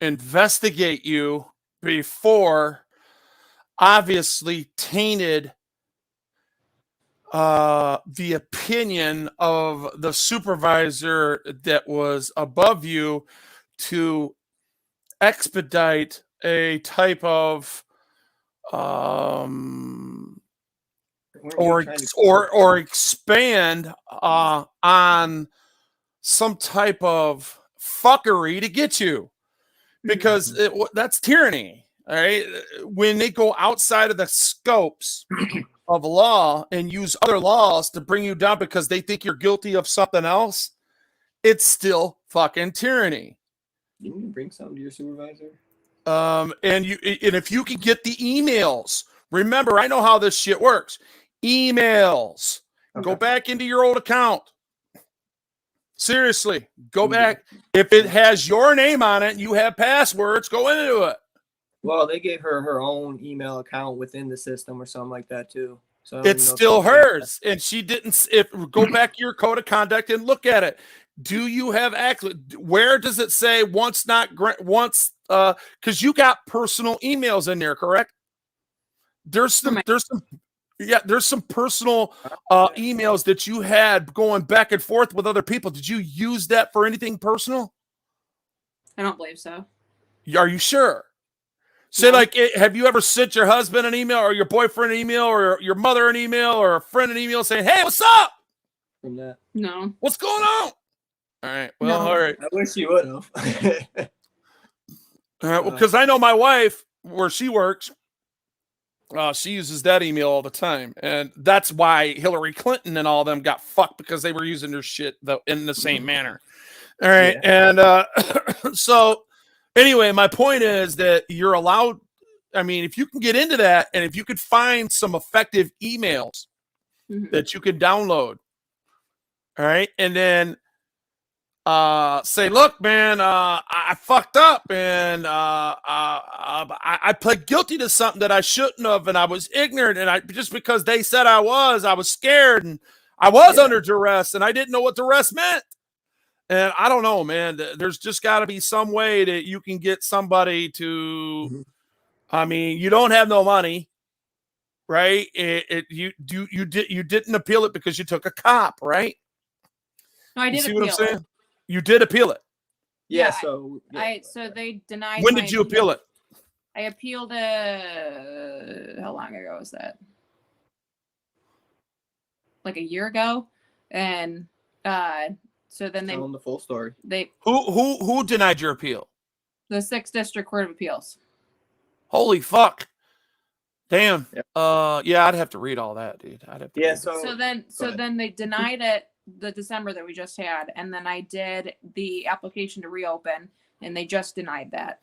investigate you before obviously tainted the opinion of the supervisor that was above you to expedite a type of or expand on some type of fuckery to get you, because that's tyranny. All right, when they go outside of the scopes of law and use other laws to bring you down because they think you're guilty of something else, it's still fucking tyranny. Didn't you bring something to your supervisor? And if you can get the emails, remember, I know how this shit works. Emails. Okay. Go back into your old account. Seriously, go back. If it has your name on it and you have passwords, go into it. Well, they gave her own email account within the system or something like that too. So it's still hers, and she didn't. Go back to your code of conduct and look at it. Do you have access? Where does it say once not once? Because you got personal emails in there, correct? There's some Yeah, there's some personal emails that you had going back and forth with other people. Did you use that for anything personal? I don't believe so. Are you sure? Say, No. like, have you ever sent your husband an email or your boyfriend an email or your mother an email or a friend an email saying, hey, what's up? From that. No. What's going on? All right. Well, No. all right. I wish you would have. All right. Well, because I know my wife, where she works, she uses that email all the time. And that's why Hillary Clinton and all of them got fucked, because they were using their shit in the same manner. All right. Yeah. And so anyway, my point is that you're allowed. I mean, if you can get into that and if you could find some effective emails that you could download, all right, and then say, look, man, I fucked up and I pled guilty to something that I shouldn't have, and I was ignorant, and I just because they said I was scared, and I was under duress, and I didn't know what duress meant. And I don't know, man. There's just got to be some way that you can get somebody to. I mean, you don't have no money, right? You didn't appeal it because you took a cop, right? No, I did see appeal what I'm saying? it. You did appeal it. Yeah. So they denied. When did you appeal it? I appealed how long ago was that? Like a year ago, and so then they tell them the full story. Who denied your appeal? The 6th District Court of Appeals. Holy fuck! Damn. Yep. Yeah, I'd have to read all that, dude. I'd have to. Yeah. So then they denied it the December that we just had, and then I did the application to reopen, and they just denied that.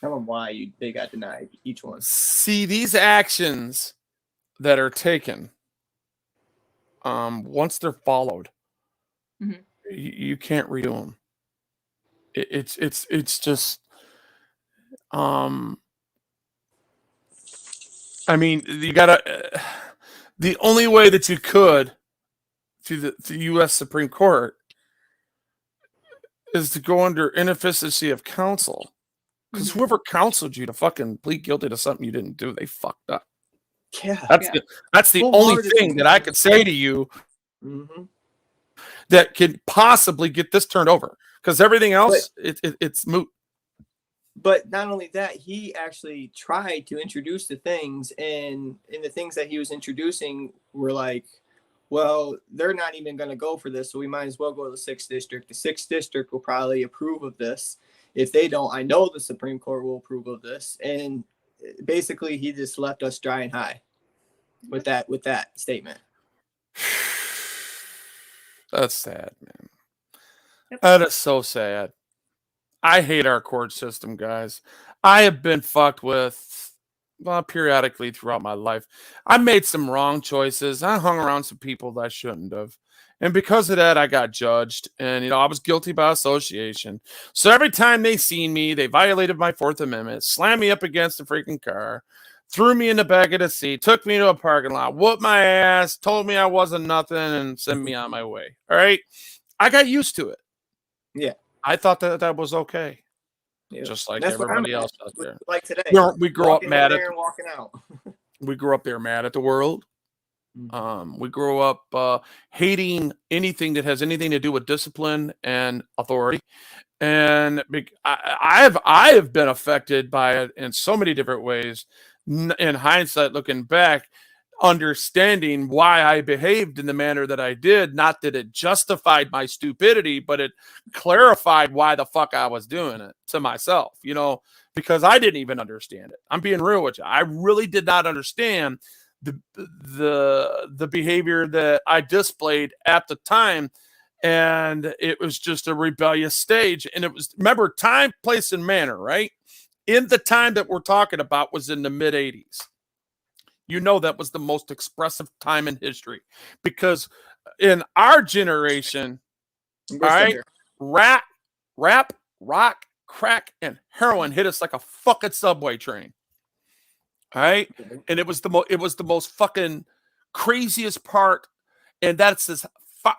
Tell them why they got denied each one. See, these actions that are taken, once they're followed, you can't redo them. It's just, I mean, you gotta. The only way that you could through the U.S. Supreme Court is to go under inefficiency of counsel, because whoever counseled you to fucking plead guilty to something you didn't do, they fucked up. Yeah, that's the only thing that I could say to you that could possibly get this turned over, because everything else it's moot. But not only that, he actually tried to introduce the things, and the things that he was introducing were like, well, they're not even going to go for this, so we might as well go to the 6th District. The 6th District will probably approve of this. If they don't, I know the Supreme Court will approve of this. And basically, he just left us dry and high with that statement. That's sad, man. That is so sad. I hate our court system, guys. I have been fucked with periodically throughout my life. I made some wrong choices. I hung around some people that I shouldn't have. And because of that, I got judged. And, I was guilty by association. So every time they seen me, they violated my 4th Amendment, slammed me up against the freaking car, threw me in the back of the seat, took me to a parking lot, whooped my ass, told me I wasn't nothing, and sent me on my way. All right? I got used to it. Yeah. I thought that was okay. Yeah. Just like everybody else out there. Like today. We grew up mad at and walking out. we grew up there mad at the world. We grew up hating anything that has anything to do with discipline and authority. And I have been affected by it in so many different ways. In hindsight, looking back, understanding why I behaved in the manner that I did, not that it justified my stupidity, but it clarified why the fuck I was doing it to myself, because I didn't even understand it. I'm being real with you. I really did not understand the behavior that I displayed at the time. And it was just a rebellious stage. And it was, remember, time, place, and manner, right? In the time that we're talking about was in the mid 80s. That was the most expressive time in history, because in our generation, all right, rap, rock, crack, and heroin hit us like a fucking subway train. All right, and it was the most fucking craziest part, and that's this.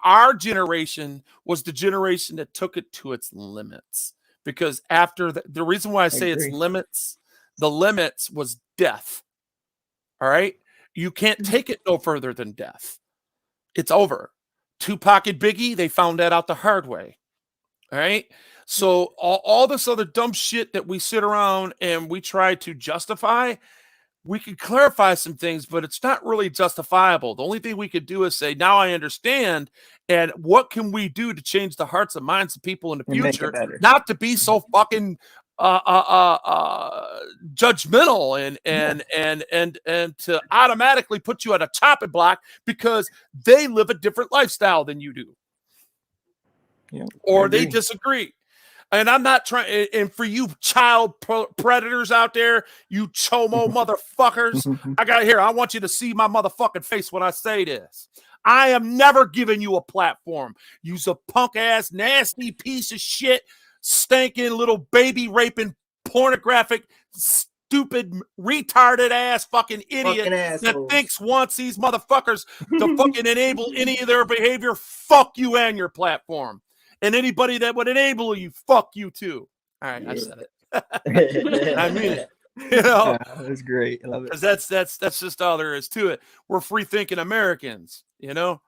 Our generation was the generation that took it to its limits, because after the reason why I say its limits, the limits was death. All right. You can't take it no further than death. It's over. Tupac and Biggie, they found that out the hard way. All right. So all this other dumb shit that we sit around and we try to justify, we could clarify some things, but it's not really justifiable. The only thing we could do is say, now I understand. And what can we do to change the hearts and minds of people in the And make it future? better. Not to be so fucking judgmental and to automatically put you at a chopping block because they live a different lifestyle than you do. Yeah, or they disagree. And I'm not trying. And for you child predators out there, you chomo motherfuckers, I got here. I want you to see my motherfucking face when I say this. I am never giving you a platform. You's a punk ass, nasty piece of shit, stinking little baby raping, pornographic, stupid, retarded ass fucking idiot that thinks wants these motherfuckers to fucking enable any of their behavior. Fuck you and your platform. And anybody that would enable you, fuck you too. All right, I said it. I mean it. You know, that's great. I love it. Because that's just all there is to it. We're free thinking Americans. You know.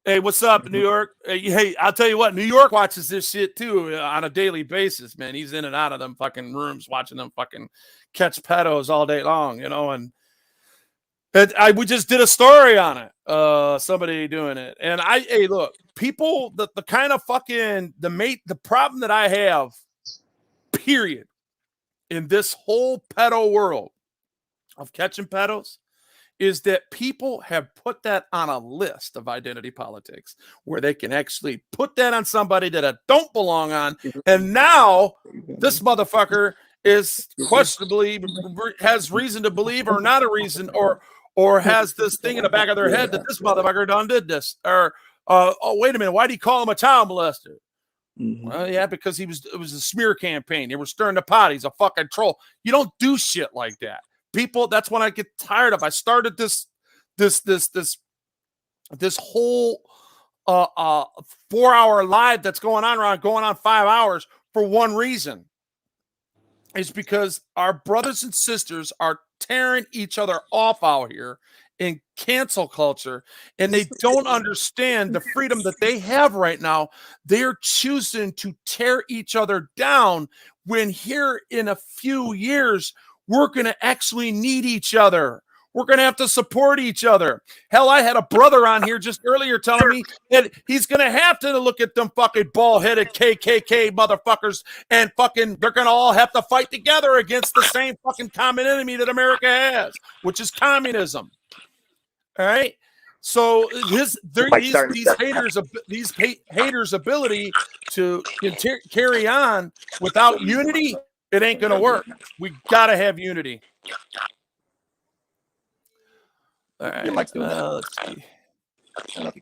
Hey, what's up, New York? Hey, I'll tell you what. New York watches this shit too on a daily basis, man. He's in and out of them fucking rooms, watching them fucking catch pedos all day long. You know, and we just did a story on it. Somebody doing it. And hey, look, people, the kind of fucking, the problem that I have, period, in this whole pedo world of catching pedos is that people have put that on a list of identity politics where they can actually put that on somebody that I don't belong on. And now this motherfucker is questionably has reason to believe or not a reason or has this thing in the back of their head that this motherfucker done did this. Or, oh, wait a minute, why do you call him a child molester? Well, yeah, because it was a smear campaign. They were stirring the pot. He's a fucking troll. You don't do shit like that. People, that's when I get tired of. I started this whole 4-hour live that's going on 5 hours for one reason. It's because our brothers and sisters are tearing each other off out here in cancel culture, and they don't understand the freedom that they have right now. They're choosing to tear each other down when here in a few years, we're going to actually need each other. We're going to have to support each other. Hell, I had a brother on here just earlier telling me that he's going to have to look at them fucking bald-headed KKK motherfuckers and fucking they're going to all have to fight together against the same fucking common enemy that America has, which is communism. All right? So these haters' ability to carry on without unity, it ain't going to work. We got to have unity. All right. Let's see.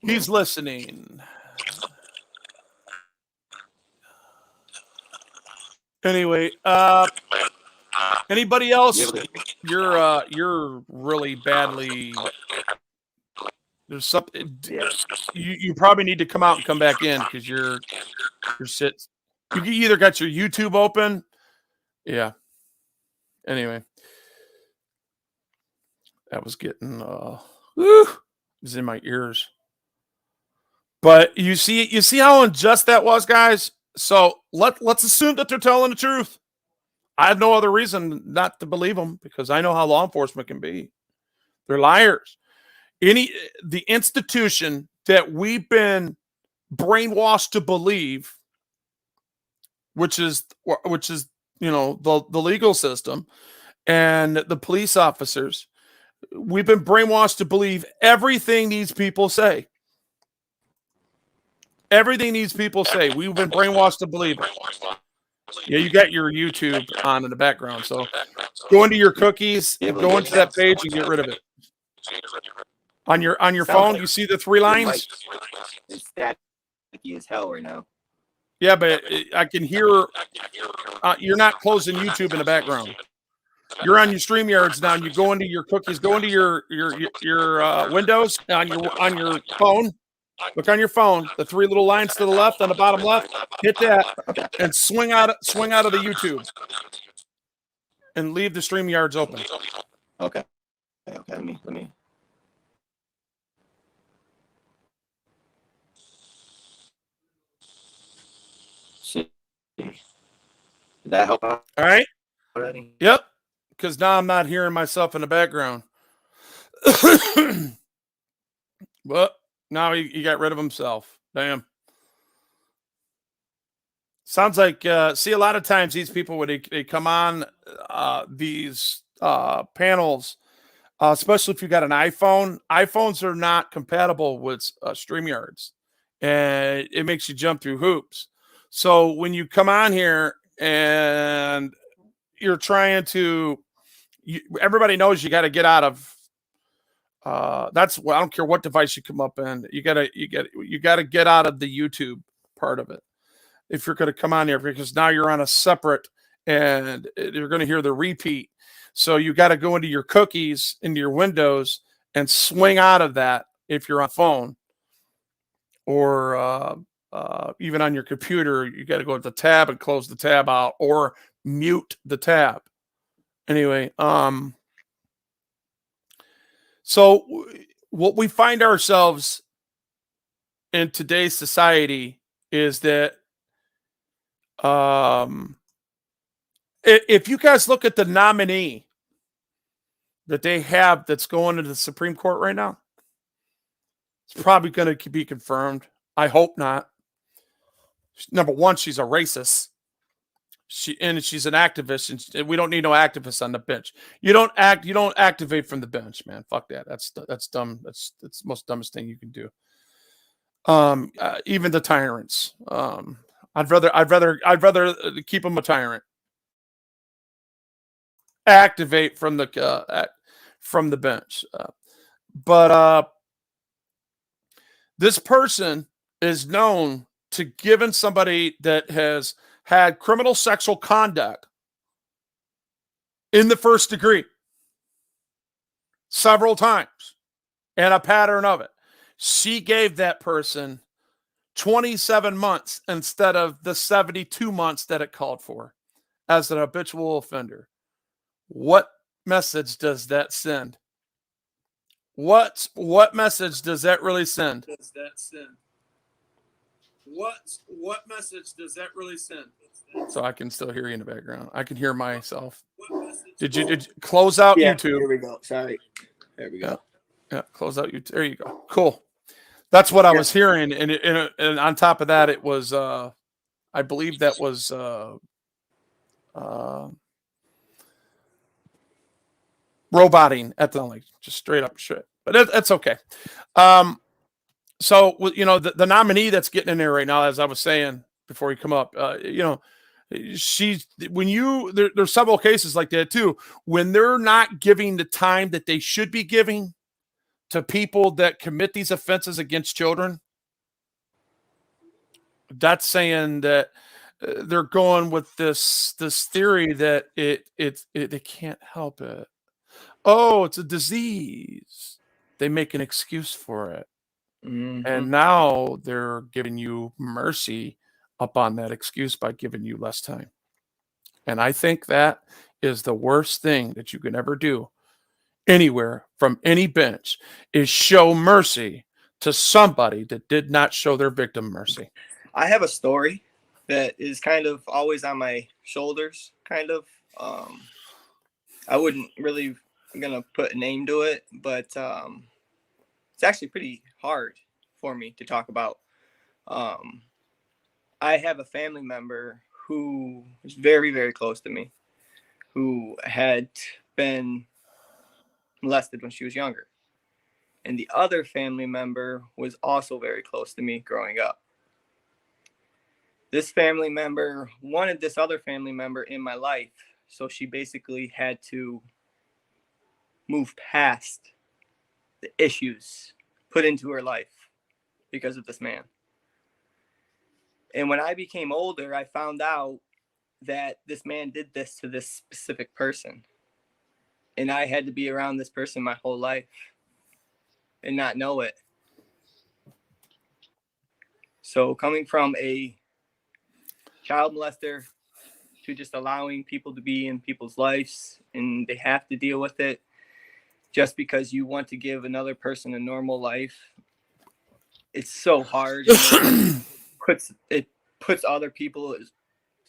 He's listening. Anyway, anybody else? You're really badly. There's something. You probably need to come out and come back in because you're sit. You either got your YouTube open. Yeah. Anyway. That was getting it was in my ears. But you see how unjust that was, guys? So let's assume that they're telling the truth. I have no other reason not to believe them because I know how law enforcement can be. They're liars. The institution that we've been brainwashed to believe, which is the legal system and the police officers. We've been brainwashed to believe everything these people say. Everything these people say. We've been brainwashed to believe it. Yeah, you got your YouTube on in the background. So go into your cookies, go into that page and get rid of it. On your phone, you see the 3 lines? It's staticky as hell right now. Yeah, but I can hear you're not closing YouTube in the background. You're on your StreamYards now, and you go into your cookies, go into your Windows on your phone. Look on your phone, the 3 little lines to the left on the bottom left. Hit that and swing out of the YouTube, and leave the StreamYards open. Okay. that help out? All right. Already? Yep. Because now I'm not hearing myself in the background. Well, now he got rid of himself. Damn. Sounds like, see, a lot of times these people, when they come on these panels, especially if you got an iPhone, iPhones are not compatible with StreamYards, and it makes you jump through hoops. So when you come on here and you're trying to, everybody knows you got to get out of. That's what I don't care what device you come up in. You gotta get out of the YouTube part of it if you're going to come on here, because now you're on a separate, and you're going to hear the repeat. So you got to go into your cookies, into your Windows, and swing out of that if you're on phone, or even on your computer. You got to go to the tab and close the tab out, or mute the tab. Anyway, so what we find ourselves in today's society is that if you guys look at the nominee that they have that's going to the Supreme Court right now, it's probably going to be confirmed. I hope not. Number one, she's a racist. She's an activist, and we don't need no activists on the bench. You don't activate from the bench, man. Fuck that. That's dumb. That's the most dumbest thing you can do. Even the tyrants. I'd rather keep them a tyrant. Activate from the bench. But this person is known to giving somebody that has had criminal sexual conduct in the first degree several times, and a pattern of it. She gave that person 27 months instead of the 72 months that it called for as an habitual offender. What message does that send? What message does that really send? What message does that really send? So I can still hear you in the background. I can hear myself. Did you close out YouTube? Here we go. Sorry. There we go. Yeah, close out YouTube. There you go. Cool. That's what I was hearing, and on top of that, it was I believe that was roboting at the like just straight up shit. But that's okay. So the nominee that's getting in there right now, as I was saying before you come up, there's several cases like that too, when they're not giving the time that they should be giving to people that commit these offenses against children. That's saying that they're going with this theory that they can't help it. Oh, it's a disease. They make an excuse for it. Mm-hmm. And now they're giving you mercy upon that excuse by giving you less time. And I think that is the worst thing that you can ever do anywhere from any bench, is show mercy to somebody that did not show their victim mercy. I have a story that is kind of always on my shoulders, kind of. I wouldn't really gonna put a name to it, but it's actually pretty hard for me to talk about. I have a family member who is very, very close to me, who had been molested when she was younger. And the other family member was also very close to me growing up. This family member wanted this other family member in my life, so she basically had to move past the issues put into her life because of this man. And when I became older, I found out that this man did this to this specific person. And I had to be around this person my whole life and not know it. So coming from a child molester to just allowing people to be in people's lives and they have to deal with it just because you want to give another person a normal life, it's so hard. It puts other people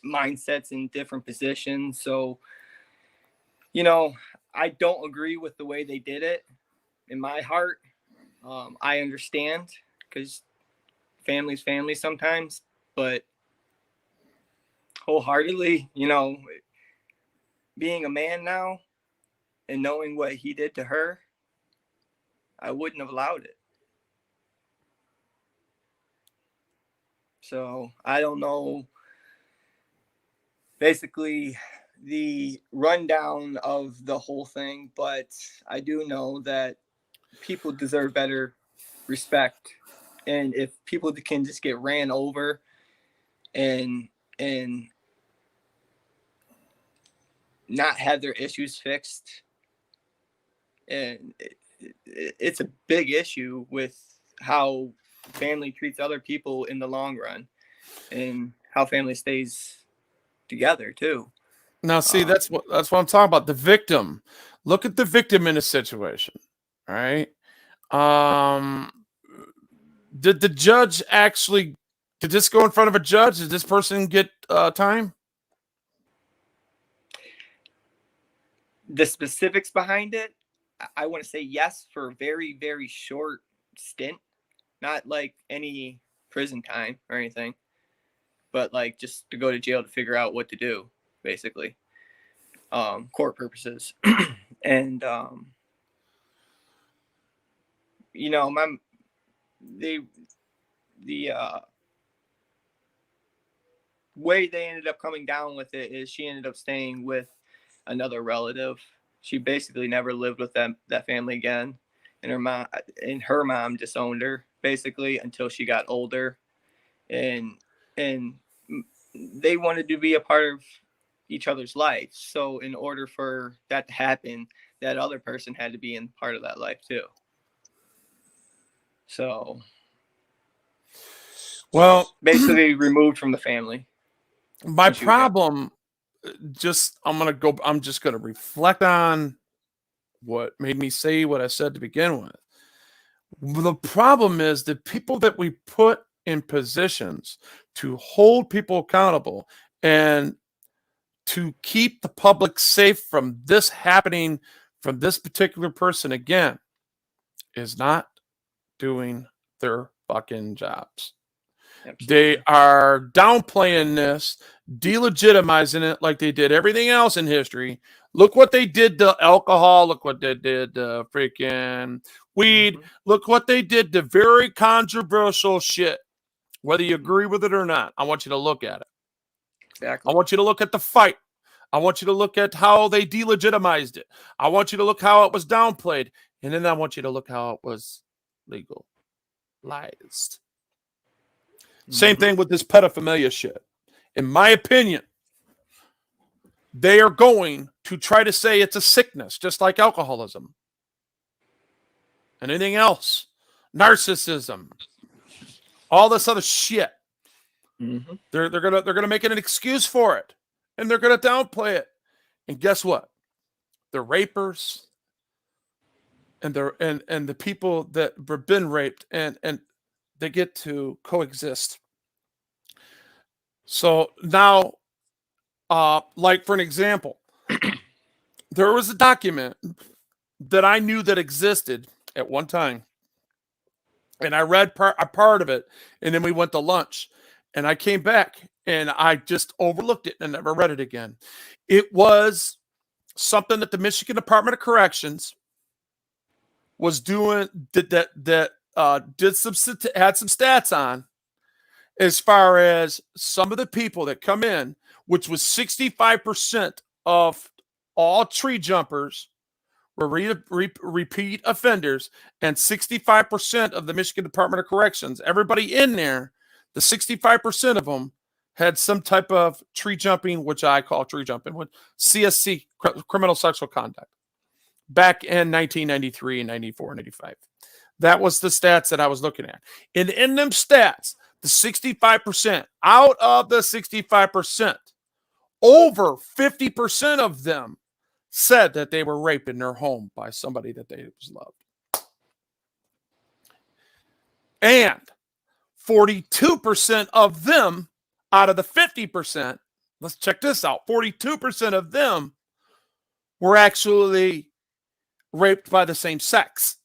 mindsets in different positions. So, you know, I don't agree with the way they did it. In my heart, I understand because family's family sometimes, but wholeheartedly, you know, being a man now and knowing what he did to her, I wouldn't have allowed it. So I don't know basically the rundown of the whole thing, but I do know that people deserve better respect. And if people can just get ran over and not have their issues fixed, and it's a big issue with how family treats other people in the long run and how family stays together too. Now, see, that's what I'm talking about. The victim. Look at the victim in a situation. All right. Did the judge actually? Did this go in front of a judge? Did this person get time? The specifics behind it, I want to say yes for a very, very short stint. Not like any prison time or anything, but like just to go to jail to figure out what to do, basically. Court purposes. And you know, the way they ended up coming down with it is she ended up staying with another relative. She basically never lived with that family again, and her mom disowned her basically until she got older, and they wanted to be a part of each other's life. So in order for that to happen, that other person had to be in part of that life too. So, well, basically removed from the family. My problem, I'm just gonna reflect on what made me say what I said to begin with. The problem is the people that we put in positions to hold people accountable and to keep the public safe from this happening from this particular person again is not doing their fucking jobs. Absolutely. They are downplaying this, delegitimizing it like they did everything else in history. Look what they did to alcohol. Look what they did to freaking weed. Mm-hmm. Look what they did to very controversial shit. Whether you agree with it or not, I want you to look at it. Exactly. I want you to look at the fight. I want you to look at how they delegitimized it. I want you to look how it was downplayed. And then I want you to look how it was legalized. Same thing with this pedophilia shit. In my opinion, they are going to try to say it's a sickness, just like alcoholism. Anything else, narcissism, all this other shit. Mm-hmm. They're gonna make it an excuse for it, and they're gonna downplay it. And guess what? The rapers and the people that have been raped and they get to coexist. So now, like for an example, there was a document that I knew that existed at one time, and I read a part of it, and then we went to lunch, and I came back and I just overlooked it and never read it again. It was something that the Michigan Department of Corrections was doing had some stats on, as far as some of the people that come in, which was 65% of all tree jumpers were repeat offenders, and 65% of the Michigan Department of Corrections, everybody in there, the 65% of them had some type of tree jumping, which I call tree jumping, with CSC, criminal sexual conduct, back in 1993, 94, 95. That was the stats that I was looking at. And in them stats, the 65%, out of the 65%, over 50% of them said that they were raped in their home by somebody that they loved. And 42% of them, out of the 50%, let's check this out. 42% of them were actually raped by the same sex.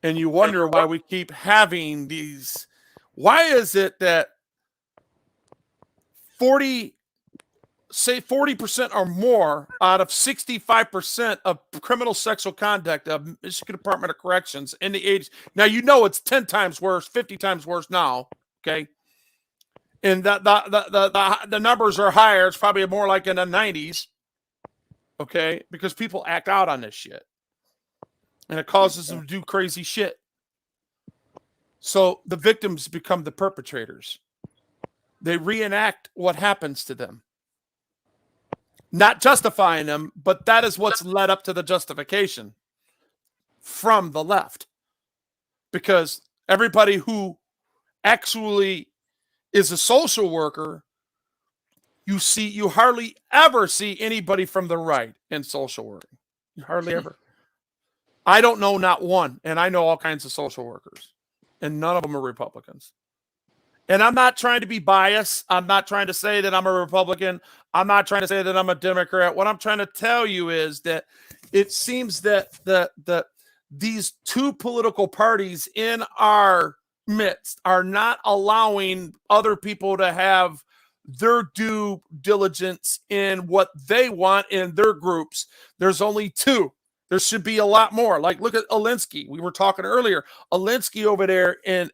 And you wonder why we keep having these. Why is it that 40% or more out of 65% of criminal sexual conduct of Michigan Department of Corrections in the 80s. Now, you know it's 10 times worse, 50 times worse now, okay? And the numbers are higher. It's probably more like in the 90s, okay? Because people act out on this shit. And it causes them to do crazy shit. So the victims become the perpetrators. They reenact what happens to them. Not justifying them, but that is what's led up to the justification from the left. Because everybody who actually is a social worker, you hardly ever see anybody from the right in social work. You hardly ever. I don't know not one, and I know all kinds of social workers, and none of them are Republicans. And I'm not trying to be biased. I'm not trying to say that I'm a Republican. I'm not trying to say that I'm a Democrat. What I'm trying to tell you is that it seems that these two political parties in our midst are not allowing other people to have their due diligence in what they want in their groups. There's only two. There should be a lot more. Like, look at Alinsky. We were talking earlier. Alinsky over there in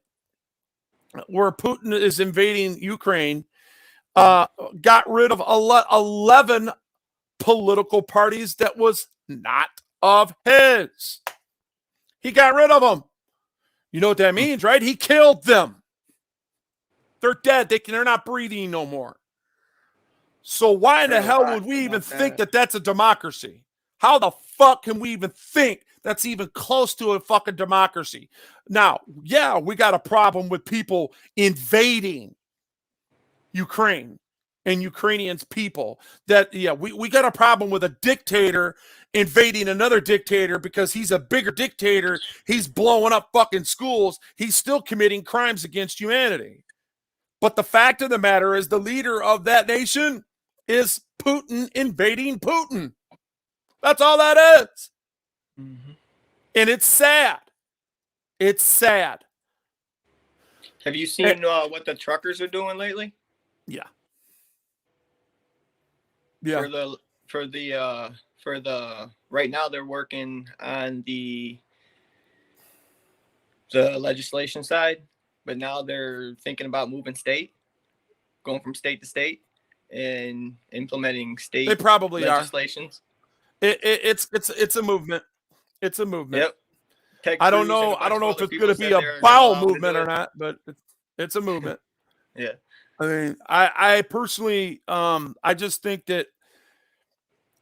where Putin is invading Ukraine, got rid of 11 political parties that was not of his. He got rid of them. You know what that means, right? He killed them. They're dead. They're not breathing no more. So why in the hell would we even think that that's a democracy? How the fuck can we even think that's even close to a fucking democracy? Now, yeah, we got a problem with people invading Ukraine and Ukrainians people. That, yeah, we got a problem with a dictator invading another dictator because he's a bigger dictator. He's blowing up fucking schools. He's still committing crimes against humanity. But the fact of the matter is the leader of that nation is Putin invading Putin. That's all that is. Mm-hmm. And it's sad. It's sad. Have you seen what the truckers are doing lately? Yeah. Yeah. For the right now they're working on the legislation side, but now they're thinking about moving going from state to state and implementing state they probably legislations. It's a movement. It's a movement. Yep. I don't know if it's going to be a bowel movement or not, but it's a movement. Yeah. I mean, I personally, I just think that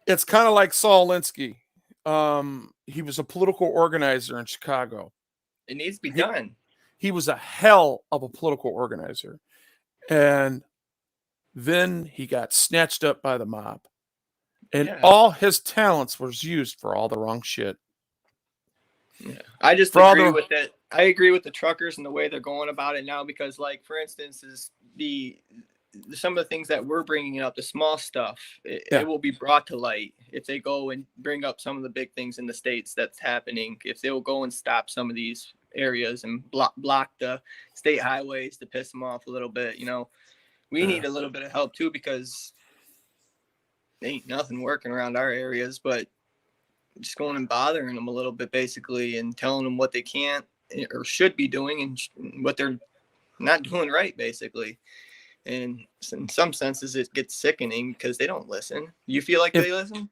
it's kind of like Saul Alinsky. He was a political organizer in Chicago. It needs to be done. He was a hell of a political organizer. And then he got snatched up by the mob. And all his talents was used for all the wrong shit. Yeah. I just agree with it. I agree with the truckers and the way they're going about it now because, like, for instance, is some of the things that we're bringing up, the small stuff, it will be brought to light if they go and bring up some of the big things in the states that's happening. If they'll go and stop some of these areas and block the state highways to piss them off a little bit, we need a little bit of help too because ain't nothing working around our areas, but just going and bothering them a little bit basically and telling them what they can't or should be doing and what they're not doing right basically. And in some senses it gets sickening because they don't listen. You feel like they listen?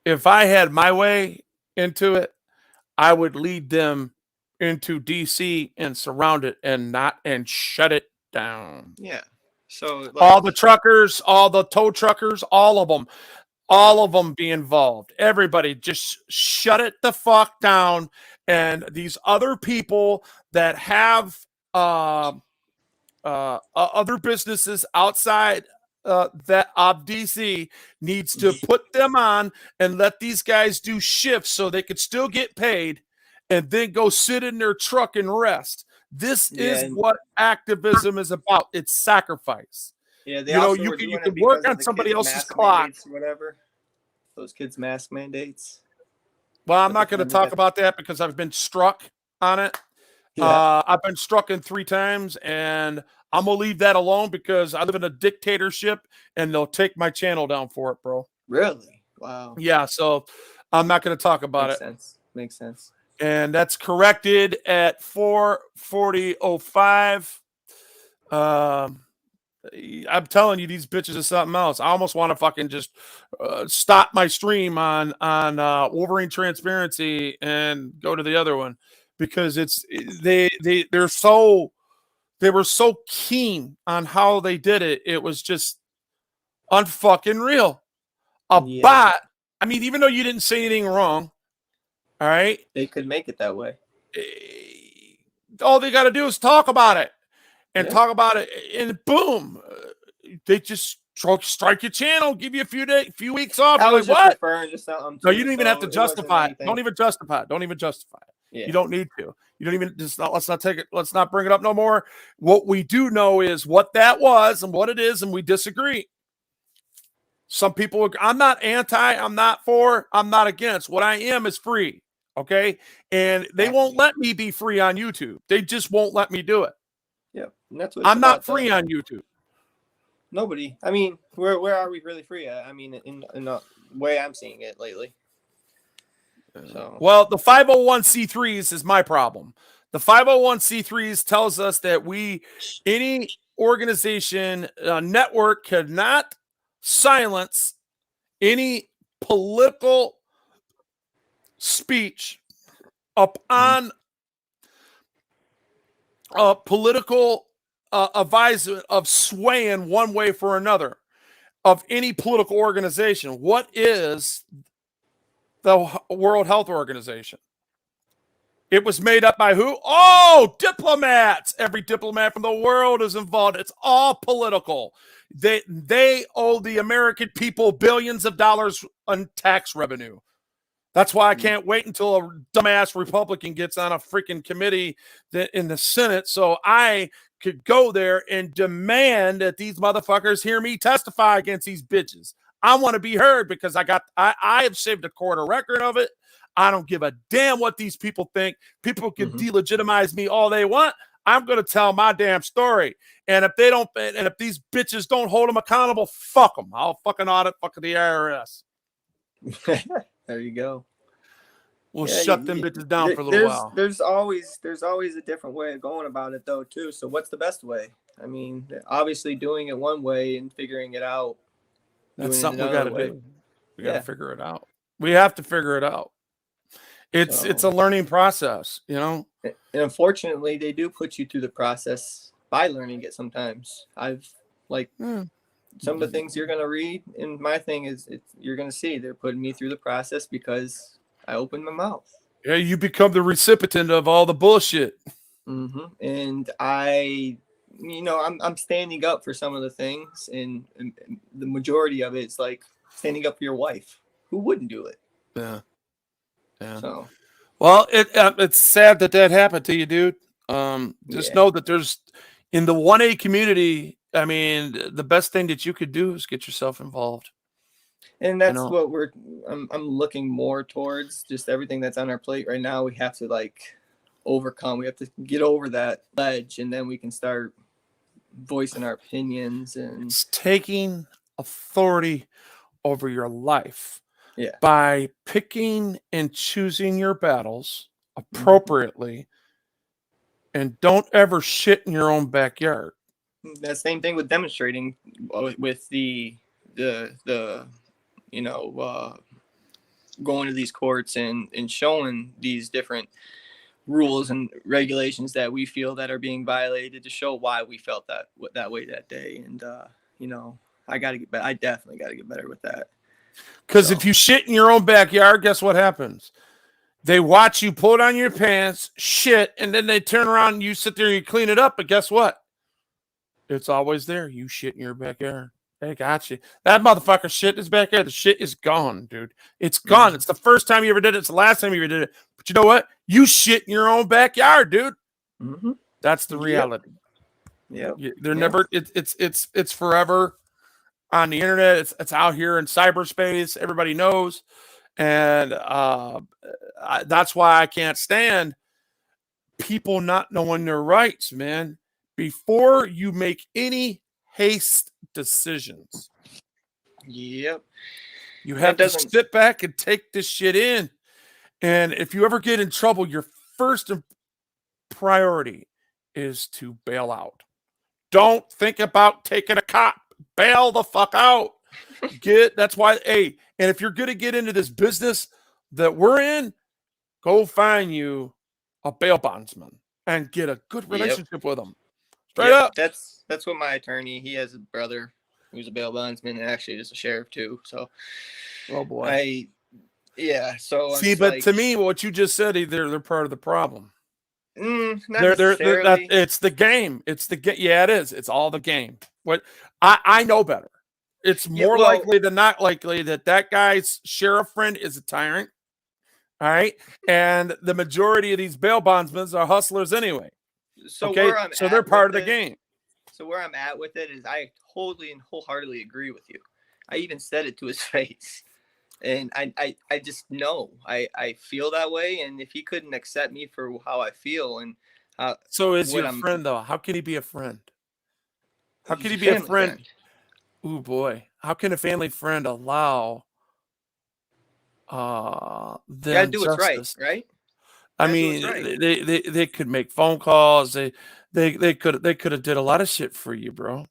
If I had my way into it, I would lead them into DC and surround it and shut it down. Yeah. So all the truckers, all the tow truckers, all of them be involved. Everybody just shut it the fuck down. And these other people that have other businesses outside that of DC needs to put them on and let these guys do shifts so they could still get paid and then go sit in their truck and rest. This Yeah, is what activism is about. It's sacrifice. yeah. They You know, also you were can doing it work because of on the somebody kids' else's mask clock. mandates or whatever. Those kids' mask mandates. Well, I'm At the not going to time, talk about that because I've been struck on it. Yeah. I've been struck in 3 times, and I'm gonna leave that alone because I live in a dictatorship, and they'll take my channel down for it, bro. Really? Wow. Yeah, so I'm not going to talk about Makes it. sense. Makes sense. And that's corrected at 4:40:05. I'm telling you, these bitches are something else. I almost want to fucking just stop my stream on Wolverine Transparency and go to the other one because they were so keen on how they did it. It was just unfucking real. A Yeah. bot. I mean, even though you didn't say anything wrong, all right, They could make it that way. all they got to do is talk about it and Yeah. talk about it, and boom, they just strike your channel, give you a few weeks off. I You're was like, just what? referring to something. No, Too, you don't even have to so it wasn't justify it. anything. Don't even justify it. Don't even justify it. Yeah. You don't need to. You don't even just let's not take it. Let's not bring it up no more. What we do know is what that was and what it is, and we disagree. Some people, I'm not anti, I'm not for, I'm not against. What I am is free. Okay. And they won't let me be free on YouTube. They just won't let me do it. Yep. And that's what it's I'm not about, free though. on YouTube. Nobody. I mean, where are we really free at? I mean, in the way I'm seeing it lately. So. Well, the 501c3s is my problem. The 501c3s tells us that any organization, network cannot silence any political speech up on political advisement of swaying one way for another of any political organization. What is the World Health Organization? It was made up by who? Oh, diplomats. Every diplomat from the world is involved. It's all political. They owe the American people billions of dollars on tax revenue. That's why I can't wait until a dumbass Republican gets on a freaking committee in the Senate so I could go there and demand that these motherfuckers hear me testify against these bitches. I want to be heard because I have saved a court record of it. I don't give a damn what these people think. People can delegitimize me all they want. I'm going to tell my damn story. And if they don't, and if these bitches don't hold them accountable, fuck them. I'll fucking audit fucking the IRS. There you go. We'll shut them bitches down for a little while. There's always a different way of going about it, though, too. So what's the best way? I mean, obviously doing it one way and figuring it out. That's something we got to do. We got to Yeah. figure it out. We have to figure it out. It's a learning process, you know. And unfortunately, they do put you through the process by learning it. Sometimes I've some of the things you're gonna read, and my thing is you're gonna see they're putting me through the process because I opened my mouth. Yeah, you become the recipient of all the bullshit. And I'm standing up for some of the things, and the majority of it's like standing up for your wife. Who wouldn't do it? Yeah. Yeah. So. Well, it's sad that happened to you, dude. Just know that there's in the 1A community. I mean, the best thing that you could do is get yourself involved. And that's what I'm looking more towards. Just everything that's on our plate right now, we have to overcome. We have to get over that ledge, and then we can start voicing our opinions. And it's taking authority over your life. Yeah. By picking and choosing your battles appropriately, and don't ever shit in your own backyard. That same thing with demonstrating with the going to these courts and showing these different rules and regulations that we feel that are being violated to show why we felt that way that day. And I definitely got to get better with that. Because if you shit in your own backyard, guess what happens? They watch you pull it on your pants, shit, and then they turn around and you sit there and you clean it up. But guess what? It's always there. You shit in your backyard. They got you. That motherfucker shit in his backyard. The shit is gone, dude. It's gone. It's the first time you ever did it. It's the last time you ever did it. But you know what? You shit in your own backyard, dude. That's the reality. Yep. They're never. It's forever on the internet. It's out here in cyberspace. Everybody knows, and that's why I can't stand people not knowing their rights, man. Before you make any haste decisions, Yep. you have to sit back and take this shit in. And if you ever get in trouble, your first priority is to bail out. Don't think about taking a cop. Bail the fuck out. That's why, hey, and if you're going to get into this business that we're in, go find you a bail bondsman and get a good relationship with them. Straight up. That's what my attorney, he has a brother who's a bail bondsman and actually just a sheriff too. So, oh boy. So see, but like, to me, what you just said, they're part of the problem. Not necessarily. It's the game. Yeah, it is. It's all the game. What I know better. It's more likely than not likely that guy's sheriff friend is a tyrant. All right, and the majority of these bail bondsmen are hustlers anyway. So okay, so they're part of the game. So where I'm at with it is, I totally and wholeheartedly agree with you. I even said it to his face. And I just know I feel that way, and if he couldn't accept me for how I feel and so is he a friend though? How can he be a friend? How can he be a friend? Oh boy, how can a family friend allow them gotta do what's right? I mean, they could make phone calls. They could have did a lot of shit for you, bro.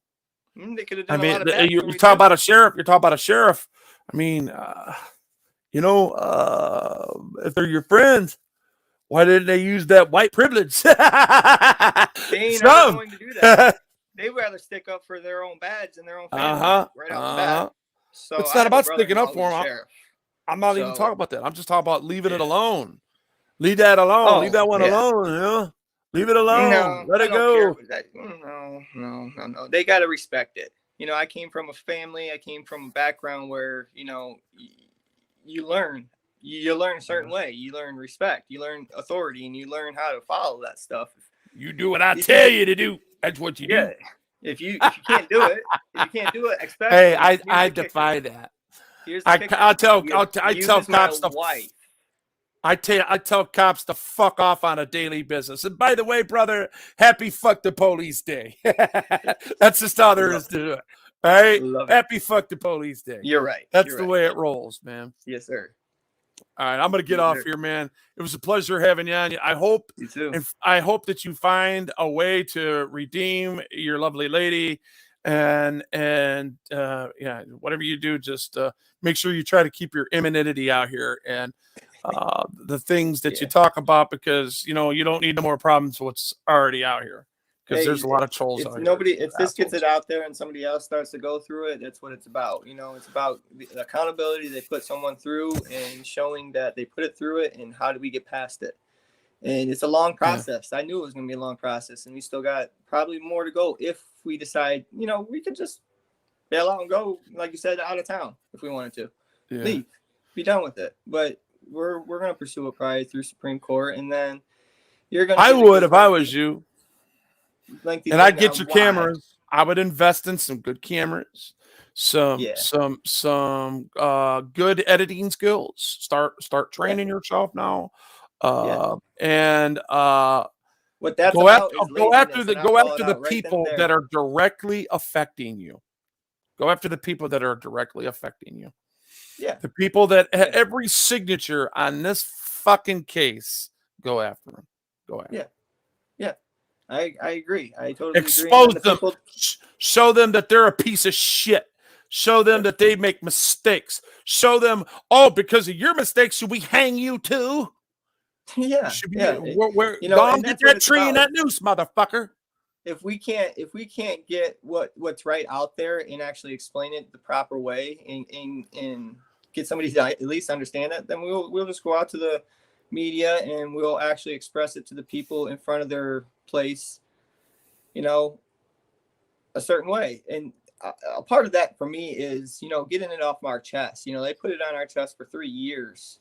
They could have done a lot of bad. You talk about a sheriff. You're talking about a sheriff. I mean, if they're your friends, why didn't they use that white privilege? They ain't ever going to do that. They'd rather stick up for their own badge and their own family right off the bat. So it's not about sticking up for them. I'm not even talking about that. I'm just talking about leaving it alone. Leave that alone. Leave that one alone. Leave it alone. No, let it go. No. They got to respect it. I came from a family. I came from a background where, you learn a certain way. You learn respect. You learn authority, and you learn how to follow that stuff. You do what I tell you to do. That's what you do. If you can't do it, expect. Hey, I defy that. I tell cops I tell cops to fuck off on a daily business. And by the way, brother, happy fuck the police day. That's just how there is to do it. All right? Happy fuck the police day. You're right. That's the way it rolls, man. Yes, sir. All right, I'm gonna get off here, man. It was a pleasure having you on. I hope you too. I hope that you find a way to redeem your lovely lady, and whatever you do, just make sure you try to keep your femininity out here and the things that you talk about, because you don't need no more problems with what's already out here, because there's a lot of trolls out here. If this gets it out there and somebody else starts to go through it, that's what it's about. It's about the accountability they put someone through and showing that they put it through it, and how do we get past it. And it's a long process. I knew it was going to be a long process, and we still got probably more to go if we decide, we could just bail out and go, like you said, out of town if we wanted to. Leave, be done with it. But we're going to pursue it probably through Supreme Court, and then you're going to. I would if I was you. And I'd get your cameras. I would invest in some good cameras, some good editing skills. Start training yourself now, and what that's go after the people that are directly affecting you. Go after the people that are directly affecting you. Yeah, the people that every signature on this fucking case. Go after them. Go after. Yeah. I agree. I totally expose agree. them. Show them that they're a piece of shit. Show them that they make mistakes. Show them, because of your mistakes, should we hang you too? Yeah. Don't get that tree in that noose, motherfucker. If we can't get what's right out there and actually explain it the proper way and get somebody to at least understand it, then we'll just go out to the media and we'll actually express it to the people in front of their place, a certain way. And a part of that for me is, getting it off our chest. They put it on our chest for 3 years,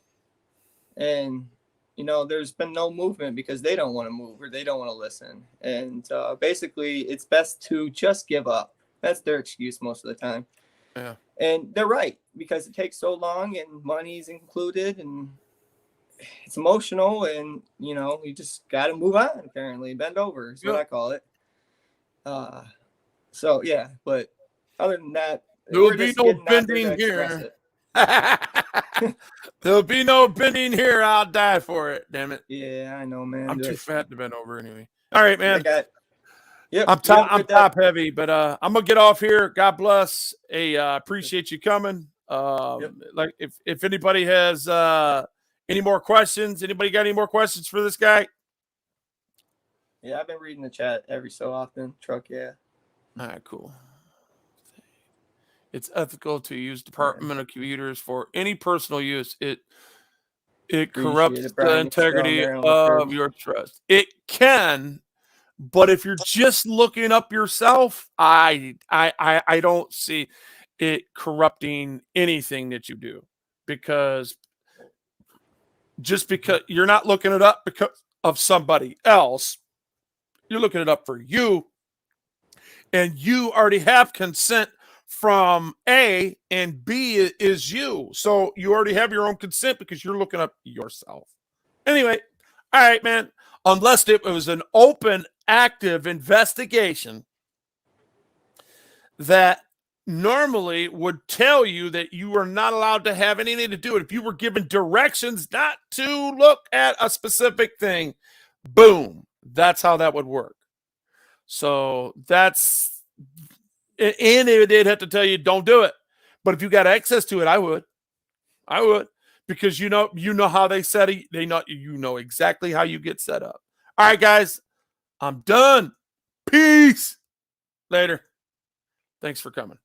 and you know, there's been no movement because they don't want to move or they don't want to listen. And basically, it's best to just give up. That's their excuse most of the time. Yeah. And they're right, because it takes so long and money's included and it's emotional, and, you know, you just got to move on, apparently. Bend over is what I call it. So, yeah, but other than that, There'll we're be just no getting out there to bending express here. it. There'll be no bending here. I'll die for it. Damn it. Yeah, I know, man. I'm too fat to bend over anyway. All right, man. Yep, I'm top heavy, but I'm gonna get off here. God bless. Hey, appreciate you coming. Like if anybody has any more questions, anybody got any more questions for this guy? Yeah, I've been reading the chat every so often. Truck, yeah. All right, cool. It's ethical to use Department of Computers for any personal use. It corrupts the integrity of your trust. It can, but if you're just looking up yourself, I don't see it corrupting anything that you do, because just because you're not looking it up because of somebody else, you're looking it up for you, and you already have consent from A, and B is you. So you already have your own consent because you're looking up yourself. Anyway, all right, man. Unless it was an open, active investigation that normally would tell you that you are not allowed to have anything to do it. If you were given directions not to look at a specific thing, boom, that's how that would work. So that's, and they'd have to tell you don't do it. But if you got access to it, I would, because you know how they set it. You know exactly how you get set up. All right, guys, I'm done. Peace. Later. Thanks for coming.